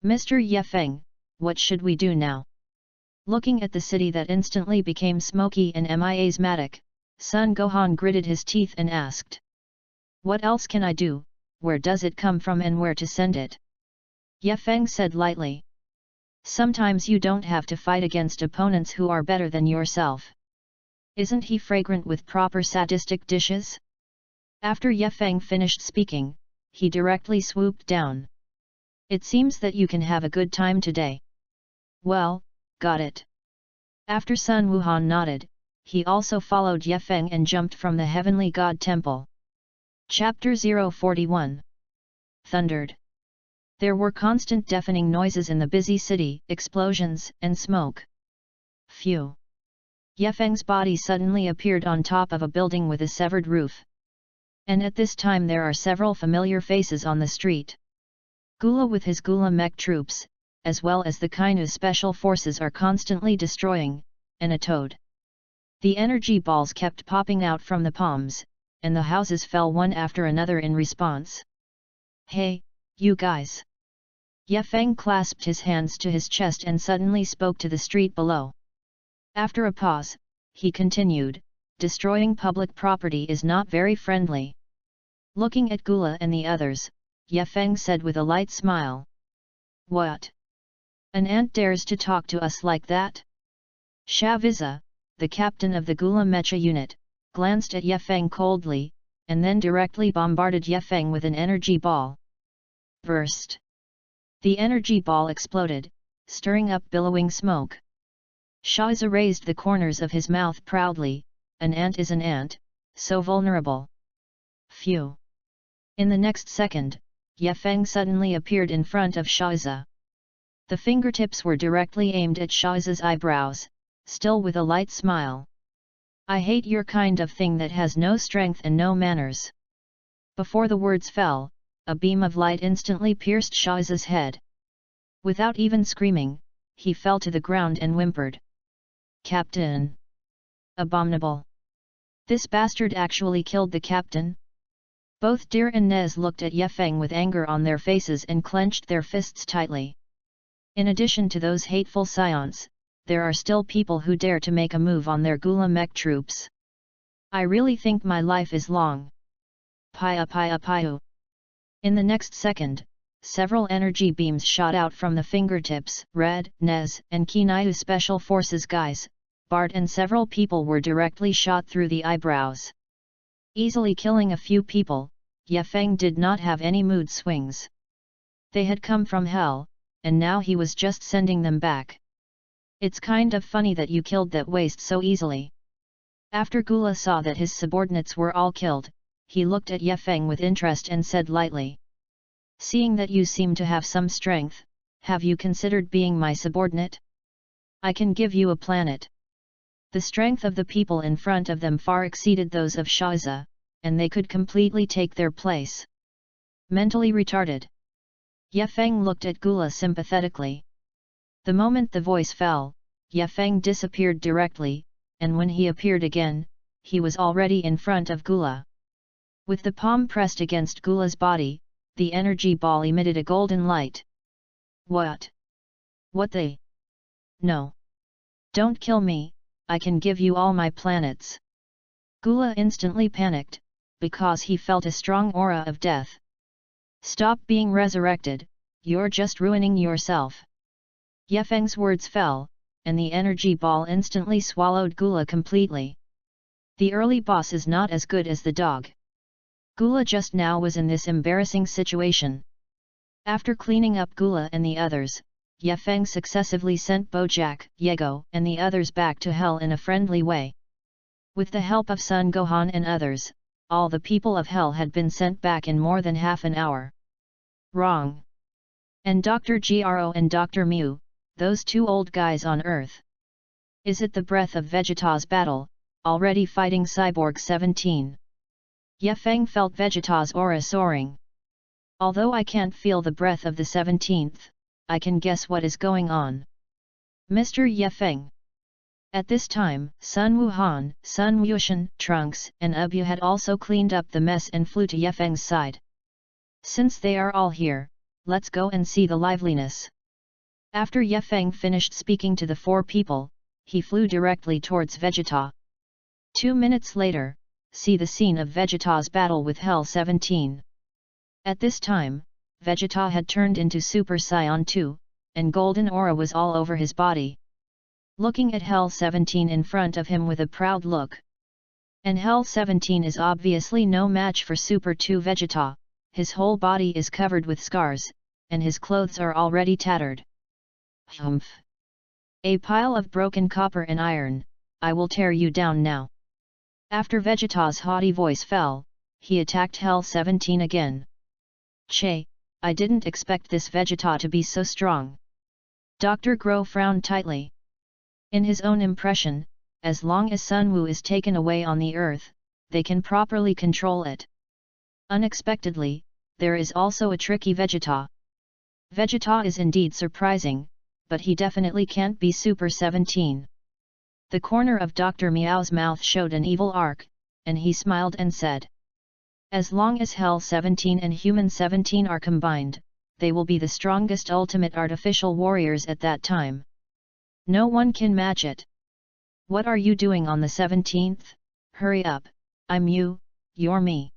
Mr. Ye Feng, what should we do now? Looking at the city that instantly became smoky and miasmatic, Sun Gohan gritted his teeth and asked. What else can I do? Where does it come from and where to send it? Ye Feng said lightly. Sometimes you don't have to fight against opponents who are better than yourself. Isn't he fragrant with proper sadistic dishes? After Ye Feng finished speaking, he directly swooped down. It seems that you can have a good time today. Well, got it. After Sun Wuhan nodded, he also followed Ye Feng and jumped from the Heavenly God Temple. Chapter 041. Thundered. There were constant deafening noises in the busy city, explosions, and smoke. Phew! Ye Feng's body suddenly appeared on top of a building with a severed roof. And at this time there are several familiar faces on the street. Gula with his Gula mech troops, as well as the Kainu special forces are constantly destroying, and a toad. The energy balls kept popping out from the palms, and the houses fell one after another in response. Hey, you guys! Ye Feng clasped his hands to his chest and suddenly spoke to the street below. After a pause, he continued, destroying public property is not very friendly. Looking at Gula and the others, Ye Feng said with a light smile. What? An ant dares to talk to us like that? Shaviza, the captain of the Gula Mecha unit, glanced at Ye Feng coldly, and then directly bombarded Ye Feng with an energy ball. Burst! The energy ball exploded, stirring up billowing smoke. Shaviza raised the corners of his mouth proudly. An ant is an ant, so vulnerable. Phew! In the next second, Ye Feng suddenly appeared in front of Shaviza. The fingertips were directly aimed at Shaviza's eyebrows, still with a light smile. I hate your kind of thing that has no strength and no manners. Before the words fell, a beam of light instantly pierced Shaviza's head. Without even screaming, he fell to the ground and whimpered. Captain! Abominable! This bastard actually killed the captain? Both Deer and Nez looked at Ye Feng with anger on their faces and clenched their fists tightly. In addition to those hateful scions, there are still people who dare to make a move on their Gula mech troops. I really think my life is long. Paya paya payu. In the next second, several energy beams shot out from the fingertips. Red, Nez, and Kinayu Special Forces guys, Bart and several people were directly shot through the eyebrows. Easily killing a few people, Ye Feng did not have any mood swings. They had come from hell, and now he was just sending them back. It's kind of funny that you killed that waste so easily. After Gula saw that his subordinates were all killed, he looked at Ye Feng with interest and said lightly. Seeing that you seem to have some strength, have you considered being my subordinate? I can give you a planet. The strength of the people in front of them far exceeded those of Shaviza, and they could completely take their place. Mentally retarded. Ye Feng looked at Gula sympathetically. The moment the voice fell, Ye Feng disappeared directly, and when he appeared again, he was already in front of Gula. With the palm pressed against Gula's body, the energy ball emitted a golden light. What? What the? No. Don't kill me, I can give you all my planets. Gula instantly panicked, because he felt a strong aura of death. Stop being resurrected, you're just ruining yourself. Ye Feng's words fell, and the energy ball instantly swallowed Gula completely. The early boss is not as good as the dog. Gula just now was in this embarrassing situation. After cleaning up Gula and the others, Ye Feng successively sent Bojack, Yego, and the others back to hell in a friendly way. With the help of Sun Gohan and others, all the people of hell had been sent back in more than half an hour. Wrong. And Dr. Gro and Dr. Mew, those two old guys on Earth. Is it the breath of Vegeta's battle, already fighting Cyborg 17? Ye Feng felt Vegeta's aura soaring. Although I can't feel the breath of the 17th, I can guess what is going on. Mr. Ye Feng. At this time, Sun Wuhan, Sun Wushan, Trunks, and Ubu had also cleaned up the mess and flew to Ye Feng's side. Since they are all here, let's go and see the liveliness. After Ye Feng finished speaking to the four people, he flew directly towards Vegeta. 2 minutes later, see the scene of Vegeta's battle with Hell 17. At this time, Vegeta had turned into Super Saiyan 2, and golden aura was all over his body. Looking at Hell 17 in front of him with a proud look. And Hell 17 is obviously no match for Super 2 Vegeta, his whole body is covered with scars, and his clothes are already tattered. Humph! A pile of broken copper and iron, I will tear you down now. After Vegeta's haughty voice fell, he attacked Hell 17 again. Che, I didn't expect this Vegeta to be so strong. Dr. Gro frowned tightly. In his own impression, as long as Sun Wu is taken away on the earth, they can properly control it. Unexpectedly, there is also a tricky Vegeta. Vegeta is indeed surprising, but he definitely can't be Super 17. The corner of Dr. Meow's mouth showed an evil arc, and he smiled and said, as long as Hell 17 and Human 17 are combined, they will be the strongest ultimate artificial warriors at that time. No one can match it. What are you doing on the 17th? Hurry up, I'm you, you're me.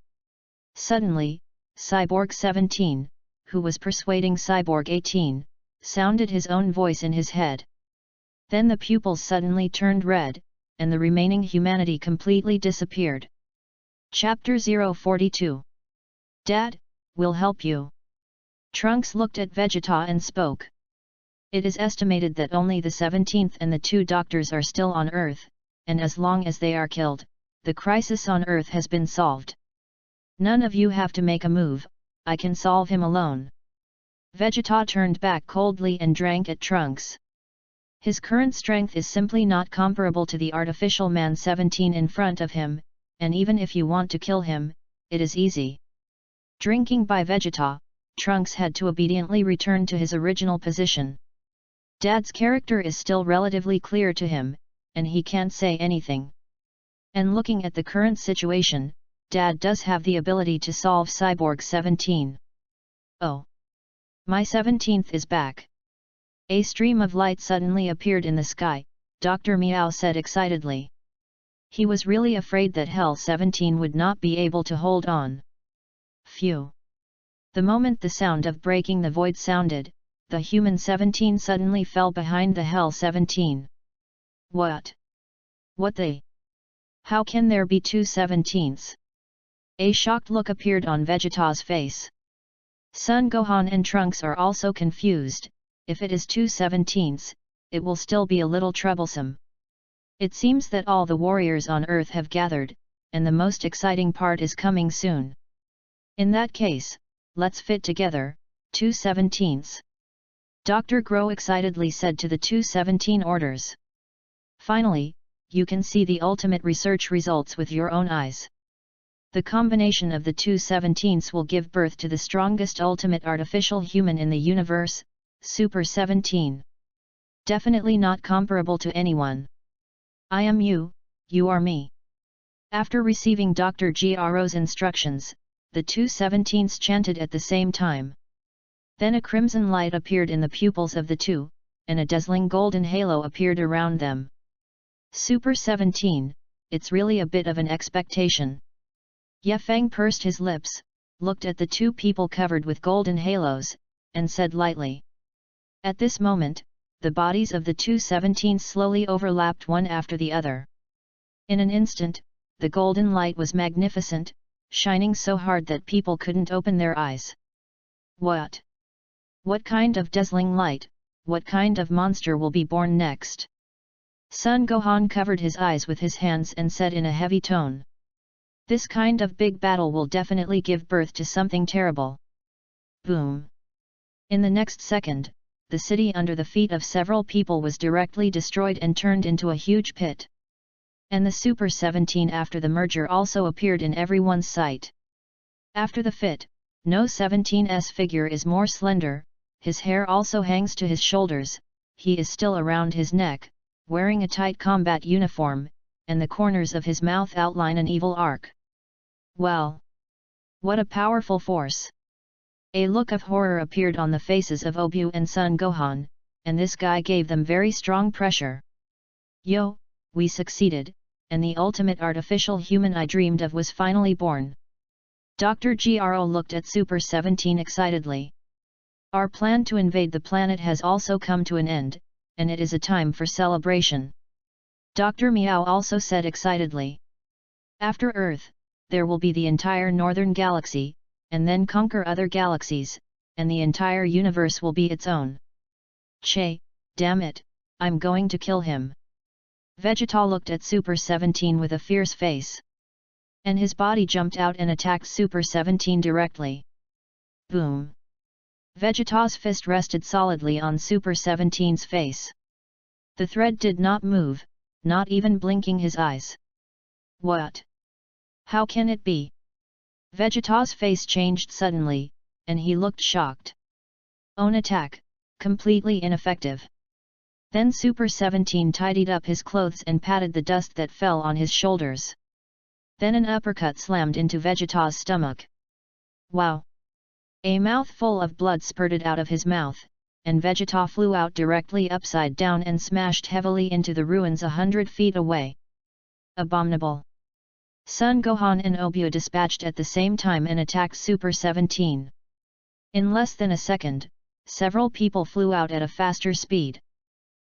Suddenly, Cyborg 17, who was persuading Cyborg 18, sounded his own voice in his head. Then the pupils suddenly turned red, and the remaining humanity completely disappeared. Chapter 042. Dad, we'll help you. Trunks looked at Vegeta and spoke. It is estimated that only the 17th and the 2 doctors are still on Earth, and as long as they are killed, the crisis on Earth has been solved. None of you have to make a move, I can solve him alone. Vegeta turned back coldly and drank at Trunks. His current strength is simply not comparable to the artificial man 17 in front of him, and even if you want to kill him, it is easy. Drinking by Vegeta, Trunks had to obediently return to his original position. Dad's character is still relatively clear to him, and he can't say anything. And looking at the current situation, Dad does have the ability to solve Cyborg 17. Oh! My 17th is back. A stream of light suddenly appeared in the sky, Dr. Meow said excitedly. He was really afraid that Hell 17 would not be able to hold on. Phew! The moment the sound of breaking the void sounded, the Human 17 suddenly fell behind the Hell 17. What? What the? How can there be 2 17s? A shocked look appeared on Vegeta's face. Son Gohan and Trunks are also confused. If it is 2 17s, it will still be a little troublesome. It seems that all the warriors on Earth have gathered, and the most exciting part is coming soon. In that case, let's fit together, 2 17s. Dr. Gro excitedly said to the 2 17 orders. Finally, you can see the ultimate research results with your own eyes. The combination of the 2 17s will give birth to the strongest ultimate artificial human in the universe, Super 17. Definitely not comparable to anyone. I am you, you are me. After receiving Dr. Gro's instructions, the 2 17s chanted at the same time. Then a crimson light appeared in the pupils of the 2, and a dazzling golden halo appeared around them. Super 17, it's really a bit of an expectation. Ye Feng pursed his lips, looked at the 2 people covered with golden halos, and said lightly. At this moment, the bodies of the 2 17s slowly overlapped one after the other. In an instant, the golden light was magnificent, shining so hard that people couldn't open their eyes. What? What kind of dazzling light, what kind of monster will be born next? Son Gohan covered his eyes with his hands and said in a heavy tone. This kind of big battle will definitely give birth to something terrible. Boom! In the next second, the city under the feet of several people was directly destroyed and turned into a huge pit. And the Super 17 after the merger also appeared in everyone's sight. After the fit, no 17's figure is more slender, his hair also hangs to his shoulders, he is still around his neck, wearing a tight combat uniform, and the corners of his mouth outline an evil arc. Well! What a powerful force! A look of horror appeared on the faces of Obu and Son Gohan, and this guy gave them very strong pressure. Yo, we succeeded, and the ultimate artificial human I dreamed of was finally born. Dr. Gro looked at Super 17 excitedly. Our plan to invade the planet has also come to an end, and it is a time for celebration. Dr. Meow also said excitedly. After Earth, there will be the entire northern galaxy, and then conquer other galaxies, and the entire universe will be its own. Che, damn it, I'm going to kill him. Vegeta looked at Super 17 with a fierce face. And his body jumped out and attacked Super 17 directly. Boom! Vegeta's fist rested solidly on Super 17's face. The thread did not move, not even blinking his eyes. What? How can it be? Vegeta's face changed suddenly, and he looked shocked. Own attack, completely ineffective. Then Super 17 tidied up his clothes and patted the dust that fell on his shoulders. Then an uppercut slammed into Vegeta's stomach. Wow! A mouthful of blood spurted out of his mouth, and Vegeta flew out directly upside down and smashed heavily into the ruins 100 feet away. Abominable! Son Gohan and Obua dispatched at the same time and attacked Super 17. In less than a second, several people flew out at a faster speed.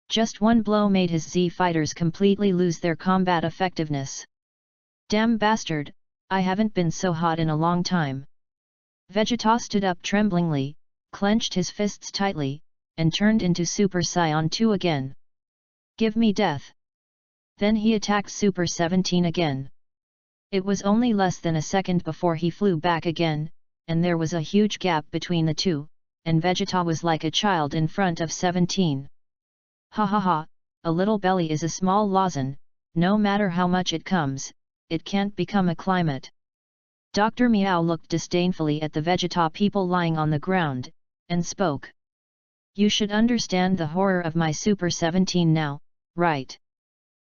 Just one blow made his Z fighters completely lose their combat effectiveness. Damn bastard, I haven't been so hot in a long time. Vegeta stood up tremblingly, clenched his fists tightly, and turned into Super Saiyan 2 again. Give me death. Then he attacked Super 17 again. It was only less than a second before he flew back again, and there was a huge gap between the two, and Vegeta was like a child in front of 17. Ha ha ha, a little belly is a small lozenge, no matter how much it comes, it can't become a climate. Dr. Meow looked disdainfully at the Vegeta people lying on the ground, and spoke. You should understand the horror of my Super 17 now, right?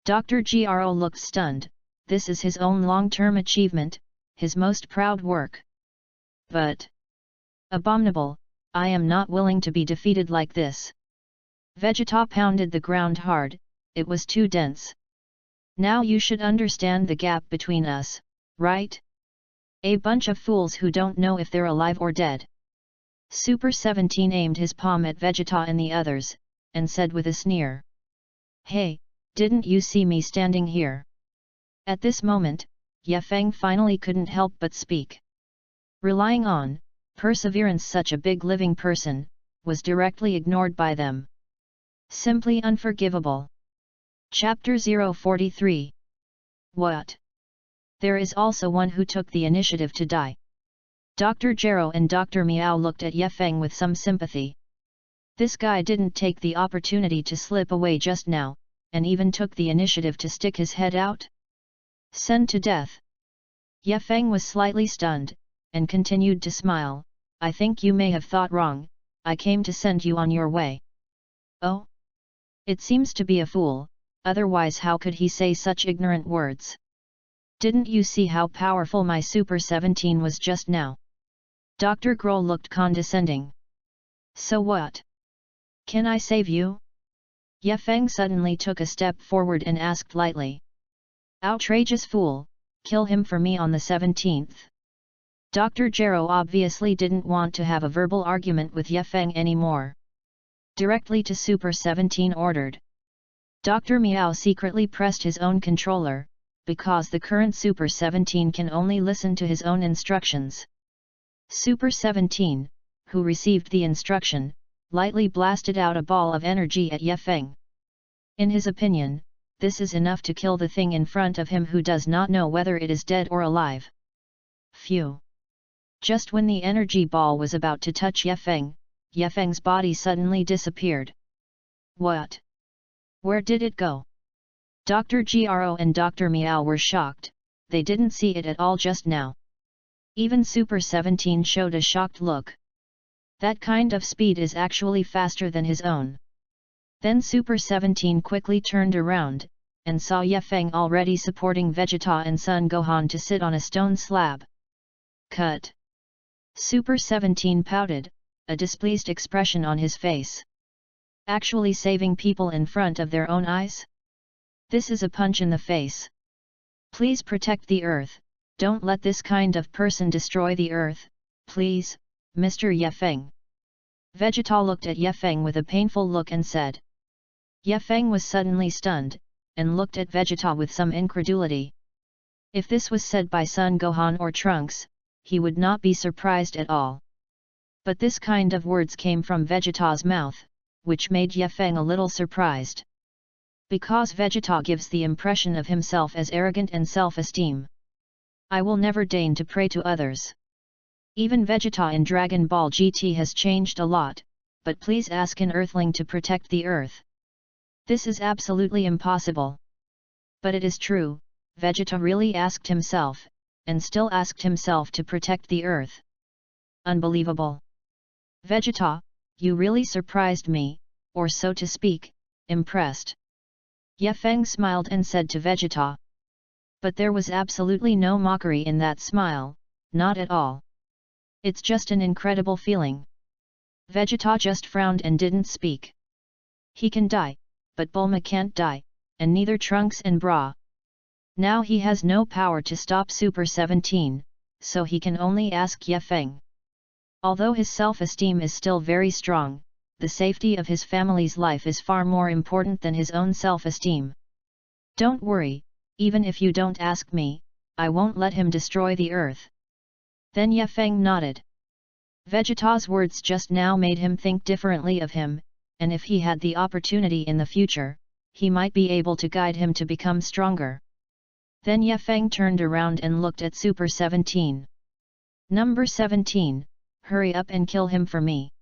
Dr. Gro looked stunned. This is his own long-term achievement, his most proud work. But... abominable, I am not willing to be defeated like this. Vegeta pounded the ground hard, it was too dense. Now you should understand the gap between us, right? A bunch of fools who don't know if they're alive or dead. Super 17 aimed his palm at Vegeta and the others, and said with a sneer. Hey, didn't you see me standing here? At this moment, Ye Feng finally couldn't help but speak. Relying on perseverance, such a big living person was directly ignored by them. Simply unforgivable. Chapter 043. What? There is also one who took the initiative to die. Dr. Gero and Dr. Meow looked at Ye Feng with some sympathy. This guy didn't take the opportunity to slip away just now, and even took the initiative to stick his head out? Send to death. Ye Feng was slightly stunned, and continued to smile. I think you may have thought wrong, I came to send you on your way. Oh? It seems to be a fool, otherwise how could he say such ignorant words? Didn't you see how powerful my Super 17 was just now? Dr. Grohl looked condescending. So what? Can I save you? Ye Feng suddenly took a step forward and asked lightly. Outrageous fool, kill him for me on the 17th. Dr. Gero obviously didn't want to have a verbal argument with Ye Feng anymore. Directly to Super 17 ordered. Dr. Meow secretly pressed his own controller, because the current Super 17 can only listen to his own instructions. Super 17, who received the instruction, lightly blasted out a ball of energy at Ye Feng. In his opinion, this is enough to kill the thing in front of him who does not know whether it is dead or alive. Phew! Just when the energy ball was about to touch Ye Feng's body suddenly disappeared. What? Where did it go? Dr. Gro and Dr. Meow were shocked, they didn't see it at all just now. Even Super 17 showed a shocked look. That kind of speed is actually faster than his own. Then Super 17 quickly turned around, and saw Ye Feng already supporting Vegeta and Son Gohan to sit on a stone slab. Cut! Super 17 pouted, a displeased expression on his face. Actually saving people in front of their own eyes? This is a punch in the face. Please protect the earth, don't let this kind of person destroy the earth, please, Mr. Ye Feng. Vegeta looked at Ye Feng with a painful look and said. Ye Feng was suddenly stunned, and looked at Vegeta with some incredulity. If this was said by Son Gohan or Trunks, he would not be surprised at all. But this kind of words came from Vegeta's mouth, which made Ye Feng a little surprised. Because Vegeta gives the impression of himself as arrogant and self-esteem. I will never deign to pray to others. Even Vegeta in Dragon Ball GT has changed a lot, but please ask an Earthling to protect the Earth. This is absolutely impossible. But it is true, Vegeta really asked himself, and still asked himself to protect the Earth. Unbelievable. Vegeta, you really surprised me, or so to speak, impressed. Ye Feng smiled and said to Vegeta. But there was absolutely no mockery in that smile, not at all. It's just an incredible feeling. Vegeta just frowned and didn't speak. He can die, but Bulma can't die, and neither Trunks and Bra. Now he has no power to stop Super 17, so he can only ask Ye Feng. Although his self-esteem is still very strong, the safety of his family's life is far more important than his own self-esteem. Don't worry, even if you don't ask me, I won't let him destroy the earth. Then Ye Feng nodded. Vegeta's words just now made him think differently of him, and if he had the opportunity in the future, he might be able to guide him to become stronger. Then Ye Feng turned around and looked at Super 17. Number 17, hurry up and kill him for me.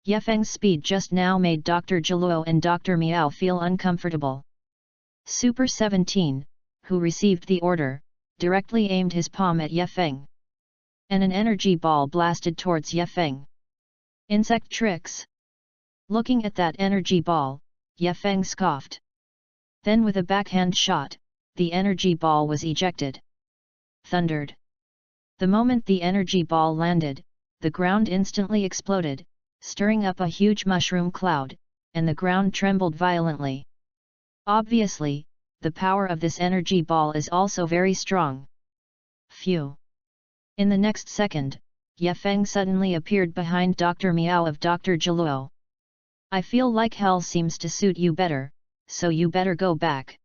Ye Feng's speed just now made Dr. Jiluo and Dr. Miao feel uncomfortable. Super 17, who received the order, directly aimed his palm at Ye Feng. And an energy ball blasted towards Ye Feng. Insect tricks? Looking at that energy ball, Ye Feng scoffed. Then with a backhand shot, the energy ball was ejected. Thundered. The moment the energy ball landed, the ground instantly exploded, stirring up a huge mushroom cloud, and the ground trembled violently. Obviously, the power of this energy ball is also very strong. Phew! In the next second, Ye Feng suddenly appeared behind Dr. Miao of Dr. Jiluo. I feel like hell seems to suit you better, so you better go back.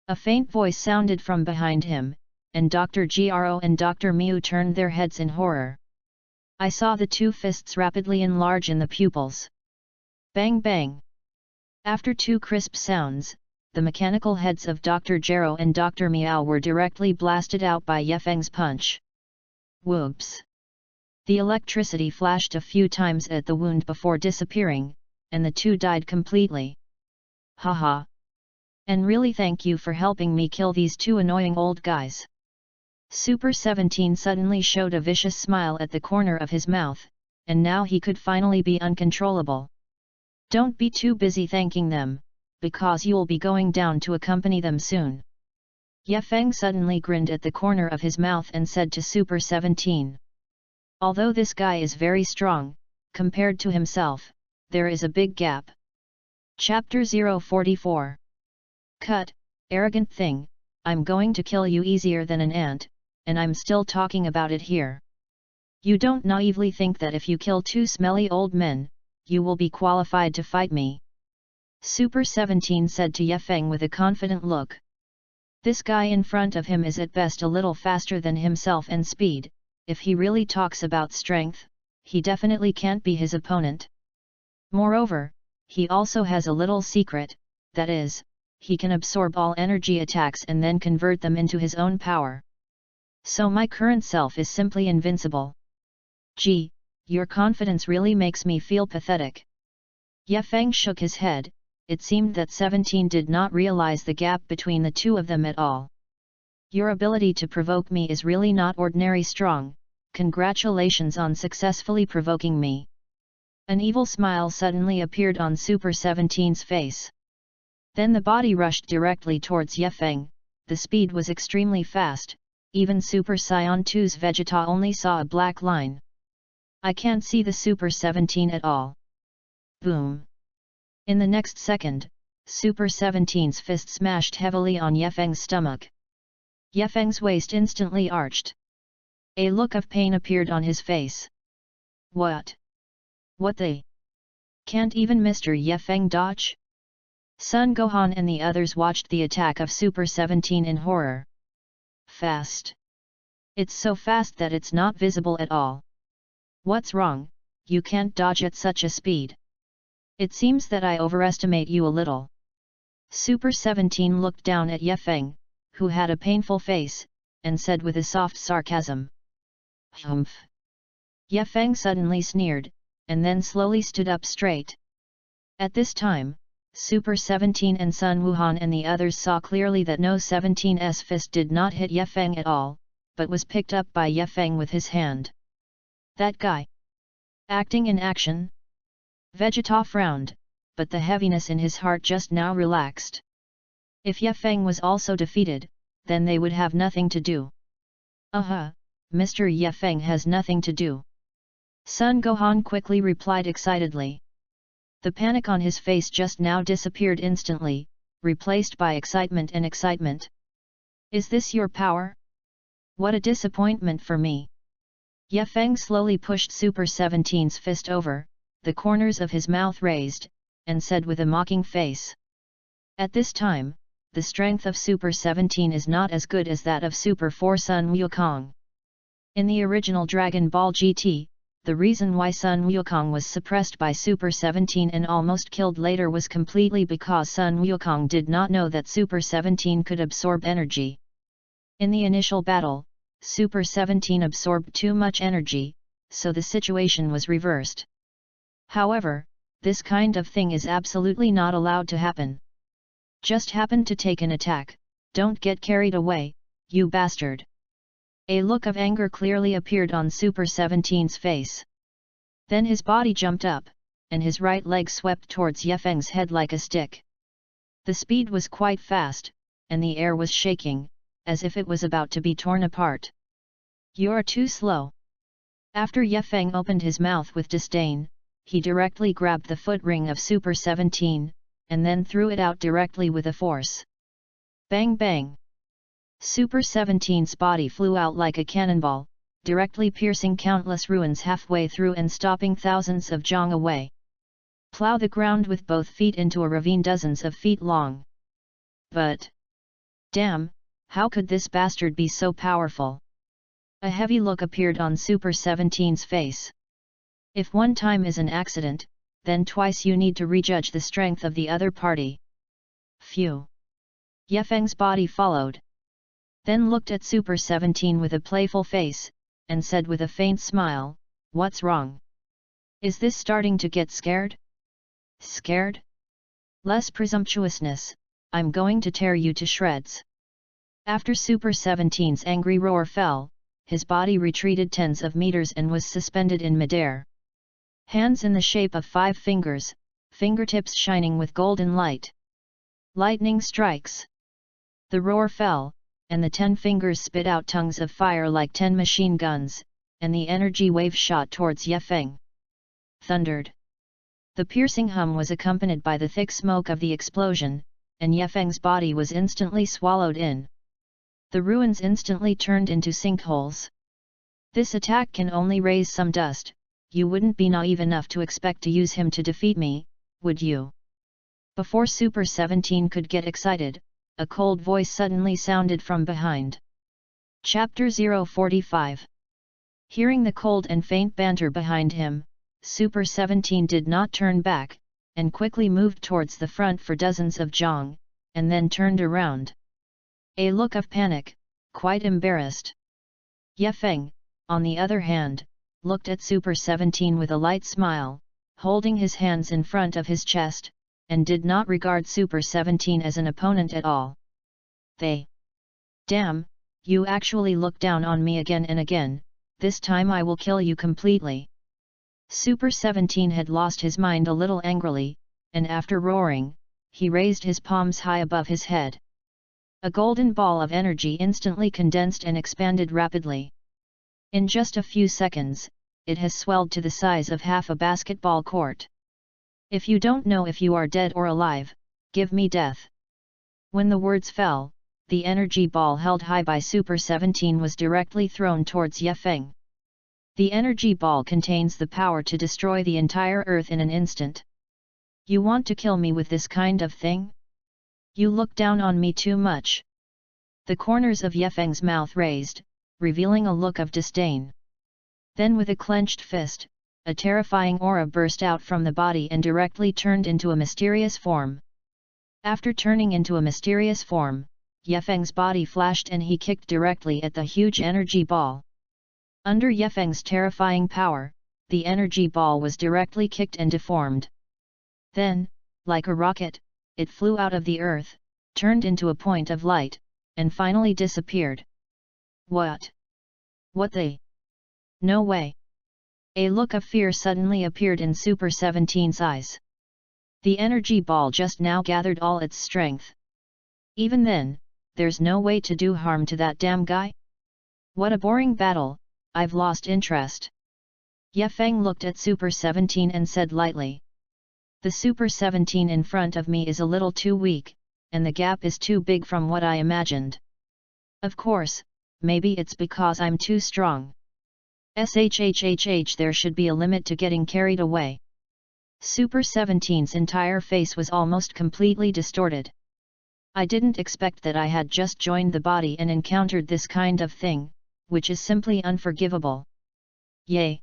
A faint voice sounded from behind him, and Dr. Gro and Dr. Miu turned their heads in horror. I saw the two fists rapidly enlarge in the pupils. Bang bang! After two crisp sounds, the mechanical heads of Dr. Gro and Dr. Miao were directly blasted out by Ye Feng's punch. Whoops! The electricity flashed a few times at the wound before disappearing, and the two died completely. Haha! And really thank you for helping me kill these two annoying old guys. Super 17 suddenly showed a vicious smile at the corner of his mouth, and now he could finally be uncontrollable. Don't be too busy thanking them, because you'll be going down to accompany them soon. Ye Feng suddenly grinned at the corner of his mouth and said to Super 17. Although this guy is very strong, compared to himself, there is a big gap. Chapter 044. Cut, arrogant thing, I'm going to kill you easier than an ant, and I'm still talking about it here. You don't naively think that if you kill two smelly old men, you will be qualified to fight me. Super 17 said to Ye Feng with a confident look. This guy in front of him is at best a little faster than himself and speed, if he really talks about strength, he definitely can't be his opponent. Moreover, he also has a little secret, that is, he can absorb all energy attacks and then convert them into his own power. So my current self is simply invincible. Gee, your confidence really makes me feel pathetic. Ye Feng shook his head. It seemed that 17 did not realize the gap between the two of them at all. Your ability to provoke me is really not ordinary strong, congratulations on successfully provoking me. An evil smile suddenly appeared on Super 17's face. Then the body rushed directly towards Ye Feng, the speed was extremely fast, even Super Saiyan 2's Vegeta only saw a black line. I can't see the Super 17 at all. Boom! In the next second, Super 17's fist smashed heavily on Yefeng's stomach. Yefeng's waist instantly arched. A look of pain appeared on his face. What? What the? Can't even Mr. Yefeng dodge? Sun Gohan and the others watched the attack of Super 17 in horror. Fast. It's so fast that it's not visible at all. What's wrong? You can't dodge at such a speed. It seems that I overestimate you a little. Super 17 looked down at Yefeng, who had a painful face, and said with a soft sarcasm. Humph. Yefeng suddenly sneered, and then slowly stood up straight. At this time, Super 17 and Sun Wuhan and the others saw clearly that no 17's fist did not hit Yefeng at all, but was picked up by Yefeng with his hand. That guy. Acting in action? Vegeta frowned, but the heaviness in his heart just now relaxed. If Yefeng was also defeated, then they would have nothing to do. Mr. Yefeng has nothing to do. Sun Gohan quickly replied excitedly. The panic on his face just now disappeared instantly, replaced by excitement and excitement. Is this your power? What a disappointment for me. Yefeng slowly pushed Super 17's fist over, the corners of his mouth raised, and said with a mocking face. At this time, the strength of Super 17 is not as good as that of Super 4 Sun Wukong. In the original Dragon Ball GT, the reason why Sun Wukong was suppressed by Super 17 and almost killed later was completely because Sun Wukong did not know that Super 17 could absorb energy. In the initial battle, Super 17 absorbed too much energy, so the situation was reversed. However, this kind of thing is absolutely not allowed to happen. Just happen to take an attack, don't get carried away, you bastard. A look of anger clearly appeared on Super 17's face. Then his body jumped up, and his right leg swept towards Yefeng's head like a stick. The speed was quite fast, and the air was shaking, as if it was about to be torn apart. You're too slow. After Yefeng opened his mouth with disdain, he directly grabbed the foot ring of Super 17, and then threw it out directly with a force. Bang bang! Super 17's body flew out like a cannonball, directly piercing countless ruins halfway through and stopping thousands of zhang away. Plow the ground with both feet into a ravine dozens of feet long. But... damn, how could this bastard be so powerful? A heavy look appeared on Super 17's face. If one time is an accident, then twice you need to rejudge the strength of the other party. Phew. Yefeng's body followed. Then looked at Super 17 with a playful face, and said with a faint smile, "What's wrong? Is this starting to get scared? Scared? Less presumptuousness, I'm going to tear you to shreds." After Super 17's angry roar fell, his body retreated tens of meters and was suspended in midair. Hands in the shape of 5 fingers, fingertips shining with golden light. Lightning strikes. The roar fell, and the 10 fingers spit out tongues of fire like 10 machine guns, and the energy wave shot towards Yefeng. Thundered. The piercing hum was accompanied by the thick smoke of the explosion, and Yefeng's body was instantly swallowed in. The ruins instantly turned into sinkholes. This attack can only raise some dust. You wouldn't be naive enough to expect to use him to defeat me, would you? Before Super 17 could get excited, a cold voice suddenly sounded from behind. Chapter 045. Hearing the cold and faint banter behind him, Super 17 did not turn back, and quickly moved towards the front for dozens of zhang, and then turned around. A look of panic, quite embarrassed. Yefeng, on the other hand, looked at Super 17 with a light smile, holding his hands in front of his chest, and did not regard Super 17 as an opponent at all. Damn, you actually look down on me again and again, this time I will kill you completely. Super 17 had lost his mind a little angrily, and after roaring, he raised his palms high above his head. A golden ball of energy instantly condensed and expanded rapidly. In just a few seconds, it has swelled to the size of half a basketball court. If you don't know if you are dead or alive, give me death. When the words fell, the energy ball held high by Super 17 was directly thrown towards Ye Feng. The energy ball contains the power to destroy the entire earth in an instant. You want to kill me with this kind of thing? You look down on me too much. The corners of Ye Feng's mouth raised, revealing a look of disdain. Then with a clenched fist, a terrifying aura burst out from the body and directly turned into a mysterious form. After turning into a mysterious form, Ye Feng's body flashed and he kicked directly at the huge energy ball. Under Ye Feng's terrifying power, the energy ball was directly kicked and deformed. Then, like a rocket, it flew out of the earth, turned into a point of light, and finally disappeared. What? What the? No way! A look of fear suddenly appeared in Super 17's eyes. The energy ball just now gathered all its strength. Even then, there's no way to do harm to that damn guy? What a boring battle, I've lost interest. Ye Feng looked at Super 17 and said lightly. The Super 17 in front of me is a little too weak, and the gap is too big from what I imagined. Of course, maybe it's because I'm too strong. There should be a limit to getting carried away. Super 17's entire face was almost completely distorted. I didn't expect that I had just joined the body and encountered this kind of thing, which is simply unforgivable. Yay!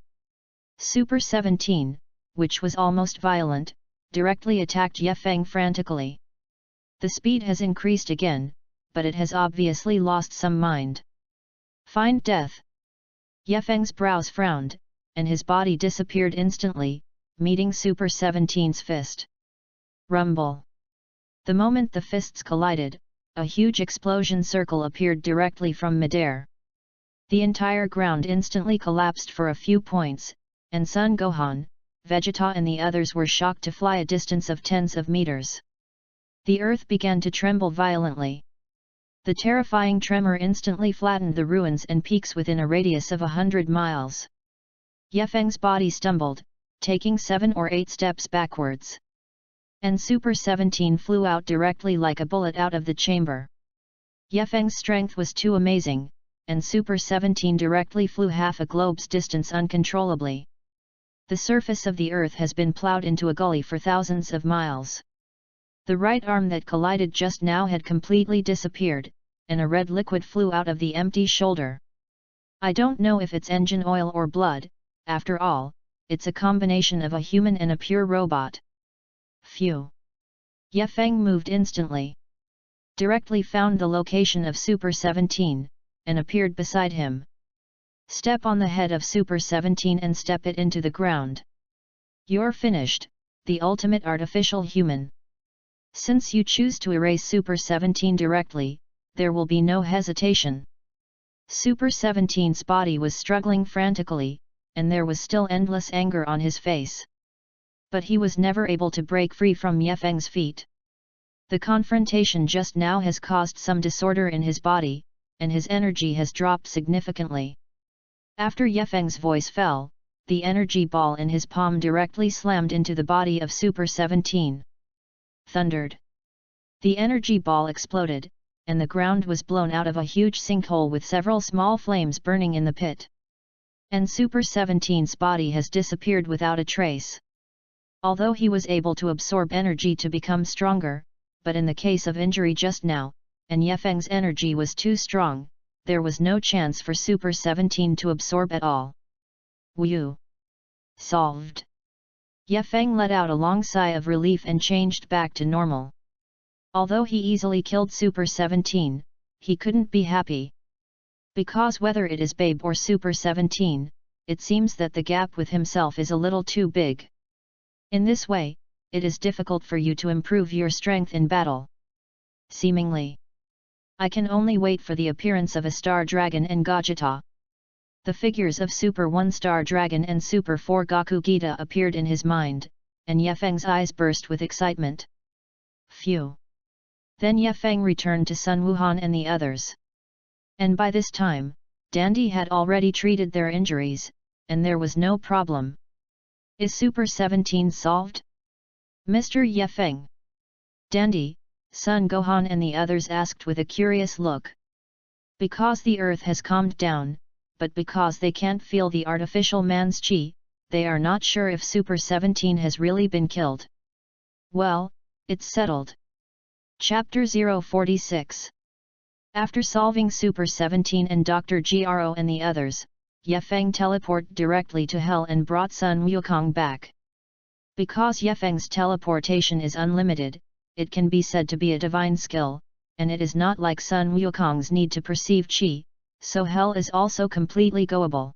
Super 17, which was almost violent, directly attacked Ye Feng frantically. The speed has increased again, but it has obviously lost some mind. Find death! Ye Feng's brows frowned, and his body disappeared instantly, meeting Super 17's fist. Rumble! The moment the fists collided, a huge explosion circle appeared directly from midair. The entire ground instantly collapsed for a few points, and Sun Gohan, Vegeta and the others were shocked to fly a distance of tens of meters. The earth began to tremble violently. The terrifying tremor instantly flattened the ruins and peaks within a radius of 100 miles. Ye Feng's body stumbled, taking 7 or 8 steps backwards. And Super 17 flew out directly like a bullet out of the chamber. Ye Feng's strength was too amazing, and Super 17 directly flew half a globe's distance uncontrollably. The surface of the earth has been plowed into a gully for thousands of miles. The right arm that collided just now had completely disappeared, and a red liquid flew out of the empty shoulder. I don't know if it's engine oil or blood, after all, it's a combination of a human and a pure robot. Phew! Ye Feng moved instantly. Directly found the location of Super 17, and appeared beside him. Step on the head of Super 17 and step it into the ground. You're finished, the ultimate artificial human. Since you choose to erase Super 17 directly, there will be no hesitation. Super 17's body was struggling frantically, and there was still endless anger on his face. But he was never able to break free from Ye Feng's feet. The confrontation just now has caused some disorder in his body, and his energy has dropped significantly. After Ye Feng's voice fell, the energy ball in his palm directly slammed into the body of Super 17. Thundered. The energy ball exploded, and the ground was blown out of a huge sinkhole with several small flames burning in the pit. And Super 17's body has disappeared without a trace. Although he was able to absorb energy to become stronger, but in the case of injury just now, and Ye Feng's energy was too strong, there was no chance for Super 17 to absorb at all. Whew! Solved! Ye Feng let out a long sigh of relief and changed back to normal. Although he easily killed Super 17, he couldn't be happy. Because whether it is Babe or Super 17, it seems that the gap with himself is a little too big. In this way, it is difficult for you to improve your strength in battle. Seemingly. I can only wait for the appearance of a Star Dragon and Gogeta. The figures of Super 1 Star Dragon and Super 4 Goku Gita appeared in his mind, and Ye Feng's eyes burst with excitement. Phew! Then Ye Feng returned to Sun Wuhan and the others. And by this time, Dandy had already treated their injuries, and there was no problem. Is Super 17 solved? Mr. Yefeng. Dandy, Sun Gohan and the others asked with a curious look. Because the earth has calmed down, but because they can't feel the artificial man's chi, they are not sure if Super 17 has really been killed. Well, it's settled. Chapter 046. After solving Super 17 and Dr. Gro and the others, Yefeng teleported directly to Hell and brought Sun Wukong back. Because Yefeng's teleportation is unlimited, it can be said to be a divine skill, and it is not like Sun Wukong's need to perceive chi, so Hell is also completely goable.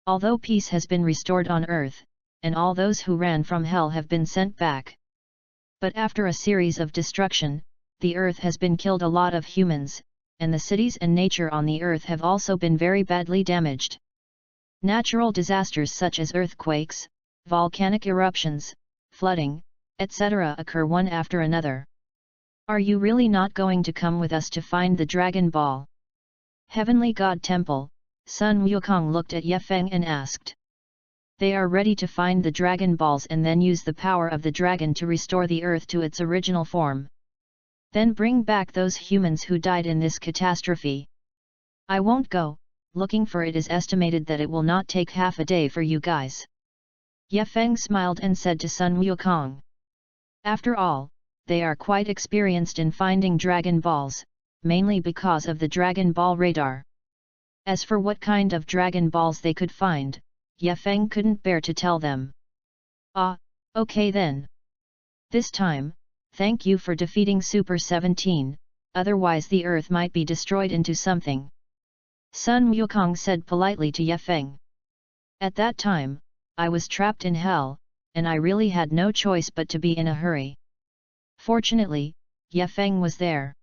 Although peace has been restored on Earth, and all those who ran from Hell have been sent back. But after a series of destruction, the Earth has been killed a lot of humans, and the cities and nature on the Earth have also been very badly damaged. Natural disasters such as earthquakes, volcanic eruptions, flooding, etc. occur one after another. Are you really not going to come with us to find the Dragon Ball? Heavenly God Temple, Sun Wukong looked at Yefeng and asked. They are ready to find the Dragon Balls and then use the power of the dragon to restore the Earth to its original form. Then bring back those humans who died in this catastrophe. I won't go, looking for it is estimated that it will not take half a day for you guys. Yefeng smiled and said to Sun Wukong. After all, they are quite experienced in finding Dragon Balls, mainly because of the Dragon Ball radar. As for what kind of Dragon Balls they could find, Yefeng couldn't bear to tell them. Ah, okay then. This time, thank you for defeating Super 17, otherwise the Earth might be destroyed into something. Sun Wukong said politely to Yefeng. At that time, I was trapped in Hell, and I really had no choice but to be in a hurry. Fortunately, Yefeng was there.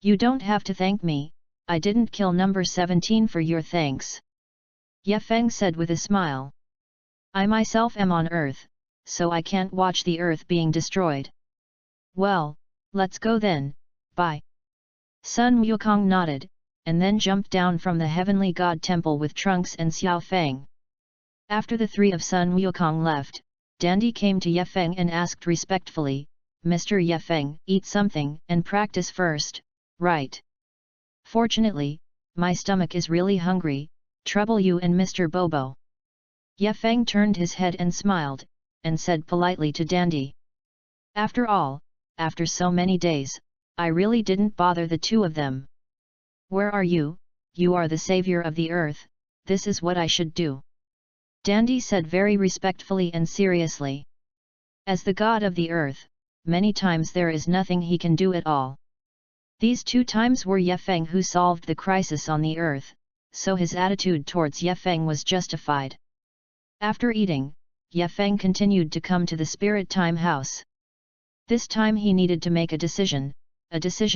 You don't have to thank me, I didn't kill number 17 for your thanks. Yefeng said with a smile. I myself am on Earth, so I can't watch the Earth being destroyed. Well, let's go then, bye. Sun Wukong nodded, and then jumped down from the Heavenly God Temple with Trunks and Xiao Feng. After the three of Sun Wukong left, Dandy came to Yefeng and asked respectfully, Mr. Yefeng, eat something and practice first, right? Fortunately, my stomach is really hungry, trouble you and Mr. Bobo. Yefeng turned his head and smiled, and said politely to Dandy. After all, after so many days, I really didn't bother the two of them. Where are you? You are the savior of the earth, this is what I should do. Dandy said very respectfully and seriously. As the god of the earth, many times there is nothing he can do at all. These 2 times were Yefeng who solved the crisis on the earth, so his attitude towards Yefeng was justified. After eating, Yefeng continued to come to the Spirit Time House. This time he needed to make a decision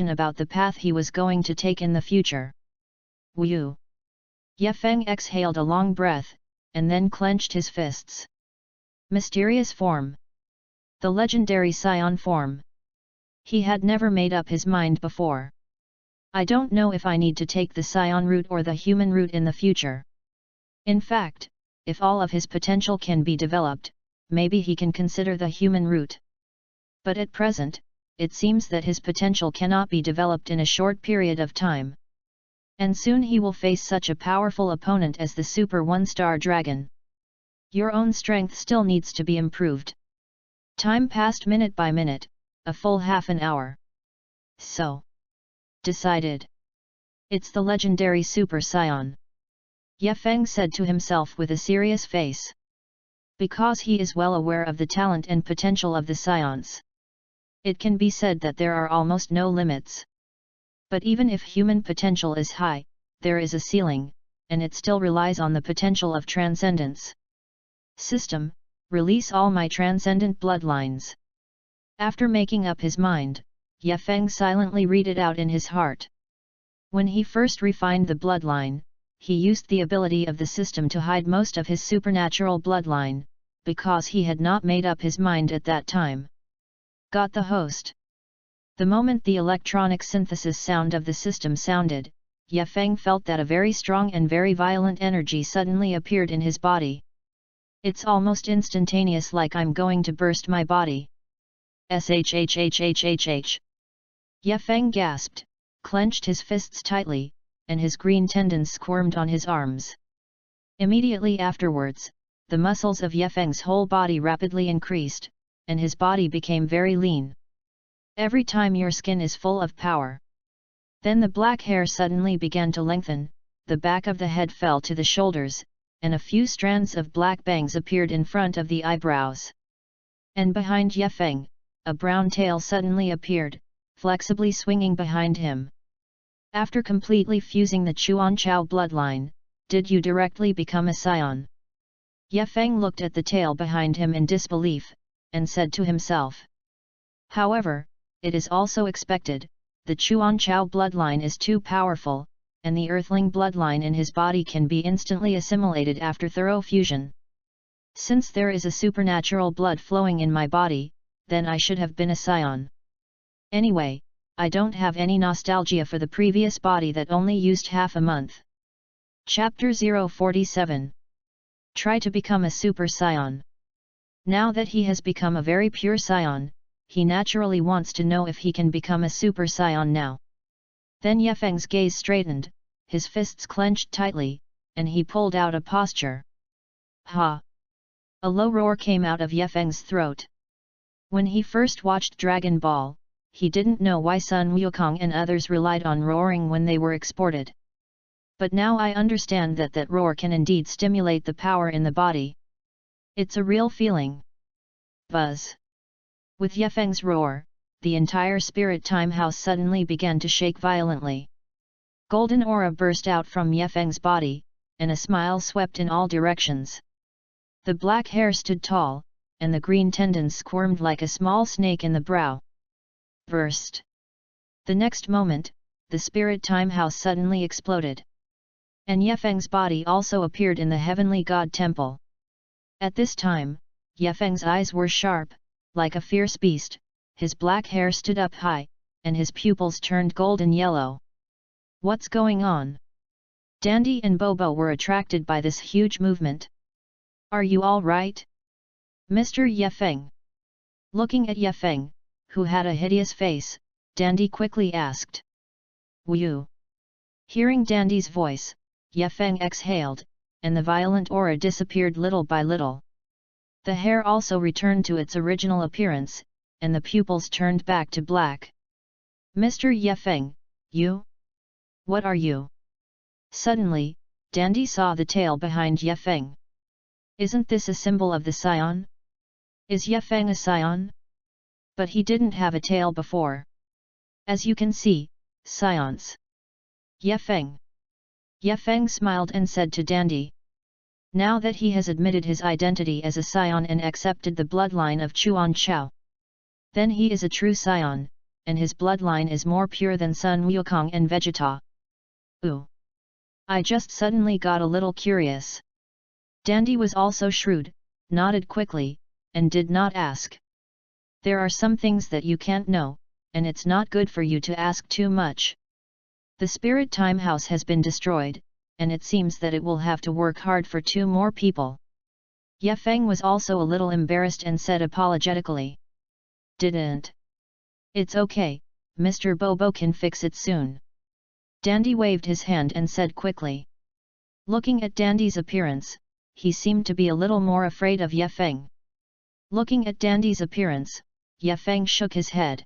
about the path he was going to take in the future. Wu! Yefeng exhaled a long breath, and then clenched his fists. Mysterious form. The legendary Scion form. He had never made up his mind before. I don't know if I need to take the Scion route or the human route in the future. In fact, if all of his potential can be developed, maybe he can consider the human route. But at present, it seems that his potential cannot be developed in a short period of time. And soon he will face such a powerful opponent as the Super 1-Star Dragon. Your own strength still needs to be improved. Time passed minute by minute, a full half an hour. So. Decided. It's the legendary Super Scion. Yefeng said to himself with a serious face. Because he is well aware of the talent and potential of the Scions. It can be said that there are almost no limits. But even if human potential is high, there is a ceiling, and it still relies on the potential of transcendence. System, release all my transcendent bloodlines. After making up his mind, Yefeng silently read it out in his heart. When he first refined the bloodline, he used the ability of the system to hide most of his supernatural bloodline, because he had not made up his mind at that time. Got the host. The moment the electronic synthesis sound of the system sounded, Yefeng felt that a very strong and very violent energy suddenly appeared in his body. It's almost instantaneous, like I'm going to burst my body. shhhhhh. Ye Feng gasped, clenched his fists tightly, and his green tendons squirmed on his arms. Immediately afterwards, the muscles of Ye Feng's whole body rapidly increased, and his body became very lean. Every time your skin is full of power. Then the black hair suddenly began to lengthen, the back of the head fell to the shoulders, and a few strands of black bangs appeared in front of the eyebrows. And behind Ye Feng, a brown tail suddenly appeared, flexibly swinging behind him. After completely fusing the Chuanchao bloodline, did you directly become a scion? Ye Feng looked at the tail behind him in disbelief, and said to himself. However, it is also expected, the Chuanchao bloodline is too powerful, and the earthling bloodline in his body can be instantly assimilated after thorough fusion. Since there is a supernatural blood flowing in my body, then I should have been a scion. Anyway, I don't have any nostalgia for the previous body that only used half a month. Chapter 047. Try to become a super scion. Now that he has become a very pure scion, he naturally wants to know if he can become a super scion now. Then Ye Feng's gaze straightened, his fists clenched tightly, and he pulled out a posture. Ha! A low roar came out of Ye Feng's throat. When he first watched Dragon Ball, he didn't know why Sun Wukong and others relied on roaring when they were exported. But now I understand that roar can indeed stimulate the power in the body. It's a real feeling. Buzz! With Ye Feng's roar, the entire spirit time house suddenly began to shake violently. Golden aura burst out from Ye Feng's body, and a smile swept in all directions. The black hair stood tall, and the green tendons squirmed like a small snake in the brow. Burst! The next moment, the spirit time house suddenly exploded. And Ye Feng's body also appeared in the heavenly god temple. At this time, Ye Feng's eyes were sharp, like a fierce beast, his black hair stood up high, and his pupils turned golden yellow. What's going on? Dandy and Bobo were attracted by this huge movement. Are you all right? Mr. Ye Feng. Looking at Ye Feng, who had a hideous face, Dandy quickly asked. Wu. Hearing Dandy's voice, Ye Feng exhaled, and the violent aura disappeared little by little. The hair also returned to its original appearance, and the pupils turned back to black. Mr. Ye Feng, you? What are you? Suddenly, Dandy saw the tail behind Ye Feng. Isn't this a symbol of the scion? Is Ye Feng a scion? But he didn't have a tail before. As you can see, scions. Ye Feng. Ye Feng smiled and said to Dandy. Now that he has admitted his identity as a scion and accepted the bloodline of Chuanchao, then he is a true scion, and his bloodline is more pure than Sun Wukong and Vegeta. Ooh! I just suddenly got a little curious. Dandy was also shrewd, nodded quickly, and did not ask. There are some things that you can't know, and it's not good for you to ask too much. The spirit time house has been destroyed, and it seems that it will have to work hard for 2 more people. Ye Feng was also a little embarrassed and said apologetically. Didn't. It's okay, Mr. Bobo can fix it soon. Dandy waved his hand and said quickly. Looking at Dandy's appearance, he seemed to be a little more afraid of Ye Feng. Looking at Dandy's appearance, Ye Feng shook his head.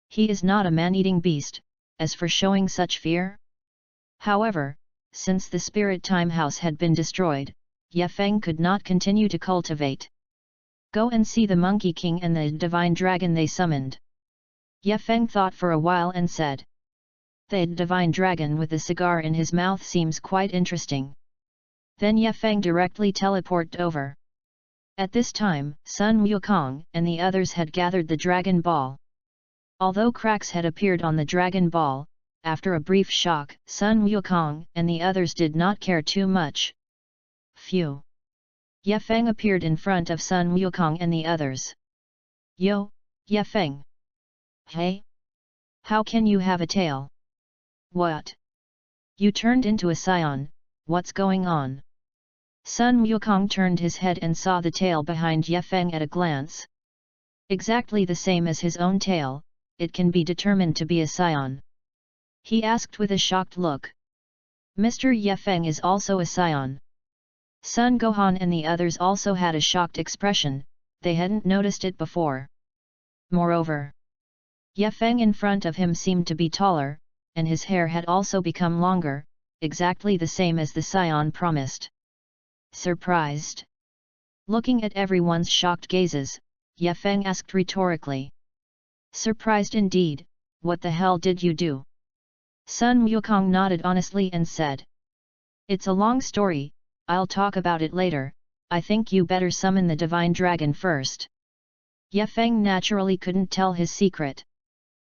He is not a man-eating beast, as for showing such fear. However, since the spirit time house had been destroyed, Ye Feng could not continue to cultivate. Go and see the Monkey King and the Divine Dragon they summoned. Ye Feng thought for a while and said. The Divine Dragon with a cigar in his mouth seems quite interesting. Then Ye Feng directly teleported over. At this time, Sun Wukong and the others had gathered the Dragon Ball. Although cracks had appeared on the Dragon Ball, after a brief shock, Sun Wukong and the others did not care too much. Phew! Ye Feng appeared in front of Sun Wukong and the others. Yo, Ye Feng! Hey? How can you have a tail? What? You turned into a scion, what's going on? Sun Wukong turned his head and saw the tail behind Ye Feng at a glance. Exactly the same as his own tail, it can be determined to be a scion. He asked with a shocked look. Mr. Ye Feng is also a scion. Sun Gohan and the others also had a shocked expression, they hadn't noticed it before. Moreover, Ye Feng in front of him seemed to be taller, and his hair had also become longer, exactly the same as the scion promised. Surprised? Looking at everyone's shocked gazes, Ye Feng asked rhetorically. Surprised indeed, what the hell did you do? Sun Wukong nodded honestly and said. It's a long story, I'll talk about it later, I think you better summon the divine dragon first. Ye Feng naturally couldn't tell his secret.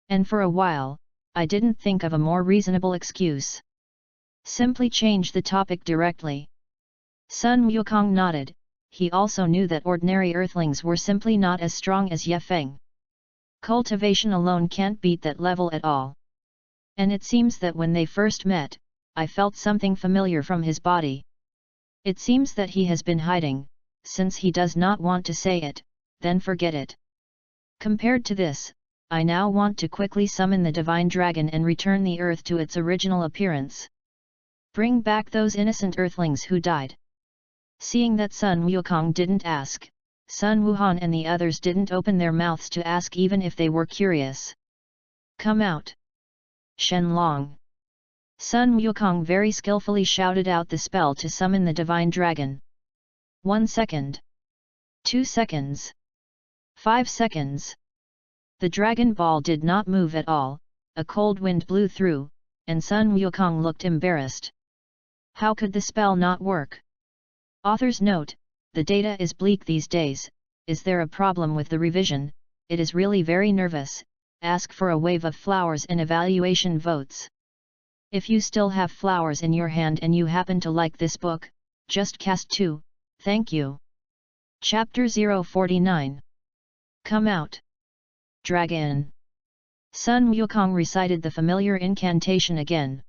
And for a while, I didn't think of a more reasonable excuse. Simply change the topic directly. Sun Wukong nodded, he also knew that ordinary earthlings were simply not as strong as Ye Feng. Cultivation alone can't beat that level at all. And it seems that when they first met, I felt something familiar from his body. It seems that he has been hiding, since he does not want to say it, then forget it. Compared to this, I now want to quickly summon the divine dragon and return the earth to its original appearance. Bring back those innocent earthlings who died. Seeing that Sun Wukong didn't ask, Sun Wuhan and the others didn't open their mouths to ask even if they were curious. Come out! Shenlong! Sun Wukong very skillfully shouted out the spell to summon the divine dragon. 1 second. 2 seconds. 5 seconds. The dragon ball did not move at all, a cold wind blew through, and Sun Wukong looked embarrassed. How could the spell not work? Author's note, the data is bleak these days, is there a problem with the revision? It is really very nervous, ask for a wave of flowers and evaluation votes. If you still have flowers in your hand and you happen to like this book, just cast 2, thank you. Chapter 049. Come out! Dragon! Sun Wukong recited the familiar incantation again.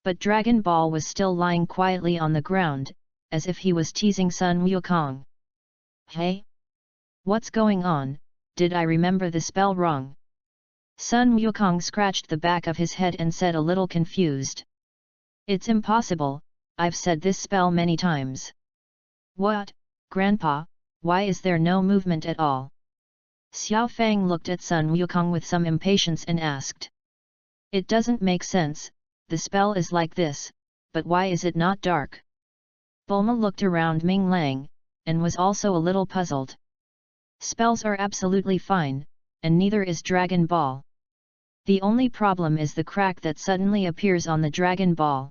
But Dragon Ball was still lying quietly on the ground, as if he was teasing Sun Wukong. Hey? What's going on, did I remember the spell wrong? Sun Wukong scratched the back of his head and said a little confused. It's impossible, I've said this spell many times. What, Grandpa, why is there no movement at all? Xiao Fang looked at Sun Wukong with some impatience and asked. It doesn't make sense, the spell is like this, but why is it not dark? Bulma looked around Ming Lang, and was also a little puzzled. Spells are absolutely fine, and neither is Dragon Ball. The only problem is the crack that suddenly appears on the Dragon Ball.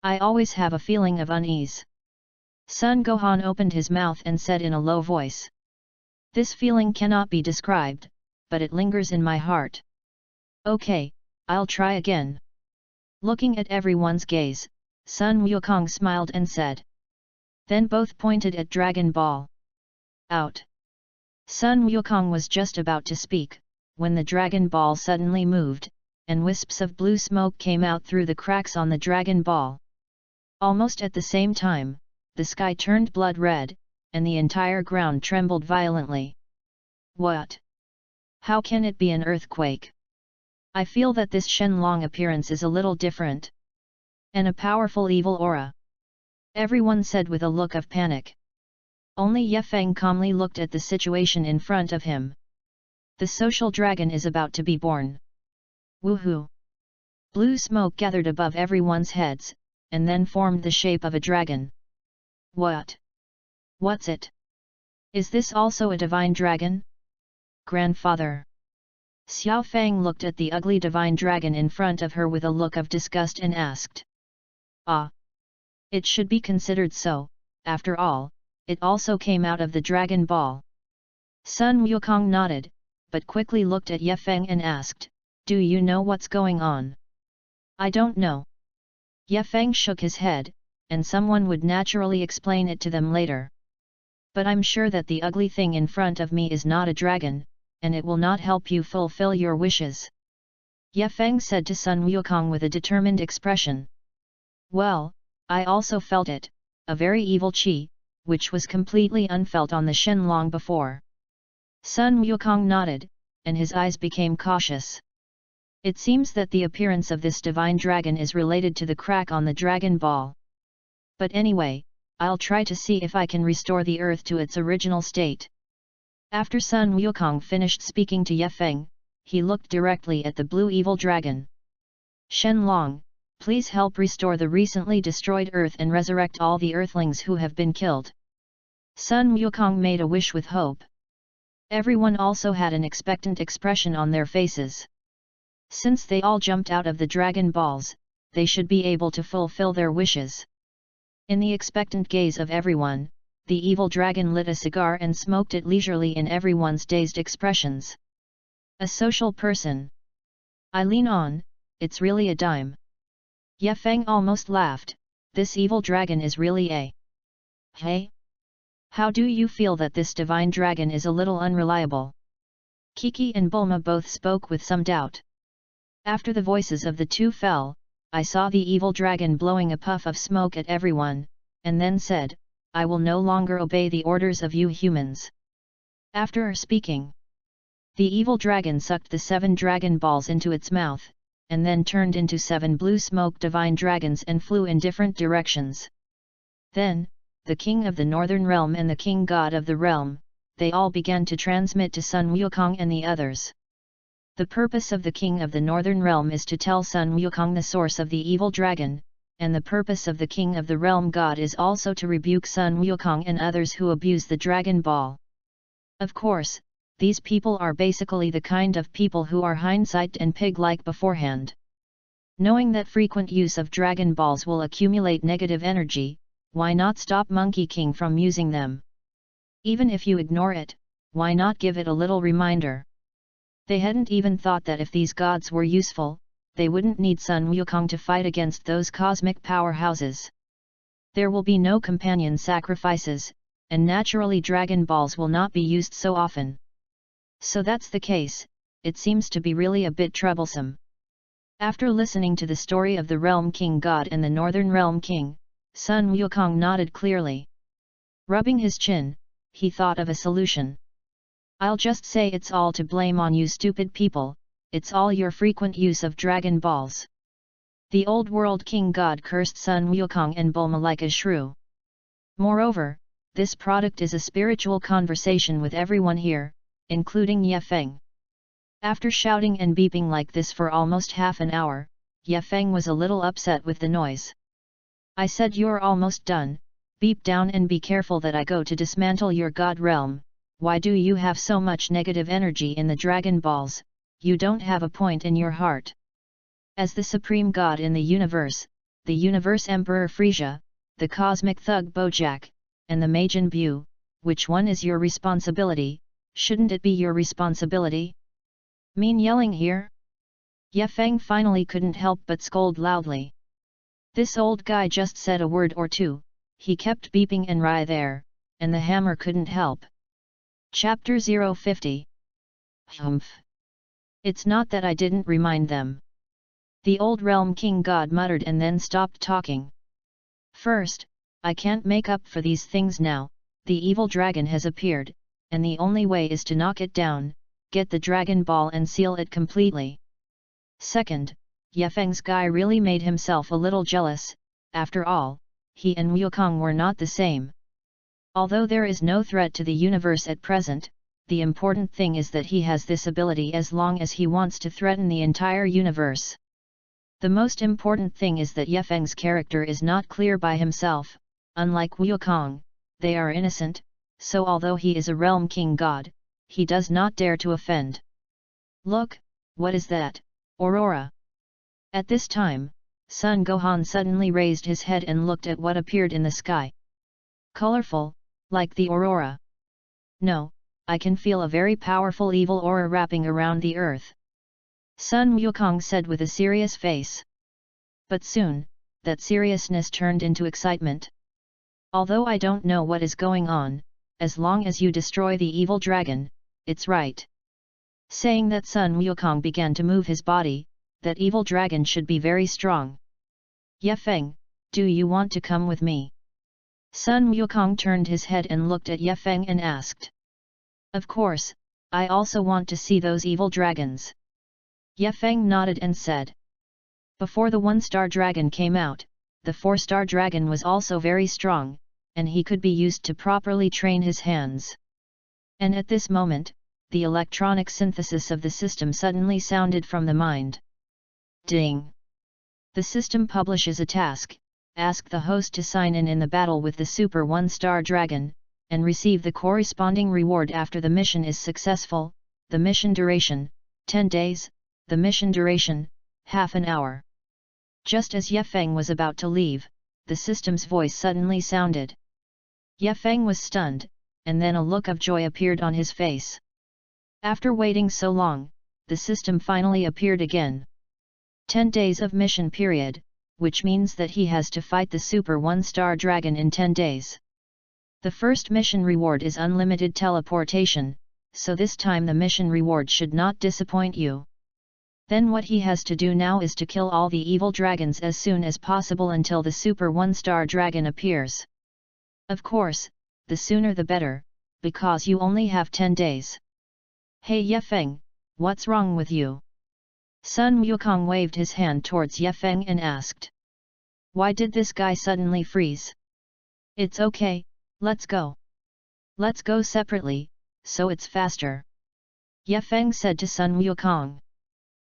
I always have a feeling of unease. Sun Gohan opened his mouth and said in a low voice. This feeling cannot be described, but it lingers in my heart. Okay, I'll try again. Looking at everyone's gaze, Sun Wukong smiled and said. Then both pointed at Dragon Ball. Out! Sun Wukong was just about to speak, when the Dragon Ball suddenly moved, and wisps of blue smoke came out through the cracks on the Dragon Ball. Almost at the same time, the sky turned blood red, and the entire ground trembled violently. What? How can it be an earthquake? I feel that this Shenlong appearance is a little different. And a powerful evil aura. Everyone said with a look of panic. Only Ye Feng calmly looked at the situation in front of him. The social dragon is about to be born. Woohoo! Blue smoke gathered above everyone's heads, and then formed the shape of a dragon. What? What's it? Is this also a divine dragon? Grandfather! Xiao Fang looked at the ugly divine dragon in front of her with a look of disgust and asked. Ah! It should be considered so, after all, it also came out of the Dragon Ball. Sun Wukong nodded, but quickly looked at Ye Feng and asked, do you know what's going on? I don't know. Ye Feng shook his head, and someone would naturally explain it to them later. But I'm sure that the ugly thing in front of me is not a dragon, and it will not help you fulfill your wishes. Ye Feng said to Sun Wukong with a determined expression. Well, I also felt it, a very evil qi, which was completely unfelt on the Shenlong before. Sun Wukong nodded, and his eyes became cautious. It seems that the appearance of this divine dragon is related to the crack on the Dragon Ball. But anyway, I'll try to see if I can restore the earth to its original state. After Sun Wukong finished speaking to Ye Feng, he looked directly at the blue evil dragon. Shenlong, please help restore the recently destroyed earth and resurrect all the earthlings who have been killed. Sun Wukong made a wish with hope. Everyone also had an expectant expression on their faces. Since they all jumped out of the Dragon Balls, they should be able to fulfill their wishes. In the expectant gaze of everyone, the evil dragon lit a cigar and smoked it leisurely in everyone's dazed expressions. A social person. I lean on, it's really a dime. Ye Feng almost laughed, this evil dragon is really a... Hey? How do you feel that this divine dragon is a little unreliable? Kiki and Bulma both spoke with some doubt. After the voices of the two fell, I saw the evil dragon blowing a puff of smoke at everyone, and then said, I will no longer obey the orders of you humans. After speaking, the evil dragon sucked the 7 Dragon Balls into its mouth, and then turned into 7 blue smoke divine dragons and flew in different directions. Then, the king of the northern realm and the king god of the realm, they all began to transmit to Sun Wukong and the others. The purpose of the king of the northern realm is to tell Sun Wukong the source of the evil dragon, and the purpose of the king of the realm god is also to rebuke Sun Wukong and others who abuse the Dragon Ball. Of course, these people are basically the kind of people who are hindsight and pig-like beforehand. Knowing that frequent use of Dragon Balls will accumulate negative energy, why not stop Monkey King from using them? Even if you ignore it, why not give it a little reminder? They hadn't even thought that if these gods were useful, they wouldn't need Sun Wukong to fight against those cosmic powerhouses. There will be no companion sacrifices, and naturally Dragon Balls will not be used so often. So that's the case, it seems to be really a bit troublesome. After listening to the story of the Realm King God and the Northern Realm King, Sun Wukong nodded clearly. Rubbing his chin, he thought of a solution. I'll just say it's all to blame on you stupid people, it's all your frequent use of Dragon Balls. The old world King God cursed Sun Wukong and Bulma like a shrew. Moreover, this product is a spiritual conversation with everyone here, including Ye Feng. After shouting and beeping like this for almost half an hour, Ye Feng was a little upset with the noise. I said you're almost done, beep down and be careful that I go to dismantle your god realm. Why do you have so much negative energy in the Dragon Balls? You don't have a point in your heart. As the supreme god in the universe Emperor Frisia, the cosmic thug Bojack, and the Majin Buu, which one is your responsibility? Shouldn't it be your responsibility? Mean yelling here? Ye Feng finally couldn't help but scold loudly. This old guy just said a word or two, he kept beeping and right there, and the hammer couldn't help. Chapter 050. Humph. It's not that I didn't remind them. The old Realm King God muttered and then stopped talking. First, I can't make up for these things now, the evil dragon has appeared, and the only way is to knock it down, get the Dragon Ball and seal it completely. Second, Ye Feng's guy really made himself a little jealous, after all, he and Wukong were not the same. Although there is no threat to the universe at present, the important thing is that he has this ability as long as he wants to threaten the entire universe. The most important thing is that Ye Feng's character is not clear by himself, unlike Wukong, they are innocent, so although he is a Realm King God, he does not dare to offend. Look, what is that, Aurora? At this time, Sun Gohan suddenly raised his head and looked at what appeared in the sky. Colorful, like the aurora. No, I can feel a very powerful evil aura wrapping around the earth. Sun Wukong said with a serious face. But soon, that seriousness turned into excitement. Although I don't know what is going on, as long as you destroy the evil dragon, it's right. Saying that, Sun Wukong began to move his body, that evil dragon should be very strong. Ye Feng, do you want to come with me? Sun Wukong turned his head and looked at Ye Feng and asked. Of course, I also want to see those evil dragons. Ye Feng nodded and said. Before the 1-star dragon came out, the 4-star dragon was also very strong, and he could be used to properly train his hands. And at this moment, the electronic synthesis of the system suddenly sounded from the mind. Ding! The system publishes a task: ask the host to sign in the battle with the Super 1-star dragon, and receive the corresponding reward after the mission is successful. The mission duration, 10 days, the mission duration, half an hour. Just as Ye Feng was about to leave, the system's voice suddenly sounded. Ye Feng was stunned, and then a look of joy appeared on his face. After waiting so long, the system finally appeared again. 10 days of mission period, which means that he has to fight the Super 1-star dragon in 10 days. The first mission reward is unlimited teleportation, so this time the mission reward should not disappoint you. Then what he has to do now is to kill all the evil dragons as soon as possible until the Super 1-star dragon appears. Of course, the sooner the better, because you only have 10 days. Hey Ye Feng, what's wrong with you? Sun Wukong waved his hand towards Ye Feng and asked. Why did this guy suddenly freeze? It's okay, let's go. Let's go separately, so it's faster. Ye Feng said to Sun Wukong.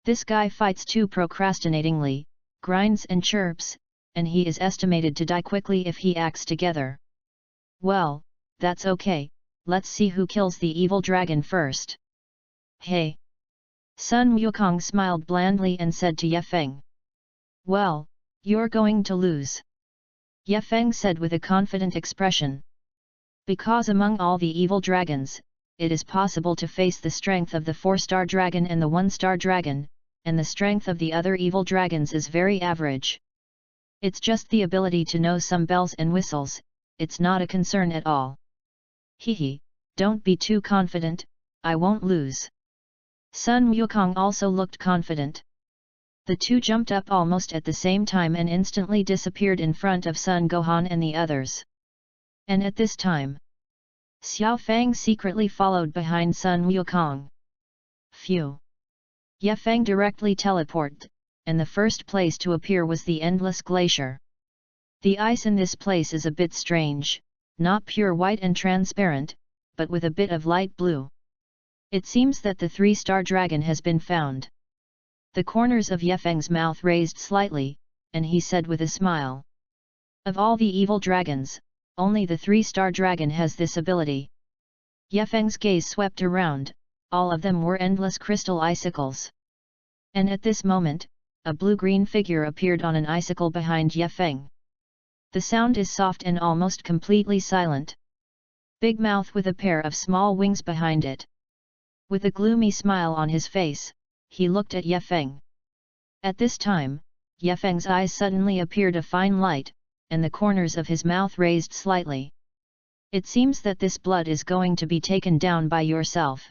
This guy fights too procrastinatingly, grinds and chirps, and he is estimated to die quickly if he acts together. Well, that's okay, let's see who kills the evil dragon first. Hey! Sun Wukong smiled blandly and said to Ye Feng. Well, you're going to lose. Ye Feng said with a confident expression. Because among all the evil dragons, it is possible to face the strength of the 4-star dragon and the 1-star dragon, and the strength of the other evil dragons is very average. It's just the ability to know some bells and whistles, it's not a concern at all. Hehe, don't be too confident, I won't lose. Sun Wukong also looked confident. The two jumped up almost at the same time and instantly disappeared in front of Sun Gohan and the others. And at this time, Xiao Fang secretly followed behind Sun Wukong. Phew! Ye Feng directly teleported, and the first place to appear was the Endless Glacier. The ice in this place is a bit strange, not pure white and transparent, but with a bit of light blue. It seems that the 3-star dragon has been found. The corners of Ye Feng's mouth raised slightly, and he said with a smile. Of all the evil dragons, only the 3-star dragon has this ability. Ye Feng's gaze swept around, all of them were endless crystal icicles. And at this moment, a blue-green figure appeared on an icicle behind Ye Feng. The sound is soft and almost completely silent. Big mouth with a pair of small wings behind it. With a gloomy smile on his face, he looked at Ye Feng. At this time, Ye Feng's eyes suddenly appeared a fine light, and the corners of his mouth raised slightly. It seems that this blood is going to be taken down by yourself.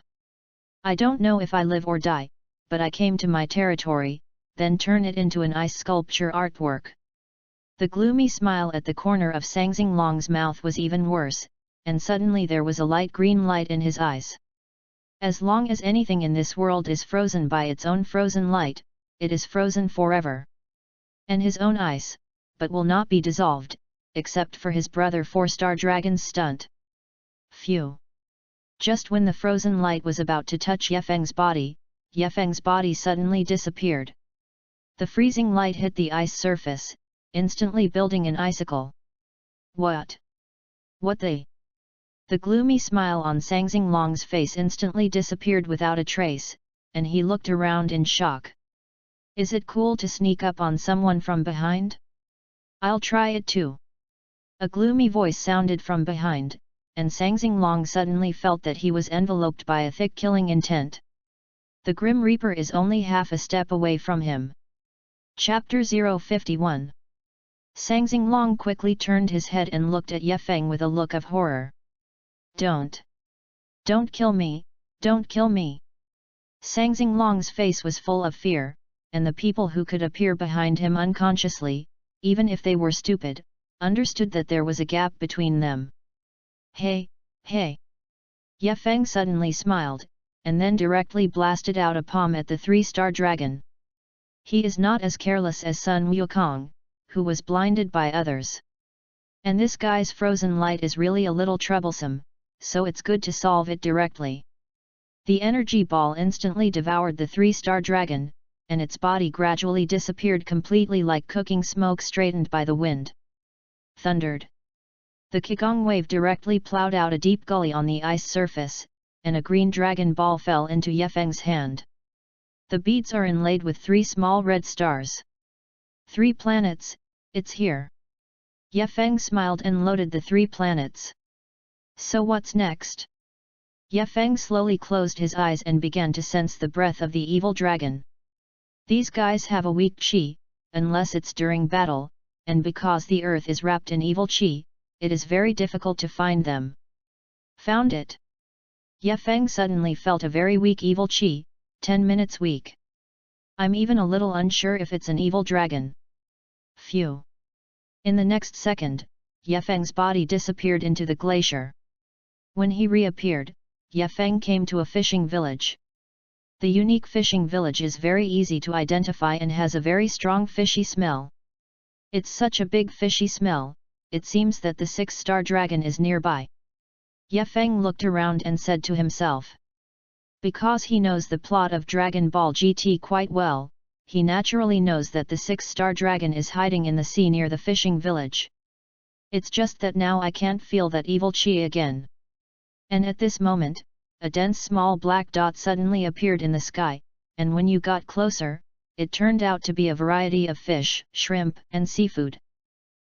I don't know if I live or die, but I came to my territory, then turn it into an ice sculpture artwork. The gloomy smile at the corner of Sang Xinglong's mouth was even worse, and suddenly there was a light green light in his eyes. As long as anything in this world is frozen by its own frozen light, it is frozen forever. And his own ice, but will not be dissolved, except for his brother 4-star dragon's stunt. Phew! Just when the frozen light was about to touch Ye Feng's body suddenly disappeared. The freezing light hit the ice surface, instantly building an icicle. What? What the? The gloomy smile on Sang Xinglong's face instantly disappeared without a trace, and he looked around in shock. Is it cool to sneak up on someone from behind? I'll try it too. A gloomy voice sounded from behind, and Sang Xinglong suddenly felt that he was enveloped by a thick killing intent. The Grim Reaper is only half a step away from him. Chapter 051. Sang Xinglong quickly turned his head and looked at Ye Feng with a look of horror. Don't kill me, don't kill me. Sang Xinglong's face was full of fear, and the people who could appear behind him unconsciously, even if they were stupid, understood that there was a gap between them. Hey, hey! Ye Feng suddenly smiled, and then directly blasted out a palm at the 3-star dragon. He is not as careless as Sun Wukong, who was blinded by others. And this guy's frozen light is really a little troublesome, so it's good to solve it directly. The energy ball instantly devoured the 3-star dragon, and its body gradually disappeared completely like cooking smoke straightened by the wind. Thundered. The Qigong wave directly plowed out a deep gully on the ice surface, and a green dragon ball fell into Yefeng's hand. The beads are inlaid with 3 small red stars. 3 planets, it's here. Yefeng smiled and loaded the 3 planets. So what's next? Yefeng slowly closed his eyes and began to sense the breath of the evil dragon. These guys have a weak qi, unless it's during battle, and because the earth is wrapped in evil qi, it is very difficult to find them. Found it. Yefeng suddenly felt a very weak evil qi, 10 minutes weak. I'm even a little unsure if it's an evil dragon. Phew. In the next second, Yefeng's body disappeared into the glacier. When he reappeared, Yefeng came to a fishing village. The unique fishing village is very easy to identify and has a very strong fishy smell. It's such a big fishy smell, it seems that the 6-star dragon is nearby. Yefeng looked around and said to himself. Because he knows the plot of Dragon Ball GT quite well, he naturally knows that the 6-star dragon is hiding in the sea near the fishing village. It's just that now I can't feel that evil qi again. And at this moment, a dense small black dot suddenly appeared in the sky, and when you got closer, it turned out to be a variety of fish, shrimp, and seafood.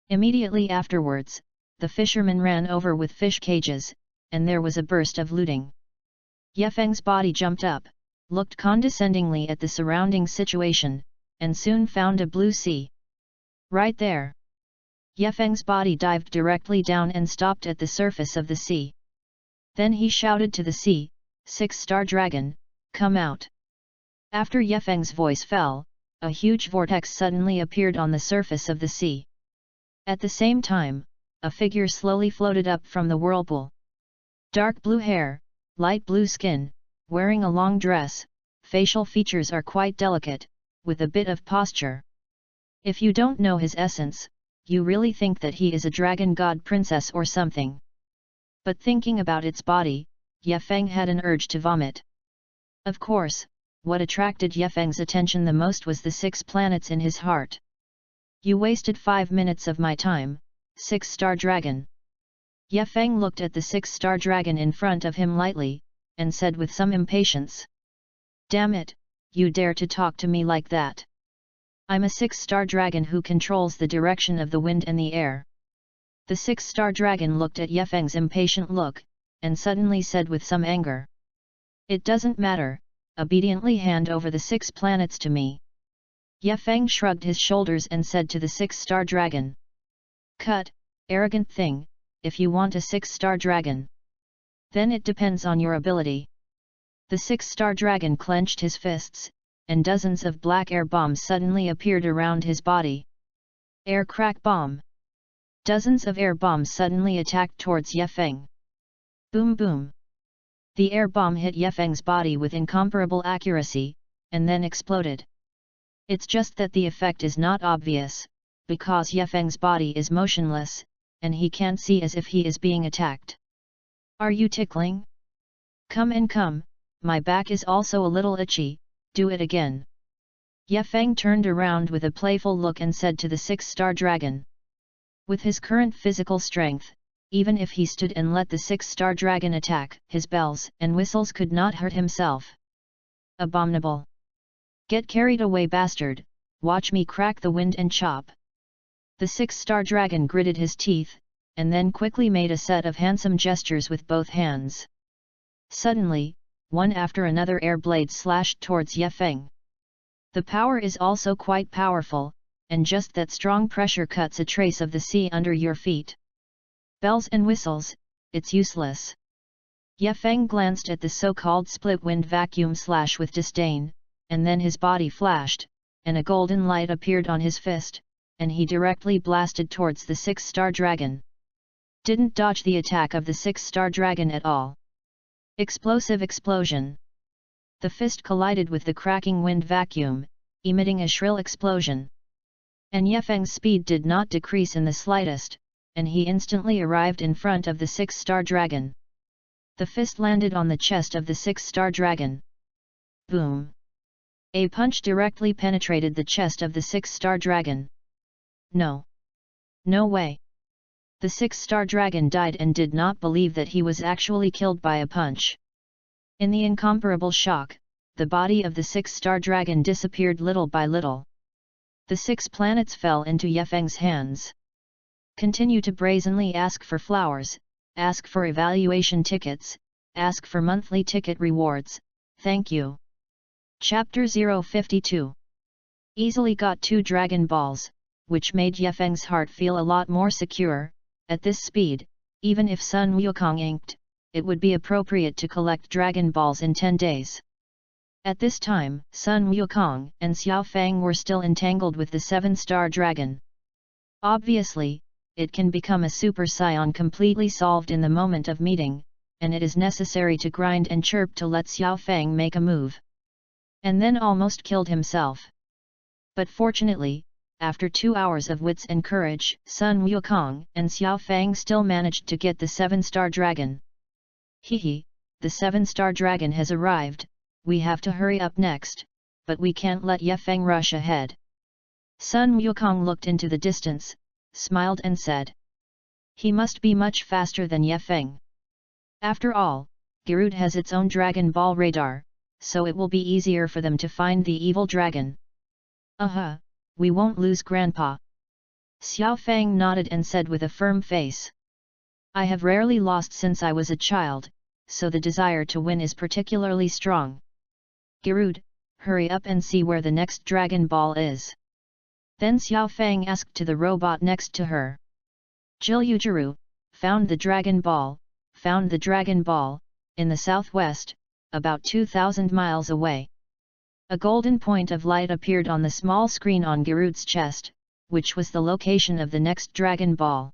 Immediately afterwards, the fisherman ran over with fish cages, and there was a burst of looting. Yefeng's body jumped up, looked condescendingly at the surrounding situation, and soon found a blue sea. Right there. Yefeng's body dived directly down and stopped at the surface of the sea. Then he shouted to the sea, 6-star dragon, come out. After Yefeng's voice fell, a huge vortex suddenly appeared on the surface of the sea. At the same time, a figure slowly floated up from the whirlpool. Dark blue hair, light blue skin, wearing a long dress, facial features are quite delicate, with a bit of posture. If you don't know his essence, you really think that he is a dragon god princess or something. But thinking about its body, Yefeng had an urge to vomit. Of course, what attracted Yefeng's attention the most was the 6 planets in his heart. You wasted 5 minutes of my time, 6-star dragon. Yefeng looked at the 6-star dragon in front of him lightly, and said with some impatience. Damn it, you dare to talk to me like that. I'm a 6-star dragon who controls the direction of the wind and the air. The 6-star dragon looked at Yefeng's impatient look, and suddenly said with some anger. It doesn't matter, obediently hand over the 6 planets to me. Yefeng shrugged his shoulders and said to the 6-star dragon. Cut, arrogant thing, if you want a 6-star dragon. Then it depends on your ability. The 6-star dragon clenched his fists, and dozens of black air bombs suddenly appeared around his body. Air crack bomb. Dozens of air bombs suddenly attacked towards Yefeng. Boom boom. The air bomb hit Yefeng's body with incomparable accuracy, and then exploded. It's just that the effect is not obvious, because Yefeng's body is motionless, and he can't see as if he is being attacked. Are you tickling? Come and come, my back is also a little itchy, do it again. Yefeng turned around with a playful look and said to the 6-star dragon. With his current physical strength, even if he stood and let the 6-star dragon attack, his bells and whistles could not hurt himself. Abominable. Get carried away, bastard, watch me crack the wind and chop. The 6-star dragon gritted his teeth, and then quickly made a set of handsome gestures with both hands. Suddenly, one after another air blades slashed towards Yefeng. The power is also quite powerful, and just that strong pressure cuts a trace of the sea under your feet. Bells and whistles, it's useless. Yefeng glanced at the so-called split-wind vacuum slash with disdain, and then his body flashed, and a golden light appeared on his fist, and he directly blasted towards the 6-star dragon. Didn't dodge the attack of the 6-star dragon at all. Explosive explosion. The fist collided with the cracking wind vacuum, emitting a shrill explosion. And Yefeng's speed did not decrease in the slightest, and he instantly arrived in front of the six-star dragon. The fist landed on the chest of the six-star dragon. Boom! A punch directly penetrated the chest of the six-star dragon. No! No way! The six-star dragon died and did not believe that he was actually killed by a punch. In the incomparable shock, the body of the six-star dragon disappeared little by little. The 6 planets fell into Yefeng's hands. Continue to brazenly ask for flowers, ask for evaluation tickets, ask for monthly ticket rewards, thank you. Chapter 052. Easily got 2 Dragon Balls, which made Yefeng's heart feel a lot more secure. At this speed, even if Sun Wukong inked, it would be appropriate to collect Dragon Balls in 10 days. At this time, Sun Wukong and Xiao Fang were still entangled with the 7-star dragon. Obviously, it can become a Super Saiyan completely solved in the moment of meeting, and it is necessary to grind and chirp to let Xiao Fang make a move. And then almost killed himself. But fortunately, after 2 hours of wits and courage, Sun Wukong and Xiao Fang still managed to get the 7-star dragon. Hehe, the 7-star dragon has arrived, we have to hurry up next, but we can't let Yefeng rush ahead. Sun Wukong looked into the distance, smiled and said. He must be much faster than Yefeng. After all, Gerudo has its own Dragon Ball radar, so it will be easier for them to find the evil dragon. We won't lose Grandpa. Xiao Fang nodded and said with a firm face. I have rarely lost since I was a child, so the desire to win is particularly strong. Gerudo, hurry up and see where the next Dragon Ball is. Then Xiao Fang asked to the robot next to her. Jilyujiru, found the Dragon Ball, in the southwest, about 2,000 miles away. A golden point of light appeared on the small screen on Gerudo's chest, which was the location of the next Dragon Ball.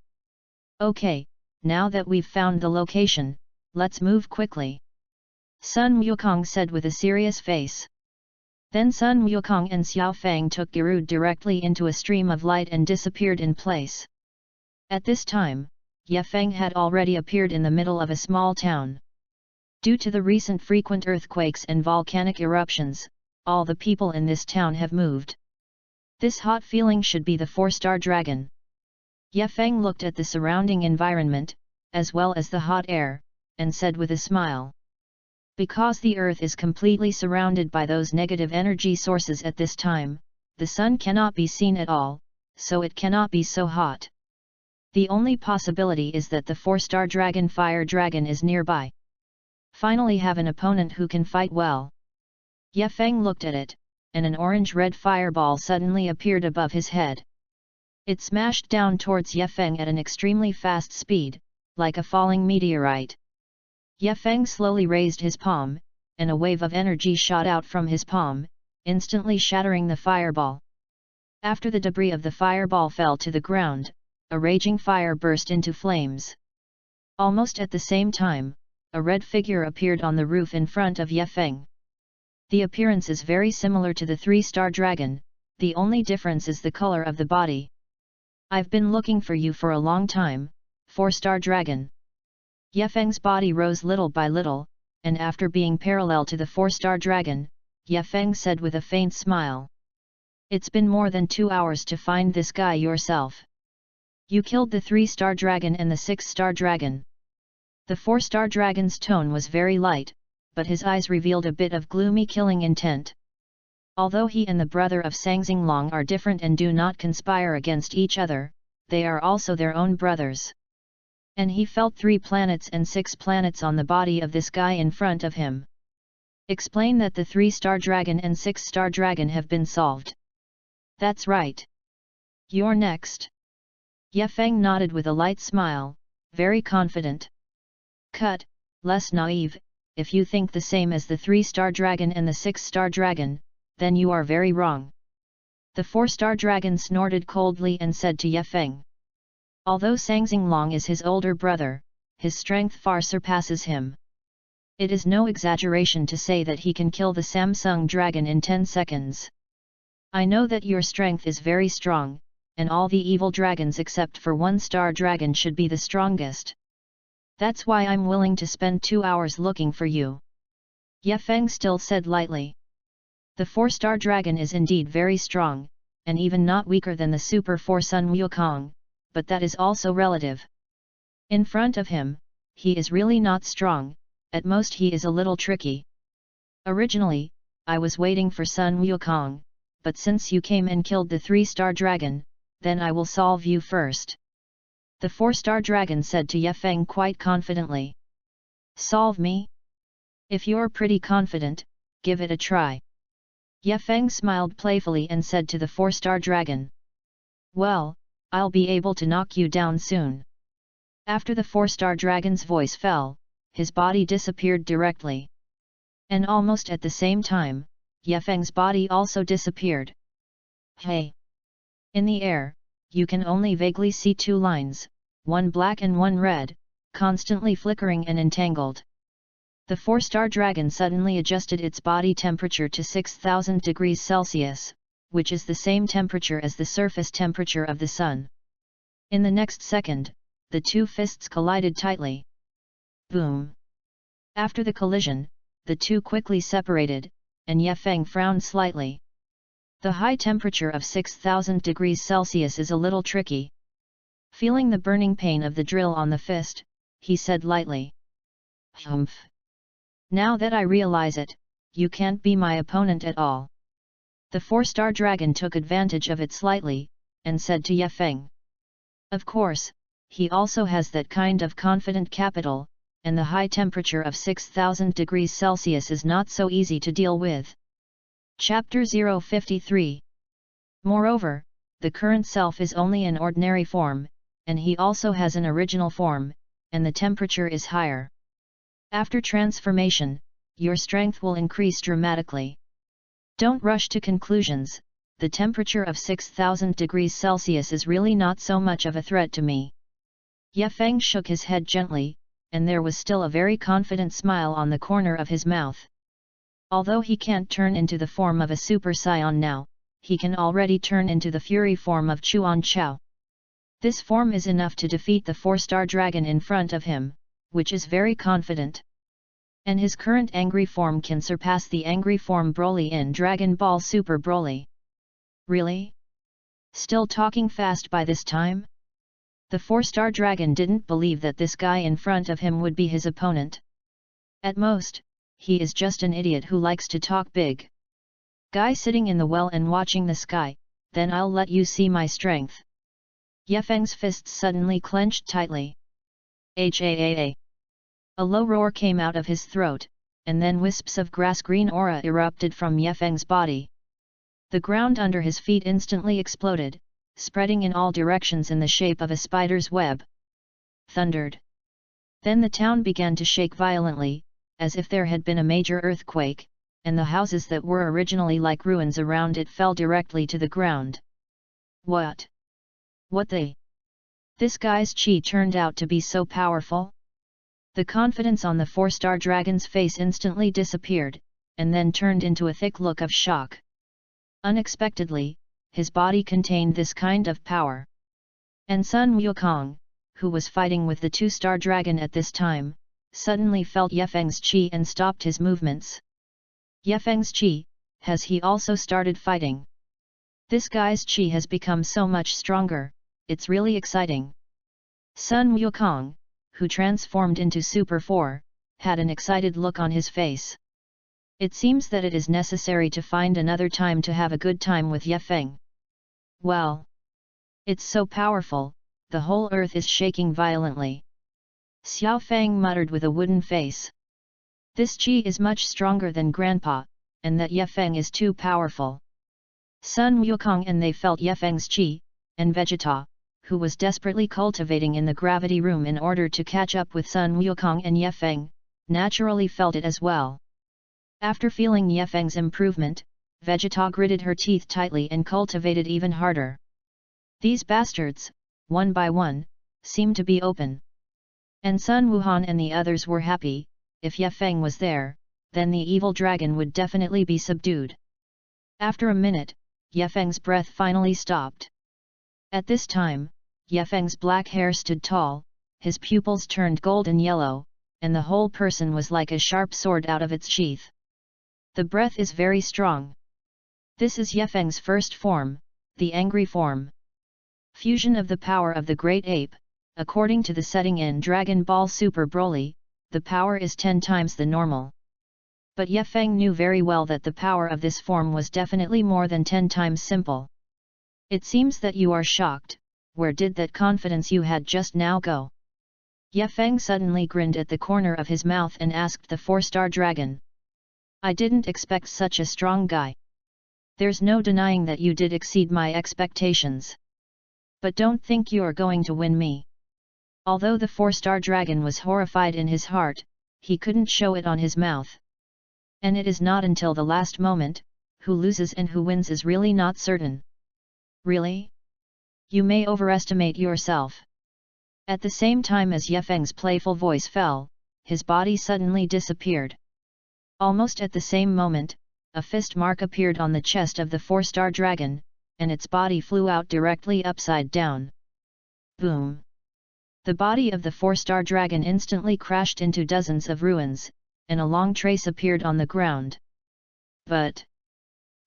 Okay, now that we've found the location, let's move quickly. Sun Wukong said with a serious face. Then Sun Wukong and Xiao Fang took Gerudo directly into a stream of light and disappeared in place. At this time, Yefeng had already appeared in the middle of a small town. Due to the recent frequent earthquakes and volcanic eruptions, all the people in this town have moved. This hot feeling should be the 4-star dragon. Yefeng looked at the surrounding environment, as well as the hot air, and said with a smile. Because the earth is completely surrounded by those negative energy sources at this time, the sun cannot be seen at all, so it cannot be so hot. The only possibility is that the 4-star dragon Fire Dragon is nearby. Finally have an opponent who can fight well. Yefeng looked at it, and an orange-red fireball suddenly appeared above his head. It smashed down towards Yefeng at an extremely fast speed, like a falling meteorite. Yefeng slowly raised his palm, and a wave of energy shot out from his palm, instantly shattering the fireball. After the debris of the fireball fell to the ground, a raging fire burst into flames. Almost at the same time, a red figure appeared on the roof in front of Yefeng. The appearance is very similar to the 3-star dragon, the only difference is the color of the body. I've been looking for you for a long time, 4-star dragon. Yefeng's body rose little by little, and after being parallel to the 4-star dragon, Yefeng said with a faint smile. It's been more than 2 hours to find this guy yourself. You killed the 3-star dragon and the 6-star dragon. The 4-star dragon's tone was very light, but his eyes revealed a bit of gloomy killing intent. Although he and the brother of Sangxinglong are different and do not conspire against each other, they are also their own brothers. And he felt 3 planets and 6 planets on the body of this guy in front of him. Explain that the 3-star dragon and 6-star dragon have been solved. That's right. You're next. Yefeng nodded with a light smile, very confident. Cut, less naive, if you think the same as the 3-star dragon and the 6-star dragon, then you are very wrong. The 4-star dragon snorted coldly and said to Yefeng. Although Sangxinglong is his older brother, his strength far surpasses him. It is no exaggeration to say that he can kill the Samsung dragon in 10 seconds. I know that your strength is very strong, and all the evil dragons except for 1-star dragon should be the strongest. That's why I'm willing to spend 2 hours looking for you. Ye Feng still said lightly. The 4-star dragon is indeed very strong, and even not weaker than the Super 4 Sun Wukong, but that is also relative. In front of him, he is really not strong, at most he is a little tricky. Originally, I was waiting for Sun Wukong, but since you came and killed the 3-star dragon, then I will solve you first. The 4-star dragon said to Ye Feng quite confidently. Solve me? If you're pretty confident, give it a try. Ye Feng smiled playfully and said to the 4-star dragon. Well, I'll be able to knock you down soon. After the 4-star dragon's voice fell, his body disappeared directly. And almost at the same time, Ye Feng's body also disappeared. Hey! In the air, you can only vaguely see 2 lines, one black and one red, constantly flickering and entangled. The 4-star dragon suddenly adjusted its body temperature to 6,000 degrees Celsius, which is the same temperature as the surface temperature of the sun. In the next second, the 2 fists collided tightly. Boom! After the collision, the 2 quickly separated, and Ye Feng frowned slightly. The high temperature of 6,000 degrees Celsius is a little tricky. Feeling the burning pain of the drill on the fist, he said lightly. Humph! Now that I realize it, you can't be my opponent at all. The 4-star dragon took advantage of it slightly, and said to Ye Feng. Of course, he also has that kind of confident capital, and the high temperature of 6,000 degrees Celsius is not so easy to deal with. Chapter 053. Moreover, the current self is only an ordinary form, and he also has an original form, and the temperature is higher. After transformation, your strength will increase dramatically. Don't rush to conclusions, the temperature of 6,000 degrees Celsius is really not so much of a threat to me. Ye Feng shook his head gently, and there was still a very confident smile on the corner of his mouth. Although he can't turn into the form of a Super Saiyan now, he can already turn into the fury form of Chuan Chao. This form is enough to defeat the 4-star dragon in front of him, which is very confident. And his current angry form can surpass the angry form Broly in Dragon Ball Super Broly. Really? Still talking fast by this time? The 4-star dragon didn't believe that this guy in front of him would be his opponent. At most, he is just an idiot who likes to talk big. Guy sitting in the well and watching the sky, then I'll let you see my strength. Ye Feng's fists suddenly clenched tightly. Haa! A low roar came out of his throat, and then wisps of grass-green aura erupted from Ye Feng's body. The ground under his feet instantly exploded, spreading in all directions in the shape of a spider's web. Thundered. Then the town began to shake violently, as if there had been a major earthquake, and the houses that were originally like ruins around it fell directly to the ground. What? What the? This guy's chi turned out to be so powerful? The confidence on the 4-star dragon's face instantly disappeared, and then turned into a thick look of shock. Unexpectedly, his body contained this kind of power. And Sun Wukong, who was fighting with the 2-star dragon at this time, suddenly felt Ye Feng's chi and stopped his movements. Ye Feng's chi, has he also started fighting? This guy's chi has become so much stronger, it's really exciting. Sun Wukong, who transformed into Super 4, had an excited look on his face. It seems that it is necessary to find another time to have a good time with Ye Feng. Well, it's so powerful, the whole earth is shaking violently. Xiao Fang muttered with a wooden face. This chi is much stronger than Grandpa, and that Ye Feng is too powerful. Sun Wukong and they felt Ye Feng's chi, and Vegeta, who was desperately cultivating in the gravity room in order to catch up with Sun Wukong and Ye Feng, naturally felt it as well. After feeling Ye Feng's improvement, Vegeta gritted her teeth tightly and cultivated even harder. These bastards, one by one, seemed to be open. And Sun Wuhan and the others were happy, if Ye Feng was there, then the evil dragon would definitely be subdued. After a minute, Ye Feng's breath finally stopped. At this time, Ye Feng's black hair stood tall, his pupils turned golden yellow, and the whole person was like a sharp sword out of its sheath. The breath is very strong. This is Ye Feng's first form, the angry form. Fusion of the power of the great ape. According to the setting in Dragon Ball Super Broly, the power is 10 times the normal. But Ye Feng knew very well that the power of this form was definitely more than 10 times simple. It seems that you are shocked. Where did that confidence you had just now go? Ye Feng suddenly grinned at the corner of his mouth and asked the 4-star dragon. I didn't expect such a strong guy. There's no denying that you did exceed my expectations. But don't think you're going to win me. Although the 4-star dragon was horrified in his heart, he couldn't show it on his mouth. And it is not until the last moment, who loses and who wins is really not certain. Really? You may overestimate yourself. At the same time as Ye Feng's playful voice fell, his body suddenly disappeared. Almost at the same moment, a fist mark appeared on the chest of the 4-star dragon, and its body flew out directly upside down. Boom! The body of the 4-star dragon instantly crashed into dozens of ruins, and a long trace appeared on the ground. But,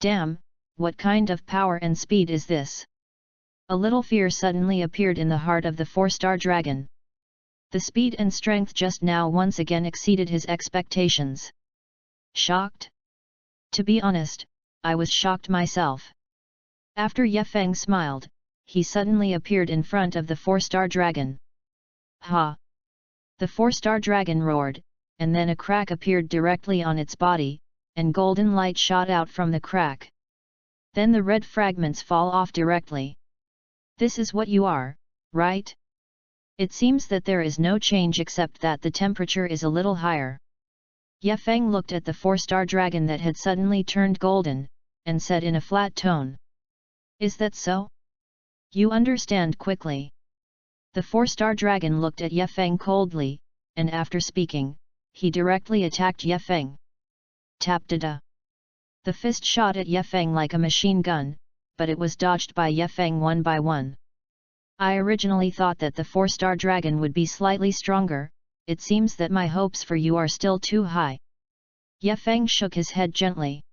damn, what kind of power and speed is this? A little fear suddenly appeared in the heart of the 4-star dragon. The speed and strength just now once again exceeded his expectations. Shocked? To be honest, I was shocked myself. After Ye Feng smiled, he suddenly appeared in front of the 4-star dragon. Ha! The 4-star dragon roared, and then a crack appeared directly on its body, and golden light shot out from the crack. Then the red fragments fall off directly. This is what you are, right? It seems that there is no change except that the temperature is a little higher. Ye Feng looked at the 4-star dragon that had suddenly turned golden, and said in a flat tone. Is that so? You understand quickly. The 4-star dragon looked at Ye Feng coldly, and after speaking, he directly attacked Ye Feng. Tap-da-da. The fist shot at Ye Feng like a machine gun, but it was dodged by Ye Feng one by one. I originally thought that the 4-star dragon would be slightly stronger. It seems that my hopes for you are still too high. Ye Feng shook his head gently.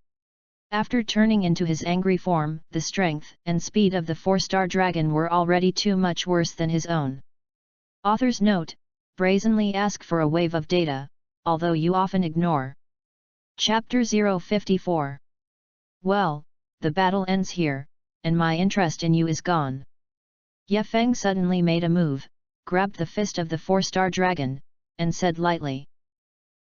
After turning into his angry form, the strength and speed of the 4-star dragon were already too much worse than his own. Author's note: brazenly ask for a wave of data, although you often ignore. Chapter 054. Well, the battle ends here, and my interest in you is gone. Ye Feng suddenly made a move, grabbed the fist of the 4-star dragon, and said lightly.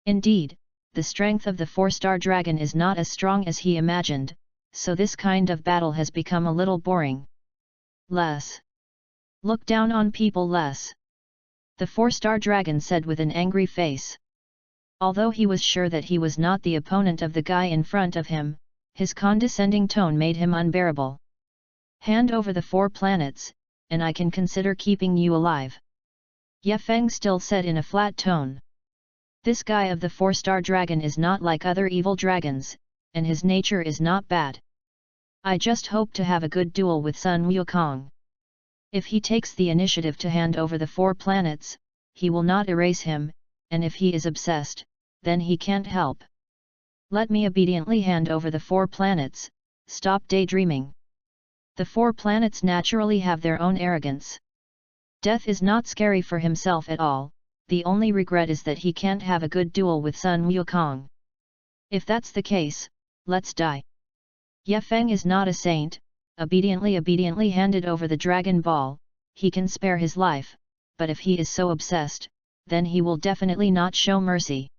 Indeed, the strength of the 4-star dragon is not as strong as he imagined, so this kind of battle has become a little boring. Less. Look down on people less. The 4-star dragon said with an angry face. Although he was sure that he was not the opponent of the guy in front of him, his condescending tone made him unbearable. Hand over the 4 planets, and I can consider keeping you alive. Ye Feng still said in a flat tone. This guy of the 4-star dragon is not like other evil dragons, and his nature is not bad. I just hope to have a good duel with Sun Wukong. If he takes the initiative to hand over the 4 planets, he will not erase him, and if he is obsessed, then he can't help. Let me obediently hand over the 4 planets, stop daydreaming. The 4 planets naturally have their own arrogance. Death is not scary for himself at all, the only regret is that he can't have a good duel with Sun Wukong. If that's the case, let's die. Ye Feng is not a saint, obediently handed over the Dragon Ball, he can spare his life, but if he is so obsessed, then he will definitely not show mercy.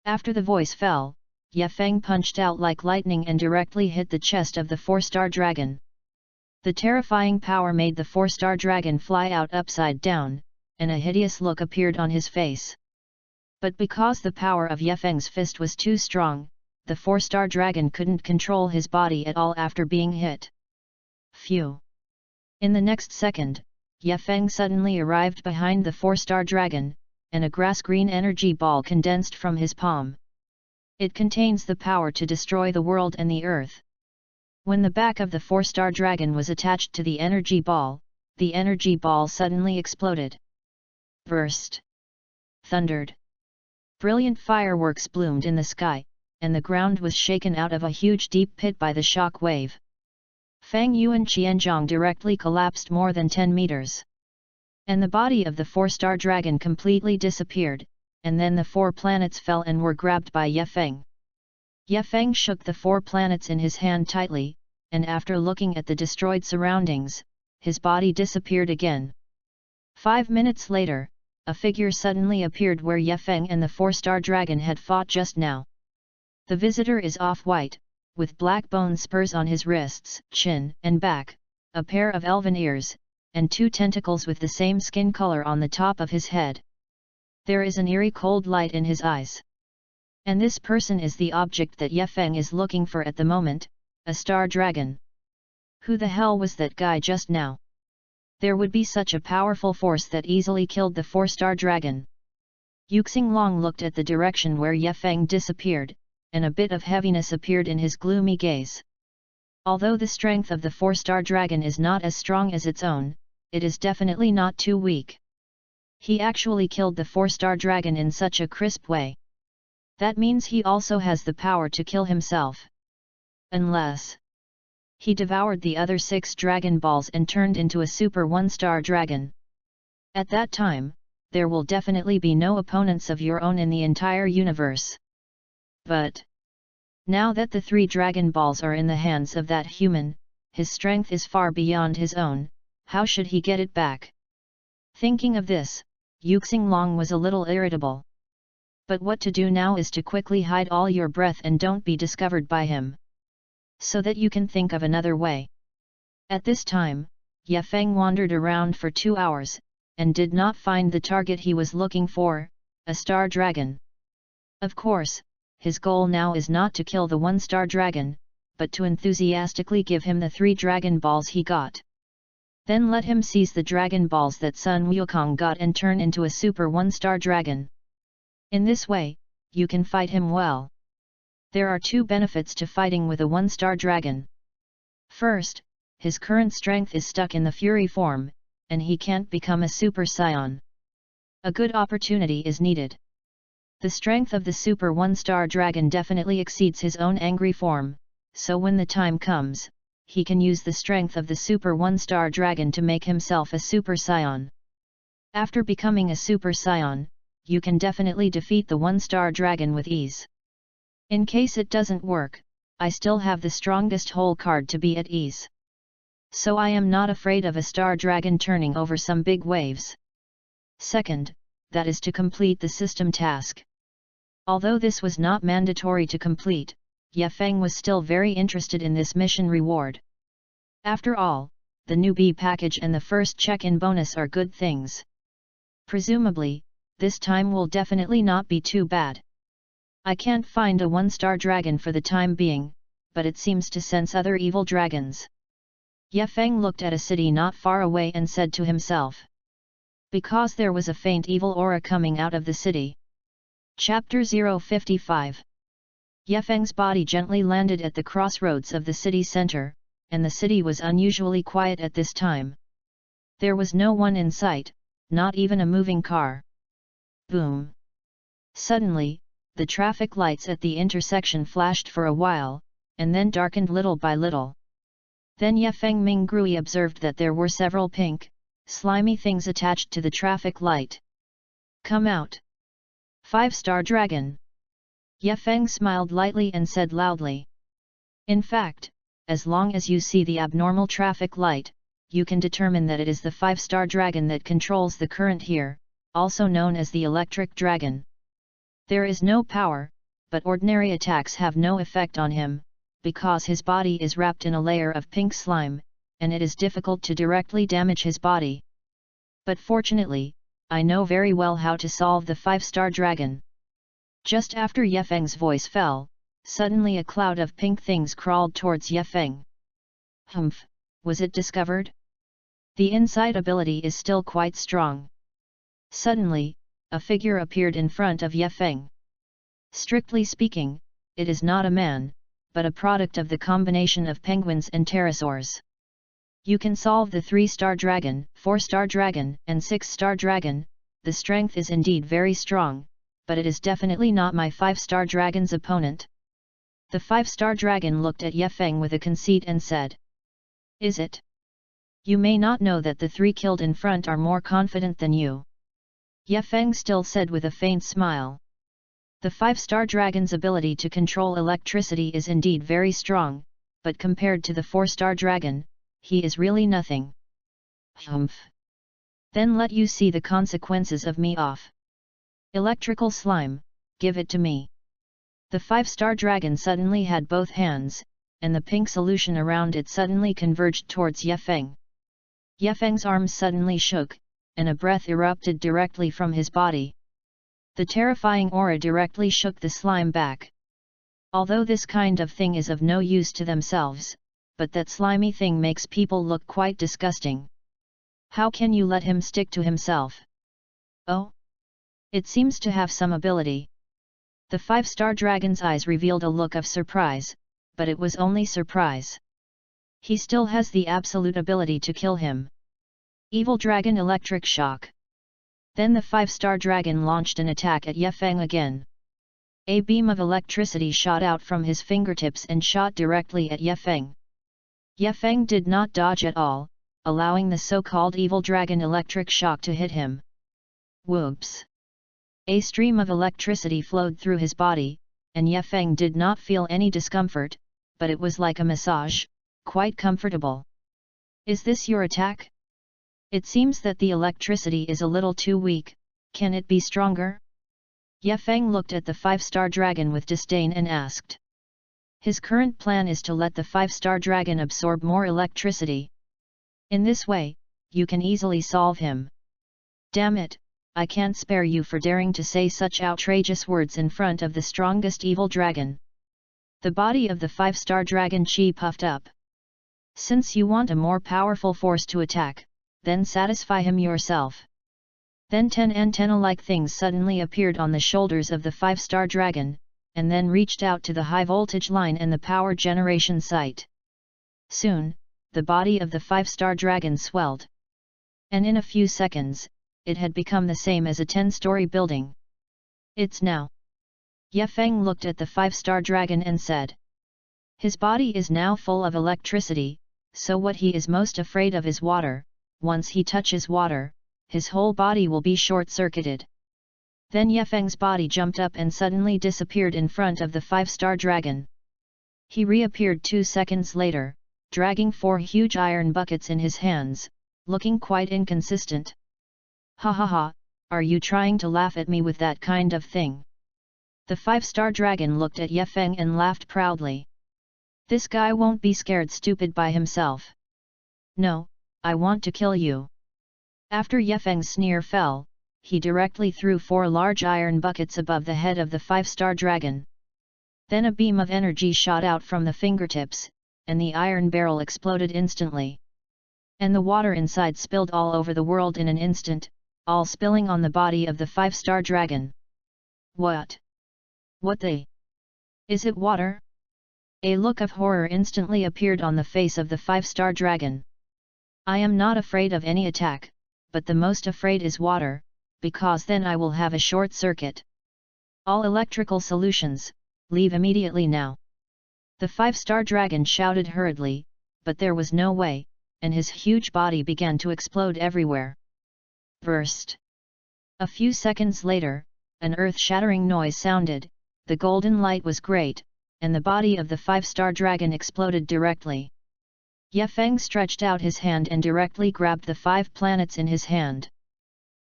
After the voice fell, Ye Feng punched out like lightning and directly hit the chest of the 4-star dragon. The terrifying power made the 4-star dragon fly out upside down, and a hideous look appeared on his face. But because the power of Ye Feng's fist was too strong, the 4-star dragon couldn't control his body at all after being hit. Phew! In the next second, Ye Feng suddenly arrived behind the 4-star dragon, and a grass-green energy ball condensed from his palm. It contains the power to destroy the world and the earth. When the back of the 4-star dragon was attached to the energy ball suddenly exploded. Burst. Thundered. Brilliant fireworks bloomed in the sky, and the ground was shaken out of a huge deep pit by the shock wave. Fang Yu and Qianzhong directly collapsed more than 10 meters. And the body of the 4-star dragon completely disappeared, and then the 4 planets fell and were grabbed by Ye Feng. Ye Feng shook the 4 planets in his hand tightly, and after looking at the destroyed surroundings, his body disappeared again. 5 minutes later, a figure suddenly appeared where Ye Feng and the 4-star dragon had fought just now. The visitor is off-white, with black bone spurs on his wrists, chin, and back, a pair of elven ears, and 2 tentacles with the same skin color on the top of his head. There is an eerie cold light in his eyes. And this person is the object that Ye Feng is looking for at the moment, a star dragon. Who the hell was that guy just now? There would be such a powerful force that easily killed the 4-star dragon. Yuxing looked at the direction where Ye Feng disappeared, and a bit of heaviness appeared in his gloomy gaze. Although the strength of the 4-star dragon is not as strong as its own, it is definitely not too weak. He actually killed the 4-star dragon in such a crisp way. That means he also has the power to kill himself. Unless he devoured the other 6 dragon balls and turned into a super 1-star dragon. At that time, there will definitely be no opponents of your own in the entire universe. But now that the 3 dragon balls are in the hands of that human, his strength is far beyond his own. How should he get it back? Thinking of this, Yuxing was a little irritable. But what to do now is to quickly hide all your breath and don't be discovered by him. So that you can think of another way. At this time, Ye Feng wandered around for 2 hours, and did not find the target he was looking for, a star dragon. Of course, his goal now is not to kill the 1-star dragon, but to enthusiastically give him the 3 dragon balls he got. Then let him seize the dragon balls that Sun Wukong got and turn into a super 1-star dragon. In this way, you can fight him well. There are 2 benefits to fighting with a 1-star dragon. First, his current strength is stuck in the Fury form, and he can't become a Super Scion. A good opportunity is needed. The strength of the Super 1-star dragon definitely exceeds his own angry form, so when the time comes, he can use the strength of the Super 1-star dragon to make himself a Super Scion. After becoming a Super Scion, you can definitely defeat the 1-star dragon with ease. In case it doesn't work, I still have the strongest hole card to be at ease. So I am not afraid of a star dragon turning over some big waves. Second, that is to complete the system task. Although this was not mandatory to complete, Ye Feng was still very interested in this mission reward. After all, the newbie package and the first check-in bonus are good things. Presumably, this time will definitely not be too bad. I can't find a 1-star dragon for the time being, but it seems to sense other evil dragons. Ye Feng looked at a city not far away and said to himself. Because there was a faint evil aura coming out of the city. Chapter 055. Ye Feng's body gently landed at the crossroads of the city center, and the city was unusually quiet at this time. There was no one in sight, not even a moving car. Boom! Suddenly, the traffic lights at the intersection flashed for a while, and then darkened little by little. Then Ye Feng Mingrui observed that there were several pink, slimy things attached to the traffic light. Come out! 5-star dragon! Ye Feng smiled lightly and said loudly. In fact, as long as you see the abnormal traffic light, you can determine that it is the 5-star dragon that controls the current here, also known as the electric dragon. There is no power, but ordinary attacks have no effect on him, because his body is wrapped in a layer of pink slime, and it is difficult to directly damage his body. But fortunately, I know very well how to solve the 5-star dragon. Just after Ye Feng's voice fell, suddenly a cloud of pink things crawled towards Ye Feng. Humph, was it discovered? The inside ability is still quite strong. Suddenly, a figure appeared in front of Ye Feng. Strictly speaking, it is not a man, but a product of the combination of penguins and pterosaurs. You can solve the 3-star dragon, 4-star dragon, and 6-star dragon. The strength is indeed very strong, but it is definitely not my 5-star dragon's opponent. The 5-star dragon looked at Ye Feng with a conceit and said, "Is it? You may not know that the 3 killed in front are more confident than you." Ye Feng still said with a faint smile. The 5-star dragon's ability to control electricity is indeed very strong, but compared to the 4-star dragon, he is really nothing. Humph. Then let you see the consequences of me off. Electrical slime, give it to me. The 5-star dragon suddenly had both hands, and the pink solution around it suddenly converged towards Ye Feng. Ye Feng's arms suddenly shook, and a breath erupted directly from his body. The terrifying aura directly shook the slime back. Although this kind of thing is of no use to themselves, but that slimy thing makes people look quite disgusting. How can you let him stick to himself? Oh? It seems to have some ability. The 5-star dragon's eyes revealed a look of surprise, but it was only surprise. He still has the absolute ability to kill him. Evil Dragon Electric Shock. Then the 5-star dragon launched an attack at Ye Feng again. A beam of electricity shot out from his fingertips and shot directly at Ye Feng. Ye Feng did not dodge at all, allowing the so-called Evil Dragon Electric Shock to hit him. Whoops! A stream of electricity flowed through his body, and Ye Feng did not feel any discomfort, but it was like a massage, quite comfortable. Is this your attack? It seems that the electricity is a little too weak, can it be stronger? Ye Feng looked at the 5-star dragon with disdain and asked. His current plan is to let the 5-star dragon absorb more electricity. In this way, you can easily solve him. Damn it, I can't spare you for daring to say such outrageous words in front of the strongest evil dragon. The body of the 5-star dragon chi puffed up. Since you want a more powerful force to attack, then satisfy him yourself. Then 10 antenna-like things suddenly appeared on the shoulders of the 5-star dragon, and then reached out to the high-voltage line and the power generation site. Soon, the body of the 5-star dragon swelled. And in a few seconds, it had become the same as a 10-story building. It's now. Ye Feng looked at the 5-star dragon and said. His body is now full of electricity, so what he is most afraid of is water. Once he touches water, his whole body will be short-circuited. Then Ye Feng's body jumped up and suddenly disappeared in front of the 5-star dragon. He reappeared 2 seconds later, dragging 4 huge iron buckets in his hands, looking quite inconsistent. Ha ha ha, are you trying to laugh at me with that kind of thing? The 5-star dragon looked at Ye Feng and laughed proudly. This guy won't be scared stupid by himself. No, I want to kill you. After Ye Feng's sneer fell, he directly threw 4 large iron buckets above the head of the 5-star dragon. Then a beam of energy shot out from the fingertips, and the iron barrel exploded instantly. And the water inside spilled all over the world in an instant, all spilling on the body of the 5-star dragon. What? What the? Is it water? A look of horror instantly appeared on the face of the 5-star dragon. I am not afraid of any attack, but the most afraid is water, because then I will have a short circuit. All electrical solutions, leave immediately now. The 5-star dragon shouted hurriedly, but there was no way, and his huge body began to explode everywhere. Burst. A few seconds later, an earth-shattering noise sounded, the golden light was great, and the body of the 5-star dragon exploded directly. Ye Feng stretched out his hand and directly grabbed the 5 planets in his hand.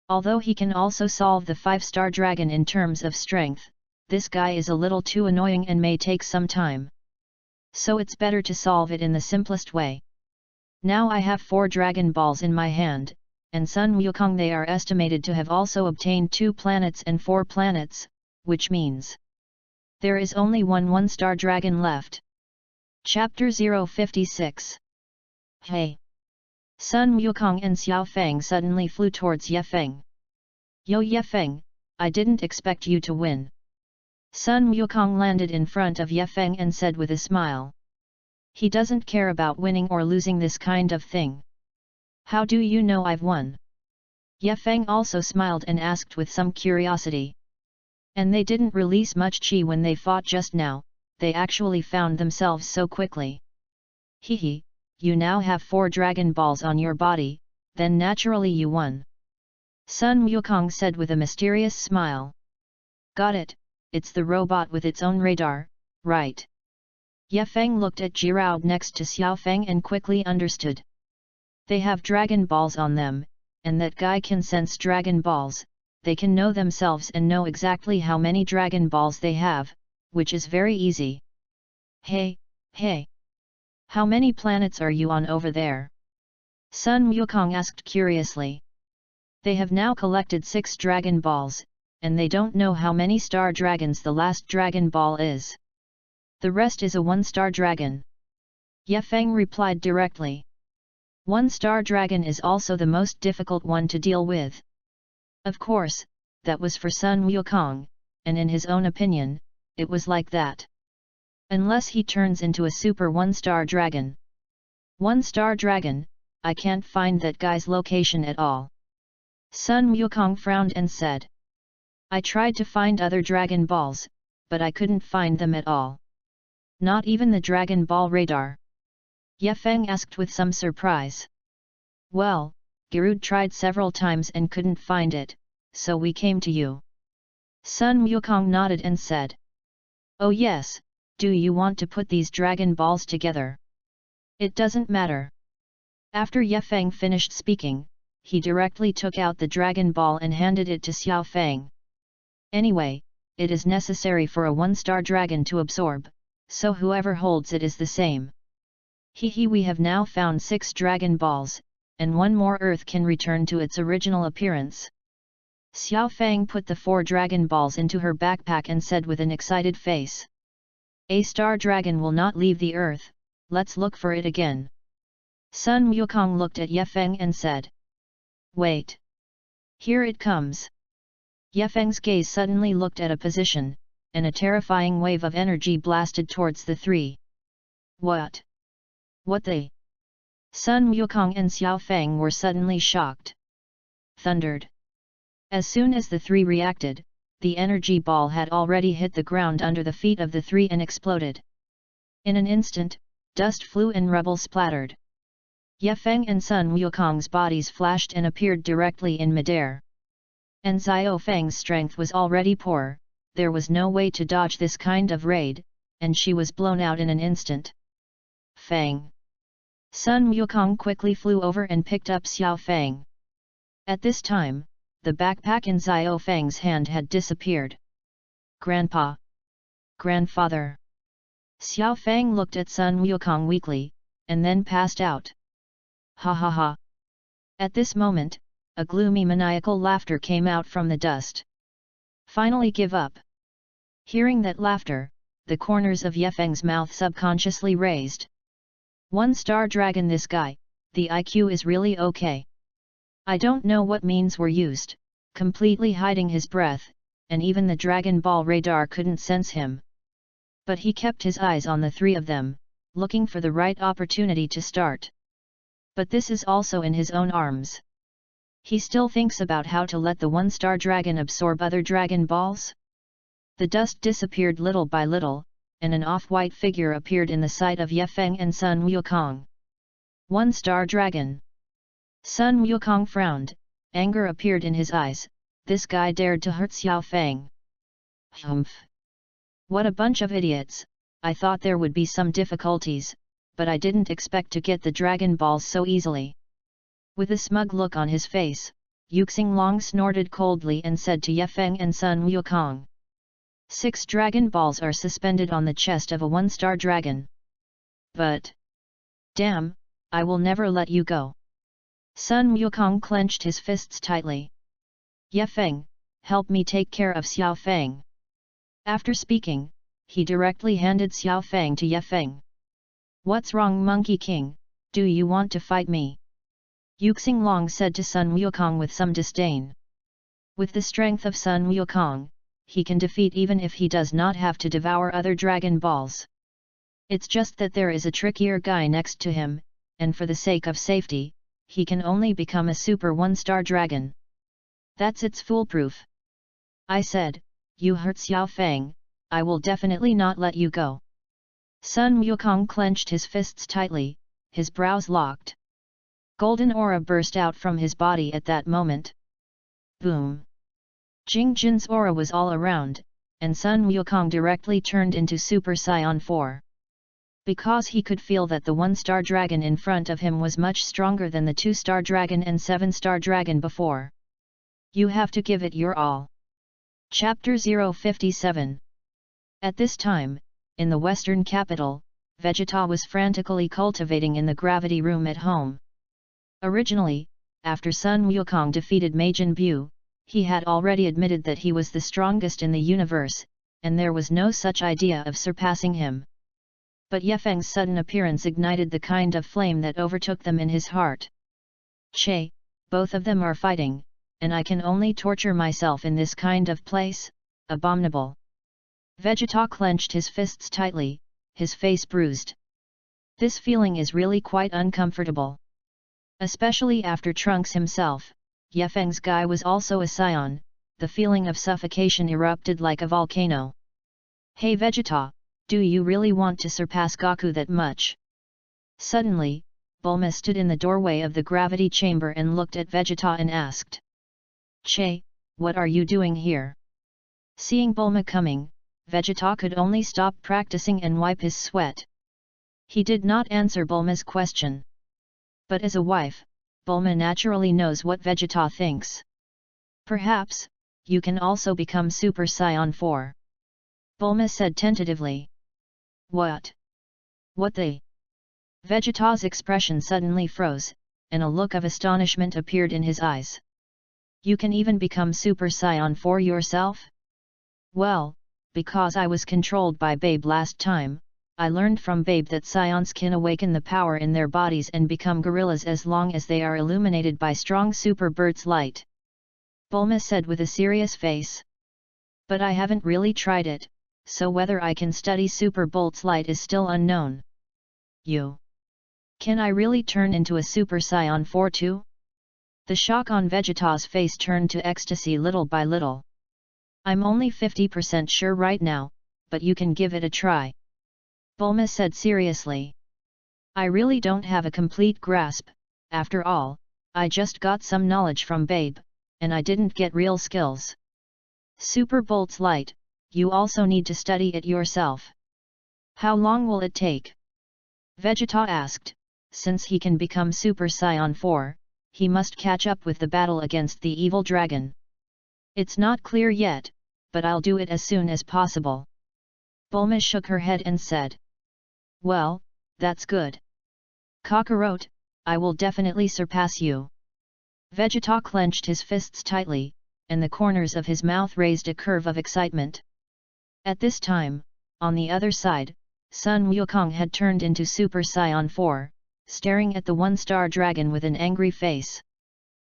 Although he can also solve the 5-star dragon in terms of strength, this guy is a little too annoying and may take some time. So it's better to solve it in the simplest way. Now I have 4 Dragon Balls in my hand, and Sun Wukong they are estimated to have also obtained 2 planets and 4 planets, which means there is only one 1-star dragon left. Chapter 056. Hey! Sun Wukong and Xiao Feng suddenly flew towards Ye Feng. Yo Ye Feng, I didn't expect you to win. Sun Wukong landed in front of Ye Feng and said with a smile. He doesn't care about winning or losing this kind of thing. How do you know I've won? Ye Feng also smiled and asked with some curiosity. And they didn't release much qi when they fought just now, they actually found themselves so quickly. Hehe, you now have 4 Dragon Balls on your body, then naturally you won. Sun Wukong said with a mysterious smile. Got it, it's the robot with its own radar, right? Ye Feng looked at Jirao next to Xiao Feng and quickly understood. They have Dragon Balls on them, and that guy can sense Dragon Balls, they can know themselves and know exactly how many Dragon Balls they have, which is very easy. Hey, hey! How many planets are you on over there? Sun Wukong asked curiously. They have now collected 6 Dragon Balls, and they don't know how many star dragons the last Dragon Ball is. The rest is a 1-star dragon. Ye Feng replied directly. 1-star dragon is also the most difficult one to deal with. Of course, that was for Sun Wukong, and in his own opinion, it was like that. Unless he turns into a super 1-star dragon. 1-star dragon, I can't find that guy's location at all. Sun Wukong frowned and said. I tried to find other Dragon Balls, but I couldn't find them at all. Not even the Dragon Ball radar. Ye Feng asked with some surprise. Well, Garud tried several times and couldn't find it, so we came to you. Sun Wukong nodded and said. Oh yes, do you want to put these Dragon Balls together? It doesn't matter. After Ye Feng finished speaking, he directly took out the Dragon Ball and handed it to Xiao Feng. Anyway, it is necessary for a 1-star dragon to absorb, so whoever holds it is the same. Hehe, we have now found 6 Dragon Balls, and 1 more Earth can return to its original appearance. Xiao Feng put the 4 Dragon Balls into her backpack and said with an excited face. A star dragon will not leave the Earth, let's look for it again. Sun Wukong looked at Ye Feng and said. Wait. Here it comes. Ye Feng's gaze suddenly looked at a position, and a terrifying wave of energy blasted towards the 3. What? What they? Sun Wukong and Xiao Feng were suddenly shocked. Thundered. As soon as the 3 reacted, the energy ball had already hit the ground under the feet of the 3 and exploded. In an instant, dust flew and rubble splattered. Ye Feng and Sun Wukong's bodies flashed and appeared directly in midair. And Xiao Feng's strength was already poor, there was no way to dodge this kind of raid, and she was blown out in an instant. Feng! Sun Wukong quickly flew over and picked up Xiao Feng. At this time, the backpack in Xiao Feng's hand had disappeared. Grandpa! Grandfather! Xiao Feng looked at Sun Wukong weakly, and then passed out. Ha ha ha! At this moment, a gloomy maniacal laughter came out from the dust. Finally give up! Hearing that laughter, the corners of Ye Feng's mouth subconsciously raised. 1-star dragon this guy, the IQ is really okay. I don't know what means were used, completely hiding his breath, and even the Dragon Ball radar couldn't sense him. But he kept his eyes on the 3 of them, looking for the right opportunity to start. But this is also in his own arms. He still thinks about how to let the 1-star dragon absorb other Dragon Balls. The dust disappeared little by little, and an off-white figure appeared in the sight of Ye Feng and Sun Wukong. 1-star dragon! Sun Wukong frowned, anger appeared in his eyes, this guy dared to hurt Xiao Feng. Humph! What a bunch of idiots, I thought there would be some difficulties, but I didn't expect to get the Dragon Balls so easily. With a smug look on his face, Yuxing snorted coldly and said to Ye Feng and Sun Wukong. 6 Dragon Balls are suspended on the chest of a 1-star dragon. But... damn, I will never let you go. Sun Wukong clenched his fists tightly. Ye Feng, help me take care of Xiao Feng. After speaking, he directly handed Xiao Feng to Ye Feng. What's wrong, Monkey King, do you want to fight me? Yuxing said to Sun Wukong with some disdain. With the strength of Sun Wukong, he can defeat even if he does not have to devour other Dragon Balls. It's just that there is a trickier guy next to him, and for the sake of safety, he can only become a Super 1-star dragon. That's its foolproof. I said, you hurt Xiao Fang, I will definitely not let you go. Sun Wukong clenched his fists tightly, his brows locked. Golden aura burst out from his body at that moment. Boom! Jing Jin's aura was all around, and Sun Wukong directly turned into Super Saiyan 4. Because he could feel that the 1-star dragon in front of him was much stronger than the 2-star dragon and 7-star dragon before. You have to give it your all. Chapter 057. At this time, in the western capital, Vegeta was frantically cultivating in the gravity room at home. Originally, after Sun Wukong defeated Majin Buu, he had already admitted that he was the strongest in the universe, and there was no such idea of surpassing him. But Ye Feng's sudden appearance ignited the kind of flame that overtook them in his heart. Che, both of them are fighting, and I can only torture myself in this kind of place, abominable. Vegeta clenched his fists tightly, his face bruised. This feeling is really quite uncomfortable. Especially after Trunks himself, Ye Feng's guy was also a Saiyan, the feeling of suffocation erupted like a volcano. Hey Vegeta, do you really want to surpass Goku that much? Suddenly, Bulma stood in the doorway of the gravity chamber and looked at Vegeta and asked. Che, what are you doing here? Seeing Bulma coming, Vegeta could only stop practicing and wipe his sweat. He did not answer Bulma's question. But as a wife, Bulma naturally knows what Vegeta thinks. Perhaps, you can also become Super Saiyan 4. Bulma said tentatively. What? What the? Vegeta's expression suddenly froze, and a look of astonishment appeared in his eyes. You can even become Super Saiyan 4 yourself? Well, because I was controlled by Babe last time, I learned from Babe that Saiyans can awaken the power in their bodies and become gorillas as long as they are illuminated by strong Super Bird's light. Bulma said with a serious face. But I haven't really tried it, so whether I can study Super Bolt's light is still unknown. You? Can I really turn into a Super Saiyan 4 too? The shock on Vegeta's face turned to ecstasy little by little. I'm only 50% sure right now, but you can give it a try. Bulma said seriously. I really don't have a complete grasp, after all, I just got some knowledge from Babe, and I didn't get real skills. Super Bolt's light, you also need to study it yourself. How long will it take? Vegeta asked, since he can become Super Saiyan 4, he must catch up with the battle against the evil dragon. It's not clear yet, but I'll do it as soon as possible. Bulma shook her head and said. Well, that's good. Kakarot, I will definitely surpass you. Vegeta clenched his fists tightly, and the corners of his mouth raised a curve of excitement. At this time, on the other side, Sun Wukong had turned into Super Saiyan 4, staring at the 1-star dragon with an angry face.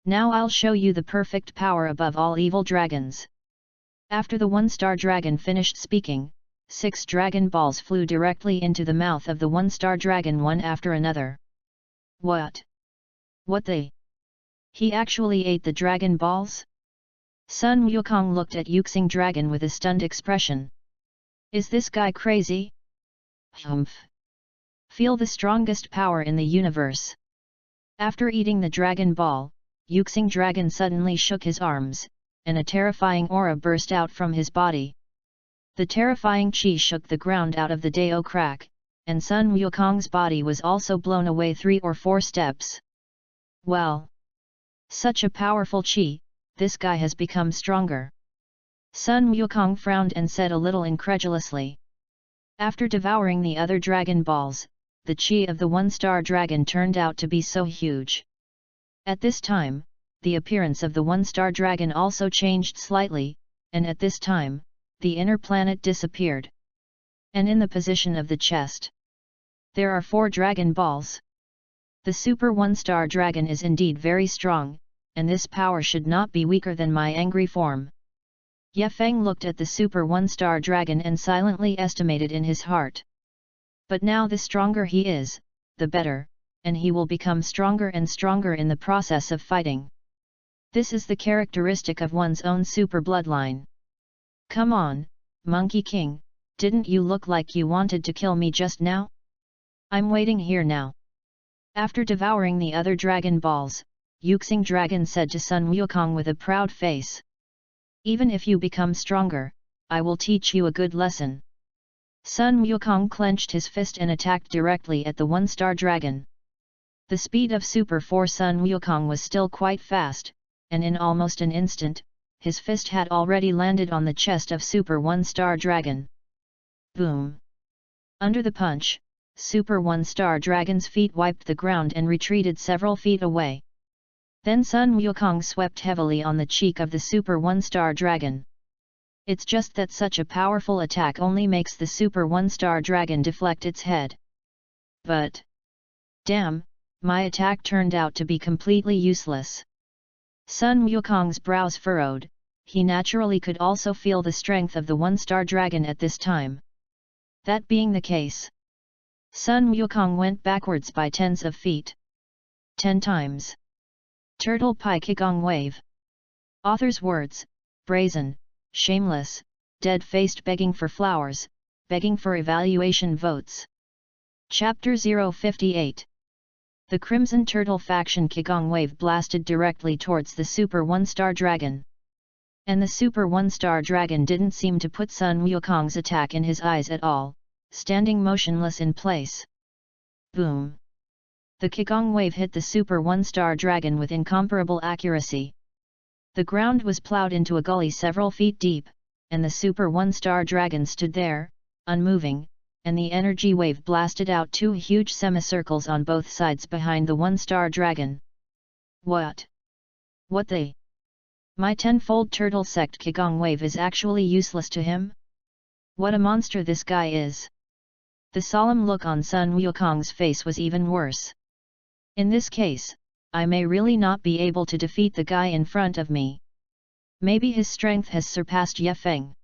Now I'll show you the perfect power above all evil dragons. After the 1-star dragon finished speaking, 6 Dragon Balls flew directly into the mouth of the 1-star dragon one after another. What? What the? He actually ate the Dragon Balls? Sun Wukong looked at Yuxing Dragon with a stunned expression. Is this guy crazy? Humph. Feel the strongest power in the universe. After eating the Dragon Ball, Yuxing Dragon suddenly shook his arms, and a terrifying aura burst out from his body. The terrifying chi shook the ground out of the Dao crack, and Sun Wukong's body was also blown away 3 or 4 steps. Well! Such a powerful chi, this guy has become stronger. Sun Wukong frowned and said a little incredulously. After devouring the other Dragon Balls, the chi of the 1-star dragon turned out to be so huge. At this time, the appearance of the 1-star dragon also changed slightly, and at this time, the inner planet disappeared. And in the position of the chest, there are 4 Dragon Balls. The Super 1-star dragon is indeed very strong, and this power should not be weaker than my angry form. Ye Feng looked at the super one-star dragon and silently estimated in his heart. But now the stronger he is, the better, and he will become stronger and stronger in the process of fighting. This is the characteristic of one's own super bloodline. Come on, Monkey King, didn't you look like you wanted to kill me just now? I'm waiting here now. After devouring the other Dragon Balls, Yuxing Dragon said to Sun Wukong with a proud face. Even if you become stronger, I will teach you a good lesson. Sun Wukong clenched his fist and attacked directly at the one-star dragon. The speed of Super 4 Sun Wukong was still quite fast, and in almost an instant, his fist had already landed on the chest of Super 1-star dragon. Boom! Under the punch, Super 1-star dragon's feet wiped the ground and retreated several feet away. Then Sun Wukong swept heavily on the cheek of the Super 1-star dragon. It's just that such a powerful attack only makes the Super 1-star dragon deflect its head. But, damn, my attack turned out to be completely useless. Sun Wukong's brows furrowed. He naturally could also feel the strength of the one-star dragon at this time. That being the case, Sun Wukong went backwards by tens of feet. 10 times. Turtle Pie Qigong Wave. Author's words: brazen, shameless, dead-faced, begging for flowers, begging for evaluation votes. Chapter 058. The Crimson Turtle faction Qigong Wave blasted directly towards the Super 1-star dragon. And the Super 1-star dragon didn't seem to put Sun Wukong's attack in his eyes at all, standing motionless in place. Boom! The Qigong Wave hit the Super 1-star dragon with incomparable accuracy. The ground was plowed into a gully several feet deep, and the Super 1-star dragon stood there, unmoving, and the energy wave blasted out 2 huge semicircles on both sides behind the 1-star dragon. What? What the? My tenfold turtle sect Qigong Wave is actually useless to him? What a monster this guy is! The solemn look on Sun Wukong's face was even worse. In this case, I may really not be able to defeat the guy in front of me. Maybe his strength has surpassed Ye Feng.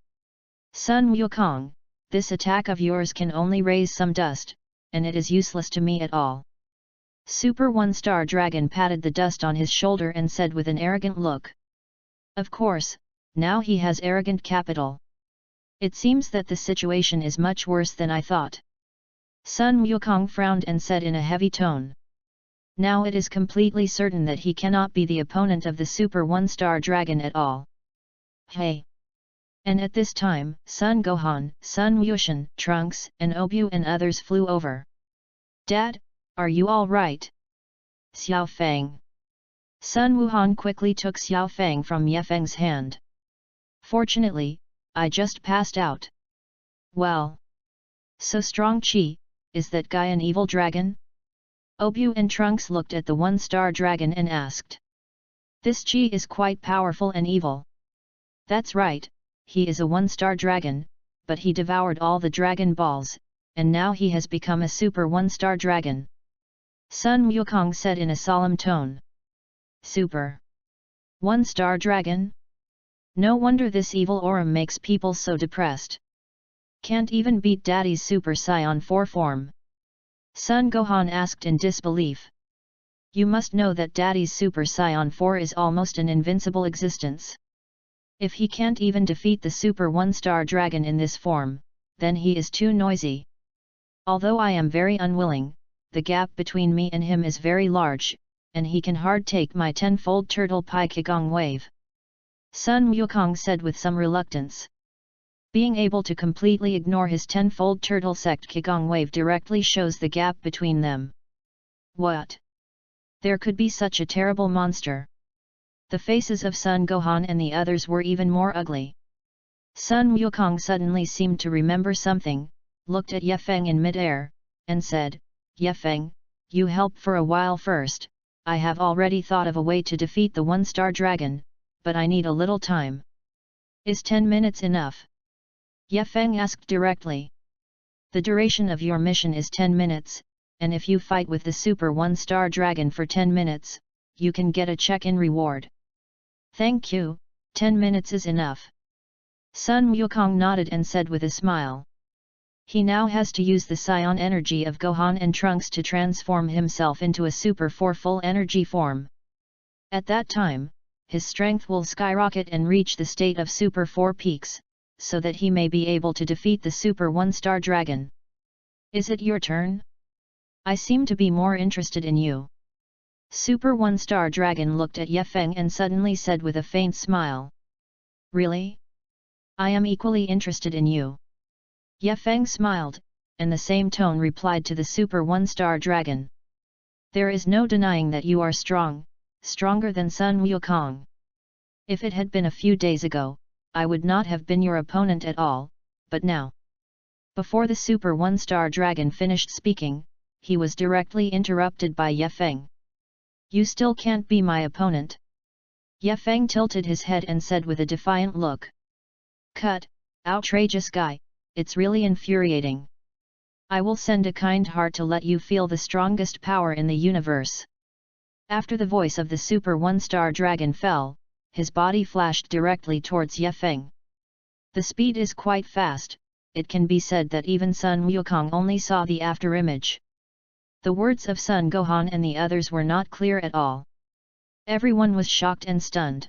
Sun Wukong, this attack of yours can only raise some dust, and it is useless to me at all. Super 1-star dragon patted the dust on his shoulder and said with an arrogant look. Of course, now he has arrogant capital. It seems that the situation is much worse than I thought. Sun Wukong frowned and said in a heavy tone. Now it is completely certain that he cannot be the opponent of the Super 1-star dragon at all. Hey! And at this time, Sun Gohan, Sun Wushan, Trunks, and Obu and others flew over. Dad, are you all right? Xiao Feng. Sun Wuhan quickly took Xiao Feng from Ye Feng's hand. Fortunately, I just passed out. Well. So strong Qi, is that guy an evil dragon? Obu and Trunks looked at the 1-star dragon and asked. This Qi is quite powerful and evil. That's right, he is a 1-star dragon, but he devoured all the Dragon Balls, and now he has become a Super 1-star dragon. Sun Wukong said in a solemn tone. Super 1-star dragon? No wonder this evil aura makes people so depressed. Can't even beat Daddy's Super Saiyan 4 form. Sun Gohan asked in disbelief. You must know that Daddy's Super Saiyan 4 is almost an invincible existence. If he can't even defeat the Super 1-star dragon in this form, then he is too noisy. Although I am very unwilling, the gap between me and him is very large, and he can hard take my tenfold turtle pie Qigong Wave. Sun Wukong said with some reluctance. Being able to completely ignore his tenfold turtle sect Qigong Wave directly shows the gap between them. What? There could be such a terrible monster. The faces of Sun Gohan and the others were even more ugly. Sun Wukong suddenly seemed to remember something, looked at Ye Feng in mid-air, and said, Ye Feng, you help for a while first, I have already thought of a way to defeat the 1-star dragon, but I need a little time. Is 10 minutes enough? Ye Feng asked directly. The duration of your mission is 10 minutes, and if you fight with the Super 1-star dragon for 10 minutes, you can get a check-in reward. Thank you, 10 minutes is enough. Sun Wukong nodded and said with a smile. He now has to use the Scion energy of Gohan and Trunks to transform himself into a Super 4 full energy form. At that time, his strength will skyrocket and reach the state of Super 4 peaks, so that he may be able to defeat the Super 1-star dragon. Is it your turn? I seem to be more interested in you. Super 1-star dragon looked at Ye Feng and suddenly said with a faint smile. Really? I am equally interested in you. Ye Feng smiled, and the same tone replied to the Super 1-star dragon. There is no denying that you are strong, stronger than Sun Wukong. If it had been a few days ago, I would not have been your opponent at all, but now. Before the Super 1-star dragon finished speaking, he was directly interrupted by Ye Feng. You still can't be my opponent. Ye Feng tilted his head and said with a defiant look. Cut, outrageous guy, it's really infuriating. I will send a kind heart to let you feel the strongest power in the universe. After the voice of the Super 1-star dragon fell, his body flashed directly towards Ye Feng. The speed is quite fast, it can be said that even Sun Wukong only saw the afterimage. The words of Sun Gohan and the others were not clear at all. Everyone was shocked and stunned.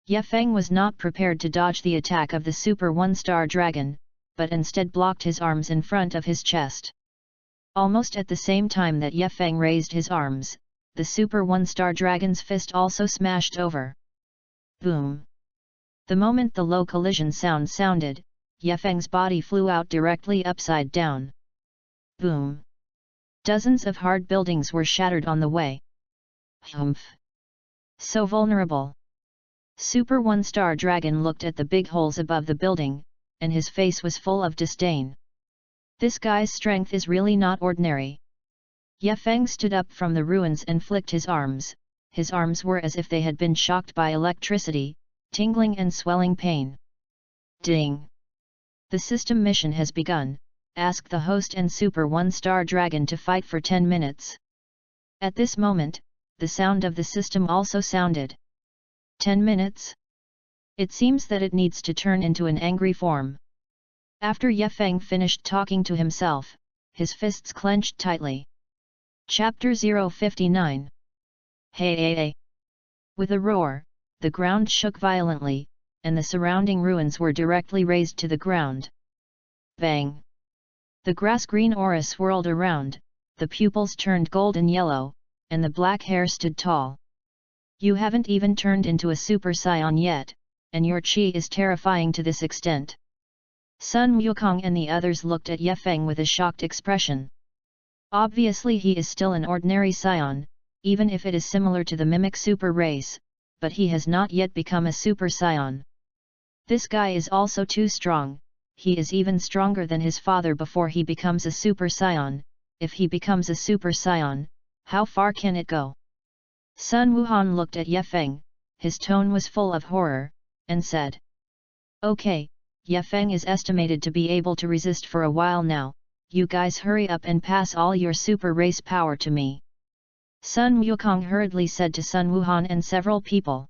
Ye Feng was not prepared to dodge the attack of the Super 1-star dragon, but instead blocked his arms in front of his chest. Almost at the same time that Ye Feng raised his arms, the Super 1-star dragon's fist also smashed over. Boom! The moment the low collision sound sounded, Ye Feng's body flew out directly upside down. Boom! Dozens of hard buildings were shattered on the way. Humph! So vulnerable! Super 1-star dragon looked at the big holes above the building, and his face was full of disdain. This guy's strength is really not ordinary. Ye Feng stood up from the ruins and flicked his arms. His arms were as if they had been shocked by electricity, tingling and swelling pain. Ding! The system mission has begun. Ask the host and Super 1-star dragon to fight for 10 minutes. At this moment, the sound of the system also sounded. 10 minutes? It seems that it needs to turn into an angry form. After Ye Feng finished talking to himself, his fists clenched tightly. Chapter 059. Hey! With a roar, the ground shook violently, and the surrounding ruins were directly razed to the ground. Bang! The grass-green aura swirled around, the pupils turned golden yellow, and the black hair stood tall. You haven't even turned into a Super Saiyan yet, and your chi is terrifying to this extent. Sun Wukong and the others looked at Ye Feng with a shocked expression. Obviously he is still an ordinary Saiyan, even if it is similar to the mimic super race, but he has not yet become a Super Saiyan. This guy is also too strong. He is even stronger than his father before he becomes a Super Saiyan. If he becomes a Super Saiyan, how far can it go? Sun Wuhan looked at Ye Feng, his tone was full of horror, and said. Okay, Ye Feng is estimated to be able to resist for a while now, you guys hurry up and pass all your super race power to me. Sun Wukong hurriedly said to Sun Wuhan and several people.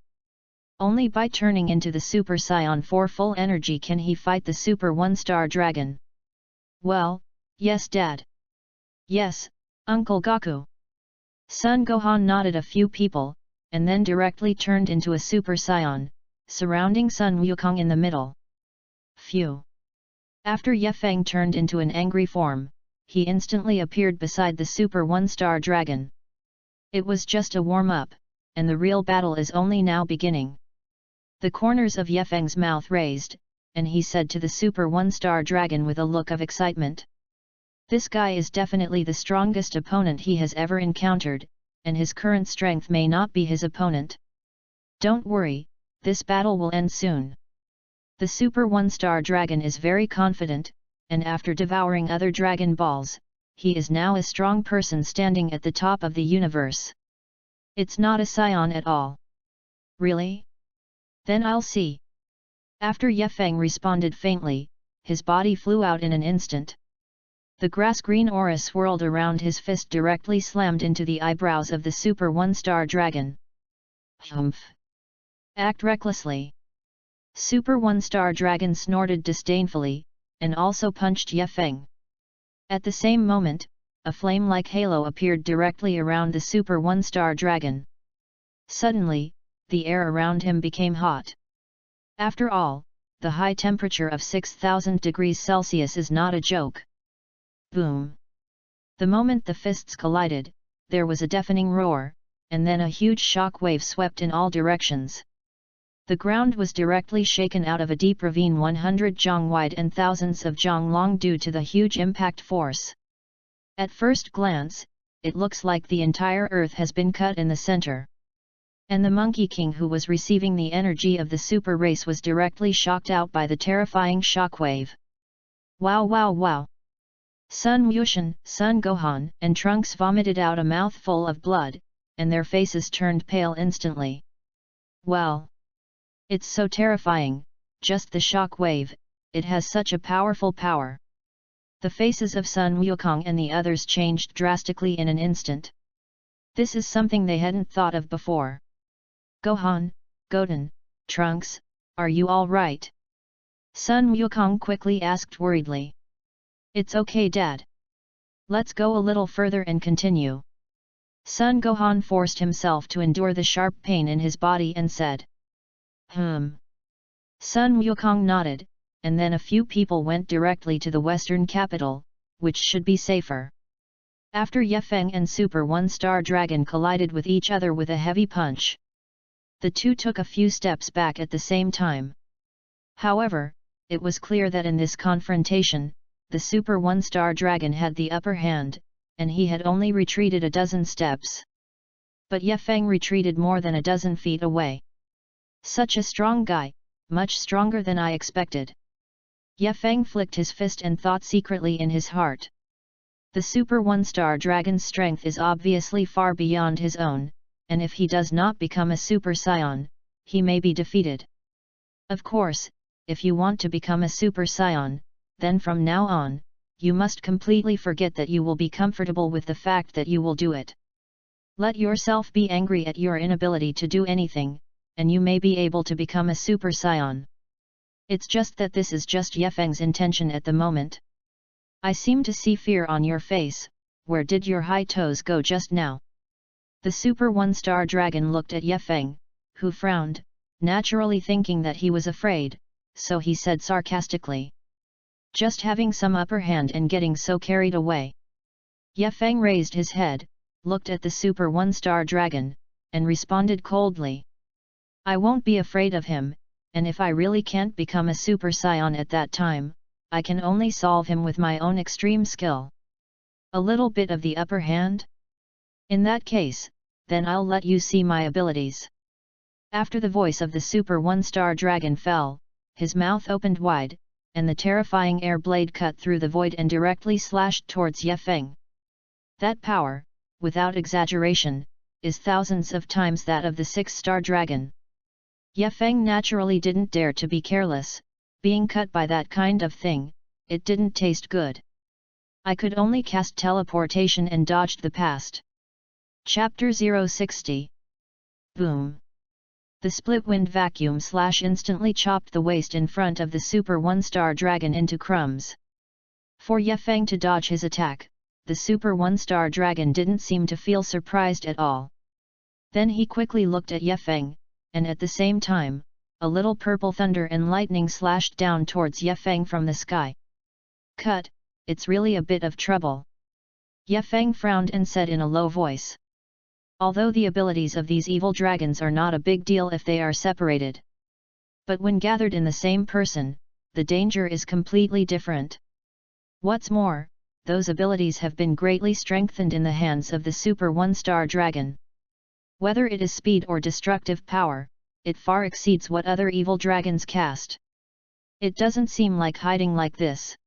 Only by turning into the Super Saiyan 4 full energy can he fight the Super 1-star dragon. Well, yes Dad. Yes, Uncle Goku. Sun Gohan nodded a few people, and then directly turned into a Super Saiyan, surrounding Sun Wukong in the middle. Phew! After Ye Feng turned into an angry form, he instantly appeared beside the Super 1-star dragon. It was just a warm-up, and the real battle is only now beginning. The corners of Ye Feng's mouth raised, and he said to the Super 1-star dragon with a look of excitement. This guy is definitely the strongest opponent he has ever encountered, and his current strength may not be his opponent. Don't worry, this battle will end soon. The Super 1-star dragon is very confident, and after devouring other Dragon Balls, he is now a strong person standing at the top of the universe. It's not a Saiyan at all. Really? Then I'll see. After Ye Feng responded faintly, his body flew out in an instant. The grass-green aura swirled around his fist, directly slammed into the eyebrows of the Super 1-star dragon. Humph! Act recklessly! Super 1-star dragon snorted disdainfully, and also punched Ye Feng. At the same moment, a flame-like halo appeared directly around the Super 1-star dragon. Suddenly, the air around him became hot. After all, the high temperature of 6,000 degrees Celsius is not a joke. Boom! The moment the fists collided, there was a deafening roar, and then a huge shock wave swept in all directions. The ground was directly shaken out of a deep ravine 100 zhang wide and thousands of zhang long due to the huge impact force. At first glance, it looks like the entire earth has been cut in the center. And the Monkey King, who was receiving the energy of the super race, was directly shocked out by the terrifying shockwave. Wow wow wow! Sun Wuxian, Sun Gohan, and Trunks vomited out a mouthful of blood, and their faces turned pale instantly. Well! It's so terrifying, just the shock wave, it has such a powerful power. The faces of Sun Wukong and the others changed drastically in an instant. This is something they hadn't thought of before. Gohan, Goten, Trunks, are you all right? Sun Wukong quickly asked worriedly. It's okay, Dad. Let's go a little further and continue. Sun Gohan forced himself to endure the sharp pain in his body and said. Sun Wukong nodded, and then a few people went directly to the western capital, which should be safer. After Ye Feng and Super 1-star dragon collided with each other with a heavy punch. The two took a few steps back at the same time. However, it was clear that in this confrontation, the Super 1-star dragon had the upper hand, and he had only retreated a dozen steps. But Ye Feng retreated more than a dozen feet away. Such a strong guy, much stronger than I expected. Ye Feng flicked his fist and thought secretly in his heart. The Super 1-star dragon's strength is obviously far beyond his own, and if he does not become a Super Saiyan, he may be defeated. Of course, if you want to become a Super Saiyan, then from now on, you must completely forget that you will be comfortable with the fact that you will do it. Let yourself be angry at your inability to do anything, and you may be able to become a Super Saiyan. It's just that this is just Ye Feng's intention at the moment. I seem to see fear on your face. Where did your high toes go just now? The Super 1-star dragon looked at Ye Feng, who frowned, naturally thinking that he was afraid, so he said sarcastically. Just having some upper hand and getting so carried away. Ye Feng raised his head, looked at the Super 1-star dragon, and responded coldly. I won't be afraid of him, and if I really can't become a Super Saiyan at that time, I can only solve him with my own extreme skill. A little bit of the upper hand? In that case, then I'll let you see my abilities. After the voice of the Super 1-star dragon fell, his mouth opened wide, and the terrifying air blade cut through the void and directly slashed towards Ye Feng. That power, without exaggeration, is thousands of times that of the 6-star dragon. Ye Feng naturally didn't dare to be careless, being cut by that kind of thing, it didn't taste good. I could only cast teleportation and dodged the past. Chapter 060. Boom! The split-wind vacuum slash instantly chopped the waist in front of the Super 1-star dragon into crumbs. For Ye Feng to dodge his attack, the Super 1-star dragon didn't seem to feel surprised at all. Then he quickly looked at Ye Feng, and at the same time, a little purple thunder and lightning slashed down towards Ye Feng from the sky. Cut, it's really a bit of trouble. Ye Feng frowned and said in a low voice. Although the abilities of these evil dragons are not a big deal if they are separated. But when gathered in the same person, the danger is completely different. What's more, those abilities have been greatly strengthened in the hands of the Super 1-star dragon. Whether it is speed or destructive power, it far exceeds what other evil dragons cast. It doesn't seem like hiding like this.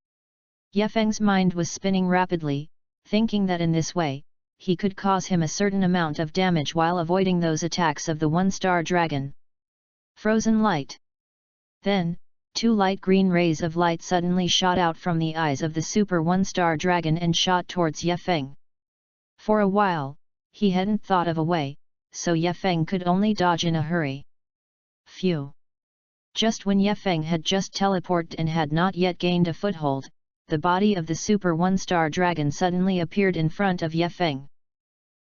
Ye Feng's mind was spinning rapidly, thinking that in this way, he could cause him a certain amount of damage while avoiding those attacks of the 1-star dragon. Frozen light. Then, 2 light green rays of light suddenly shot out from the eyes of the Super 1-star dragon and shot towards Ye Feng. For a while, he hadn't thought of a way, so Ye Feng could only dodge in a hurry. Phew! Just when Ye Feng had just teleported and had not yet gained a foothold, the body of the Super 1-star dragon suddenly appeared in front of Ye Feng.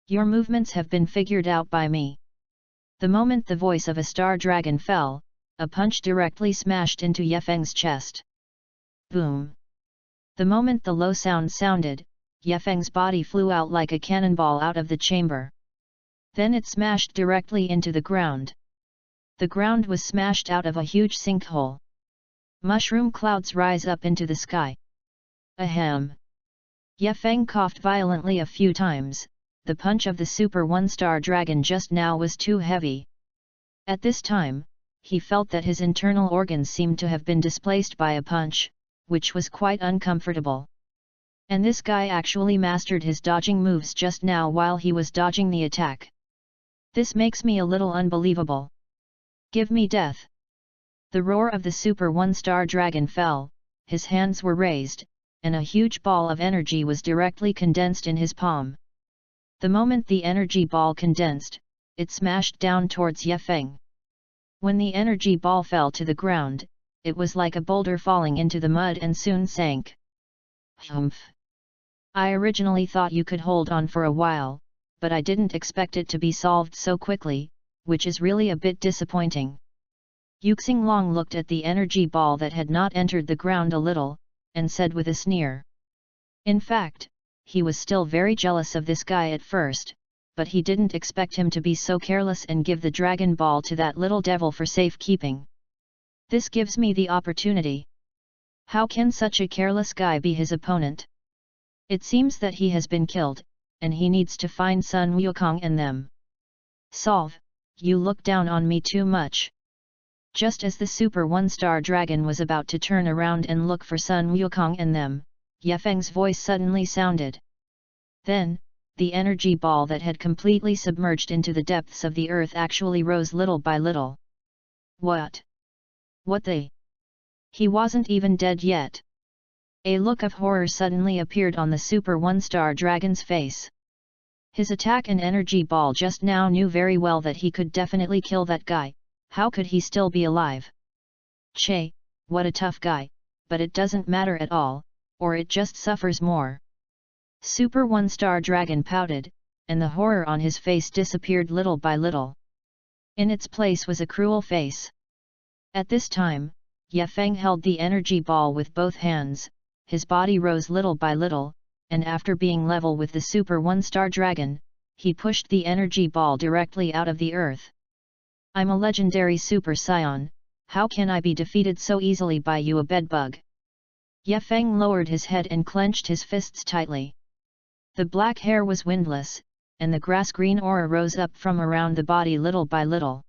Your movements have been figured out by me. The moment the voice of a star dragon fell, a punch directly smashed into Ye Feng's chest. Boom! The moment the low sound sounded, Ye Feng's body flew out like a cannonball out of the chamber. Then it smashed directly into the ground. The ground was smashed out of a huge sinkhole. Mushroom clouds rise up into the sky. Ahem! Ye Feng coughed violently a few times. The punch of the Super 1-star dragon just now was too heavy. At this time, he felt that his internal organs seemed to have been displaced by a punch, which was quite uncomfortable. And this guy actually mastered his dodging moves just now while he was dodging the attack. This makes me a little unbelievable. Give me death! The roar of the Super 1-star dragon fell, his hands were raised, and a huge ball of energy was directly condensed in his palm. The moment the energy ball condensed, it smashed down towards Ye Feng. When the energy ball fell to the ground, it was like a boulder falling into the mud and soon sank. Humph! I originally thought you could hold on for a while, but I didn't expect it to be solved so quickly, which is really a bit disappointing. Yuxing Long looked at the energy ball that had not entered the ground a little, and said with a sneer. In fact, he was still very jealous of this guy at first, but he didn't expect him to be so careless and give the dragon ball to that little devil for safekeeping. This gives me the opportunity. How can such a careless guy be his opponent? It seems that he has been killed, and he needs to find Sun Wukong and them. Solve, you look down on me too much. Just as the Super 1-star dragon was about to turn around and look for Sun Wukong and them, Ye Feng's voice suddenly sounded. Then, the energy ball that had completely submerged into the depths of the earth actually rose little by little. What? What the? He wasn't even dead yet. A look of horror suddenly appeared on the Super 1-star dragon's face. His attack and energy ball just now knew very well that he could definitely kill that guy. How could he still be alive? Che, what a tough guy, but it doesn't matter at all, or it just suffers more. Super 1-star dragon pouted, and the horror on his face disappeared little by little. In its place was a cruel face. At this time, Ye Feng held the energy ball with both hands, his body rose little by little, and after being level with the Super 1-star dragon, he pushed the energy ball directly out of the earth. I'm a legendary Super Saiyan, how can I be defeated so easily by you, a bedbug? Ye Feng lowered his head and clenched his fists tightly. The black hair was windless, and the grass-green aura rose up from around the body little by little.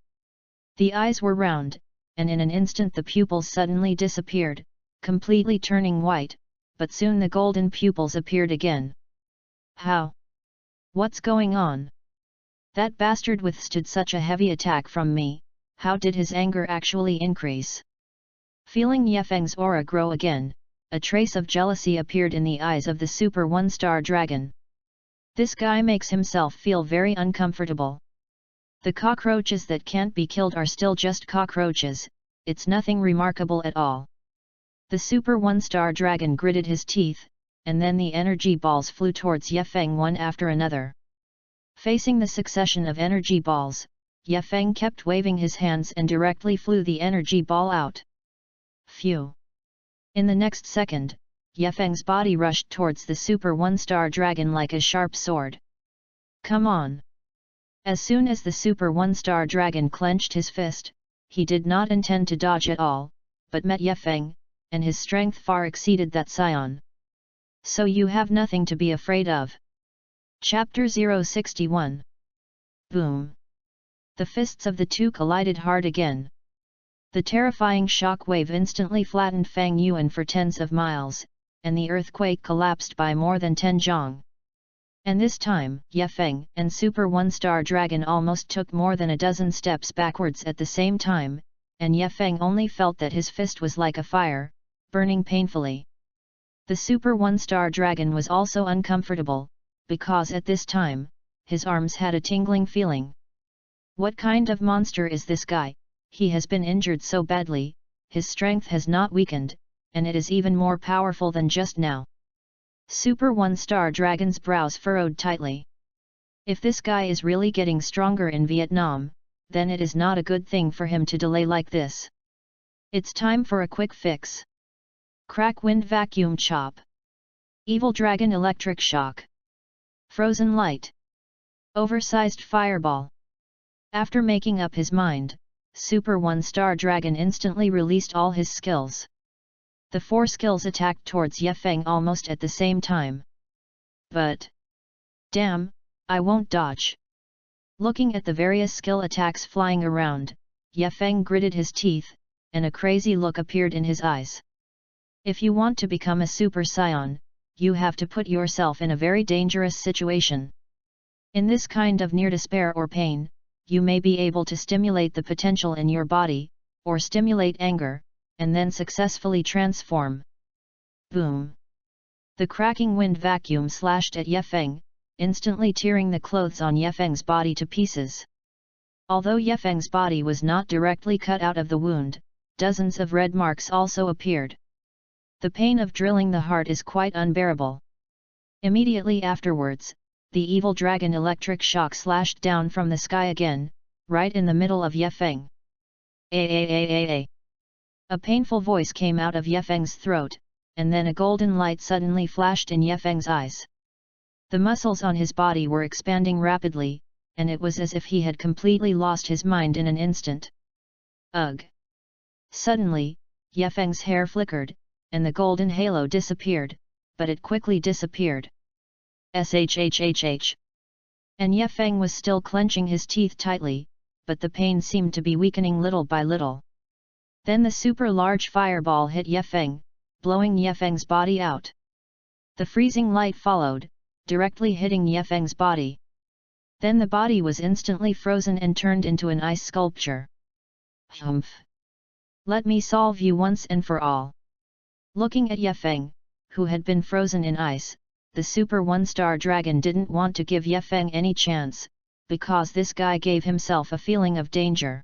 The eyes were round, and in an instant the pupils suddenly disappeared, completely turning white, but soon the golden pupils appeared again. How? What's going on? That bastard withstood such a heavy attack from me, how did his anger actually increase? Feeling Ye Feng's aura grow again, a trace of jealousy appeared in the eyes of the Super 1-star dragon. This guy makes himself feel very uncomfortable. The cockroaches that can't be killed are still just cockroaches, it's nothing remarkable at all. The Super 1-star dragon gritted his teeth, and then the energy balls flew towards Ye Feng one after another. Facing the succession of energy balls, Ye Feng kept waving his hands and directly flew the energy ball out. Phew! In the next second, Ye Feng's body rushed towards the Super 1-star dragon like a sharp sword. Come on! As soon as the Super 1-star dragon clenched his fist, he did not intend to dodge at all, but met Ye Feng, and his strength far exceeded that scion. So you have nothing to be afraid of. Chapter 061. Boom! The fists of the two collided hard again. The terrifying shock wave instantly flattened Fang Yuan for tens of miles, and the earthquake collapsed by more than 10 zhang. And this time, Ye Feng and Super 1-star dragon almost took more than a dozen steps backwards at the same time, and Ye Feng only felt that his fist was like a fire, burning painfully. The Super One-Star Dragon was also uncomfortable, because at this time, his arms had a tingling feeling. What kind of monster is this guy? He has been injured so badly, his strength has not weakened, and it is even more powerful than just now. Super One-Star Dragon's brows furrowed tightly. If this guy is really getting stronger in Vietnam, then it is not a good thing for him to delay like this. It's time for a quick fix. Crack Wind Vacuum Chop. Evil Dragon Electric Shock. Frozen Light. Oversized Fireball. After making up his mind, Super One-Star Dragon instantly released all his skills. The 4 skills attacked towards Ye Feng almost at the same time. But... damn, I won't dodge. Looking at the various skill attacks flying around, Ye Feng gritted his teeth, and a crazy look appeared in his eyes. If you want to become a Super Saiyan, you have to put yourself in a very dangerous situation. In this kind of near despair or pain, you may be able to stimulate the potential in your body, or stimulate anger, and then successfully transform. Boom! The cracking wind vacuum slashed at Ye Feng, instantly tearing the clothes on Ye Feng's body to pieces. Although Ye Feng's body was not directly cut out of the wound, dozens of red marks also appeared. The pain of drilling the heart is quite unbearable. Immediately afterwards, the evil dragon electric shock slashed down from the sky again, right in the middle of Ye Feng. A painful voice came out of Ye Feng's throat, and then a golden light suddenly flashed in Ye Feng's eyes. The muscles on his body were expanding rapidly, and it was as if he had completely lost his mind in an instant. Ugh! Suddenly, Ye Feng's hair flickered, and the golden halo disappeared, but it quickly disappeared. Shhhh. And Ye Feng was still clenching his teeth tightly, but the pain seemed to be weakening little by little. Then the super large fireball hit Ye Feng, blowing Ye Feng's body out. The freezing light followed, directly hitting Ye Feng's body. Then the body was instantly frozen and turned into an ice sculpture. Humph! Let me solve you once and for all. Looking at Ye Feng, who had been frozen in ice, the Super One-Star Dragon didn't want to give Ye Feng any chance, because this guy gave himself a feeling of danger.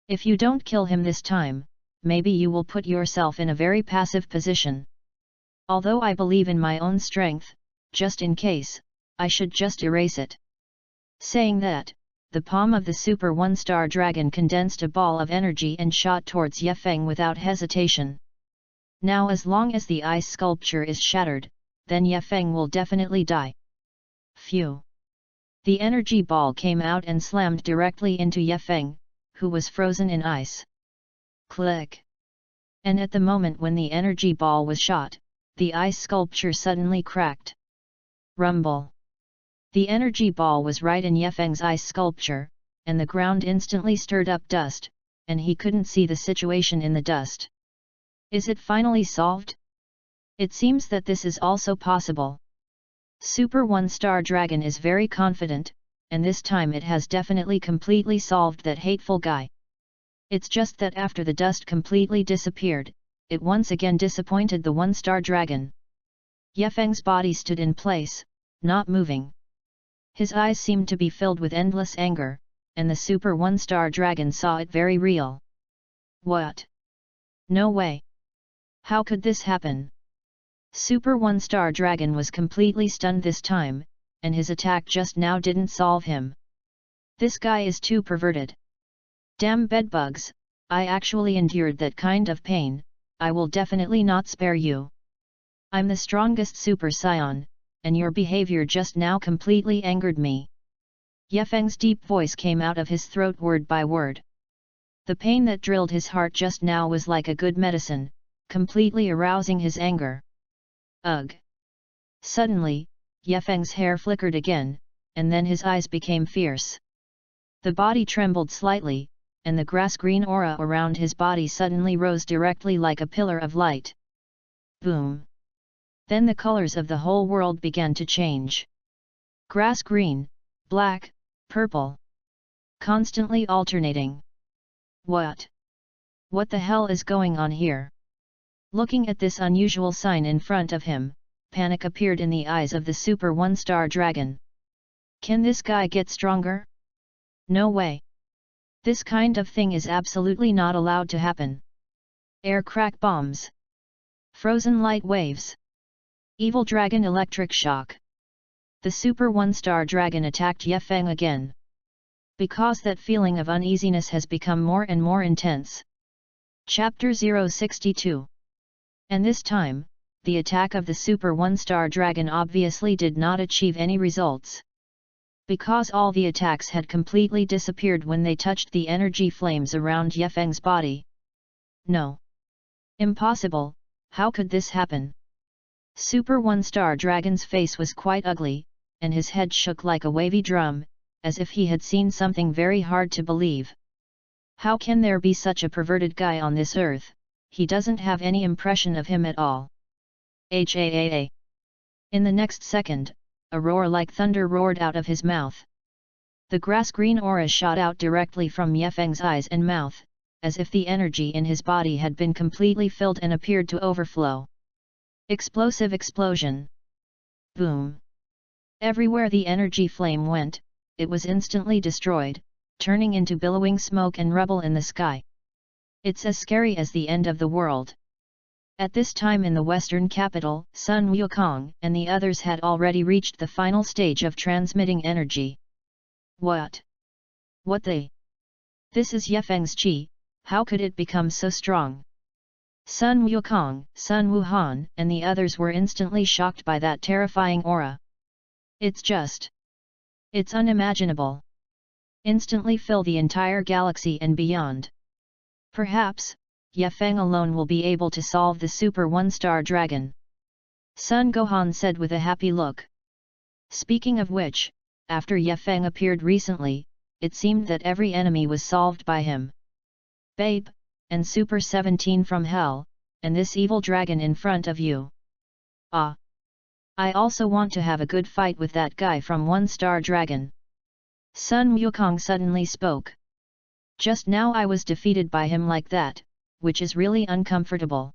If you don't kill him this time, maybe you will put yourself in a very passive position. Although I believe in my own strength, just in case, I should just erase it. Saying that, the palm of the Super One-Star Dragon condensed a ball of energy and shot towards Ye Feng without hesitation. Now as long as the ice sculpture is shattered, then Ye Feng will definitely die. Phew! The energy ball came out and slammed directly into Ye Feng, who was frozen in ice. Click! And at the moment when the energy ball was shot, the ice sculpture suddenly cracked. Rumble! The energy ball was right in Ye Feng's ice sculpture, and the ground instantly stirred up dust, and he couldn't see the situation in the dust. Is it finally solved? It seems that this is also possible. Super One-Star Dragon is very confident, and this time it has definitely completely solved that hateful guy. It's just that after the dust completely disappeared, it once again disappointed the One-Star Dragon. Ye Feng's body stood in place, not moving. His eyes seemed to be filled with endless anger, and the Super One-Star Dragon saw it very real. What? No way! How could this happen? Super One-Star Dragon was completely stunned this time, and his attack just now didn't solve him. This guy is too perverted. Damn bedbugs, I actually endured that kind of pain, I will definitely not spare you. I'm the strongest Super Saiyan, and your behavior just now completely angered me. Ye Feng's deep voice came out of his throat word by word. The pain that drilled his heart just now was like a good medicine, completely arousing his anger. Ugh! Suddenly, Ye Feng's hair flickered again, and then his eyes became fierce. The body trembled slightly, and the grass-green aura around his body suddenly rose directly like a pillar of light. Boom! Then the colors of the whole world began to change. Grass-green, black, purple. Constantly alternating. What? What the hell is going on here? Looking at this unusual sign in front of him, panic appeared in the eyes of the Super 1-star dragon. Can this guy get stronger? No way. This kind of thing is absolutely not allowed to happen. Air crack bombs. Frozen light waves. Evil dragon electric shock. The Super 1-star dragon attacked Ye Feng again. Because that feeling of uneasiness has become more and more intense. Chapter 062. And this time, the attack of the Super 1-star dragon obviously did not achieve any results. Because all the attacks had completely disappeared when they touched the energy flames around Ye Feng's body. No. Impossible, how could this happen? Super 1-star dragon's face was quite ugly, and his head shook like a wavy drum, as if he had seen something very hard to believe. How can there be such a perverted guy on this earth? He doesn't have any impression of him at all. HAAA. In the next second, a roar like thunder roared out of his mouth. The grass-green aura shot out directly from Ye Feng's eyes and mouth, as if the energy in his body had been completely filled and appeared to overflow. Explosive explosion. Boom. Everywhere the energy flame went, it was instantly destroyed, turning into billowing smoke and rubble in the sky. It's as scary as the end of the world. At this time in the western capital, Sun Wukong and the others had already reached the final stage of transmitting energy. What? What the? This is Ye Feng's qi, how could it become so strong? Sun Wukong, Sun Wuhan and the others were instantly shocked by that terrifying aura. It's unimaginable. Instantly fill the entire galaxy and beyond. Perhaps, Ye Feng alone will be able to solve the Super 1-star dragon. Sun Gohan said with a happy look. Speaking of which, after Ye Feng appeared recently, it seemed that every enemy was solved by him. Babe, and Super 17 from Hell, and this evil dragon in front of you. Ah! I also want to have a good fight with that guy from 1-star dragon. Sun Wukong suddenly spoke. Just now I was defeated by him like that, which is really uncomfortable.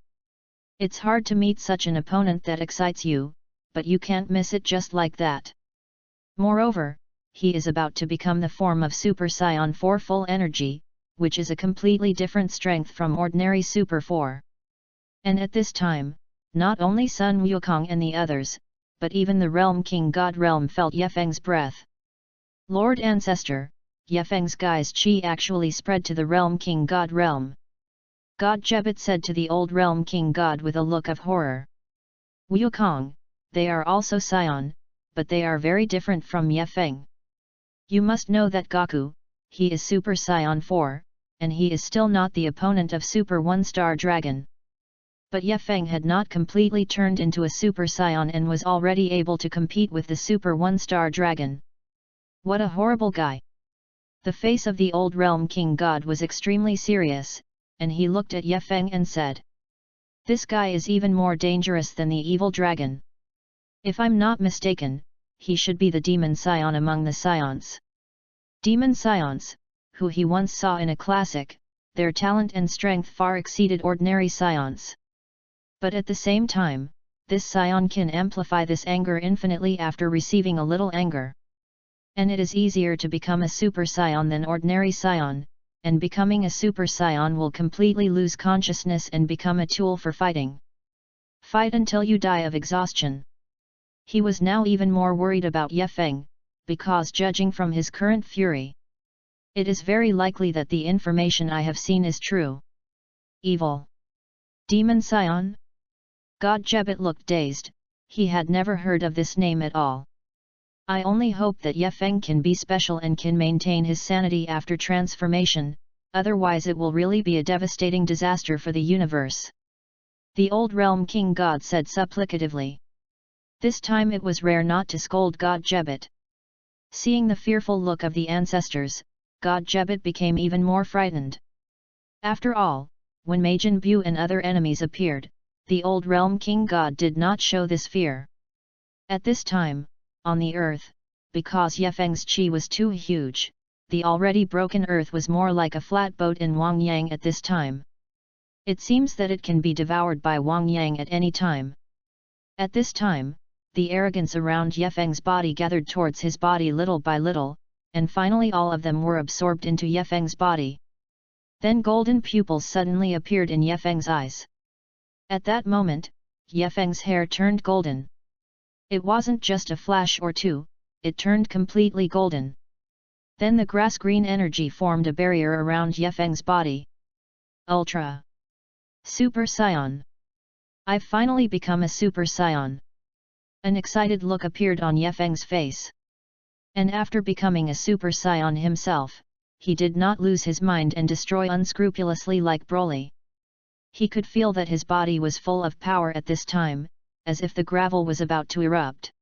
It's hard to meet such an opponent that excites you, but you can't miss it just like that. Moreover, he is about to become the form of Super Saiyan 4 full energy, which is a completely different strength from ordinary Super 4. And at this time, not only Sun Wukong and the others, but even the Realm King God Realm felt Ye Feng's breath. Lord Ancestor, Ye Feng's guy's qi actually spread to the Realm King God Realm. God Jebet said to the old Realm King God with a look of horror. Wukong, they are also Saiyan, but they are very different from Ye Feng. You must know that Goku, he is Super Saiyan 4, and he is still not the opponent of Super 1-star dragon. But Ye Feng had not completely turned into a Super Saiyan and was already able to compete with the Super 1-star dragon. What a horrible guy! The face of the old Realm King God was extremely serious, and he looked at Ye Feng and said. This guy is even more dangerous than the evil dragon. If I'm not mistaken, he should be the Demon Scion among the Scions. Demon Scions, who he once saw in a classic, their talent and strength far exceeded ordinary Scions. But at the same time, this Scion can amplify this anger infinitely after receiving a little anger. And it is easier to become a Super Scion than ordinary Scion, and becoming a Super Scion will completely lose consciousness and become a tool for fighting. Fight until you die of exhaustion. He was now even more worried about Ye Feng, because judging from his current fury, it is very likely that the information I have seen is true. Evil. Demon Scion? God Jebet looked dazed, he had never heard of this name at all. I only hope that Ye Feng can be special and can maintain his sanity after transformation, otherwise it will really be a devastating disaster for the universe. The old Realm King God said supplicatively. This time it was rare not to scold God Jebet. Seeing the fearful look of the ancestors, God Jebet became even more frightened. After all, when Majin Bu and other enemies appeared, the old Realm King God did not show this fear. At this time, on the earth, because Ye Feng's qi was too huge, the already broken earth was more like a flat boat in Wangyang at this time. It seems that it can be devoured by Wang Yang at any time. At this time, the arrogance around Yefeng's body gathered towards his body little by little, and finally all of them were absorbed into Yefeng's body. Then golden pupils suddenly appeared in Yefeng's eyes. At that moment, Yefeng's hair turned golden. It wasn't just a flash or two, it turned completely golden. Then the grass-green energy formed a barrier around Yefeng's body. Ultra Super Saiyan. I've finally become a Super Saiyan. An excited look appeared on Yefeng's face. And after becoming a Super Saiyan himself, he did not lose his mind and destroy unscrupulously like Broly. He could feel that his body was full of power at this time, as if the gravel was about to erupt.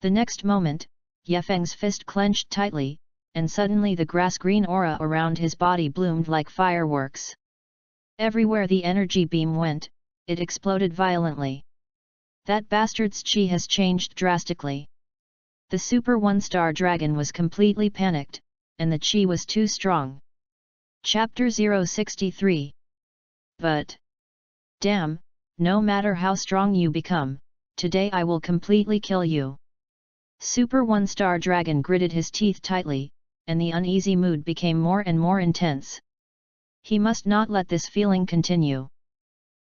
The next moment, Yefeng's fist clenched tightly, and suddenly the grass-green aura around his body bloomed like fireworks. Everywhere the energy beam went, it exploded violently. That bastard's chi has changed drastically. The Super One-Star Dragon was completely panicked, and the chi was too strong. Chapter 063. But damn, no matter how strong you become, today I will completely kill you. Super One-Star Dragon gritted his teeth tightly, and the uneasy mood became more and more intense. He must not let this feeling continue.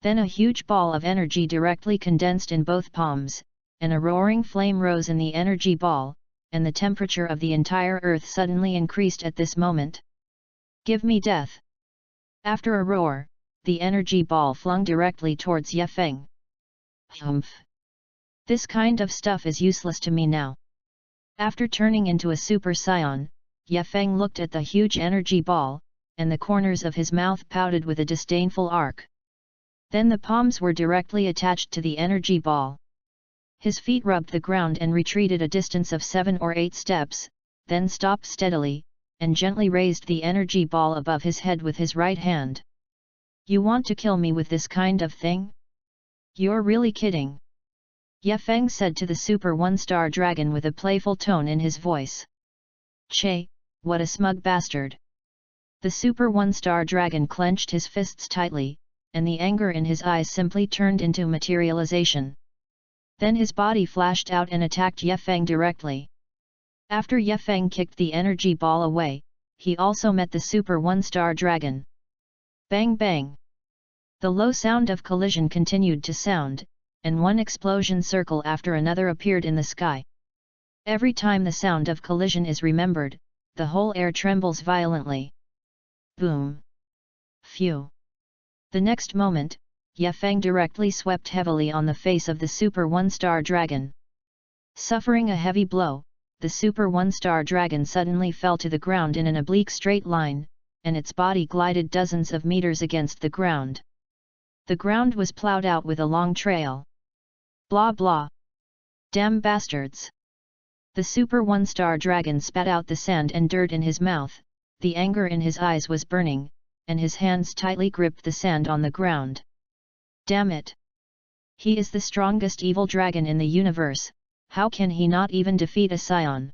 Then a huge ball of energy directly condensed in both palms, and a roaring flame rose in the energy ball, and the temperature of the entire earth suddenly increased at this moment. Give me death! After a roar, the energy ball flung directly towards Yefeng. Humph! This kind of stuff is useless to me now. After turning into a Super Saiyan, Yefeng looked at the huge energy ball, and the corners of his mouth pouted with a disdainful arc. Then the palms were directly attached to the energy ball. His feet rubbed the ground and retreated a distance of 7 or 8 steps, then stopped steadily, and gently raised the energy ball above his head with his right hand. You want to kill me with this kind of thing? You're really kidding. Yefeng said to the Super One-Star Dragon with a playful tone in his voice. Che, what a smug bastard. The Super One-Star Dragon clenched his fists tightly, and the anger in his eyes simply turned into materialization. Then his body flashed out and attacked Yefeng directly. After Yefeng kicked the energy ball away, he also met the Super One-Star Dragon. Bang bang! The low sound of collision continued to sound, and one explosion circle after another appeared in the sky. Every time the sound of collision is remembered, the whole air trembles violently. Boom! Phew! The next moment, Yefeng directly swept heavily on the face of the Super One-Star Dragon. Suffering a heavy blow, the Super One-Star Dragon suddenly fell to the ground in an oblique straight line, and its body glided dozens of meters against the ground. The ground was plowed out with a long trail. Blah blah! Damn bastards! The Super One-Star Dragon spat out the sand and dirt in his mouth, the anger in his eyes was burning, and his hands tightly gripped the sand on the ground. Damn it! He is the strongest evil dragon in the universe, how can he not even defeat a Saiyan?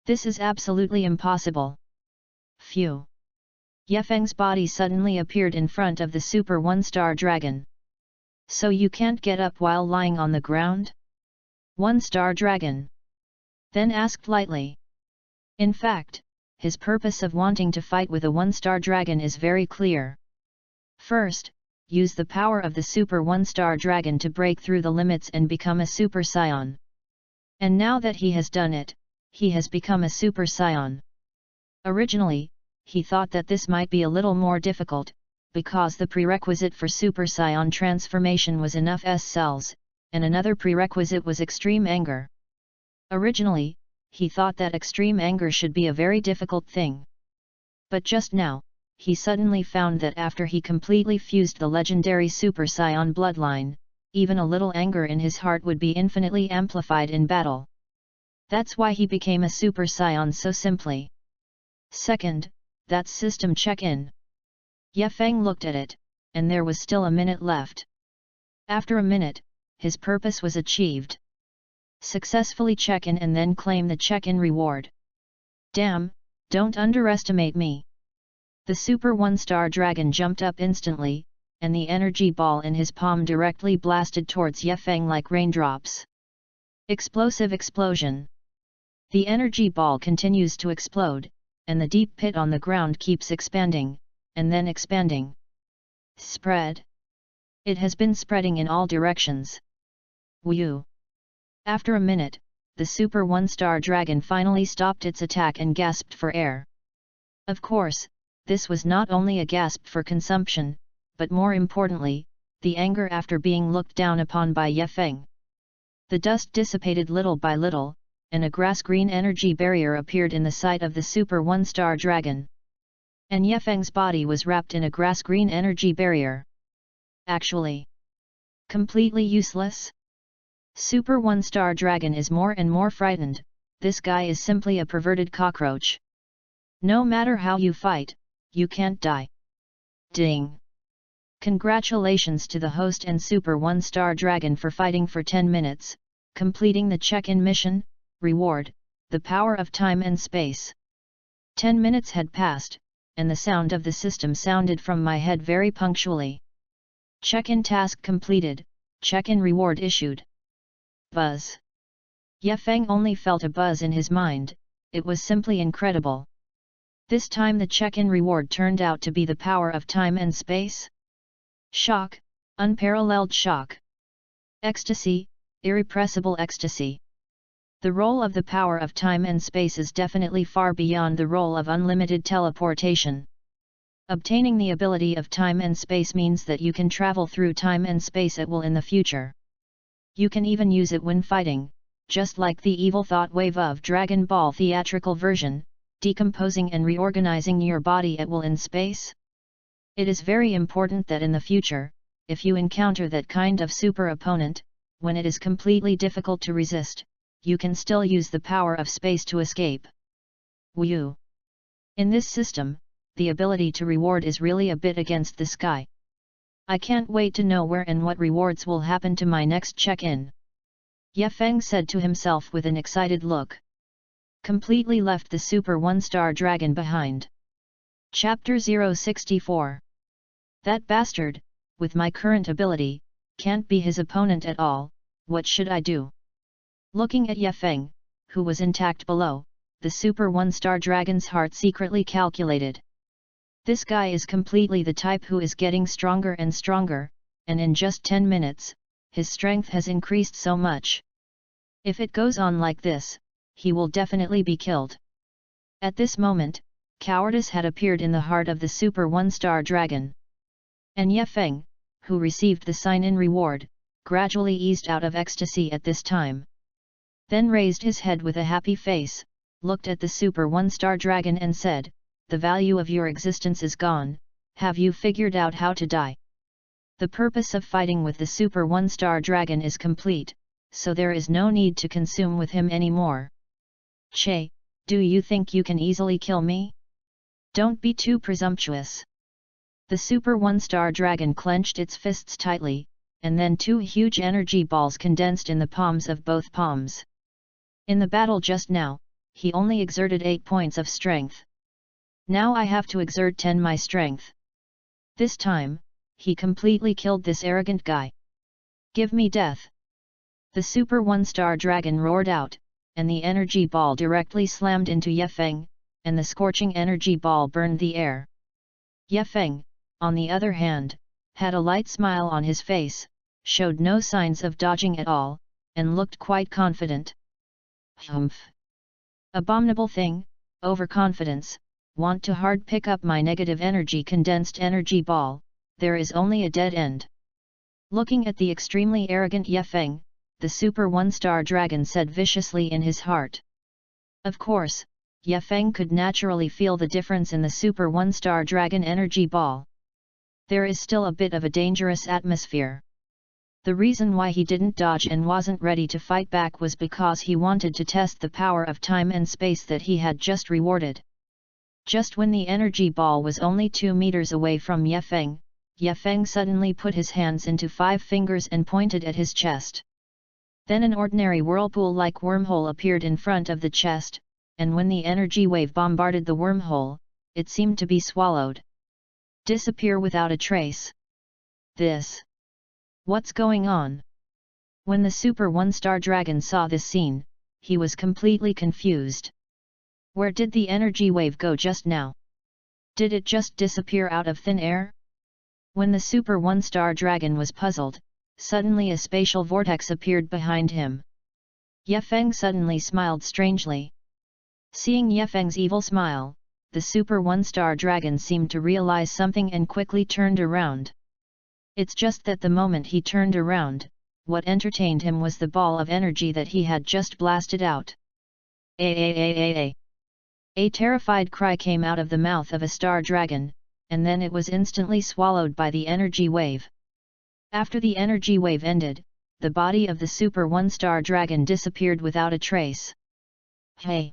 This is absolutely impossible. Phew! Yefeng's body suddenly appeared in front of the Super One-Star Dragon. So you can't get up while lying on the ground? One-Star Dragon then asked lightly. In fact, his purpose of wanting to fight with a One-Star Dragon is very clear. First, use the power of the Super One-Star Dragon to break through the limits and become a Super Saiyan. And now that he has done it, he has become a Super Saiyan. Originally, he thought that this might be a little more difficult, because the prerequisite for Super Saiyan transformation was enough S-cells, and another prerequisite was extreme anger. Originally, he thought that extreme anger should be a very difficult thing. But just now, he suddenly found that after he completely fused the legendary Super Saiyan bloodline, even a little anger in his heart would be infinitely amplified in battle. That's why he became a Super Saiyan so simply. Second, that's system check-in. Yefeng looked at it, and there was still a minute left. After a minute, his purpose was achieved. Successfully check in and then claim the check-in reward. Damn, don't underestimate me. The Super One-Star Dragon jumped up instantly, and the energy ball in his palm directly blasted towards Yefeng like raindrops. Explosive explosion. The energy ball continues to explode, and the deep pit on the ground keeps expanding, and then expanding. Spread. It has been spreading in all directions. Whew! After a minute, the Super 1-star dragon finally stopped its attack and gasped for air. Of course, this was not only a gasp for consumption, but more importantly, the anger after being looked down upon by Yefeng. The dust dissipated little by little, and a grass-green energy barrier appeared in the sight of the Super 1-star dragon. And Yefeng's body was wrapped in a grass-green energy barrier. Actually, completely useless? Super 1-star dragon is more and more frightened. This guy is simply a perverted cockroach. No matter how you fight, you can't die. Ding! Congratulations to the host and Super 1-star dragon for fighting for 10 minutes, completing the check-in mission. Reward, the power of time and space. 10 minutes had passed, and the sound of the system sounded from my head very punctually. Check-in task completed, check-in reward issued. Buzz. Yefeng only felt a buzz in his mind. It was simply incredible. This time the check-in reward turned out to be the power of time and space. Shock, unparalleled shock. Ecstasy, irrepressible ecstasy. The role of the power of time and space is definitely far beyond the role of unlimited teleportation. Obtaining the ability of time and space means that you can travel through time and space at will in the future. You can even use it when fighting, just like the evil thought wave of Dragon Ball theatrical version, decomposing and reorganizing your body at will in space. It is very important that in the future, if you encounter that kind of super opponent, when it is completely difficult to resist, you can still use the power of space to escape. Whew! In this system, the ability to reward is really a bit against the sky. I can't wait to know where and what rewards will happen to my next check-in. Yefeng said to himself with an excited look. Completely left the Super 1-star dragon behind. Chapter 064. That bastard, with my current ability, can't be his opponent at all. What should I do? Looking at Yefeng, who was intact below, the Super 1-star dragon's heart secretly calculated. This guy is completely the type who is getting stronger and stronger, and in just 10 minutes, his strength has increased so much. If it goes on like this, he will definitely be killed. At this moment, cowardice had appeared in the heart of the Super 1-star dragon. And Yefeng, who received the sign-in reward, gradually eased out of ecstasy at this time. Then raised his head with a happy face, looked at the Super 1-star dragon and said, "The value of your existence is gone. Have you figured out how to die?" The purpose of fighting with the Super 1-star dragon is complete, so there is no need to consume with him anymore. Che, do you think you can easily kill me? Don't be too presumptuous. The Super 1-star dragon clenched its fists tightly, and then two huge energy balls condensed in the palms of both palms. In the battle just now, he only exerted 8 points of strength. Now I have to exert 10 my strength. This time, he completely killed this arrogant guy. Give me death! The Super 1-star dragon roared out, and the energy ball directly slammed into Yefeng, and the scorching energy ball burned the air. Yefeng, on the other hand, had a light smile on his face, showed no signs of dodging at all, and looked quite confident. Humph! Abominable thing, overconfidence, want to hard pick up my negative energy condensed energy ball, there is only a dead end. Looking at the extremely arrogant Yefeng, the Super 1-star dragon said viciously in his heart. Of course, Yefeng could naturally feel the difference in the Super 1-star dragon energy ball. There is still a bit of a dangerous atmosphere. The reason why he didn't dodge and wasn't ready to fight back was because he wanted to test the power of time and space that he had just rewarded. Just when the energy ball was only 2 meters away from Yefeng, Yefeng suddenly put his hands into 5 fingers and pointed at his chest. Then an ordinary whirlpool-like wormhole appeared in front of the chest, and when the energy wave bombarded the wormhole, it seemed to be swallowed. Disappear without a trace. This. What's going on? When the Super 1-star dragon saw this scene, he was completely confused. Where did the energy wave go just now? Did it just disappear out of thin air? When the Super 1-star dragon was puzzled, suddenly a spatial vortex appeared behind him. Ye Feng suddenly smiled strangely. Seeing Ye Feng's evil smile, the Super 1-star dragon seemed to realize something and quickly turned around. It's just that the moment he turned around, what entertained him was the ball of energy that he had just blasted out. A terrified cry came out of the mouth of a star dragon, and then it was instantly swallowed by the energy wave. After the energy wave ended, the body of the Super 1-star dragon disappeared without a trace. Hey!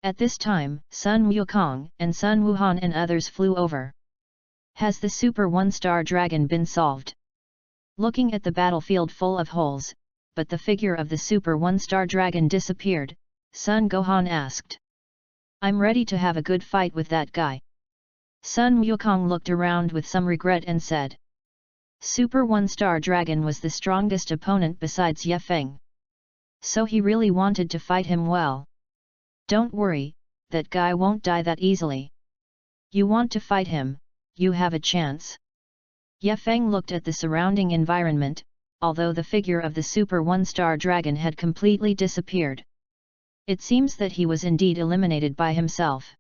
At this time, Sun Wukong and Sun Wuhan and others flew over. Has the Super 1-star dragon been solved? Looking at the battlefield full of holes, but the figure of the Super 1-star dragon disappeared, Sun Gohan asked. I'm ready to have a good fight with that guy. Sun Wukong looked around with some regret and said. Super 1-star dragon was the strongest opponent besides Ye Feng. So he really wanted to fight him well. Don't worry, that guy won't die that easily. You want to fight him, you have a chance. Ye Feng looked at the surrounding environment, although the figure of the Super 1-star dragon had completely disappeared. It seems that he was indeed eliminated by himself.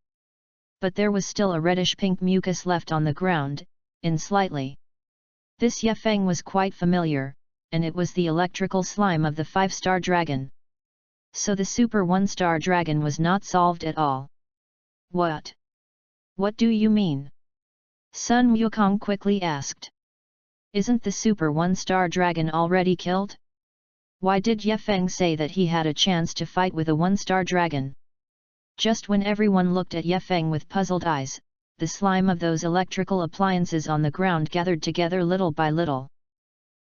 But there was still a reddish-pink mucus left on the ground, in slightly. This Ye Feng was quite familiar, and it was the electrical slime of the 5-star dragon. So the Super 1-star dragon was not solved at all. What? What do you mean? Sun Wukong quickly asked. Isn't the Super 1-star dragon already killed? Why did Ye Feng say that he had a chance to fight with a 1-star dragon? Just when everyone looked at Ye Feng with puzzled eyes, the slime of those electrical appliances on the ground gathered together little by little.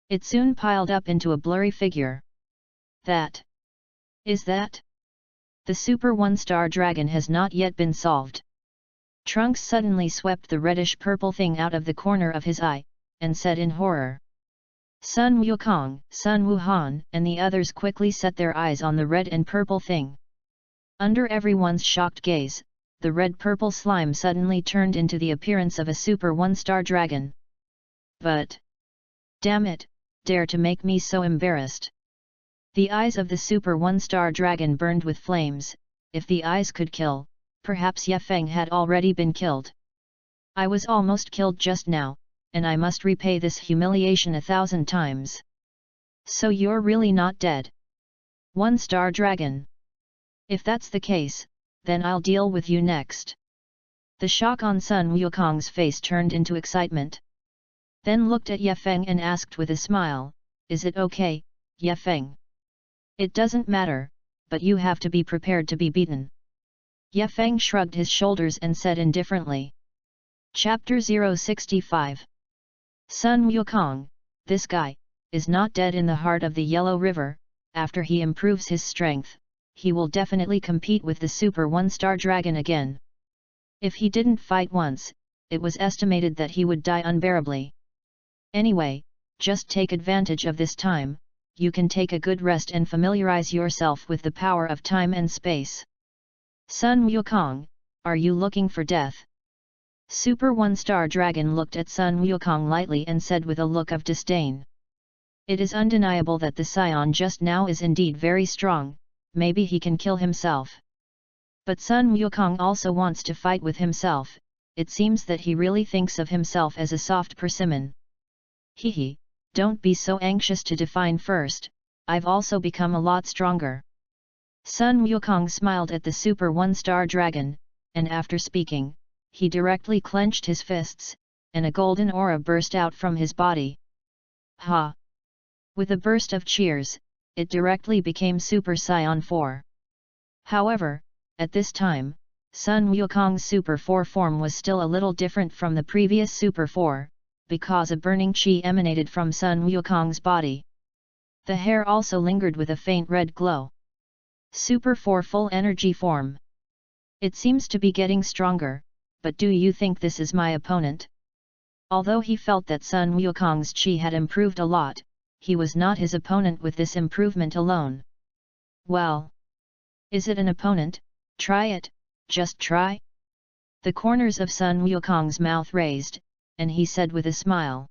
It soon piled up into a blurry figure. That? Is that? The Super 1-star dragon has not yet been solved. Trunks suddenly swept the reddish-purple thing out of the corner of his eye, and said in horror. Sun Wukong, Sun Wuhan and the others quickly set their eyes on the red and purple thing. Under everyone's shocked gaze, the red-purple slime suddenly turned into the appearance of a Super 1-star dragon. But... damn it, dare to make me so embarrassed. The eyes of the Super 1-star dragon burned with flames. If the eyes could kill, perhaps Ye Feng had already been killed. I was almost killed just now, and I must repay this humiliation 1,000 times. So you're really not dead? 1-star dragon. If that's the case, then I'll deal with you next. The shock on Sun Wukong's face turned into excitement. Then looked at Ye Feng and asked with a smile, Is it okay, Ye Feng? It doesn't matter, but you have to be prepared to be beaten. Ye Feng shrugged his shoulders and said indifferently. Chapter 065. Sun Wukong, this guy, is not dead in the heart of the Yellow River. After he improves his strength, he will definitely compete with the Super 1-star dragon again. If he didn't fight once, it was estimated that he would die unbearably. Anyway, just take advantage of this time. You can take a good rest and familiarize yourself with the power of time and space. Sun Wukong, are you looking for death? Super 1-star dragon looked at Sun Wukong lightly and said with a look of disdain. It is undeniable that the scion just now is indeed very strong, maybe he can kill himself. But Sun Wukong also wants to fight with himself. It seems that he really thinks of himself as a soft persimmon. Hehe, don't be so anxious to define first, I've also become a lot stronger. Sun Wukong smiled at the Super 1-star dragon, and after speaking, he directly clenched his fists, and a golden aura burst out from his body. Ha! With a burst of cheers, it directly became Super Saiyan 4. However, at this time, Sun Wukong's Super 4 form was still a little different from the previous Super 4, because a burning chi emanated from Sun Wukong's body. The hair also lingered with a faint red glow. Super 4 full energy form. It seems to be getting stronger, but do you think this is my opponent? Although he felt that Sun Wukong's chi had improved a lot, he was not his opponent with this improvement alone. Well, is it an opponent? Try it, just try. The corners of Sun Wukong's mouth raised, and he said with a smile.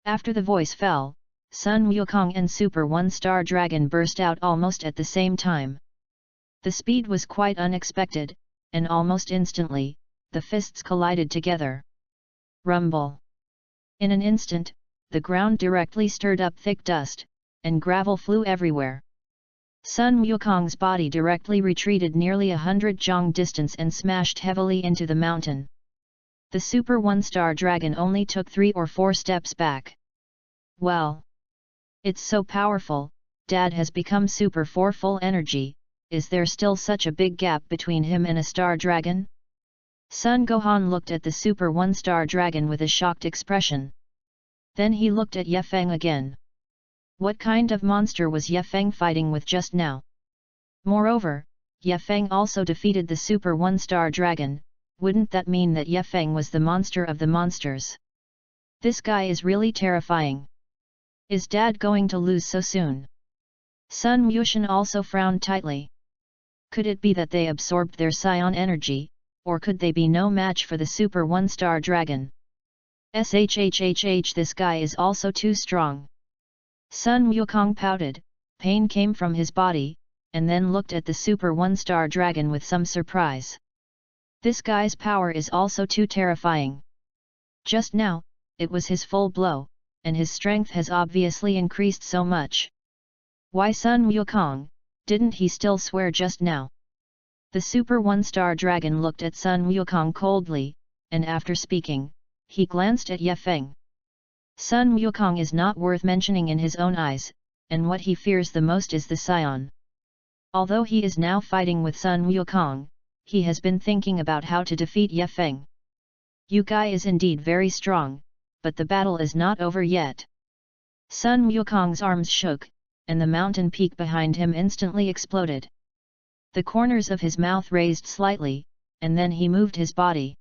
After the voice fell, Sun Wukong and Super One-Star Dragon burst out almost at the same time. The speed was quite unexpected, and almost instantly, the fists collided together. Rumble. In an instant, the ground directly stirred up thick dust, and gravel flew everywhere. Sun Wukong's body directly retreated nearly 100 zhang distance and smashed heavily into the mountain. The Super One-Star Dragon only took 3 or 4 steps back. Well, it's so powerful. Dad has become Super 4 full energy. Is there still such a big gap between him and a star dragon? Sun Gohan looked at the Super One-Star Dragon with a shocked expression. Then he looked at Ye Feng again. What kind of monster was Ye Feng fighting with just now? Moreover, Ye Feng also defeated the Super One-Star Dragon. Wouldn't that mean that Ye Feng was the monster of the monsters? This guy is really terrifying. Is Dad going to lose so soon? Sun Wushan also frowned tightly. Could it be that they absorbed their Scion energy, or could they be no match for the Super One-Star Dragon? This guy is also too strong. Sun Wukong pouted, pain came from his body, and then looked at the Super One-Star Dragon with some surprise. This guy's power is also too terrifying. Just now, it was his full blow, and his strength has obviously increased so much. Why Sun Wukong, didn't he still swear just now? The Super One-Star Dragon looked at Sun Wukong coldly, and after speaking, he glanced at Ye Feng. Sun Wukong is not worth mentioning in his own eyes, and what he fears the most is the Scion. Although he is now fighting with Sun Wukong, he has been thinking about how to defeat Ye Feng. You guy is indeed very strong, but the battle is not over yet. Sun Wukong's arms shook, and the mountain peak behind him instantly exploded. The corners of his mouth raised slightly, and then he moved his body.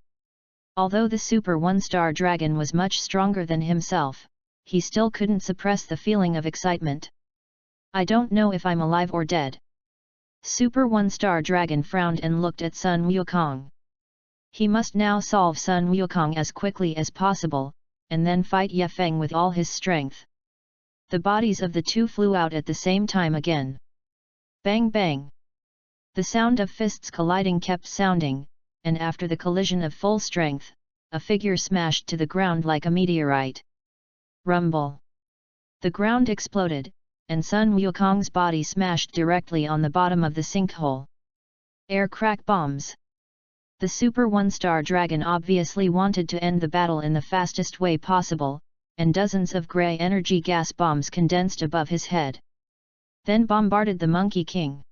Although the Super One-Star Dragon was much stronger than himself, he still couldn't suppress the feeling of excitement. I don't know if I'm alive or dead. Super One-Star Dragon frowned and looked at Sun Wukong. He must now solve Sun Wukong as quickly as possible, and then fight Ye Feng with all his strength. The bodies of the two flew out at the same time again. Bang bang! The sound of fists colliding kept sounding, and after the collision of full strength, a figure smashed to the ground like a meteorite. Rumble! The ground exploded, and Sun Wukong's body smashed directly on the bottom of the sinkhole. Air crack bombs! The Super One-Star Dragon obviously wanted to end the battle in the fastest way possible, and dozens of grey energy gas bombs condensed above his head. Then bombarded the Monkey King.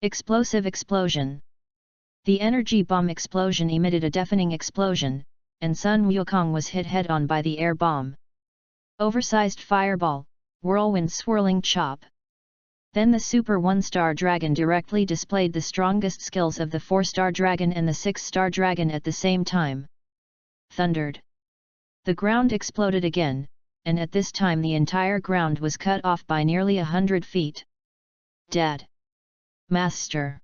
Explosive explosion! The energy bomb explosion emitted a deafening explosion, and Sun Wukong was hit head-on by the air bomb. Oversized fireball, whirlwind swirling chop. Then the Super One-Star Dragon directly displayed the strongest skills of the 4-Star Dragon and the 6-Star Dragon at the same time. Thundered. The ground exploded again, and at this time the entire ground was cut off by nearly 100 feet. Dad! Master!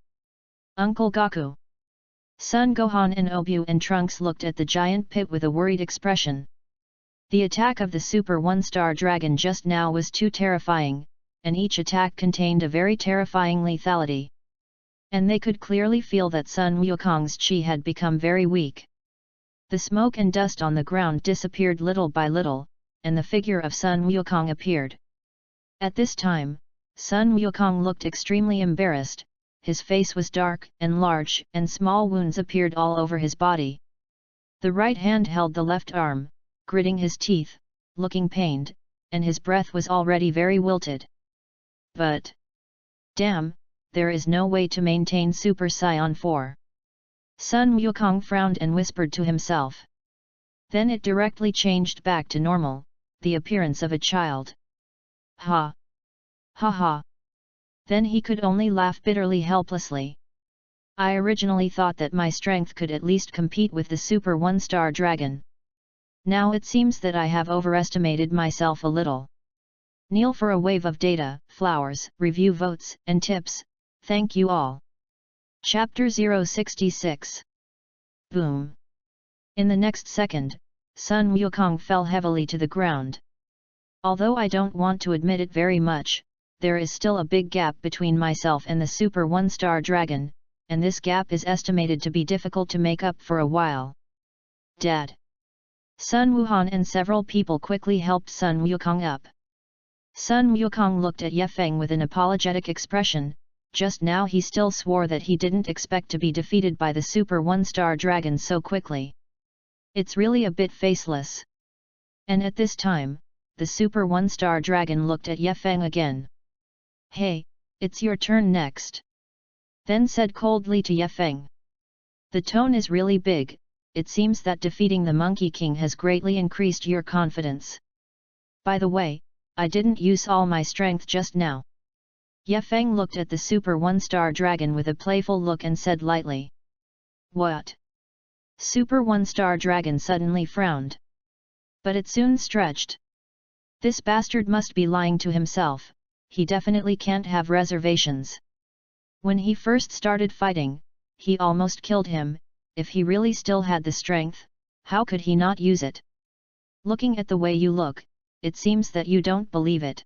Uncle Goku! Son Gohan and Obu and Trunks looked at the giant pit with a worried expression. The attack of the Super One-Star Dragon just now was too terrifying, and each attack contained a very terrifying lethality. And they could clearly feel that Sun Wukong's chi had become very weak. The smoke and dust on the ground disappeared little by little, and the figure of Sun Wukong appeared. At this time, Sun Wukong looked extremely embarrassed. His face was dark and large, and small wounds appeared all over his body. The right hand held the left arm, gritting his teeth, looking pained, and his breath was already very wilted. But, damn, there is no way to maintain Super Saiyan 4. Sun Wukong frowned and whispered to himself. Then it directly changed back to normal, the appearance of a child. Ha! Ha ha! Then he could only laugh bitterly helplessly. I originally thought that my strength could at least compete with the Super One-Star Dragon. Now it seems that I have overestimated myself a little. Kneel for a wave of data, flowers, review votes, and tips, thank you all. Chapter 066. Boom. In the next second, Sun Wukong fell heavily to the ground. Although I don't want to admit it very much, there is still a big gap between myself and the Super 1-Star Dragon, and this gap is estimated to be difficult to make up for a while. Dad. Sun Wuhan and several people quickly helped Sun Wukong up. Sun Wukong looked at Ye Feng with an apologetic expression. Just now he still swore that he didn't expect to be defeated by the Super 1-Star Dragon so quickly. It's really a bit faceless. And at this time, the Super 1-Star Dragon looked at Ye Feng again. Hey, it's your turn next. Then said coldly to Ye Feng. The tone is really big, it seems that defeating the Monkey King has greatly increased your confidence. By the way, I didn't use all my strength just now. Ye Feng looked at the Super 1-Star Dragon with a playful look and said lightly. What? Super 1-Star Dragon suddenly frowned. But it soon stretched. This bastard must be lying to himself, he definitely can't have reservations. When he first started fighting, he almost killed him. If he really still had the strength, how could he not use it? Looking at the way you look, it seems that you don't believe it.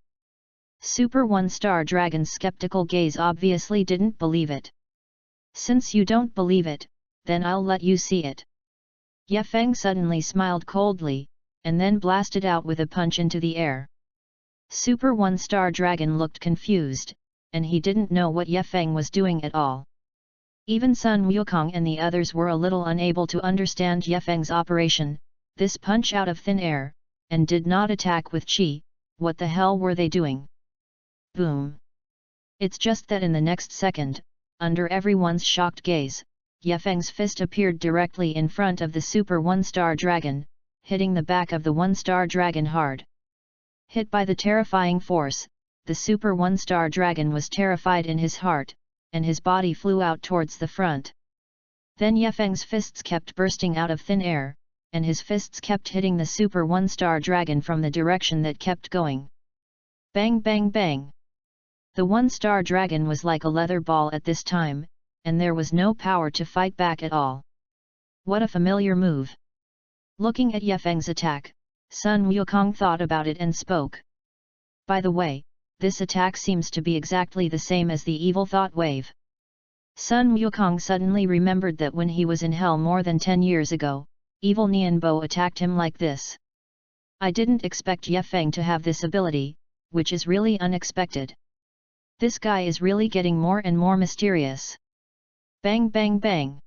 Super 1-Star Dragon's skeptical gaze obviously didn't believe it. Since you don't believe it, then I'll let you see it. Ye Feng suddenly smiled coldly, and then blasted out with a punch into the air. Super 1-Star Dragon looked confused, and he didn't know what Ye Feng was doing at all. Even Sun Wukong and the others were a little unable to understand Ye Feng's operation, this punch out of thin air, and did not attack with chi. What the hell were they doing? Boom! It's just that in the next second, under everyone's shocked gaze, Ye Feng's fist appeared directly in front of the Super 1-Star Dragon, hitting the back of the 1-Star Dragon hard. Hit by the terrifying force, the Super 1-Star Dragon was terrified in his heart, and his body flew out towards the front. Then Ye Feng's fists kept bursting out of thin air, and his fists kept hitting the Super 1-Star Dragon from the direction that kept going. Bang bang bang! The 1-Star Dragon was like a leather ball at this time, and there was no power to fight back at all. What a familiar move! Looking at Ye Feng's attack, Sun Wukong thought about it and spoke. By the way, this attack seems to be exactly the same as the evil thought wave. Sun Wukong suddenly remembered that when he was in hell more than 10 years ago, evil Nianbo attacked him like this. I didn't expect Ye Feng to have this ability, which is really unexpected. This guy is really getting more and more mysterious. Bang bang bang!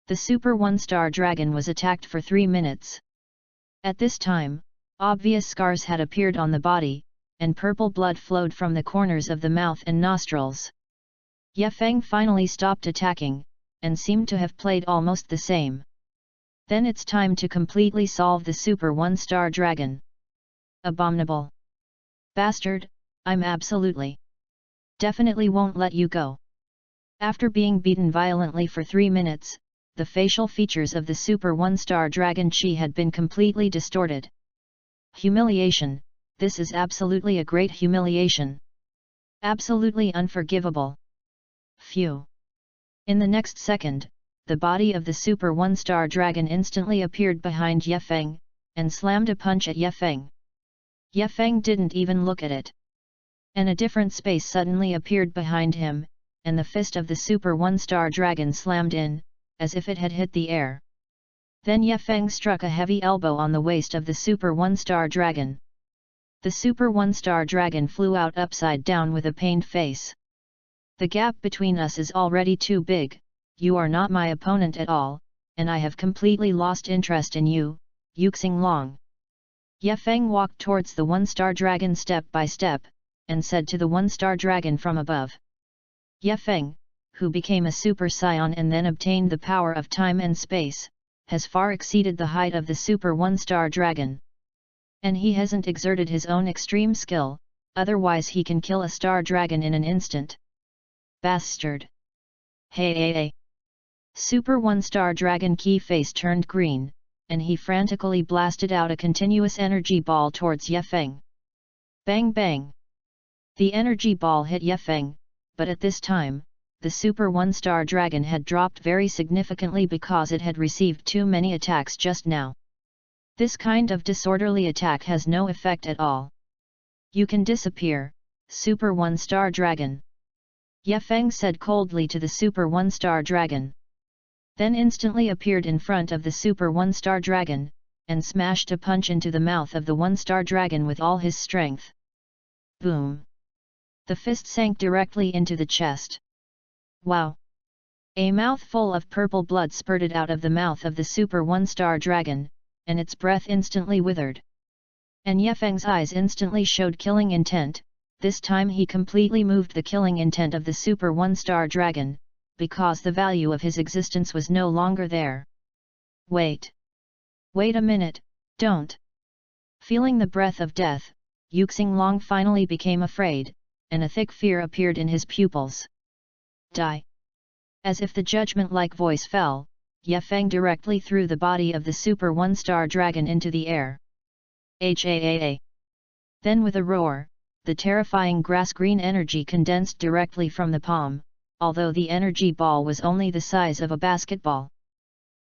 The Super 1-Star Dragon was attacked for 3 minutes. At this time, obvious scars had appeared on the body, and purple blood flowed from the corners of the mouth and nostrils. Ye Feng finally stopped attacking, and seemed to have played almost the same. Then it's time to completely solve the Super 1-Star Dragon. Abominable! Bastard, I'm absolutely, definitely won't let you go. After being beaten violently for 3 minutes, the facial features of the Super 1-Star Dragon Chi had been completely distorted. Humiliation, this is absolutely a great humiliation. Absolutely unforgivable. Phew. In the next second, the body of the Super 1-Star Dragon instantly appeared behind Ye Feng, and slammed a punch at Ye Feng. Ye Feng didn't even look at it. And a different space suddenly appeared behind him, and the fist of the Super 1-Star Dragon slammed in, as if it had hit the air. Then Ye Feng struck a heavy elbow on the waist of the Super 1-Star Dragon. The Super 1-Star Dragon flew out upside down with a pained face. The gap between us is already too big, you are not my opponent at all, and I have completely lost interest in you, Yuxing Long. Ye Feng walked towards the 1-Star Dragon step by step, and said to the 1-Star Dragon from above. Ye Feng, who became a Super Scion and then obtained the power of time and space, has far exceeded the height of the Super 1-Star Dragon. And he hasn't exerted his own extreme skill, otherwise he can kill a Star Dragon in an instant. Bastard! Hey! Super 1-Star Dragon Key face turned green, and he frantically blasted out a continuous energy ball towards Ye Feng. Bang bang! The energy ball hit Ye Feng, but at this time, the Super 1-star dragon had dropped very significantly because it had received too many attacks just now. This kind of disorderly attack has no effect at all. You can disappear, Super 1-star dragon. Ye Feng said coldly to the Super 1-star dragon. Then instantly appeared in front of the Super 1-star dragon, and smashed a punch into the mouth of the 1-star dragon with all his strength. Boom! The fist sank directly into the chest. Wow! A mouthful of purple blood spurted out of the mouth of the Super 1-star dragon, and its breath instantly withered. And Ye Feng's eyes instantly showed killing intent. This time he completely moved the killing intent of the Super 1-star dragon, because the value of his existence was no longer there. Wait! Wait a minute, don't! Feeling the breath of death, Yuxing finally became afraid, and a thick fear appeared in his pupils. Die! As if the judgment-like voice fell, Ye Feng directly threw the body of the Super 1-star dragon into the air. HAAA! Then with a roar, the terrifying grass-green energy condensed directly from the palm, although the energy ball was only the size of a basketball.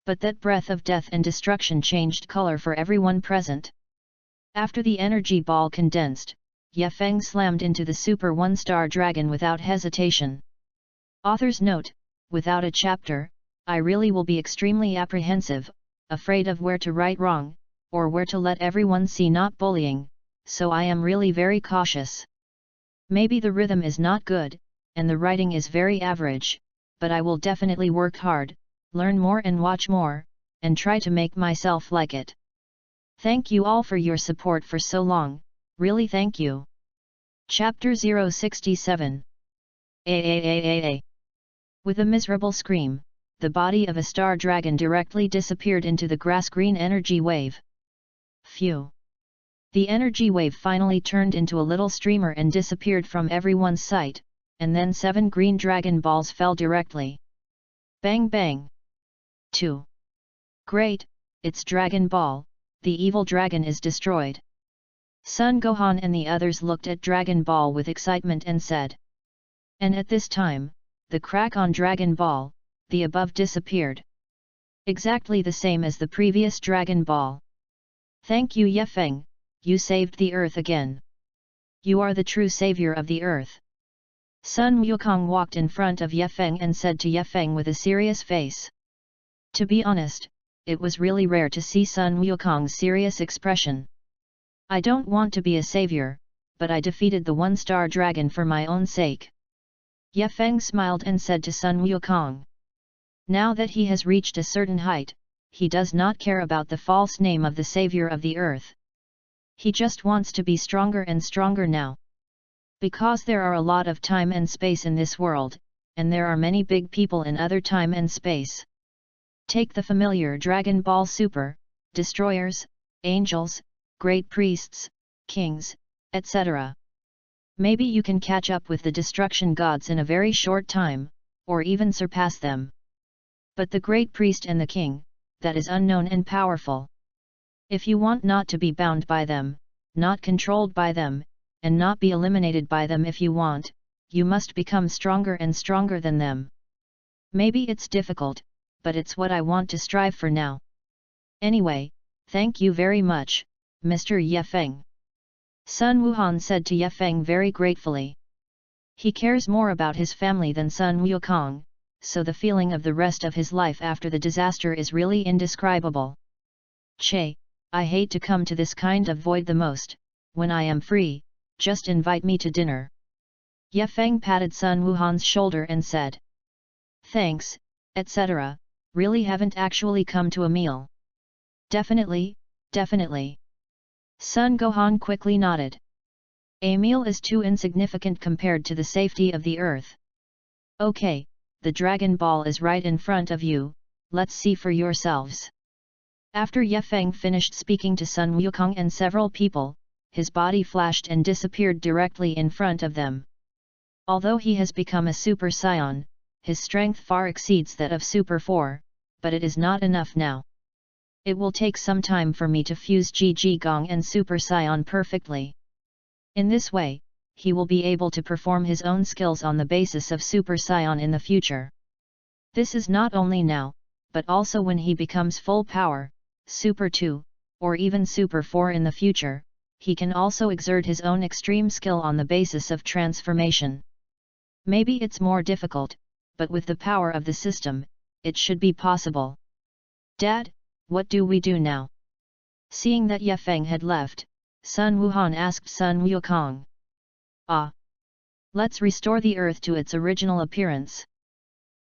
But that breath of death and destruction changed color for everyone present. After the energy ball condensed, Ye Feng slammed into the Super 1-star dragon without hesitation. Author's note: without a chapter, I really will be extremely apprehensive, afraid of where to write wrong, or where to let everyone see not bullying, so I am really very cautious. Maybe the rhythm is not good, and the writing is very average, but I will definitely work hard, learn more and watch more, and try to make myself like it. Thank you all for your support for so long, really thank you. Chapter 067. AAAAA. With a miserable scream, the body of a star dragon directly disappeared into the grass-green energy wave. Phew! The energy wave finally turned into a little streamer and disappeared from everyone's sight, and then 7 green dragon balls fell directly. Bang bang! 2. Great, it's Dragon Ball, the evil dragon is destroyed. Sun Gohan and the others looked at Dragon Ball with excitement and said. And at this time, the crack on Dragon Ball, the above disappeared. Exactly the same as the previous Dragon Ball. Thank you Ye Feng, you saved the earth again. You are the true savior of the earth. Sun Wukong walked in front of Ye Feng and said to Ye Feng with a serious face. To be honest, it was really rare to see Sun Wukong's serious expression. I don't want to be a savior, but I defeated the 1-star dragon for my own sake. Ye Feng smiled and said to Sun Wukong. Now that he has reached a certain height, he does not care about the false name of the savior of the earth. He just wants to be stronger and stronger now. Because there are a lot of time and space in this world, and there are many big people in other time and space. Take the familiar Dragon Ball Super, destroyers, angels, great priests, kings, etc. Maybe you can catch up with the destruction gods in a very short time, or even surpass them. But the great priest and the king, that is unknown and powerful. If you want not to be bound by them, not controlled by them, and not be eliminated by them if you want, you must become stronger and stronger than them. Maybe it's difficult, but it's what I want to strive for now. Anyway, thank you very much, Mr. Ye Feng. Sun Wuhan said to Ye Feng very gratefully. He cares more about his family than Sun Wukong, so the feeling of the rest of his life after the disaster is really indescribable. Che, I hate to come to this kind of void the most. When I am free, just invite me to dinner. Ye Feng patted Sun Wuhan's shoulder and said. Thanks, etc., really haven't actually come to a meal. Definitely, definitely. Sun Gohan quickly nodded. A meal is too insignificant compared to the safety of the earth. Okay, the Dragon Ball is right in front of you, let's see for yourselves. After Ye Feng finished speaking to Sun Wukong and several people, his body flashed and disappeared directly in front of them. Although he has become a Super Saiyan, his strength far exceeds that of Super 4, but it is not enough now. It will take some time for me to fuse Ji Gong and Super Saiyan perfectly. In this way, he will be able to perform his own skills on the basis of Super Saiyan in the future. This is not only now, but also when he becomes full power, Super 2, or even Super 4 in the future, he can also exert his own extreme skill on the basis of transformation. Maybe it's more difficult, but with the power of the system, it should be possible. Dad, what do we do now? Seeing that Ye Feng had left, Sun Wuhan asked Sun Wukong. Let's restore the earth to its original appearance.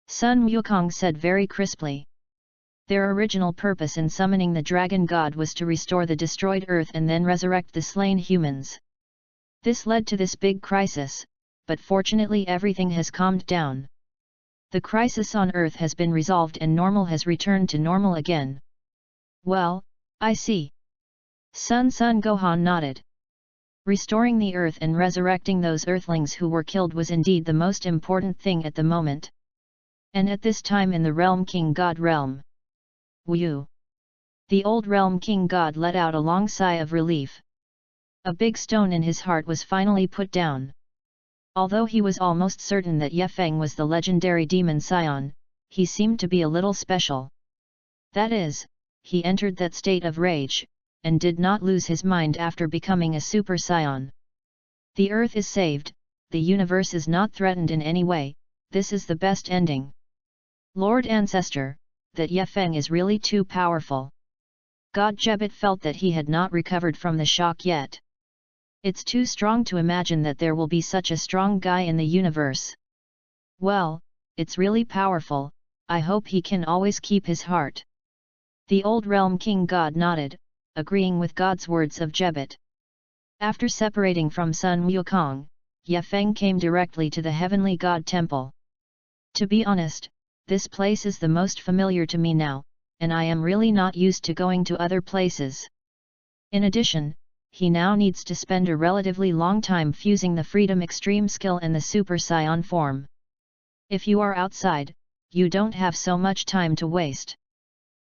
Sun Wukong said very crisply. Their original purpose in summoning the dragon god was to restore the destroyed earth and then resurrect the slain humans. This led to this big crisis, but fortunately everything has calmed down. The crisis on earth has been resolved and normal has returned to normal again. Well, I see. Sun Gohan nodded. Restoring the earth and resurrecting those earthlings who were killed was indeed the most important thing at the moment. And at this time in the realm King God realm. Wu. The old realm King God let out a long sigh of relief. A big stone in his heart was finally put down. Although he was almost certain that Ye Feng was the legendary demon scion, he seemed to be a little special. That is, he entered that state of rage, and did not lose his mind after becoming a super scion. The earth is saved, the universe is not threatened in any way, this is the best ending. Lord Ancestor, that Ye Feng is really too powerful. God Jebet felt that he had not recovered from the shock yet. It's too strong to imagine that there will be such a strong guy in the universe. Well, it's really powerful, I hope he can always keep his heart. The old realm King God nodded, agreeing with God's words of Jebet. After separating from Sun Wukong, Ye Feng came directly to the heavenly God temple. To be honest, this place is the most familiar to me now, and I am really not used to going to other places. In addition, he now needs to spend a relatively long time fusing the Freedom Extreme skill and the Super Saiyan form. If you are outside, you don't have so much time to waste.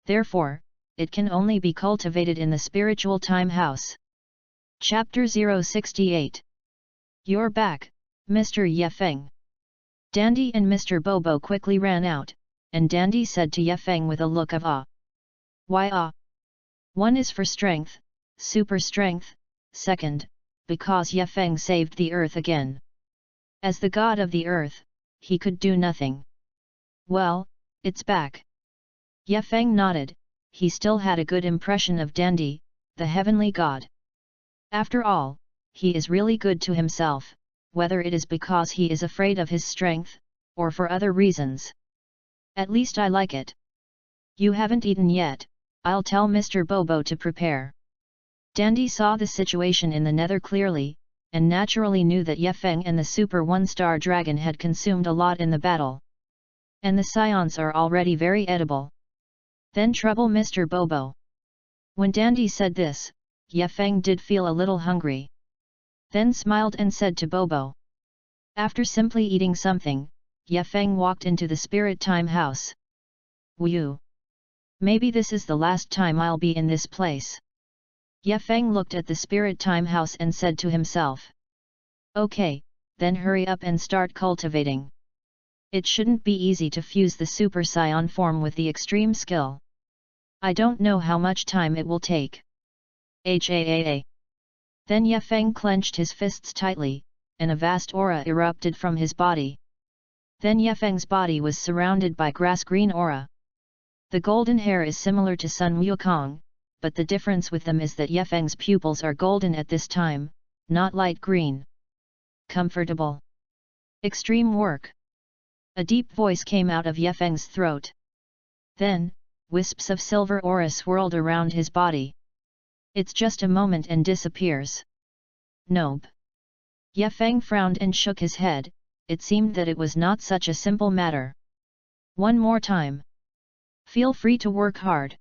Therefore, it can only be cultivated in the spiritual time house. Chapter 068. You're back, Mr. Ye Feng. Dandy and Mr. Bobo quickly ran out, and Dandy said to Ye Feng with a look of awe. Why One is for strength, super strength, second, because Ye Feng saved the earth again. As the god of the earth, he could do nothing. Well, it's back. Ye Feng nodded, he still had a good impression of Dandy, the heavenly god. After all, he is really good to himself, whether it is because he is afraid of his strength, or for other reasons. At least I like it. You haven't eaten yet, I'll tell Mr. Bobo to prepare. Dandy saw the situation in the nether clearly, and naturally knew that Ye Feng and the Super One-Star Dragon had consumed a lot in the battle. And the scions are already very edible. Then trouble Mr. Bobo. When Dandy said this, Ye Feng did feel a little hungry. Then smiled and said to Bobo. After simply eating something, Ye Feng walked into the spirit time house. Wu. Maybe this is the last time I'll be in this place. Ye Feng looked at the spirit time house and said to himself. Okay, then hurry up and start cultivating. It shouldn't be easy to fuse the Super Saiyan form with the extreme skill. I don't know how much time it will take. Then Ye Feng clenched his fists tightly, and a vast aura erupted from his body. Then Ye Feng's body was surrounded by grass-green aura. The golden hair is similar to Sun Wukong, but the difference with them is that Ye Feng's pupils are golden at this time, not light green. Comfortable. Extreme work. A deep voice came out of Ye Feng's throat. Then, wisps of silver aura swirled around his body. It's just a moment and disappears. Nope. Ye Feng frowned and shook his head, it seemed that it was not such a simple matter. One more time. Feel free to work hard.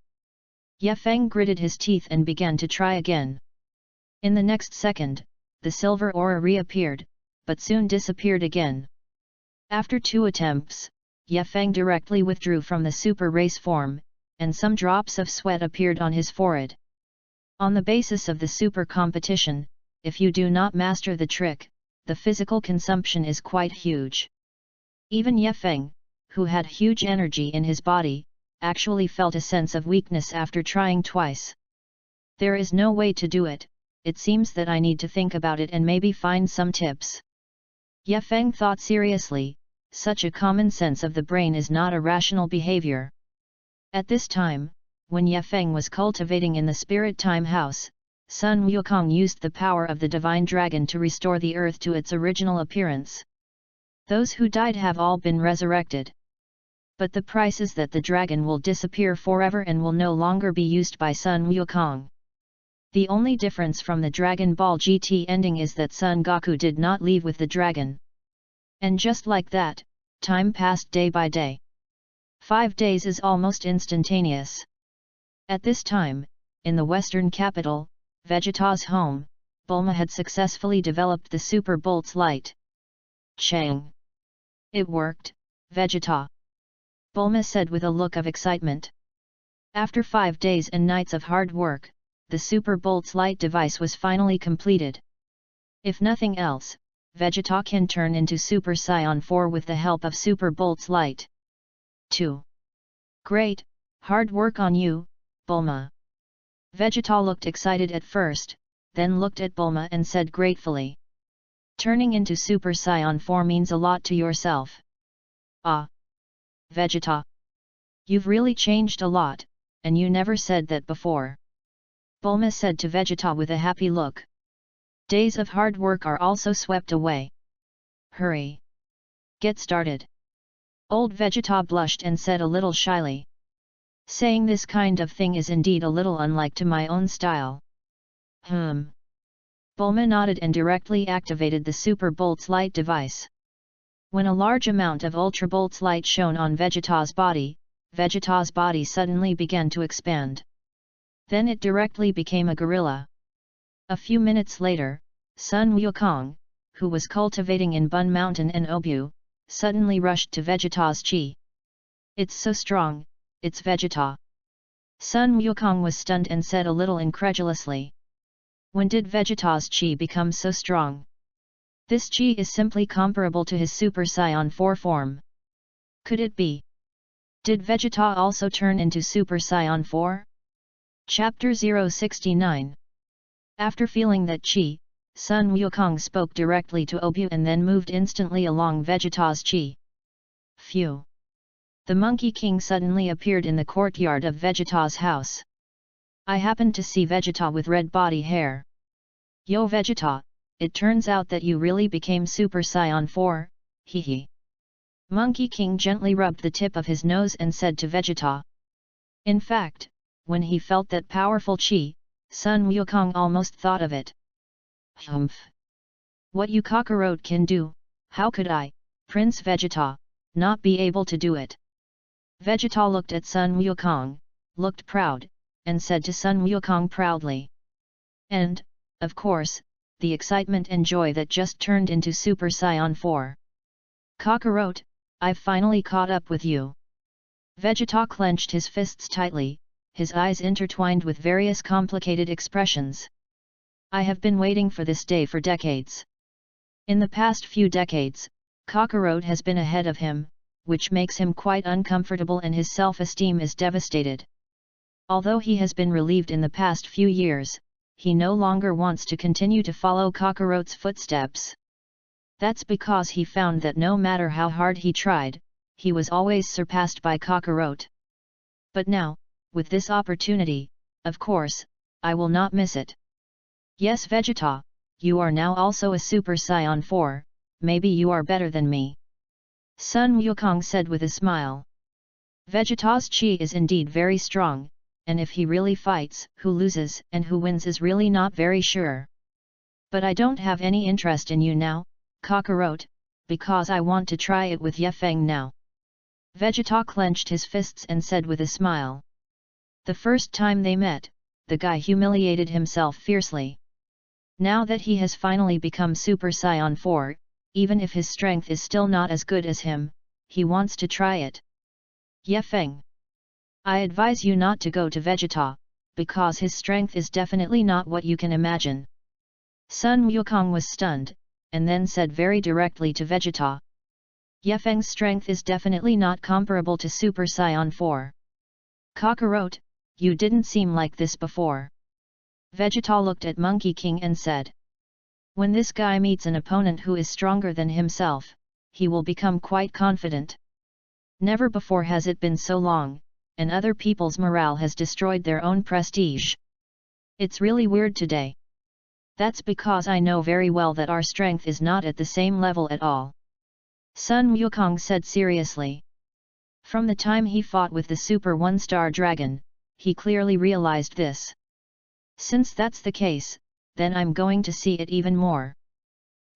Ye Feng gritted his teeth and began to try again. In the next second, the silver aura reappeared, but soon disappeared again. After 2 attempts, Ye Feng directly withdrew from the super race form, and some drops of sweat appeared on his forehead. On the basis of the super competition, if you do not master the trick, the physical consumption is quite huge. Even Ye Feng, who had huge energy in his body, actually felt a sense of weakness after trying twice. There is no way to do it. It seems that I need to think about it and maybe find some tips. Ye Feng thought seriously, such a common sense of the brain is not a rational behavior. At this time, when Ye Feng was cultivating in the Spirit Time House, Sun Wukong used the power of the Divine Dragon to restore the earth to its original appearance. Those who died have all been resurrected. But the price is that the dragon will disappear forever and will no longer be used by Sun Wukong. The only difference from the Dragon Ball GT ending is that Son Goku did not leave with the dragon. And just like that, time passed day by day. 5 days is almost instantaneous. At this time, in the western capital, Vegeta's home, Bulma had successfully developed the Super Bolt's light. Chang! It worked, Vegeta! Bulma said with a look of excitement. After 5 days and nights of hard work, the Super Bolt's light device was finally completed. If nothing else, Vegeta can turn into Super Saiyan 4 with the help of Super Bolt's light. 2. Great, hard work on you, Bulma. Vegeta looked excited at first, then looked at Bulma and said gratefully. Turning into Super Saiyan 4 means a lot to yourself. Ah! Vegeta! You've really changed a lot, and you never said that before. Bulma said to Vegeta with a happy look. Days of hard work are also swept away. Hurry! Get started! Old Vegeta blushed and said a little shyly. Saying this kind of thing is indeed a little unlike to my own style. Bulma nodded and directly activated the Super Bolt's light device. When a large amount of Ultra Bolt's light shone on Vegeta's body suddenly began to expand. Then it directly became a gorilla. A few minutes later, Sun Wukong, who was cultivating in Bun Mountain and Obu, suddenly rushed to Vegeta's chi. It's so strong, it's Vegeta. Sun Wukong was stunned and said a little incredulously. When did Vegeta's chi become so strong? This chi is simply comparable to his Super Saiyan 4 form. Could it be? Did Vegeta also turn into Super Saiyan 4? Chapter 069. After feeling that chi, Sun Wukong spoke directly to Obu and then moved instantly along Vegeta's chi. Phew! The Monkey King suddenly appeared in the courtyard of Vegeta's house. I happened to see Vegeta with red body hair. Yo Vegeta, it turns out that you really became Super Saiyan 4, hee. Monkey King gently rubbed the tip of his nose and said to Vegeta. In fact, when he felt that powerful chi, Sun Wukong almost thought of it. Humph! What you cockroach can do, how could I, Prince Vegeta, not be able to do it? Vegeta looked at Sun Wukong, looked proud, and said to Sun Wukong proudly. And, of course, the excitement and joy that just turned into Super Saiyan 4. Cockroach, I've finally caught up with you. Vegeta clenched his fists tightly, his eyes intertwined with various complicated expressions. I have been waiting for this day for decades. In the past few decades, Kakarot has been ahead of him, which makes him quite uncomfortable and his self-esteem is devastated. Although he has been relieved in the past few years, he no longer wants to continue to follow Kakarot's footsteps. That's because he found that no matter how hard he tried, he was always surpassed by Kakarot. But now, with this opportunity, of course, I will not miss it. Yes Vegeta, you are now also a Super Saiyan 4, maybe you are better than me. Sun Wukong said with a smile. Vegeta's chi is indeed very strong, and if he really fights, who loses and who wins is really not very sure. But I don't have any interest in you now, Kakarot, because I want to try it with Ye Feng now. Vegeta clenched his fists and said with a smile. The first time they met, the guy humiliated himself fiercely. Now that he has finally become Super Saiyan 4, even if his strength is still not as good as him, he wants to try it. Ye Feng. I advise you not to go to Vegeta, because his strength is definitely not what you can imagine. Sun Wukong was stunned, and then said very directly to Vegeta. Ye Feng's strength is definitely not comparable to Super Saiyan 4. Kakarot, you didn't seem like this before. Vegeta looked at Monkey King and said. When this guy meets an opponent who is stronger than himself, he will become quite confident. Never before has it been so long, and other people's morale has destroyed their own prestige. It's really weird today. That's because I know very well that our strength is not at the same level at all. Sun Wukong said seriously. From the time he fought with the Super One-Star Dragon, he clearly realized this. Since that's the case, then I'm going to see it even more.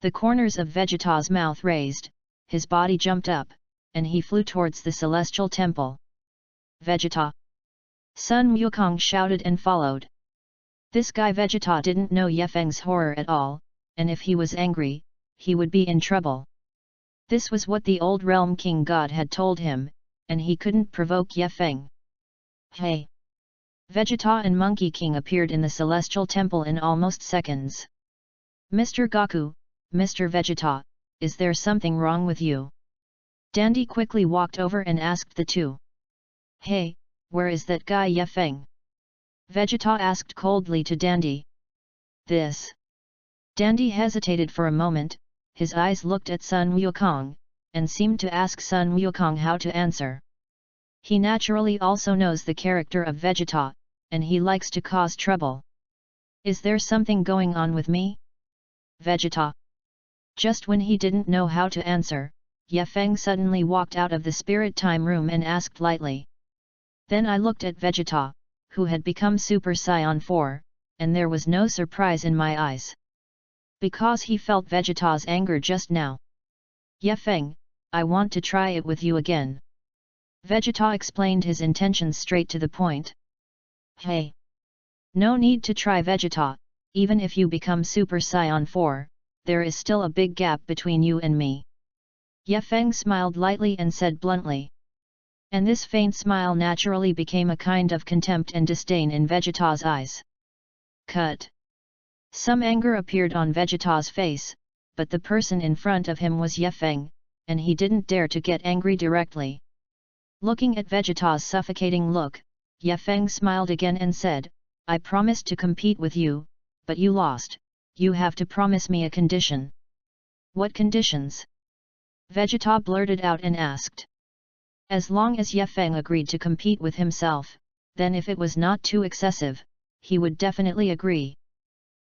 The corners of Vegeta's mouth raised, his body jumped up, and he flew towards the celestial temple. Vegeta! Sun Wukong shouted and followed. This guy Vegeta didn't know Ye Feng's horror at all, and if he was angry, he would be in trouble. This was what the old Realm King God had told him, and he couldn't provoke Ye Feng. Hey! Vegeta and Monkey King appeared in the celestial temple in almost seconds. Mr. Goku, Mr. Vegeta, is there something wrong with you? Dandy quickly walked over and asked the two. Hey, where is that guy Ye Feng? Vegeta asked coldly to Dandy. This. Dandy hesitated for a moment, his eyes looked at Sun Wukong, and seemed to ask Sun Wukong how to answer. He naturally also knows the character of Vegeta, and he likes to cause trouble. Is there something going on with me? Vegeta. Just when he didn't know how to answer, Ye Feng suddenly walked out of the spirit time room and asked lightly. Then I looked at Vegeta, who had become Super Saiyan 4, and there was no surprise in my eyes. Because he felt Vegeta's anger just now. Ye Feng, I want to try it with you again. Vegeta explained his intentions straight to the point. Hey! No need to try Vegeta, even if you become Super Saiyan 4, there is still a big gap between you and me. Ye Feng smiled lightly and said bluntly. And this faint smile naturally became a kind of contempt and disdain in Vegeta's eyes. Cut! Some anger appeared on Vegeta's face, but the person in front of him was Ye Feng, and he didn't dare to get angry directly. Looking at Vegeta's suffocating look, Ye Feng smiled again and said, I promised to compete with you, but you lost. You have to promise me a condition. What conditions? Vegeta blurted out and asked. As long as Ye Feng agreed to compete with himself, then if it was not too excessive, he would definitely agree.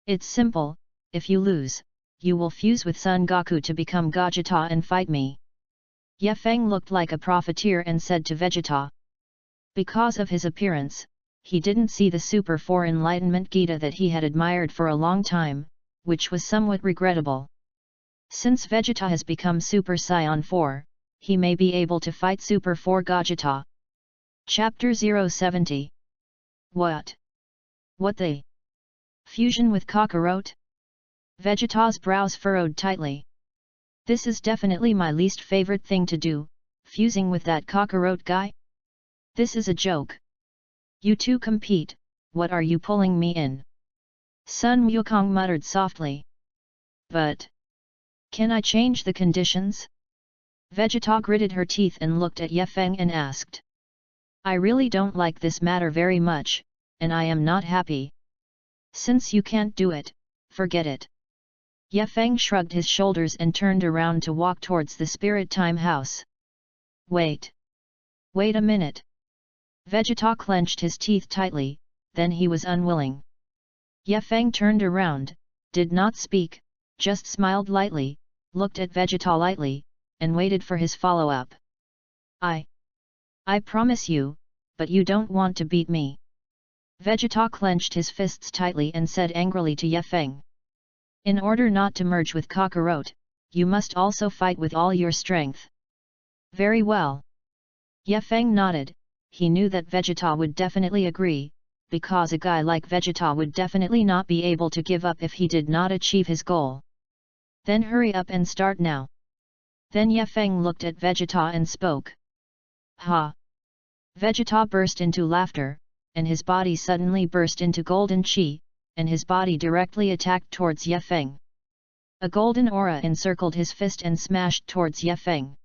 It's simple, if you lose, you will fuse with Son Goku to become Gogeta and fight me. Ye Feng looked like a profiteer and said to Vegeta. Because of his appearance, he didn't see the Super 4 Enlightenment Gita that he had admired for a long time, which was somewhat regrettable. Since Vegeta has become Super Saiyan 4, he may be able to fight Super 4 Gogeta. Chapter 070. What? What the? Fusion with Kakarot? Vegeta's brows furrowed tightly. This is definitely my least favorite thing to do, fusing with that Kakarot guy? This is a joke. You two compete, what are you pulling me in? Sun Wukong muttered softly. But... can I change the conditions? Vegeta gritted her teeth and looked at Ye Feng and asked. I really don't like this matter very much, and I am not happy. Since you can't do it, forget it. Ye Feng shrugged his shoulders and turned around to walk towards the Spirit Time House. Wait. Wait a minute. Vegeta clenched his teeth tightly, then he was unwilling. Ye Feng turned around, did not speak, just smiled lightly, looked at Vegeta lightly, and waited for his follow-up. I promise you, but you don't want to beat me. Vegeta clenched his fists tightly and said angrily to Ye Feng. In order not to merge with Kakarot, you must also fight with all your strength. Very well. Ye Feng nodded, he knew that Vegeta would definitely agree, because a guy like Vegeta would definitely not be able to give up if he did not achieve his goal. Then hurry up and start now. Then Ye Feng looked at Vegeta and spoke. Ha! Vegeta burst into laughter, and his body suddenly burst into golden chi, and his body directly attacked towards Ye Feng. A golden aura encircled his fist and smashed towards Ye Feng.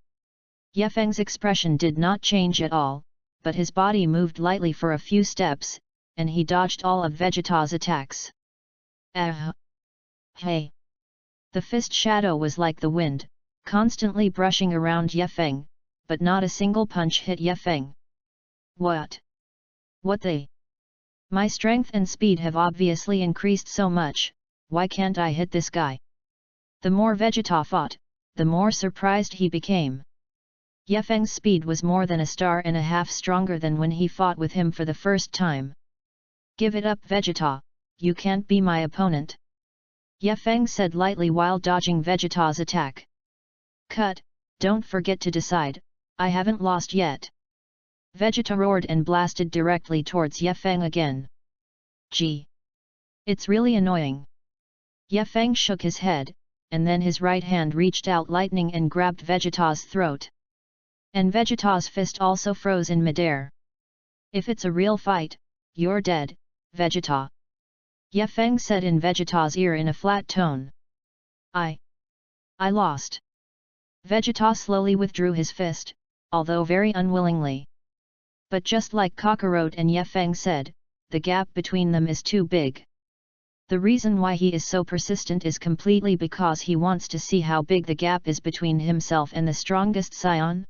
Ye Feng's expression did not change at all, but his body moved lightly for a few steps, and he dodged all of Vegeta's attacks. Ah! Hey! The fist shadow was like the wind, constantly brushing around Ye Feng, but not a single punch hit Ye Feng. What? What the? My strength and speed have obviously increased so much, why can't I hit this guy? The more Vegeta fought, the more surprised he became. Ye Feng's speed was more than a star and a half stronger than when he fought with him for the first time. Give it up, Vegeta, you can't be my opponent. Ye Feng said lightly while dodging Vegeta's attack. Cut, don't forget to decide, I haven't lost yet. Vegeta roared and blasted directly towards Ye Feng again. Gee! It's really annoying. Ye Feng shook his head, and then his right hand reached out lightning and grabbed Vegeta's throat. And Vegeta's fist also froze in midair. If it's a real fight, you're dead, Vegeta. Ye Feng said in Vegeta's ear in a flat tone. I lost. Vegeta slowly withdrew his fist, although very unwillingly. But just like Kakarot and Ye Feng said, the gap between them is too big. The reason why he is so persistent is completely because he wants to see how big the gap is between himself and the strongest scion.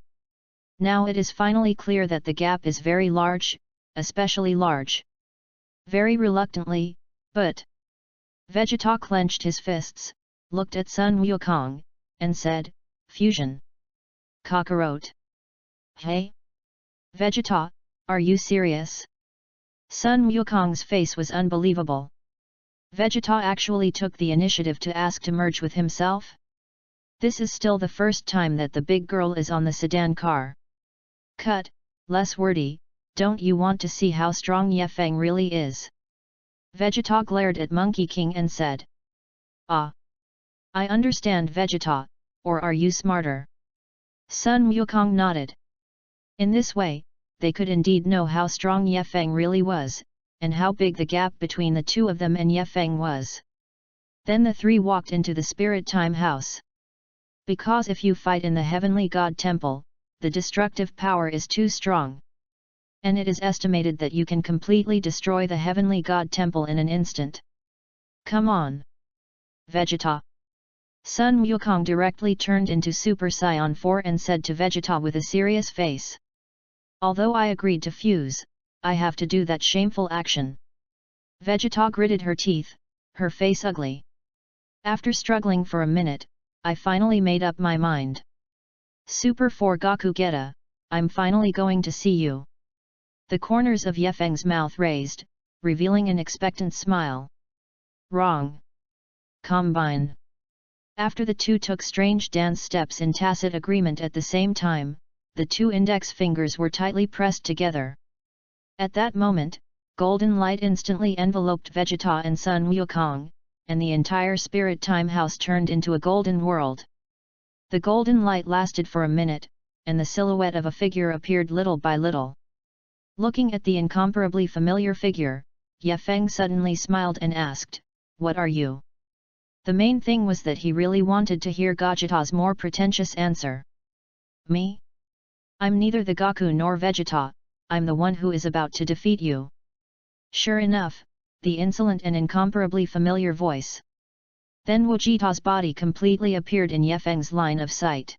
Now it is finally clear that the gap is very large, especially large. Very reluctantly, but Vegeta clenched his fists, looked at Sun Wukong, and said, Fusion. Kakarot. Hey? Vegeta, are you serious? Sun Wukong's face was unbelievable. Vegeta actually took the initiative to ask to merge with himself? This is still the first time that the big girl is on the sedan car. Cut, less wordy, don't you want to see how strong Ye Feng really is? Vegeta glared at Monkey King and said. Ah! I understand, Vegeta, or are you smarter? Sun Wukong nodded. In this way, they could indeed know how strong Ye Feng really was, and how big the gap between the two of them and Ye Feng was. Then the three walked into the Spirit Time House. Because if you fight in the Heavenly God Temple, the destructive power is too strong. And it is estimated that you can completely destroy the Heavenly God Temple in an instant. Come on! Vegeta! Sun Wukong directly turned into Super Saiyan 4 and said to Vegeta with a serious face. Although I agreed to fuse, I have to do that shameful action. Vegeta gritted her teeth, her face ugly. After struggling for a minute, I finally made up my mind. Super 4 Goku Geta, I'm finally going to see you. The corners of Ye Feng's mouth raised, revealing an expectant smile. Wrong. Combine. After the two took strange dance steps in tacit agreement at the same time, the two index fingers were tightly pressed together. At that moment, golden light instantly enveloped Vegeta and Sun Wukong, and the entire Spirit Time House turned into a golden world. The golden light lasted for a minute, and the silhouette of a figure appeared little by little. Looking at the incomparably familiar figure, Ye Feng suddenly smiled and asked, What are you? The main thing was that he really wanted to hear Gogeta's more pretentious answer. Me? I'm neither the Goku nor Vegeta, I'm the one who is about to defeat you. Sure enough, the insolent and incomparably familiar voice. Then Vegeta's body completely appeared in Ye Feng's line of sight.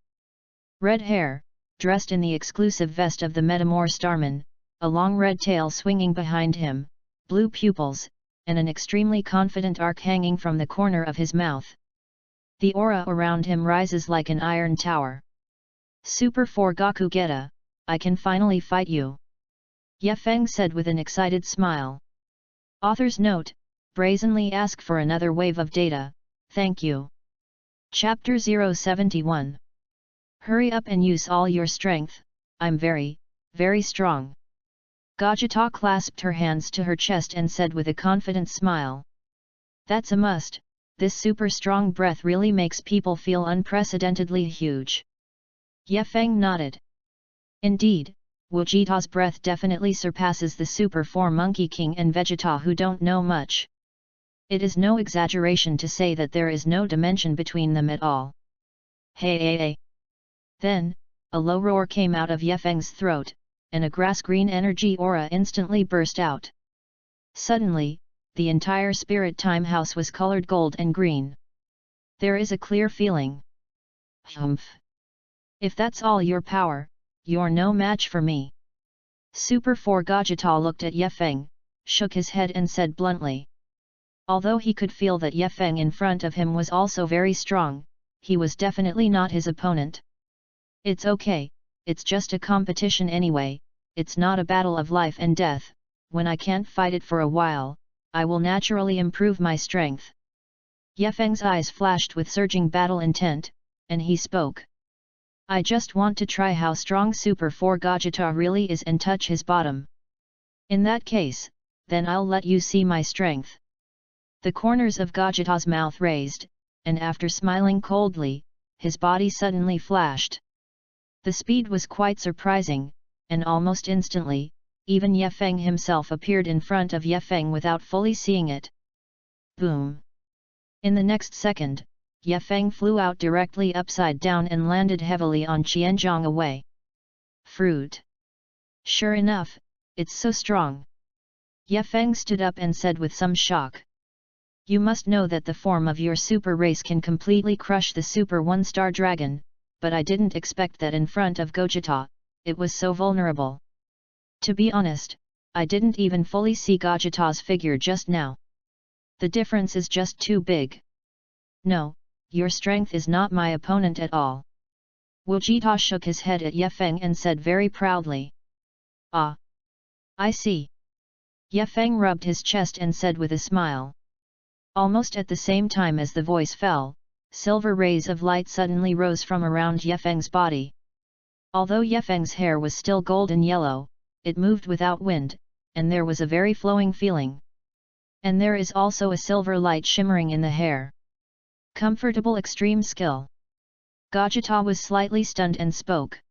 Red hair, dressed in the exclusive vest of the Metamor Starman, a long red tail swinging behind him, blue pupils, and an extremely confident arc hanging from the corner of his mouth. The aura around him rises like an iron tower. Super 4 Goku Geta, I can finally fight you. Ye Feng said with an excited smile. Author's note, brazenly ask for another wave of data, thank you. Chapter 071. Hurry up and use all your strength, I'm very, very strong. Gogeta clasped her hands to her chest and said with a confident smile. That's a must, this super strong breath really makes people feel unprecedentedly huge. Ye Feng nodded. Indeed, Vegeta's breath definitely surpasses the Super 4 Monkey King and Vegeta, who don't know much. It is no exaggeration to say that there is no dimension between them at all. Hey! Then, a low roar came out of Yefeng's throat, and a grass-green energy aura instantly burst out. Suddenly, the entire spirit time house was colored gold and green. There is a clear feeling. Humph! If that's all your power, you're no match for me. Super 4 Gogeta looked at Yefeng, shook his head and said bluntly. Although he could feel that Yefeng in front of him was also very strong, he was definitely not his opponent. It's okay, it's just a competition anyway, it's not a battle of life and death. When I can't fight it for a while, I will naturally improve my strength. Yefeng's eyes flashed with surging battle intent, and he spoke. I just want to try how strong Super 4 Gogeta really is and touch his bottom. In that case, then I'll let you see my strength. The corners of Gogeta's mouth raised, and after smiling coldly, his body suddenly flashed. The speed was quite surprising, and almost instantly, even Yefeng himself appeared in front of Yefeng without fully seeing it. Boom! In the next second, Yefeng flew out directly upside down and landed heavily on Qianzhong away. Fruit! Sure enough, it's so strong. Yefeng stood up and said with some shock. You must know that the form of your super race can completely crush the Super 1-star dragon, but I didn't expect that in front of Gogeta, it was so vulnerable. To be honest, I didn't even fully see Gogeta's figure just now. The difference is just too big. No, your strength is not my opponent at all. Vegeta shook his head at Yefeng and said very proudly. Ah! I see. Yefeng rubbed his chest and said with a smile. Almost at the same time as the voice fell, silver rays of light suddenly rose from around Yefeng's body. Although Yefeng's hair was still golden yellow, it moved without wind, and there was a very flowing feeling. And there is also a silver light shimmering in the hair. Comfortable extreme skill. Gogeta was slightly stunned and spoke.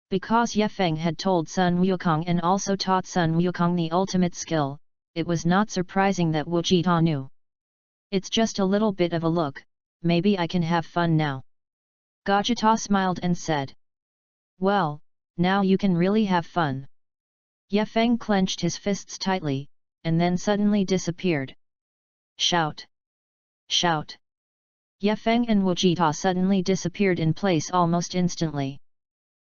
Because Yefeng had told Sun Wukong and also taught Sun Wukong the ultimate skill, it was not surprising that Vegeta knew. It's just a little bit of a look, maybe I can have fun now. Gogeta smiled and said. Well, now you can really have fun. Yefeng clenched his fists tightly, and then suddenly disappeared. Shout! Shout! Yefeng and Vegeta suddenly disappeared in place almost instantly.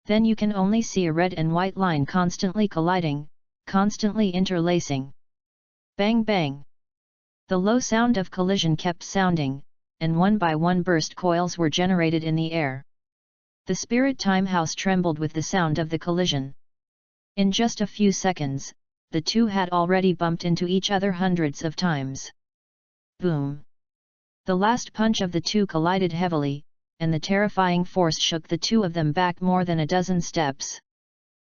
Then you can only see a red and white line constantly colliding, constantly interlacing. Bang bang! The low sound of collision kept sounding, and one by one burst coils were generated in the air. The spirit time house trembled with the sound of the collision. In just a few seconds, the two had already bumped into each other hundreds of times. Boom! The last punch of the two collided heavily, and the terrifying force shook the two of them back more than a dozen steps.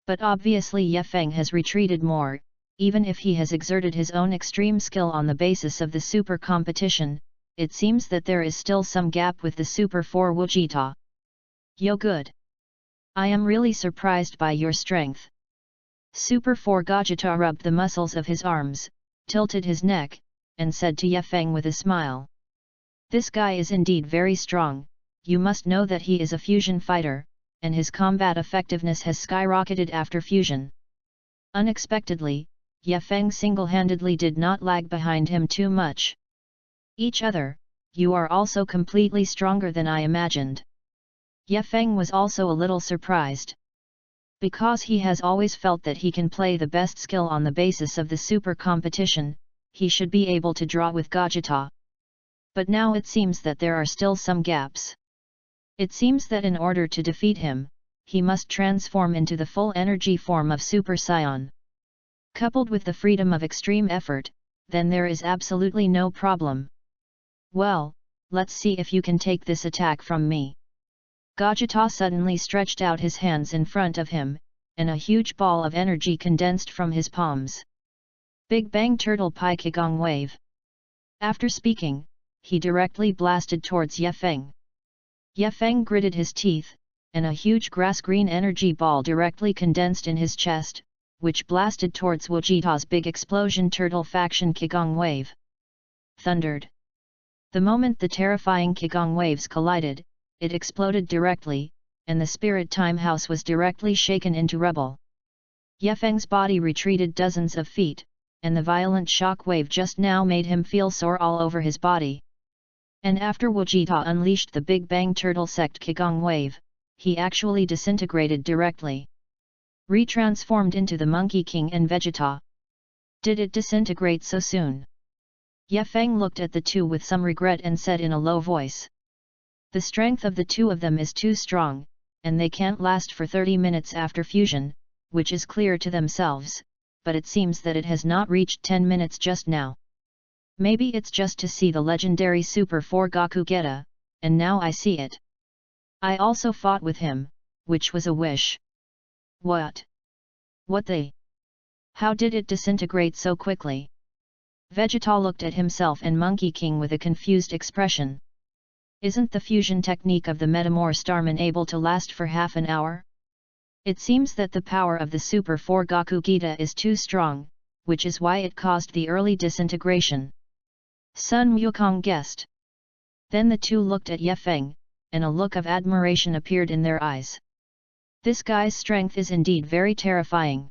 But obviously Yefeng has retreated more, even if he has exerted his own extreme skill on the basis of the super competition. It seems that there is still some gap with the Super 4 Vegeta. Yo good! I am really surprised by your strength. Super 4 Gogeta rubbed the muscles of his arms, tilted his neck, and said to Yefeng with a smile. This guy is indeed very strong, you must know that he is a fusion fighter, and his combat effectiveness has skyrocketed after fusion. Unexpectedly, Yefeng single-handedly did not lag behind him too much. Each other, you are also completely stronger than I imagined. Yefeng was also a little surprised. Because he has always felt that he can play the best skill on the basis of the super competition, he should be able to draw with Gogeta. But now it seems that there are still some gaps. It seems that in order to defeat him, he must transform into the full energy form of Super Saiyan. Coupled with the freedom of extreme effort, then there is absolutely no problem. Well, let's see if you can take this attack from me. Gogeta suddenly stretched out his hands in front of him, and a huge ball of energy condensed from his palms. Big Bang Turtle Pi Qigong Wave. After speaking, he directly blasted towards Yefeng. Yefeng gritted his teeth, and a huge grass-green energy ball directly condensed in his chest, which blasted towards Vegeta's big explosion turtle faction Qigong wave. Thundered. The moment the terrifying Qigong waves collided, it exploded directly, and the spirit time house was directly shaken into rubble. Ye Feng's body retreated dozens of feet, and the violent shock wave just now made him feel sore all over his body. And after Vegeta unleashed the Big Bang Turtle Sect Qigong wave, he actually disintegrated directly. Retransformed into the Monkey King and Vegeta. Did it disintegrate so soon? Ye Feng looked at the two with some regret and said in a low voice. The strength of the two of them is too strong, and they can't last for 30 minutes after fusion, which is clear to themselves, but it seems that it has not reached 10 minutes just now. Maybe it's just to see the legendary Super 4 Goku Geta, and now I see it. I also fought with him, which was a wish. What? What they? How did it disintegrate so quickly? Vegeta looked at himself and Monkey King with a confused expression. Isn't the fusion technique of the Metamor Starman able to last for half an hour? It seems that the power of the Super 4 Goku Geta is too strong, which is why it caused the early disintegration. Sun Wukong guessed. Then the two looked at Ye Feng, and a look of admiration appeared in their eyes. This guy's strength is indeed very terrifying.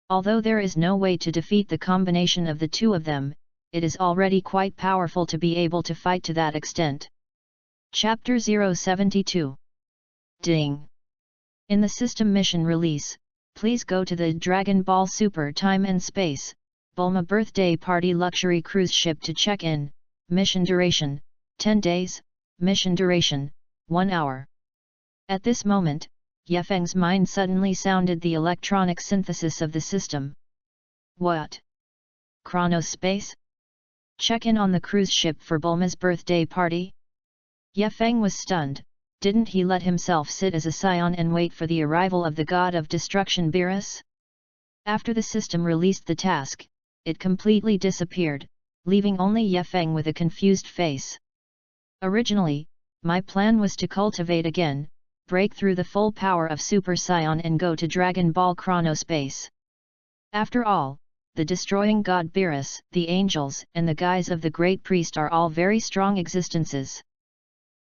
Although there is no way to defeat the combination of the two of them, it is already quite powerful to be able to fight to that extent. Chapter 072. Ding! In the system mission release, please go to the Dragon Ball Super Time and Space, Bulma Birthday Party Luxury Cruise Ship to check in. Mission duration, 10 days, mission duration, 1 hour. At this moment, Ye Feng's mind suddenly sounded the electronic synthesis of the system. What? Chronospace? Check in on the cruise ship for Bulma's birthday party? Ye Feng was stunned. Didn't he let himself sit as a scion and wait for the arrival of the god of destruction Beerus? After the system released the task, it completely disappeared, leaving only Ye Feng with a confused face. Originally, my plan was to cultivate again, break through the full power of Super Saiyan and go to Dragon Ball Chronospace. After all, the destroying god Beerus, the angels and the guise of the great priest are all very strong existences.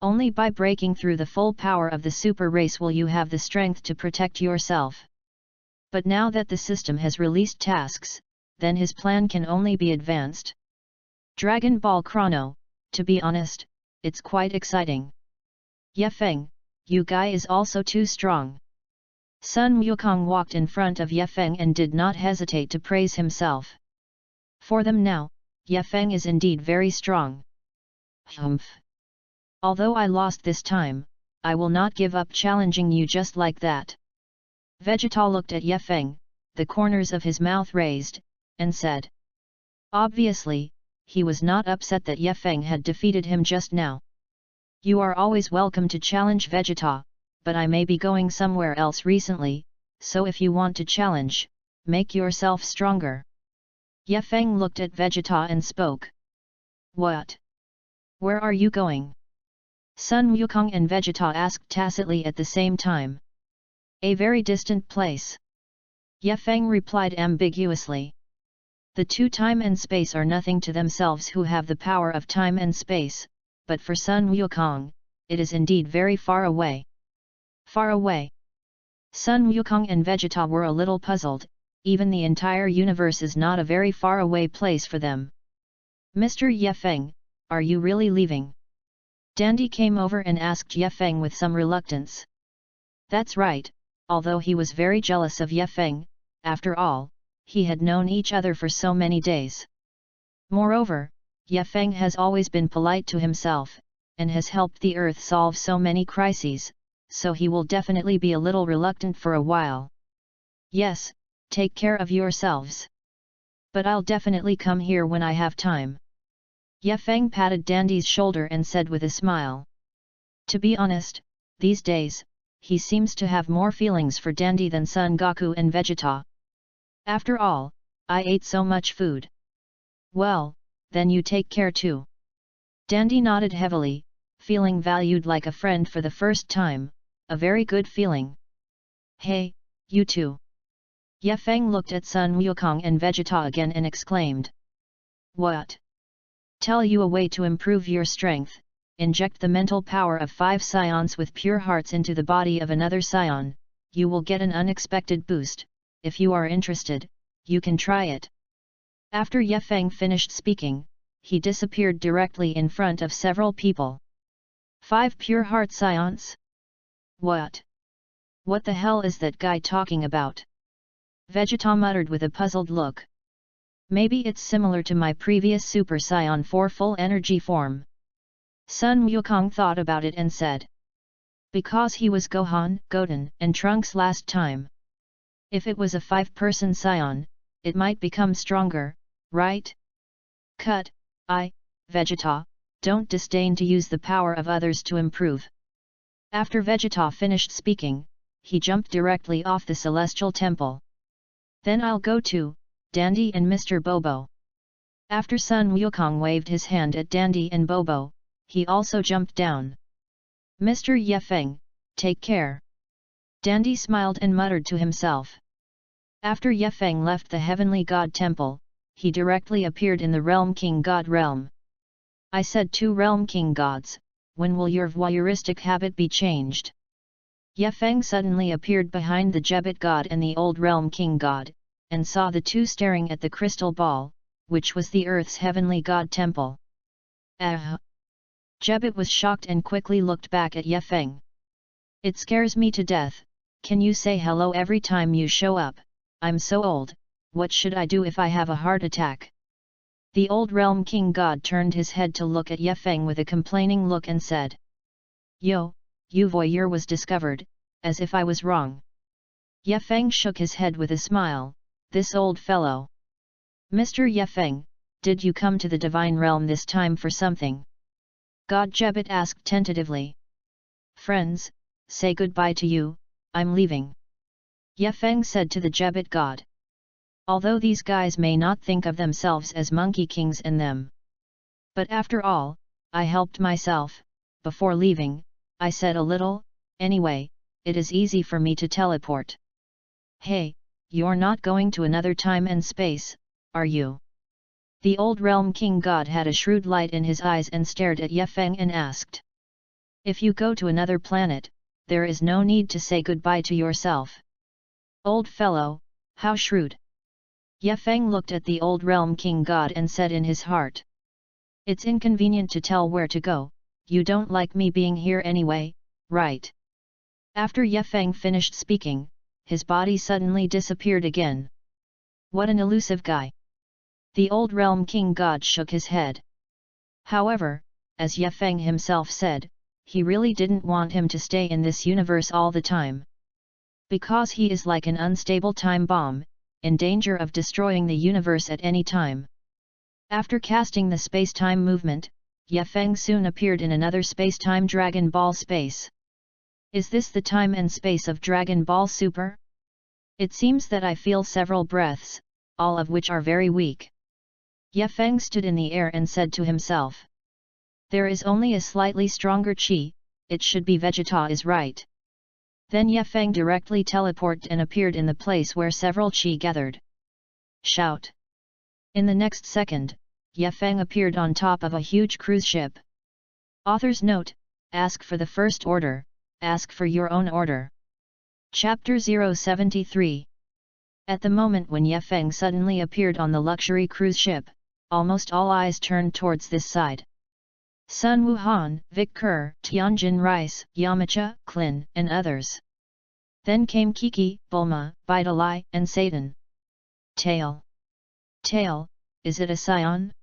Only by breaking through the full power of the super race will you have the strength to protect yourself. But now that the system has released tasks, then his plan can only be advanced. Dragon Ball Chrono, to be honest, it's quite exciting. Ye Feng, you guy is also too strong. Sun Wukong walked in front of Ye Feng and did not hesitate to praise himself. For them now, Ye Feng is indeed very strong. Humph! Although I lost this time, I will not give up challenging you just like that. Vegeta looked at Ye Feng, the corners of his mouth raised, and said. Obviously, he was not upset that Ye Feng had defeated him just now. You are always welcome to challenge Vegeta, but I may be going somewhere else recently, so if you want to challenge, make yourself stronger. Ye Feng looked at Vegeta and spoke. What? Where are you going? Sun Wukong and Vegeta asked tacitly at the same time. A very distant place. Ye Feng replied ambiguously. The two time and space are nothing to themselves who have the power of time and space, but for Sun Wukong, it is indeed very far away. Far away. Sun Wukong and Vegeta were a little puzzled, even the entire universe is not a very far away place for them. Mr. Ye Feng, are you really leaving? Dandy came over and asked Ye Feng with some reluctance. That's right, although he was very jealous of Ye Feng, after all, he had known each other for so many days. Moreover, Ye Feng has always been polite to himself, and has helped the earth solve so many crises, so he will definitely be a little reluctant for a while. Yes, take care of yourselves. But I'll definitely come here when I have time. Ye Feng patted Dandy's shoulder and said with a smile. To be honest, these days, he seems to have more feelings for Dandy than Son Goku and Vegeta. After all, I ate so much food. Well, then you take care too. Dandy nodded heavily, feeling valued like a friend for the first time. a very good feeling. Hey, you two. Ye Feng looked at Sun Wukong and Vegeta again and exclaimed. What? Tell you a way to improve your strength. Inject the mental power of 5 scions with pure hearts into the body of another scion, you will get an unexpected boost. If you are interested, you can try it. After Ye Feng finished speaking, he disappeared directly in front of several people. 5 pure heart scions? What? What the hell is that guy talking about? Vegeta muttered with a puzzled look. Maybe it's similar to my previous Super Saiyan 4 full energy form. Sun Wukong thought about it and said. Because he was Gohan, Goten, and Trunks last time. If it was a 5-person Saiyan, it might become stronger, right? Vegeta, don't disdain to use the power of others to improve. After Vegeta finished speaking, he jumped directly off the celestial temple. Then I'll go too, Dandy and Mr. Bobo. After Sun Wukong waved his hand at Dandy and Bobo, he also jumped down. Mr. Ye Feng, take care. Dandy smiled and muttered to himself. After Ye Feng left the Heavenly God Temple, he directly appeared in the Realm King God realm. I said 2 Realm King Gods, when will your voyeuristic habit be changed? Ye Feng suddenly appeared behind the Jebit God and the old Realm King God, and saw the 2 staring at the crystal ball, which was the Earth's Heavenly God Temple. Jebit was shocked and quickly looked back at Ye Feng. It scares me to death. Can you say hello every time you show up? I'm so old, what should I do if I have a heart attack? The old Realm King God turned his head to look at Ye Feng with a complaining look and said. Yo, you voyeur was discovered, as if I was wrong. Ye Feng shook his head with a smile, this old fellow. Mr. Ye Feng, did you come to the Divine Realm this time for something? God Jebit asked tentatively. Friends, say goodbye to you, I'm leaving. Ye Feng said to the Jebit God. Although these guys may not think of themselves as monkey kings and them. But after all, I helped myself, before leaving, I said a little, anyway, it is easy for me to teleport. Hey, you're not going to another time and space, are you? The old Realm King God had a shrewd light in his eyes and stared at Ye Feng and asked. If you go to another planet, there is no need to say goodbye to yourself. Old fellow, how shrewd. Ye Feng looked at the old Realm King God and said in his heart. It's inconvenient to tell where to go, you don't like me being here anyway, right? After Ye Feng finished speaking, his body suddenly disappeared again. What an elusive guy. The old Realm King God shook his head. However, as Ye Feng himself said, he really didn't want him to stay in this universe all the time. Because he is like an unstable time bomb, in danger of destroying the universe at any time. After casting the space-time movement, Ye Feng soon appeared in another space-time Dragon Ball space. Is this the time and space of Dragon Ball Super? It seems that I feel several breaths, all of which are very weak. Ye Feng stood in the air and said to himself. There is only a slightly stronger chi, it should be Vegeta is right. Then Ye Feng directly teleported and appeared in the place where several chi gathered. Shout! In the next second, Ye Feng appeared on top of a huge cruise ship. Author's note, ask for the first order, ask for your own order. Chapter 073. At the moment when Ye Feng suddenly appeared on the luxury cruise ship, almost all eyes turned towards this side. Sun Wuhan, Vic Kerr, Tianjin Rice, Yamcha, Klin, and others. Then came Kiki, Bulma, Vidalai, and Satan. Tail. Tail, is it a scion?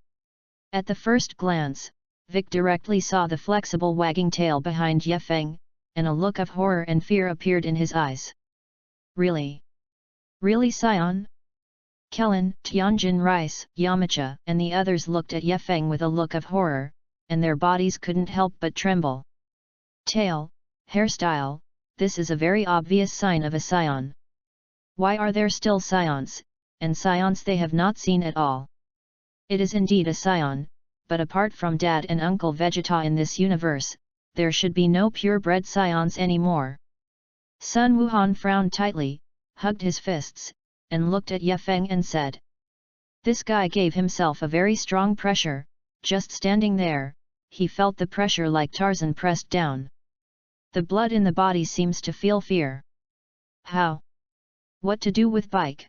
At the first glance, Vic directly saw the flexible wagging tail behind Ye Feng, and a look of horror and fear appeared in his eyes. Really? Really scion? Kellen, Tianjin Rice, Yamcha, and the others looked at Ye Feng with a look of horror, and their bodies couldn't help but tremble. Tail, hairstyle, this is a very obvious sign of a scion. Why are there still scions, and scions they have not seen at all? It is indeed a scion, but apart from Dad and Uncle Vegeta in this universe, there should be no purebred scions anymore. Sun Wuhan frowned tightly, hugged his fists, and looked at Ye Feng and said. This guy gave himself a very strong pressure, just standing there, he felt the pressure like Tarzan pressed down. The blood in the body seems to feel fear. How? What to do with Bike?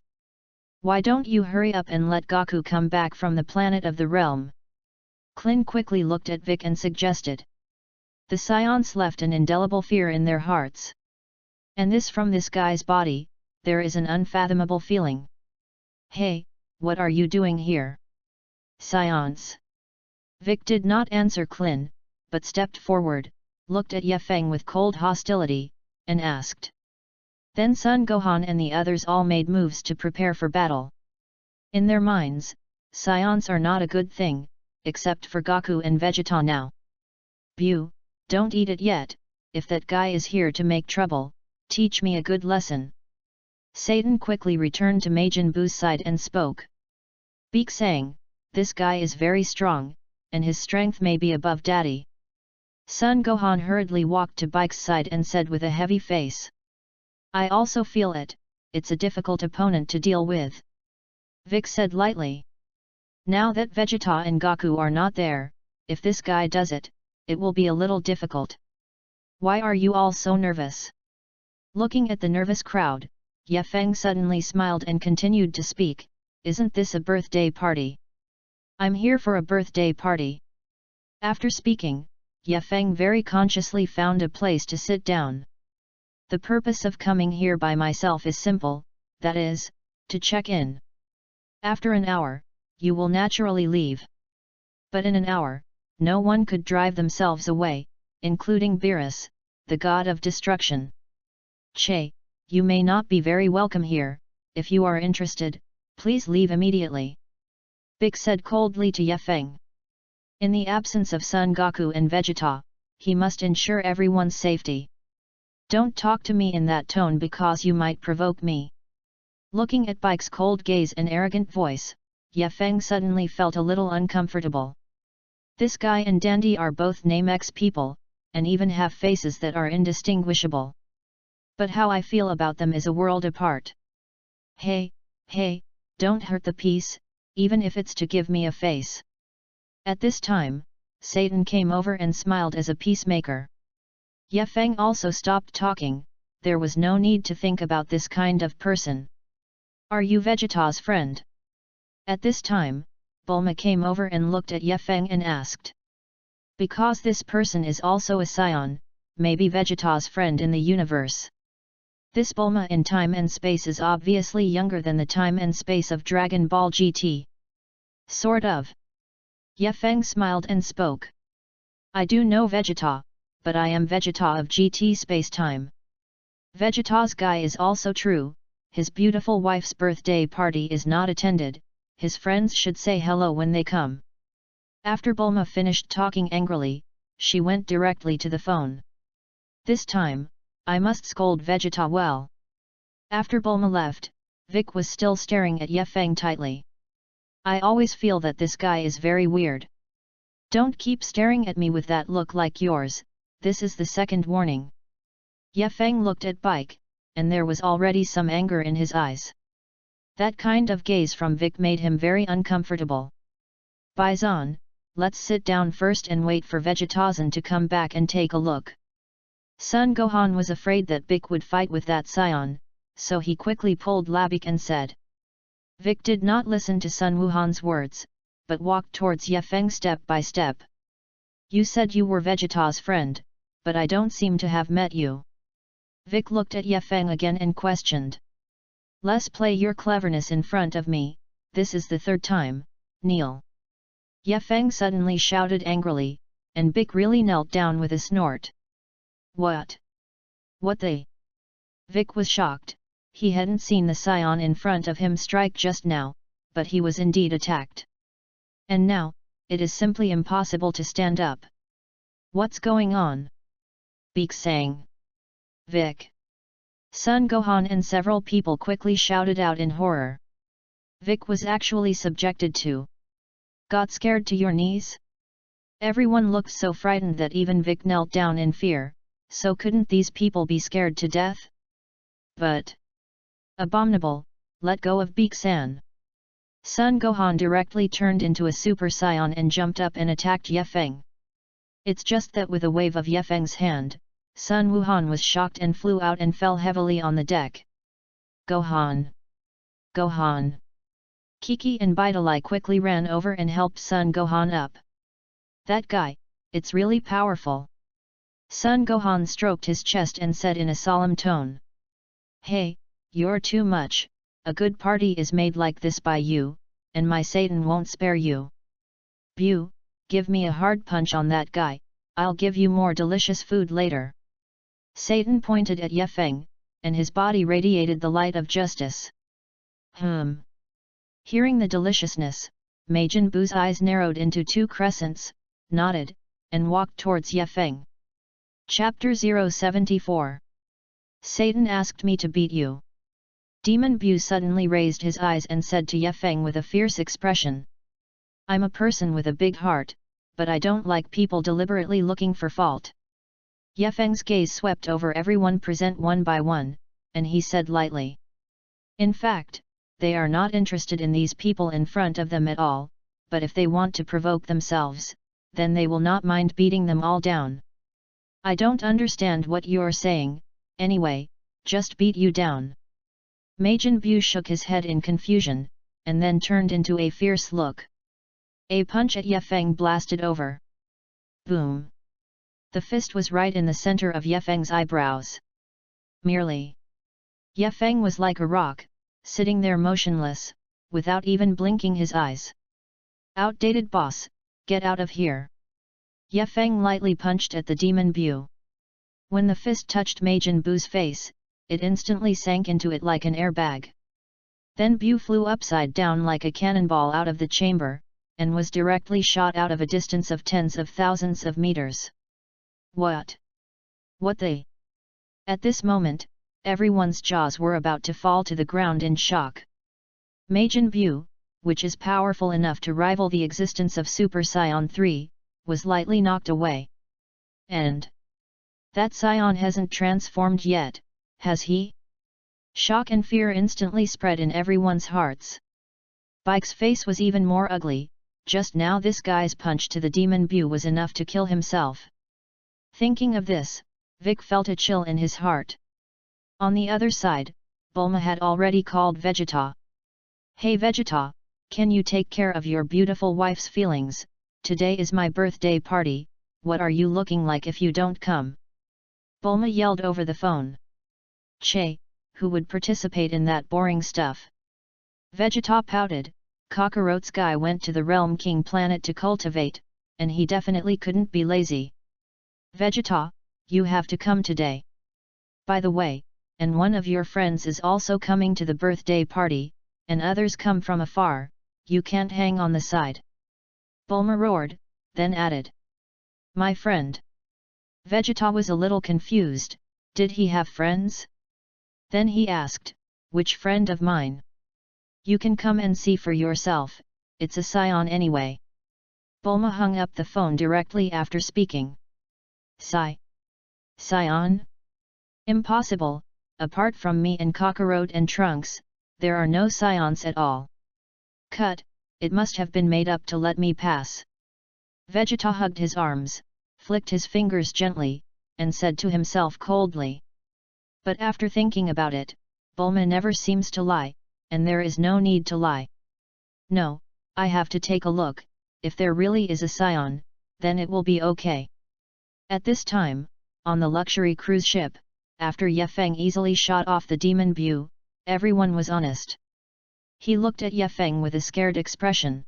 Why don't you hurry up and let Gaku come back from the planet of the realm? Klin quickly looked at Vic and suggested. The Scions left an indelible fear in their hearts. And this from this guy's body, there is an unfathomable feeling. Hey, what are you doing here? Scions. Vic did not answer Klin, but stepped forward, looked at Ye Feng with cold hostility, and asked. Then Sun Gohan and the others all made moves to prepare for battle. In their minds, Scions are not a good thing, except for Gaku and Vegeta now. Bu, don't eat it yet, if that guy is here to make trouble, teach me a good lesson. Satan quickly returned to Majin Buu's side and spoke. Beak sang, this guy is very strong, and his strength may be above Daddy. Sun Gohan hurriedly walked to Bike's side and said with a heavy face. I also feel it, it's a difficult opponent to deal with. Vic said lightly. Now that Vegeta and Gaku are not there, if this guy does it, it will be a little difficult. Why are you all so nervous? Looking at the nervous crowd, Ye Feng suddenly smiled and continued to speak, isn't this a birthday party? I'm here for a birthday party. After speaking, Ye Feng very consciously found a place to sit down. The purpose of coming here by myself is simple, that is, to check in. After an hour, you will naturally leave. But in an hour, no one could drive themselves away, including Beerus, the god of destruction. Che, you may not be very welcome here, if you are interested, please leave immediately. Bik said coldly to Ye Feng. In the absence of Son Goku and Vegeta, he must ensure everyone's safety. Don't talk to me in that tone because you might provoke me. Looking at Bike's cold gaze and arrogant voice, Ye Feng suddenly felt a little uncomfortable. This guy and Dandy are both Namex people, and even have faces that are indistinguishable. But how I feel about them is a world apart. Hey, don't hurt the peace, even if it's to give me a face. At this time, Satan came over and smiled as a peacemaker. Ye Feng also stopped talking, there was no need to think about this kind of person. Are you Vegeta's friend? At this time, Bulma came over and looked at Ye Feng and asked. Because this person is also a Scion, maybe Vegeta's friend in the universe. This Bulma in time and space is obviously younger than the time and space of Dragon Ball GT. Sort of. Ye Feng smiled and spoke. I do know Vegeta, but I am Vegeta of GT space-time. Vegeta's guy is also true, his beautiful wife's birthday party is not attended, his friends should say hello when they come. After Bulma finished talking angrily, she went directly to the phone. This time, I must scold Vegeta well. After Bulma left, Vic was still staring at Ye Feng tightly. I always feel that this guy is very weird. Don't keep staring at me with that look like yours, this is the second warning. Ye Feng looked at Bike, and there was already some anger in his eyes. That kind of gaze from Vic made him very uncomfortable. Bison, let's sit down first and wait for Vegetazan to come back and take a look. Son Gohan was afraid that Vic would fight with that Scion, so he quickly pulled Labik and said. Vic did not listen to Sun Wuhan's words, but walked towards Ye Feng step by step. You said you were Vegeta's friend, but I don't seem to have met you. Vic looked at Ye Feng again and questioned. Let's play your cleverness in front of me, this is the third time, kneel. Ye Feng suddenly shouted angrily, and Vic really knelt down with a snort. What? What the? Vic was shocked, he hadn't seen the Scion in front of him strike just now, but he was indeed attacked. And now, it is simply impossible to stand up. What's going on? Beak sang. Vic. Son Gohan and several people quickly shouted out in horror. Vic was actually subjected to. Got scared to your knees? Everyone looked so frightened that even Vic knelt down in fear, so couldn't these people be scared to death? But abominable, let go of Beak-san. Sun Gohan directly turned into a Super Saiyan and jumped up and attacked Ye Feng. It's just that with a wave of Ye Feng's hand, Sun Wuhan was shocked and flew out and fell heavily on the deck. Gohan! Gohan! Kiki and Baitalai quickly ran over and helped Sun Gohan up. That guy, it's really powerful. Sun Gohan stroked his chest and said in a solemn tone. Hey, you're too much, a good party is made like this by you, and my Satan won't spare you. Bu, give me a hard punch on that guy, I'll give you more delicious food later. Satan pointed at Ye Feng, and his body radiated the light of justice. Hearing the deliciousness, Majin Buu's eyes narrowed into two crescents, nodded, and walked towards Ye Feng. Chapter 074. Satan asked me to beat you. Demon Bu suddenly raised his eyes and said to Ye Feng with a fierce expression. I'm a person with a big heart, but I don't like people deliberately looking for fault. Ye Feng's gaze swept over everyone present one by one, and he said lightly. In fact, they are not interested in these people in front of them at all, but if they want to provoke themselves, then they will not mind beating them all down. I don't understand what you're saying, anyway, just beat you down. Majin Bu shook his head in confusion, and then turned into a fierce look. A punch at Ye Feng blasted over. Boom! The fist was right in the center of Ye Feng's eyebrows. Merely. Ye Feng was like a rock, sitting there motionless, without even blinking his eyes. Outdated boss, get out of here. Ye Feng lightly punched at the demon Bu. When the fist touched Majin Buu's face, it instantly sank into it like an airbag. Then Bu flew upside down like a cannonball out of the chamber, and was directly shot out of a distance of tens of thousands of meters. What? What the? At this moment, everyone's jaws were about to fall to the ground in shock. Majin Bu, which is powerful enough to rival the existence of Super Saiyan 3, was lightly knocked away. And that Saiyan hasn't transformed yet, has he? Shock and fear instantly spread in everyone's hearts. Bike's face was even more ugly, just now this guy's punch to the demon Bu was enough to kill himself. Thinking of this, Vic felt a chill in his heart. On the other side, Bulma had already called Vegeta. Hey Vegeta, can you take care of your beautiful wife's feelings? Today is my birthday party, what are you looking like if you don't come? Bulma yelled over the phone. Che, who would participate in that boring stuff? Vegeta pouted, Kakarote's guy went to the Realm King planet to cultivate, and he definitely couldn't be lazy. Vegeta, you have to come today. By the way, and one of your friends is also coming to the birthday party, and others come from afar, you can't hang on the side. Bulma roared, then added. My friend. Vegeta was a little confused, did he have friends? Then he asked, which friend of mine? You can come and see for yourself, it's a Saiyan anyway. Bulma hung up the phone directly after speaking. Saiyan? Impossible, apart from me and Kakarote and Trunks, there are no Saiyans at all. Cut, it must have been made up to let me pass. Vegeta hugged his arms, flicked his fingers gently, and said to himself coldly. But after thinking about it, Bulma never seems to lie, and there is no need to lie. No, I have to take a look, if there really is a Saiyan, then it will be okay. At this time, on the luxury cruise ship, after Ye Feng easily shot off the demon Bu, everyone was honest. He looked at Ye Feng with a scared expression.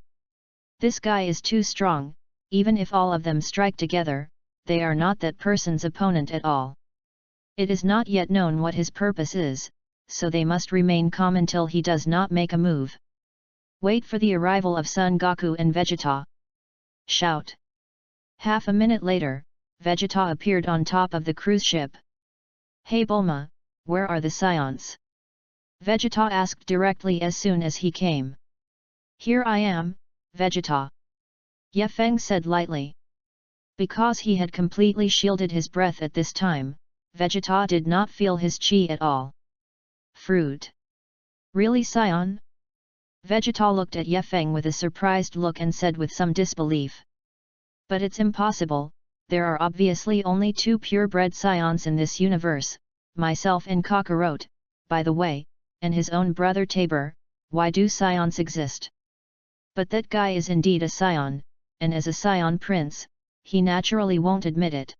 This guy is too strong, even if all of them strike together, they are not that person's opponent at all. It is not yet known what his purpose is, so they must remain calm until he does not make a move. Wait for the arrival of Son Goku and Vegeta. Shout. Half a minute later, Vegeta appeared on top of the cruise ship. Hey Bulma, where are the Saiyans? Vegeta asked directly as soon as he came. Here I am, Vegeta. Ye Feng said lightly. Because he had completely shielded his breath at this time, Vegeta did not feel his chi at all. Fruit. Really, Scion? Vegeta looked at Ye Feng with a surprised look and said with some disbelief. But it's impossible, there are obviously only 2 purebred Scions in this universe, myself and Kakarot, by the way, and his own brother Tabor. Why do Scions exist? But that guy is indeed a Scion, and as a Scion prince, he naturally won't admit it.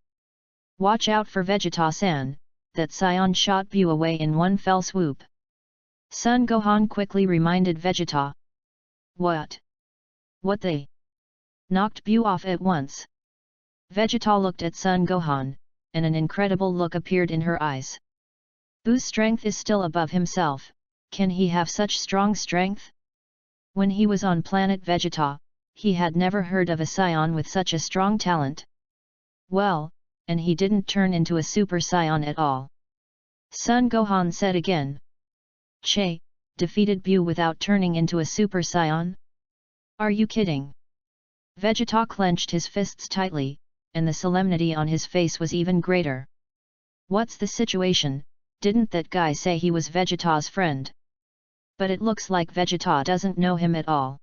Watch out for Vegeta-san, that Scion shot Buu away in one fell swoop. Son Gohan quickly reminded Vegeta. What? What they? Knocked Buu off at once. Vegeta looked at Son Gohan, and an incredible look appeared in her eyes. Buu's strength is still above himself, can he have such strong strength? When he was on planet Vegeta, he had never heard of a Scion with such a strong talent. Well, and he didn't turn into a Super Saiyan at all. Son Gohan said again. Che, defeated Buu without turning into a Super Saiyan? Are you kidding? Vegeta clenched his fists tightly, and the solemnity on his face was even greater. What's the situation? Didn't that guy say he was Vegeta's friend? But it looks like Vegeta doesn't know him at all.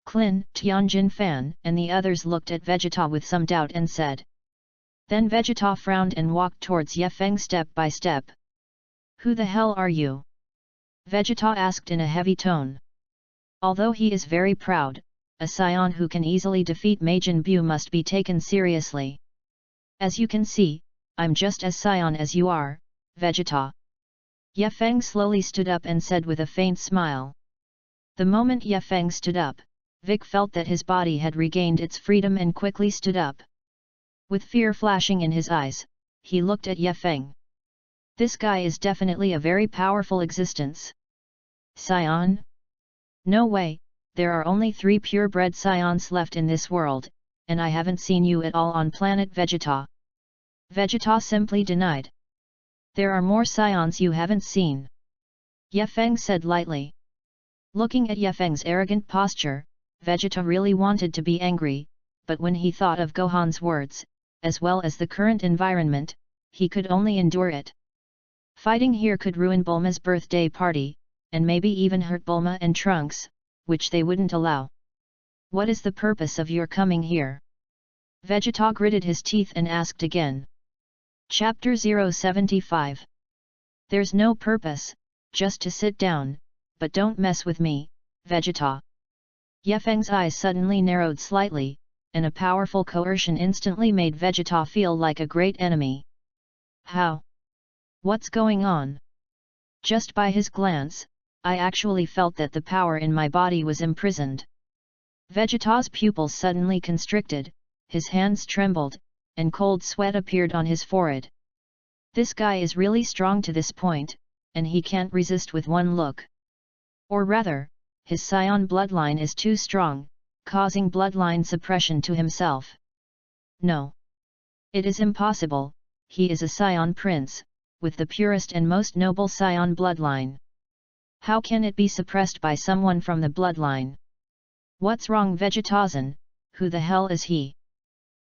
Klin, Tianjin Fan and the others looked at Vegeta with some doubt and said. Then Vegeta frowned and walked towards Ye Feng step by step. Who the hell are you? Vegeta asked in a heavy tone. Although he is very proud, a Scion who can easily defeat Majin Buu must be taken seriously. As you can see, I'm just as Scion as you are, Vegeta. Ye Feng slowly stood up and said with a faint smile. The moment Ye Feng stood up, Vic felt that his body had regained its freedom and quickly stood up. With fear flashing in his eyes, he looked at Ye Feng. This guy is definitely a very powerful existence. Scion? No way, there are only 3 purebred Scions left in this world, and I haven't seen you at all on planet Vegeta. Vegeta simply denied. There are more Scions you haven't seen. Ye Feng said lightly. Looking at Ye Feng's arrogant posture, Vegeta really wanted to be angry, but when he thought of Gohan's words, as well as the current environment, he could only endure it. Fighting here could ruin Bulma's birthday party, and maybe even hurt Bulma and Trunks, which they wouldn't allow. What is the purpose of your coming here? Vegeta gritted his teeth and asked again. Chapter 075. There's no purpose, just to sit down, but don't mess with me, Vegeta. Ye Feng's eyes suddenly narrowed slightly, and a powerful coercion instantly made Vegeta feel like a great enemy. How? What's going on? Just by his glance, I actually felt that the power in my body was imprisoned. Vegeta's pupils suddenly constricted, his hands trembled, and cold sweat appeared on his forehead. This guy is really strong to this point, and he can't resist with one look. Or rather, his Scion bloodline is too strong, causing bloodline suppression to himself. No. It is impossible, he is a Scion prince, with the purest and most noble Scion bloodline. How can it be suppressed by someone from the bloodline? What's wrong, Vegeta-san? Who the hell is he?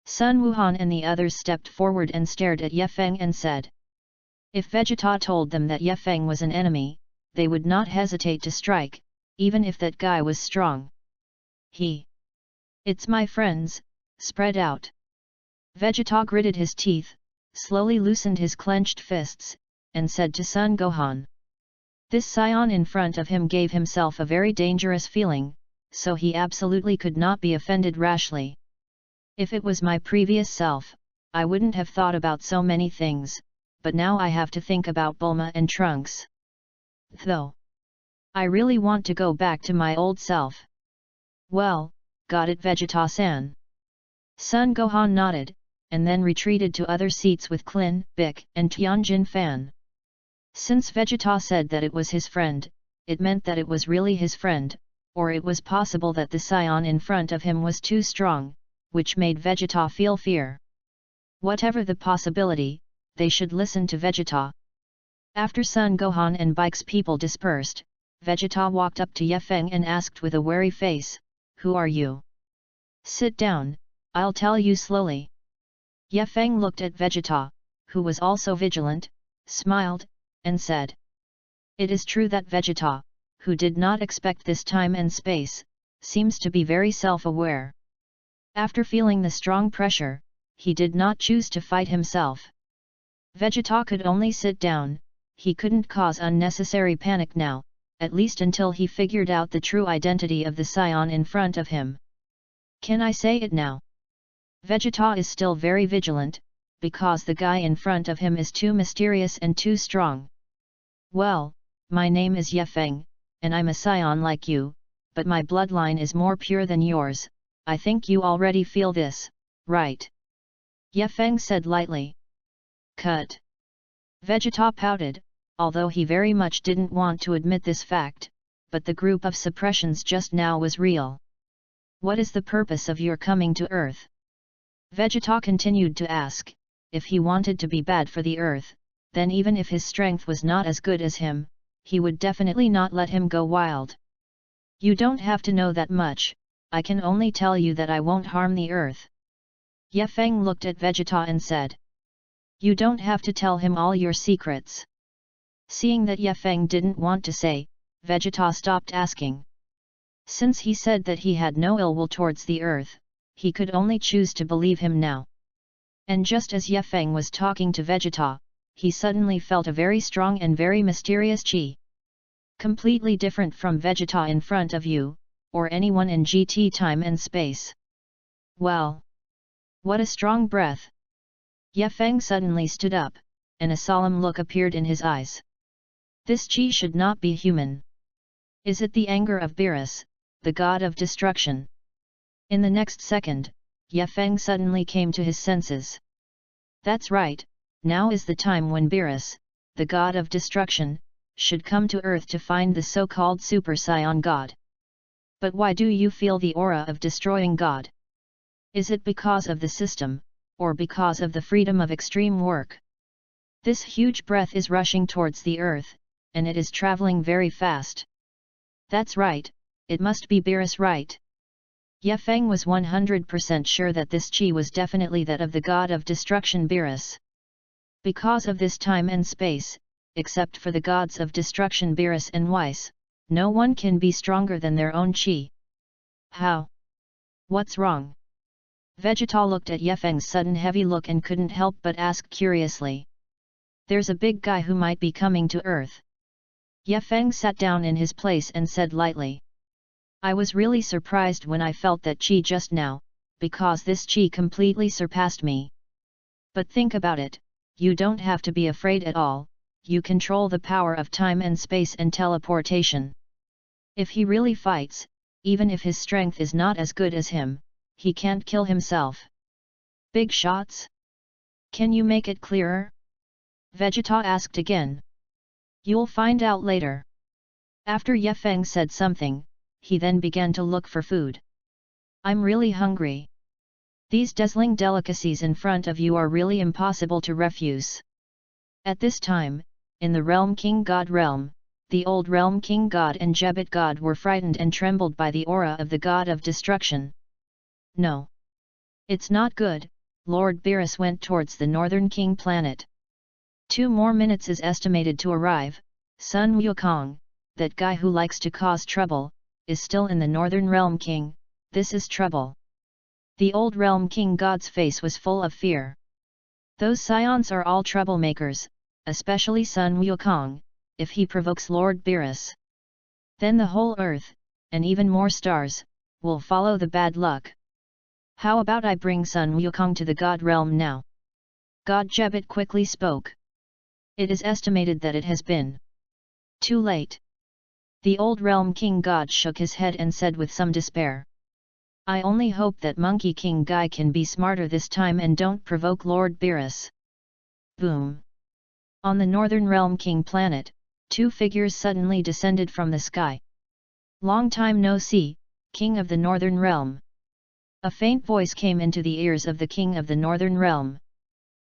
Sun Wuhan and the others stepped forward and stared at Ye Feng and said. If Vegeta told them that Ye Feng was an enemy, they would not hesitate to strike, even if that guy was strong. It's my friends, spread out. Vegeta gritted his teeth, slowly loosened his clenched fists, and said to Son Gohan. This Scion in front of him gave himself a very dangerous feeling, so he absolutely could not be offended rashly. If it was my previous self, I wouldn't have thought about so many things, but now I have to think about Bulma and Trunks. Though, I really want to go back to my old self. Well, got it, Vegeta-san. Son Gohan nodded, and then retreated to other seats with Klin, Bic, and Tianjin Fan. Since Vegeta said that it was his friend, it meant that it was really his friend, or it was possible that the Scion in front of him was too strong, which made Vegeta feel fear. Whatever the possibility, they should listen to Vegeta. After Son Gohan and Bike's people dispersed, Vegeta walked up to Ye Feng and asked with a wary face, Who are you? Sit down, I'll tell you slowly. Ye Feng looked at Vegeta, who was also vigilant, smiled, and said. It is true that Vegeta, who did not expect this time and space, seems to be very self-aware. After feeling the strong pressure, he did not choose to fight himself. Vegeta could only sit down, he couldn't cause unnecessary panic now, at least until he figured out the true identity of the scion in front of him. Can I say it now? Vegeta is still very vigilant, because the guy in front of him is too mysterious and too strong. Well, my name is Yefeng, and I'm a scion like you, but my bloodline is more pure than yours. I think you already feel this, right? Yefeng said lightly. Cut. Vegeta pouted, although he very much didn't want to admit this fact, but the group of suppressions just now was real. What is the purpose of your coming to Earth? Vegeta continued to ask. If he wanted to be bad for the Earth, then even if his strength was not as good as him, he would definitely not let him go wild. You don't have to know that much, I can only tell you that I won't harm the Earth. Yefeng looked at Vegeta and said. You don't have to tell him all your secrets. Seeing that Yefeng didn't want to say, Vegeta stopped asking. Since he said that he had no ill will towards the Earth, he could only choose to believe him now. And just as Yefeng was talking to Vegeta, he suddenly felt a very strong and very mysterious chi. Completely different from Vegeta in front of you, or anyone in GT time and space. Well! What a strong breath! Yefeng suddenly stood up, and a solemn look appeared in his eyes. This chi should not be human. Is it the anger of Beerus, the god of destruction? In the next second, Yefeng suddenly came to his senses. That's right, now is the time when Beerus, the god of destruction, should come to Earth to find the so-called Super Saiyan God. But why do you feel the aura of destroying God? Is it because of the system, or because of the freedom of extreme work? This huge breath is rushing towards the Earth, and it is traveling very fast. That's right, it must be Beerus, right? Yefeng was 100% sure that this chi was definitely that of the god of destruction Beerus. Because of this time and space, except for the gods of destruction Beerus and Weiss, no one can be stronger than their own chi. How? What's wrong? Vegeta looked at Yefeng's sudden heavy look and couldn't help but ask curiously. There's a big guy who might be coming to Earth. Yefeng sat down in his place and said lightly. I was really surprised when I felt that chi just now, because this chi completely surpassed me. But think about it, you don't have to be afraid at all, you control the power of time and space and teleportation. If he really fights, even if his strength is not as good as him, he can't kill himself. Big shots? Can you make it clearer? Vegeta asked again. You'll find out later. After Yefeng said something, he then began to look for food. I'm really hungry. These dazzling delicacies in front of you are really impossible to refuse. At this time, in the Realm King God realm, the old Realm King God and Jebit God were frightened and trembled by the aura of the God of destruction. No. It's not good, Lord Beerus went towards the Northern King planet. 2 more minutes is estimated to arrive. Sun Wukong, that guy who likes to cause trouble, is still in the Northern Realm King. This is trouble. The old Realm King God's face was full of fear. Those scions are all troublemakers, especially Sun Wukong. If he provokes Lord Beerus, then the whole Earth, and even more stars, will follow the bad luck. How about I bring Sun Wukong to the God realm now? God Jebit quickly spoke. It is estimated that it has been too late. The old Realm King God shook his head and said with some despair. I only hope that Monkey King Guy can be smarter this time and don't provoke Lord Beerus. Boom! On the Northern Realm King planet, 2 figures suddenly descended from the sky. Long time no see, King of the Northern Realm. A faint voice came into the ears of the King of the Northern Realm.